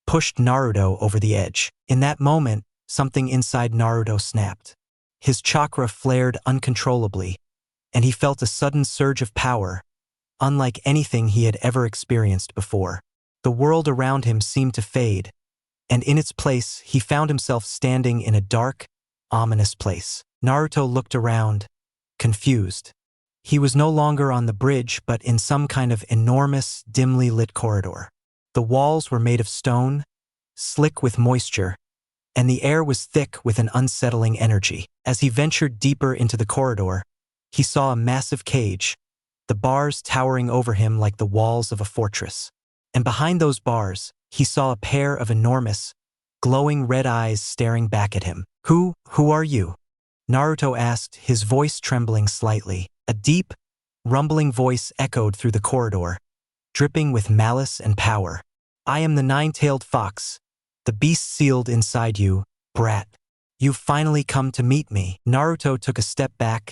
pushed Naruto over the edge. In that moment, something inside Naruto snapped. His chakra flared uncontrollably, and he felt a sudden surge of power, unlike anything he had ever experienced before. The world around him seemed to fade, and in its place, he found himself standing in a dark, ominous place. Naruto looked around, confused. He was no longer on the bridge, but in some kind of enormous, dimly lit corridor. The walls were made of stone, slick with moisture, and the air was thick with an unsettling energy. As he ventured deeper into the corridor, he saw a massive cage, the bars towering over him like the walls of a fortress. And behind those bars, he saw a pair of enormous, glowing red eyes staring back at him. Who are you? Naruto asked, his voice trembling slightly. A deep, rumbling voice echoed through the corridor, dripping with malice and power. I am the nine-tailed fox, the beast sealed inside you, brat. You've finally come to meet me. Naruto took a step back,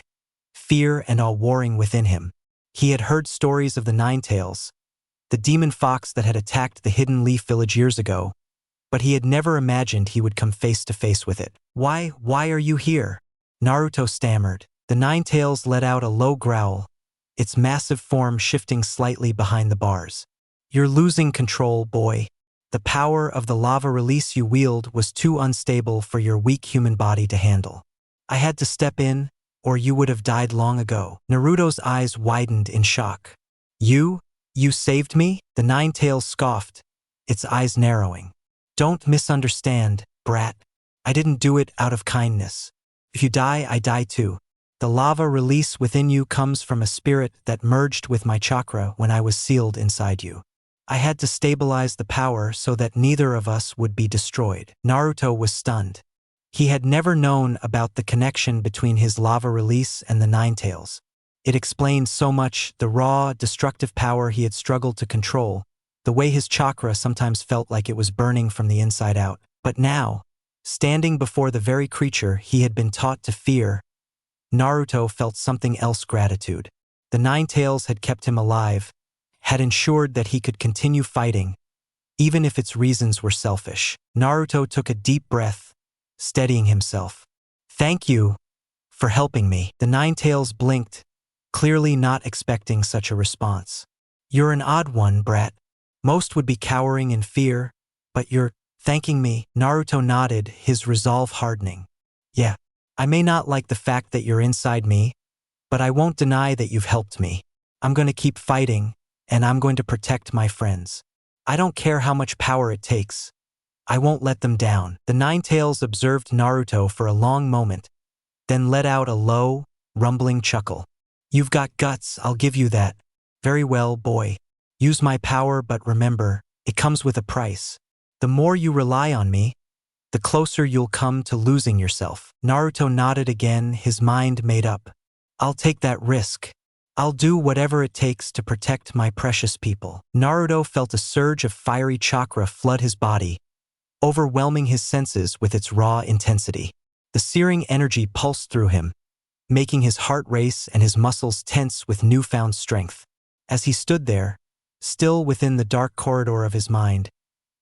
fear and awe warring within him. He had heard stories of the Nine-Tails, the demon fox that had attacked the Hidden Leaf Village years ago, but he had never imagined he would come face to face with it. Why are you here? Naruto stammered. The Nine-Tails let out a low growl, its massive form shifting slightly behind the bars. You're losing control, boy. The power of the lava release you wield was too unstable for your weak human body to handle. I had to step in, or you would have died long ago. Naruto's eyes widened in shock. You saved me? The Nine-Tails scoffed, its eyes narrowing. Don't misunderstand, brat. I didn't do it out of kindness. If you die, I die too. The lava release within you comes from a spirit that merged with my chakra when I was sealed inside you. I had to stabilize the power so that neither of us would be destroyed. Naruto was stunned. He had never known about the connection between his lava release and the Nine-Tails. It explained so much, the raw, destructive power he had struggled to control, the way his chakra sometimes felt like it was burning from the inside out. But now, standing before the very creature he had been taught to fear, Naruto felt something else: gratitude. The Nine-Tails had kept him alive, had ensured that he could continue fighting, even if its reasons were selfish. Naruto took a deep breath, steadying himself. Thank you for helping me. The Nine-Tails blinked, clearly not expecting such a response. You're an odd one, brat. Most would be cowering in fear, but you're thanking me. Naruto nodded, his resolve hardening. Yeah, I may not like the fact that you're inside me, but I won't deny that you've helped me. I'm going to keep fighting, and I'm going to protect my friends. I don't care how much power it takes. I won't let them down. The Nine-Tails observed Naruto for a long moment, then let out a low, rumbling chuckle. You've got guts, I'll give you that. Very well, boy. Use my power, but remember, it comes with a price. The more you rely on me, the closer you'll come to losing yourself. Naruto nodded again, his mind made up. I'll take that risk. I'll do whatever it takes to protect my precious people. Naruto felt a surge of fiery chakra flood his body, overwhelming his senses with its raw intensity. The searing energy pulsed through him, making his heart race and his muscles tense with newfound strength. As he stood there, still within the dark corridor of his mind,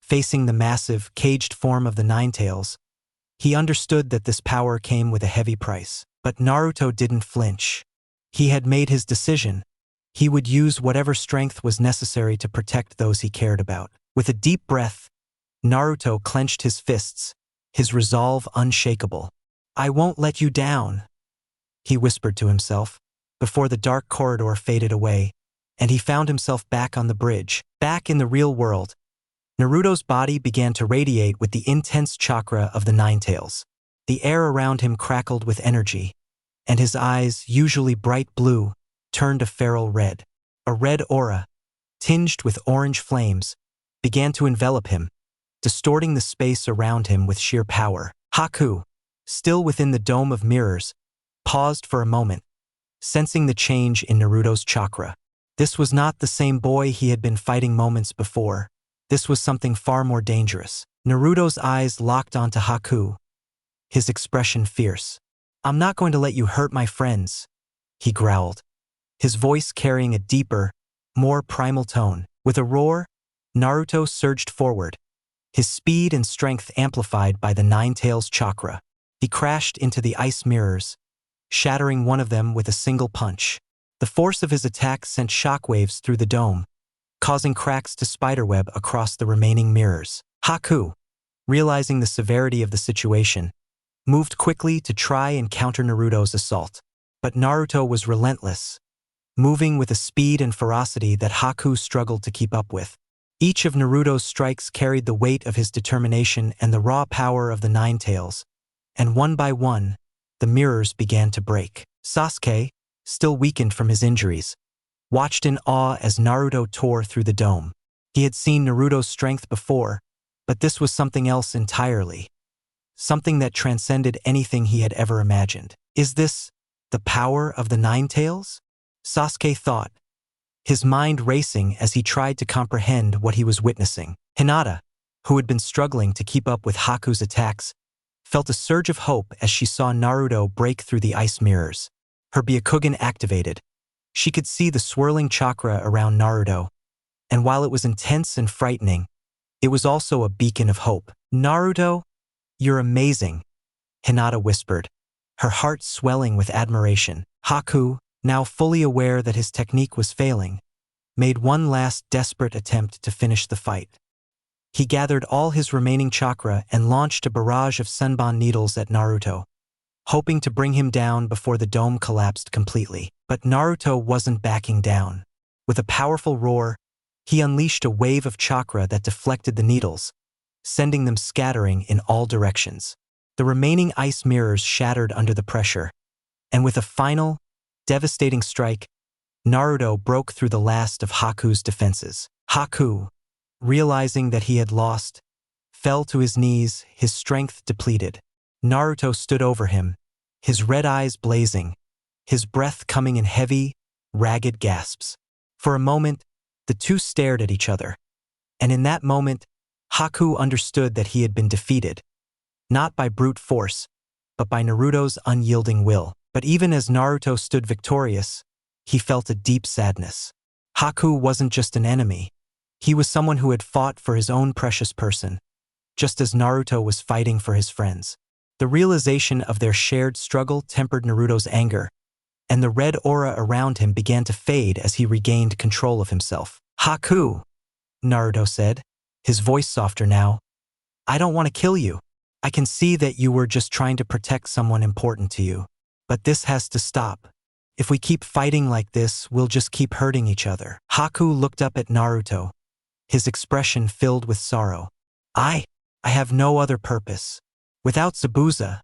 facing the massive, caged form of the Ninetales, he understood that this power came with a heavy price. But Naruto didn't flinch. He had made his decision. He would use whatever strength was necessary to protect those he cared about. With a deep breath, Naruto clenched his fists, his resolve unshakable. "I won't let you down," he whispered to himself, before the dark corridor faded away, and he found himself back on the bridge. Back in the real world, Naruto's body began to radiate with the intense chakra of the Ninetales. The air around him crackled with energy, and his eyes, usually bright blue, turned a feral red. A red aura, tinged with orange flames, began to envelop him, distorting the space around him with sheer power. Haku, still within the dome of mirrors, paused for a moment, sensing the change in Naruto's chakra. This was not the same boy he had been fighting moments before. This was something far more dangerous. Naruto's eyes locked onto Haku, his expression fierce. "I'm not going to let you hurt my friends," he growled, his voice carrying a deeper, more primal tone. With a roar, Naruto surged forward, his speed and strength amplified by the Ninetales chakra. He crashed into the ice mirrors, shattering one of them with a single punch. The force of his attack sent shockwaves through the dome, causing cracks to spiderweb across the remaining mirrors. Haku, realizing the severity of the situation, moved quickly to try and counter Naruto's assault. But Naruto was relentless, moving with a speed and ferocity that Haku struggled to keep up with. Each of Naruto's strikes carried the weight of his determination and the raw power of the Ninetales, and one by one, the mirrors began to break. Sasuke, still weakened from his injuries, watched in awe as Naruto tore through the dome. He had seen Naruto's strength before, but this was something else entirely. Something that transcended anything he had ever imagined. Is this the power of the Ninetales? Sasuke thought, his mind racing as he tried to comprehend what he was witnessing. Hinata, who had been struggling to keep up with Haku's attacks, felt a surge of hope as she saw Naruto break through the ice mirrors. Her Byakugan activated. She could see the swirling chakra around Naruto, and while it was intense and frightening, it was also a beacon of hope. "Naruto, you're amazing," Hinata whispered, her heart swelling with admiration. Haku, now fully aware that his technique was failing, made one last desperate attempt to finish the fight. He gathered all his remaining chakra and launched a barrage of Senbon needles at Naruto, hoping to bring him down before the dome collapsed completely. But Naruto wasn't backing down. With a powerful roar, he unleashed a wave of chakra that deflected the needles, sending them scattering in all directions. The remaining ice mirrors shattered under the pressure, and with a final, devastating strike, Naruto broke through the last of Haku's defenses. Haku, realizing that he had lost, fell to his knees, his strength depleted. Naruto stood over him, his red eyes blazing, his breath coming in heavy, ragged gasps. For a moment, the two stared at each other, and in that moment, Haku understood that he had been defeated, not by brute force, but by Naruto's unyielding will. But even as Naruto stood victorious, he felt a deep sadness. Haku wasn't just an enemy. He was someone who had fought for his own precious person, just as Naruto was fighting for his friends. The realization of their shared struggle tempered Naruto's anger, and the red aura around him began to fade as he regained control of himself. "Haku," Naruto said, his voice softer now, "I don't want to kill you. I can see that you were just trying to protect someone important to you. But this has to stop. If we keep fighting like this, we'll just keep hurting each other." Haku looked up at Naruto, his expression filled with sorrow. I have no other purpose. Without Zabuza,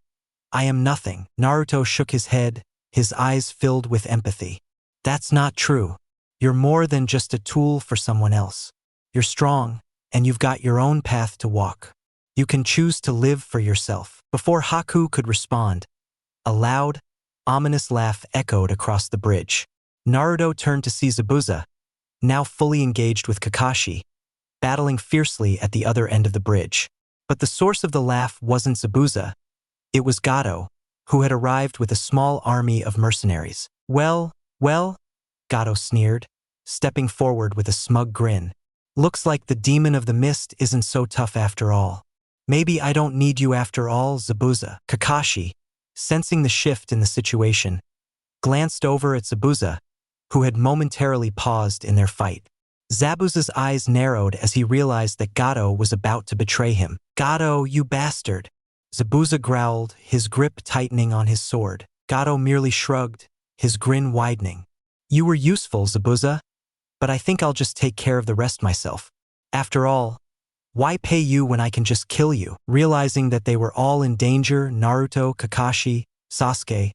I am nothing." Naruto shook his head, his eyes filled with empathy. "That's not true. You're more than just a tool for someone else. You're strong, and you've got your own path to walk. You can choose to live for yourself." Before Haku could respond, a loud, ominous laugh echoed across the bridge. Naruto turned to see Zabuza, now fully engaged with Kakashi, battling fiercely at the other end of the bridge. But the source of the laugh wasn't Zabuza, it was Gato, who had arrived with a small army of mercenaries. Well, Gato sneered, stepping forward with a smug grin. Looks like the demon of the mist isn't so tough after all. Maybe I don't need you after all, Zabuza. Kakashi, sensing the shift in the situation, glanced over at Zabuza, who had momentarily paused in their fight. Zabuza's eyes narrowed as he realized that Gato was about to betray him. Gato, you bastard! Zabuza growled, his grip tightening on his sword. Gato merely shrugged, his grin widening. You were useful, Zabuza, but I think I'll just take care of the rest myself. After all, why pay you when I can just kill you? Realizing that they were all in danger, Naruto, Kakashi, Sasuke,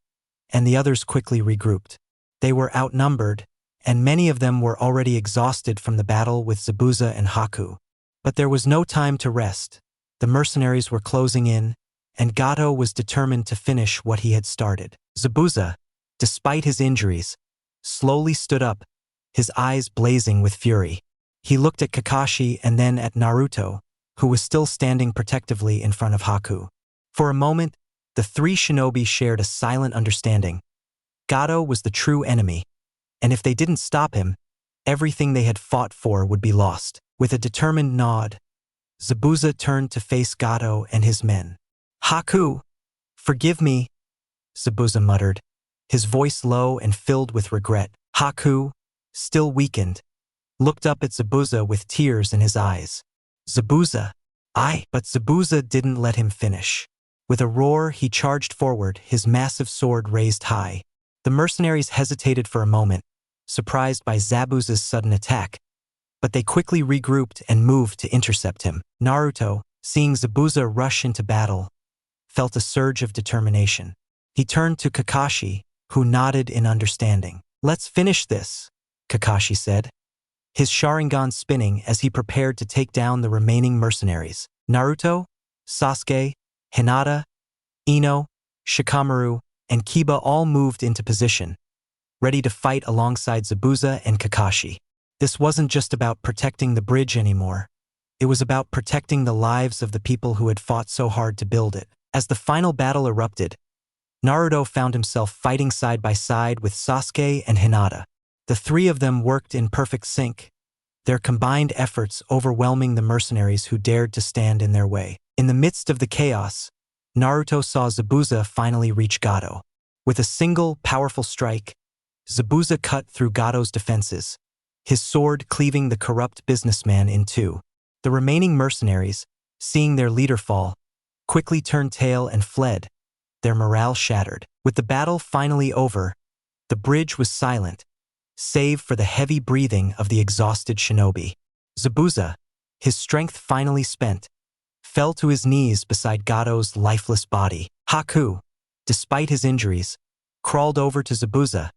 and the others quickly regrouped. They were outnumbered, and many of them were already exhausted from the battle with Zabuza and Haku. But there was no time to rest. The mercenaries were closing in, and Gato was determined to finish what he had started. Zabuza, despite his injuries, slowly stood up, his eyes blazing with fury. He looked at Kakashi and then at Naruto, who was still standing protectively in front of Haku. For a moment, the three shinobi shared a silent understanding. Gato was the true enemy, and if they didn't stop him, everything they had fought for would be lost. With a determined nod, Zabuza turned to face Gato and his men. Haku, forgive me, Zabuza muttered, his voice low and filled with regret. Haku, still weakened, looked up at Zabuza with tears in his eyes. Zabuza, but Zabuza didn't let him finish. With a roar, he charged forward, his massive sword raised high. The mercenaries hesitated for a moment, surprised by Zabuza's sudden attack, but they quickly regrouped and moved to intercept him. Naruto, seeing Zabuza rush into battle, felt a surge of determination. He turned to Kakashi, who nodded in understanding. Let's finish this, Kakashi said, his Sharingan spinning as he prepared to take down the remaining mercenaries. Naruto, Sasuke, Hinata, Ino, Shikamaru, and Kiba all moved into position, ready to fight alongside Zabuza and Kakashi. This wasn't just about protecting the bridge anymore. It was about protecting the lives of the people who had fought so hard to build it. As the final battle erupted, Naruto found himself fighting side by side with Sasuke and Hinata. The three of them worked in perfect sync, their combined efforts overwhelming the mercenaries who dared to stand in their way. In the midst of the chaos, Naruto saw Zabuza finally reach Gato. With a single, powerful strike, Zabuza cut through Gato's defenses, his sword cleaving the corrupt businessman in two. The remaining mercenaries, seeing their leader fall, quickly turned tail and fled, their morale shattered. With the battle finally over, the bridge was silent, save for the heavy breathing of the exhausted shinobi. Zabuza, his strength finally spent, fell to his knees beside Gato's lifeless body. Haku, despite his injuries, crawled over to Zabuza,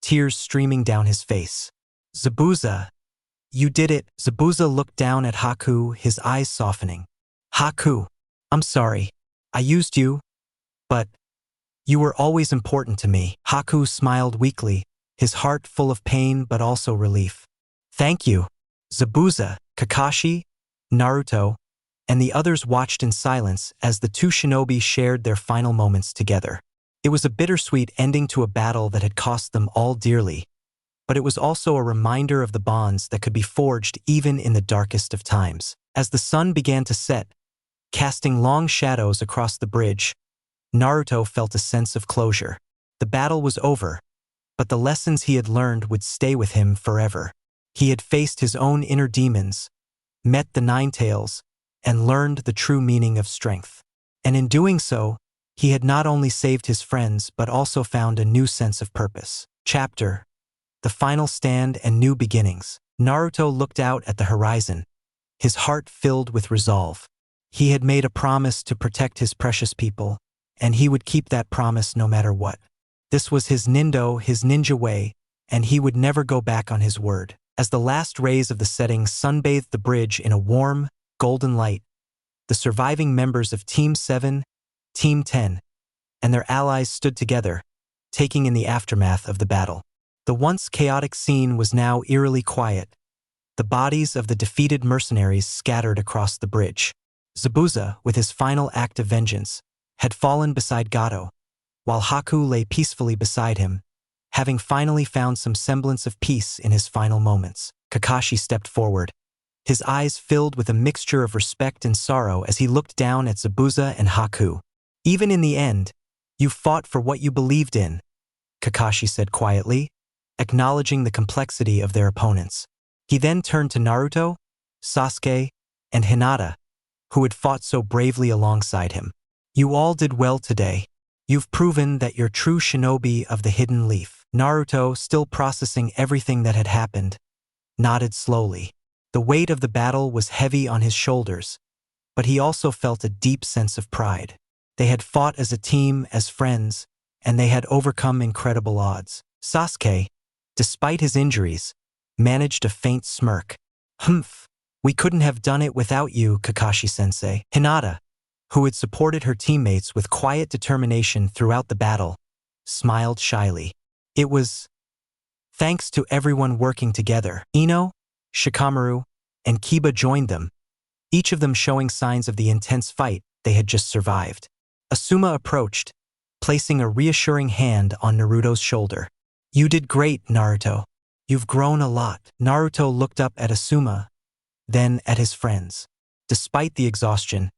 tears streaming down his face. Zabuza, you did it. Zabuza looked down at Haku, his eyes softening. Haku, I'm sorry. I used you, but you were always important to me. Haku smiled weakly, his heart full of pain but also relief. Thank you. Zabuza, Kakashi, Naruto, and the others watched in silence as the two shinobi shared their final moments together. It was a bittersweet ending to a battle that had cost them all dearly, but it was also a reminder of the bonds that could be forged even in the darkest of times. As the sun began to set, casting long shadows across the bridge, Naruto felt a sense of closure. The battle was over, but the lessons he had learned would stay with him forever. He had faced his own inner demons, met the Nine Tails, and learned the true meaning of strength. And in doing so, he had not only saved his friends but also found a new sense of purpose. Chapter: The Final Stand and New Beginnings. Naruto looked out at the horizon, his heart filled with resolve. He had made a promise to protect his precious people, and he would keep that promise no matter what. This was his ninja way, and he would never go back on his word. As the last rays of the setting sunbathed the bridge in a warm, golden light, the surviving members of Team 7, Team 10, and their allies stood together, taking in the aftermath of the battle. The once chaotic scene was now eerily quiet. The bodies of the defeated mercenaries scattered across the bridge. Zabuza, with his final act of vengeance, had fallen beside Gato, while Haku lay peacefully beside him, having finally found some semblance of peace in his final moments. Kakashi stepped forward, his eyes filled with a mixture of respect and sorrow as he looked down at Zabuza and Haku. "Even in the end, you fought for what you believed in," Kakashi said quietly, acknowledging the complexity of their opponents. He then turned to Naruto, Sasuke, and Hinata, who had fought so bravely alongside him. "You all did well today. You've proven that you're true shinobi of the hidden leaf." Naruto, still processing everything that had happened, nodded slowly. The weight of the battle was heavy on his shoulders, but he also felt a deep sense of pride. They had fought as a team, as friends, and they had overcome incredible odds. Sasuke, despite his injuries, managed a faint smirk. "Humph, we couldn't have done it without you, Kakashi-sensei." Hinata, who had supported her teammates with quiet determination throughout the battle, smiled shyly. "It was thanks to everyone working together." Ino, Shikamaru, and Kiba joined them, each of them showing signs of the intense fight they had just survived. Asuma approached, placing a reassuring hand on Naruto's shoulder. "You did great, Naruto. You've grown a lot." Naruto looked up at Asuma, then at his friends. Despite the exhaustion,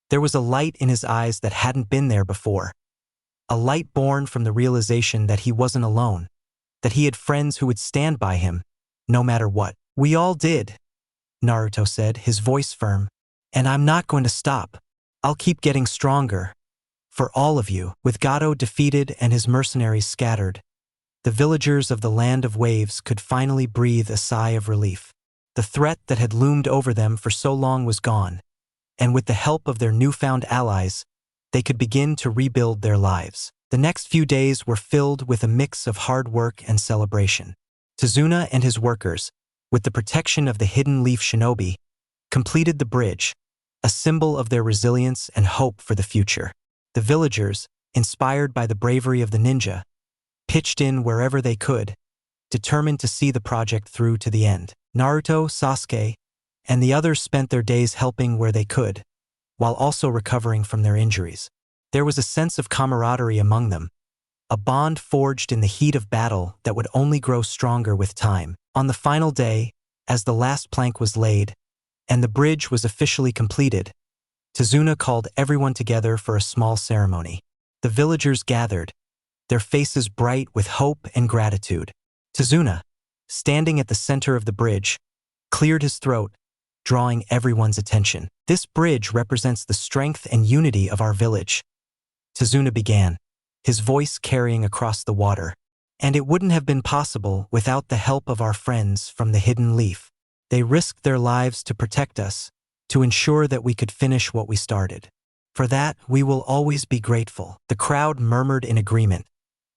there was a light in his eyes that hadn't been there before. A light born from the realization that he wasn't alone, that he had friends who would stand by him, no matter what. "We all did," Naruto said, his voice firm. "And I'm not going to stop. I'll keep getting stronger. For all of you." With Gato defeated and his mercenaries scattered, the villagers of the Land of Waves could finally breathe a sigh of relief. The threat that had loomed over them for so long was gone, and with the help of their newfound allies, they could begin to rebuild their lives. The next few days were filled with a mix of hard work and celebration. Tsunade and his workers, with the protection of the Hidden Leaf Shinobi, completed the bridge, a symbol of their resilience and hope for the future. The villagers, inspired by the bravery of the ninja, pitched in wherever they could, determined to see the project through to the end. Naruto, Sasuke, and the others spent their days helping where they could, while also recovering from their injuries. There was a sense of camaraderie among them, a bond forged in the heat of battle that would only grow stronger with time. On the final day, as the last plank was laid, and the bridge was officially completed, Tsunade called everyone together for a small ceremony. The villagers gathered, their faces bright with hope and gratitude. Tsunade, standing at the center of the bridge, cleared his throat, drawing everyone's attention. "This bridge represents the strength and unity of our village," Tsunade began, his voice carrying across the water. "And it wouldn't have been possible without the help of our friends from the Hidden Leaf. They risked their lives to protect us, to ensure that we could finish what we started. For that, we will always be grateful." The crowd murmured in agreement,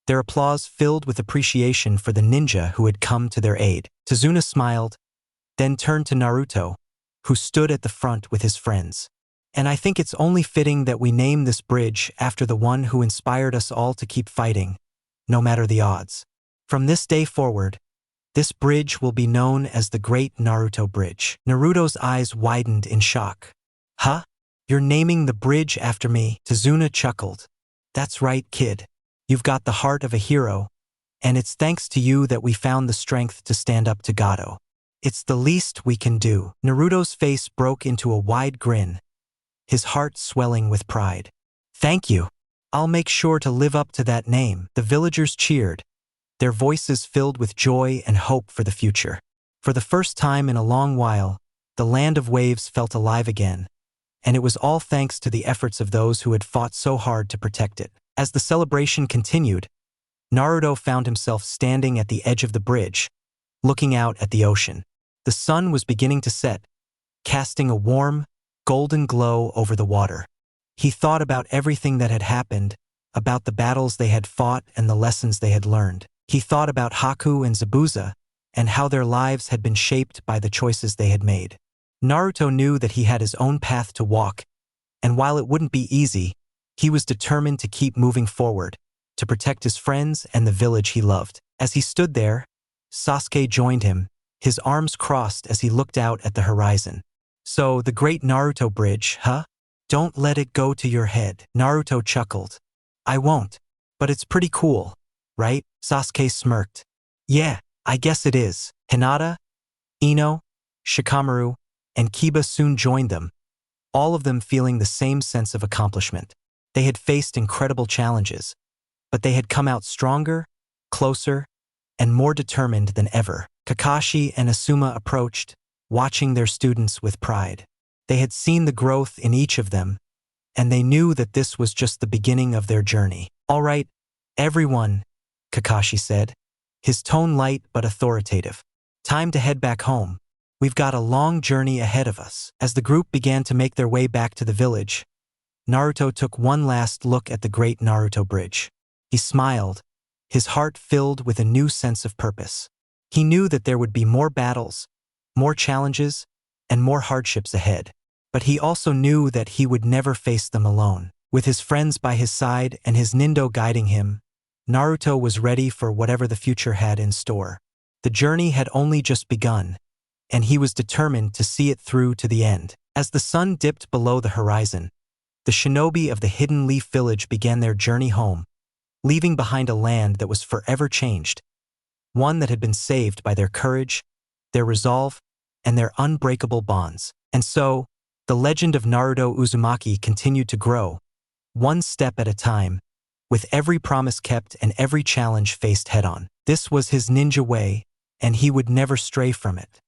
their applause filled with appreciation for the ninja who had come to their aid. Tsunade smiled, then turned to Naruto, who stood at the front with his friends. "And I think it's only fitting that we name this bridge after the one who inspired us all to keep fighting, no matter the odds. From this day forward, this bridge will be known as the Great Naruto Bridge." Naruto's eyes widened in shock. "Huh? You're naming the bridge after me?" Tsunade chuckled. "That's right, kid. You've got the heart of a hero, and it's thanks to you that we found the strength to stand up to Gato. It's the least we can do." Naruto's face broke into a wide grin, his heart swelling with pride. "Thank you. I'll make sure to live up to that name." The villagers cheered, their voices filled with joy and hope for the future. For the first time in a long while, the Land of Waves felt alive again, and it was all thanks to the efforts of those who had fought so hard to protect it. As the celebration continued, Naruto found himself standing at the edge of the bridge, looking out at the ocean. The sun was beginning to set, casting a warm, golden glow over the water. He thought about everything that had happened, about the battles they had fought and the lessons they had learned. He thought about Haku and Zabuza, and how their lives had been shaped by the choices they had made. Naruto knew that he had his own path to walk, and while it wouldn't be easy, he was determined to keep moving forward, to protect his friends and the village he loved. As he stood there, Sasuke joined him, his arms crossed as he looked out at the horizon. So, the great Naruto bridge, huh? Don't let it go to your head. Naruto chuckled. I won't. But it's pretty cool, right? Sasuke smirked. Yeah, I guess it is. Hinata, Ino, Shikamaru, and Kiba soon joined them, all of them feeling the same sense of accomplishment. They had faced incredible challenges, but they had come out stronger, closer, and more determined than ever. Kakashi and Asuma approached, watching their students with pride. They had seen the growth in each of them, and they knew that this was just the beginning of their journey. All right, everyone, Kakashi said, his tone light but authoritative. Time to head back home. We've got a long journey ahead of us. As the group began to make their way back to the village, Naruto took one last look at the great Naruto bridge. He smiled, his heart filled with a new sense of purpose. He knew that there would be more battles, more challenges, and more hardships ahead. But he also knew that he would never face them alone. With his friends by his side and his Nindo guiding him, Naruto was ready for whatever the future had in store. The journey had only just begun, and he was determined to see it through to the end. As the sun dipped below the horizon, the shinobi of the Hidden Leaf Village began their journey home, leaving behind a land that was forever changed, one that had been saved by their courage, their resolve, and their unbreakable bonds. And so, the legend of Naruto Uzumaki continued to grow, one step at a time, with every promise kept and every challenge faced head-on. This was his ninja way, and he would never stray from it.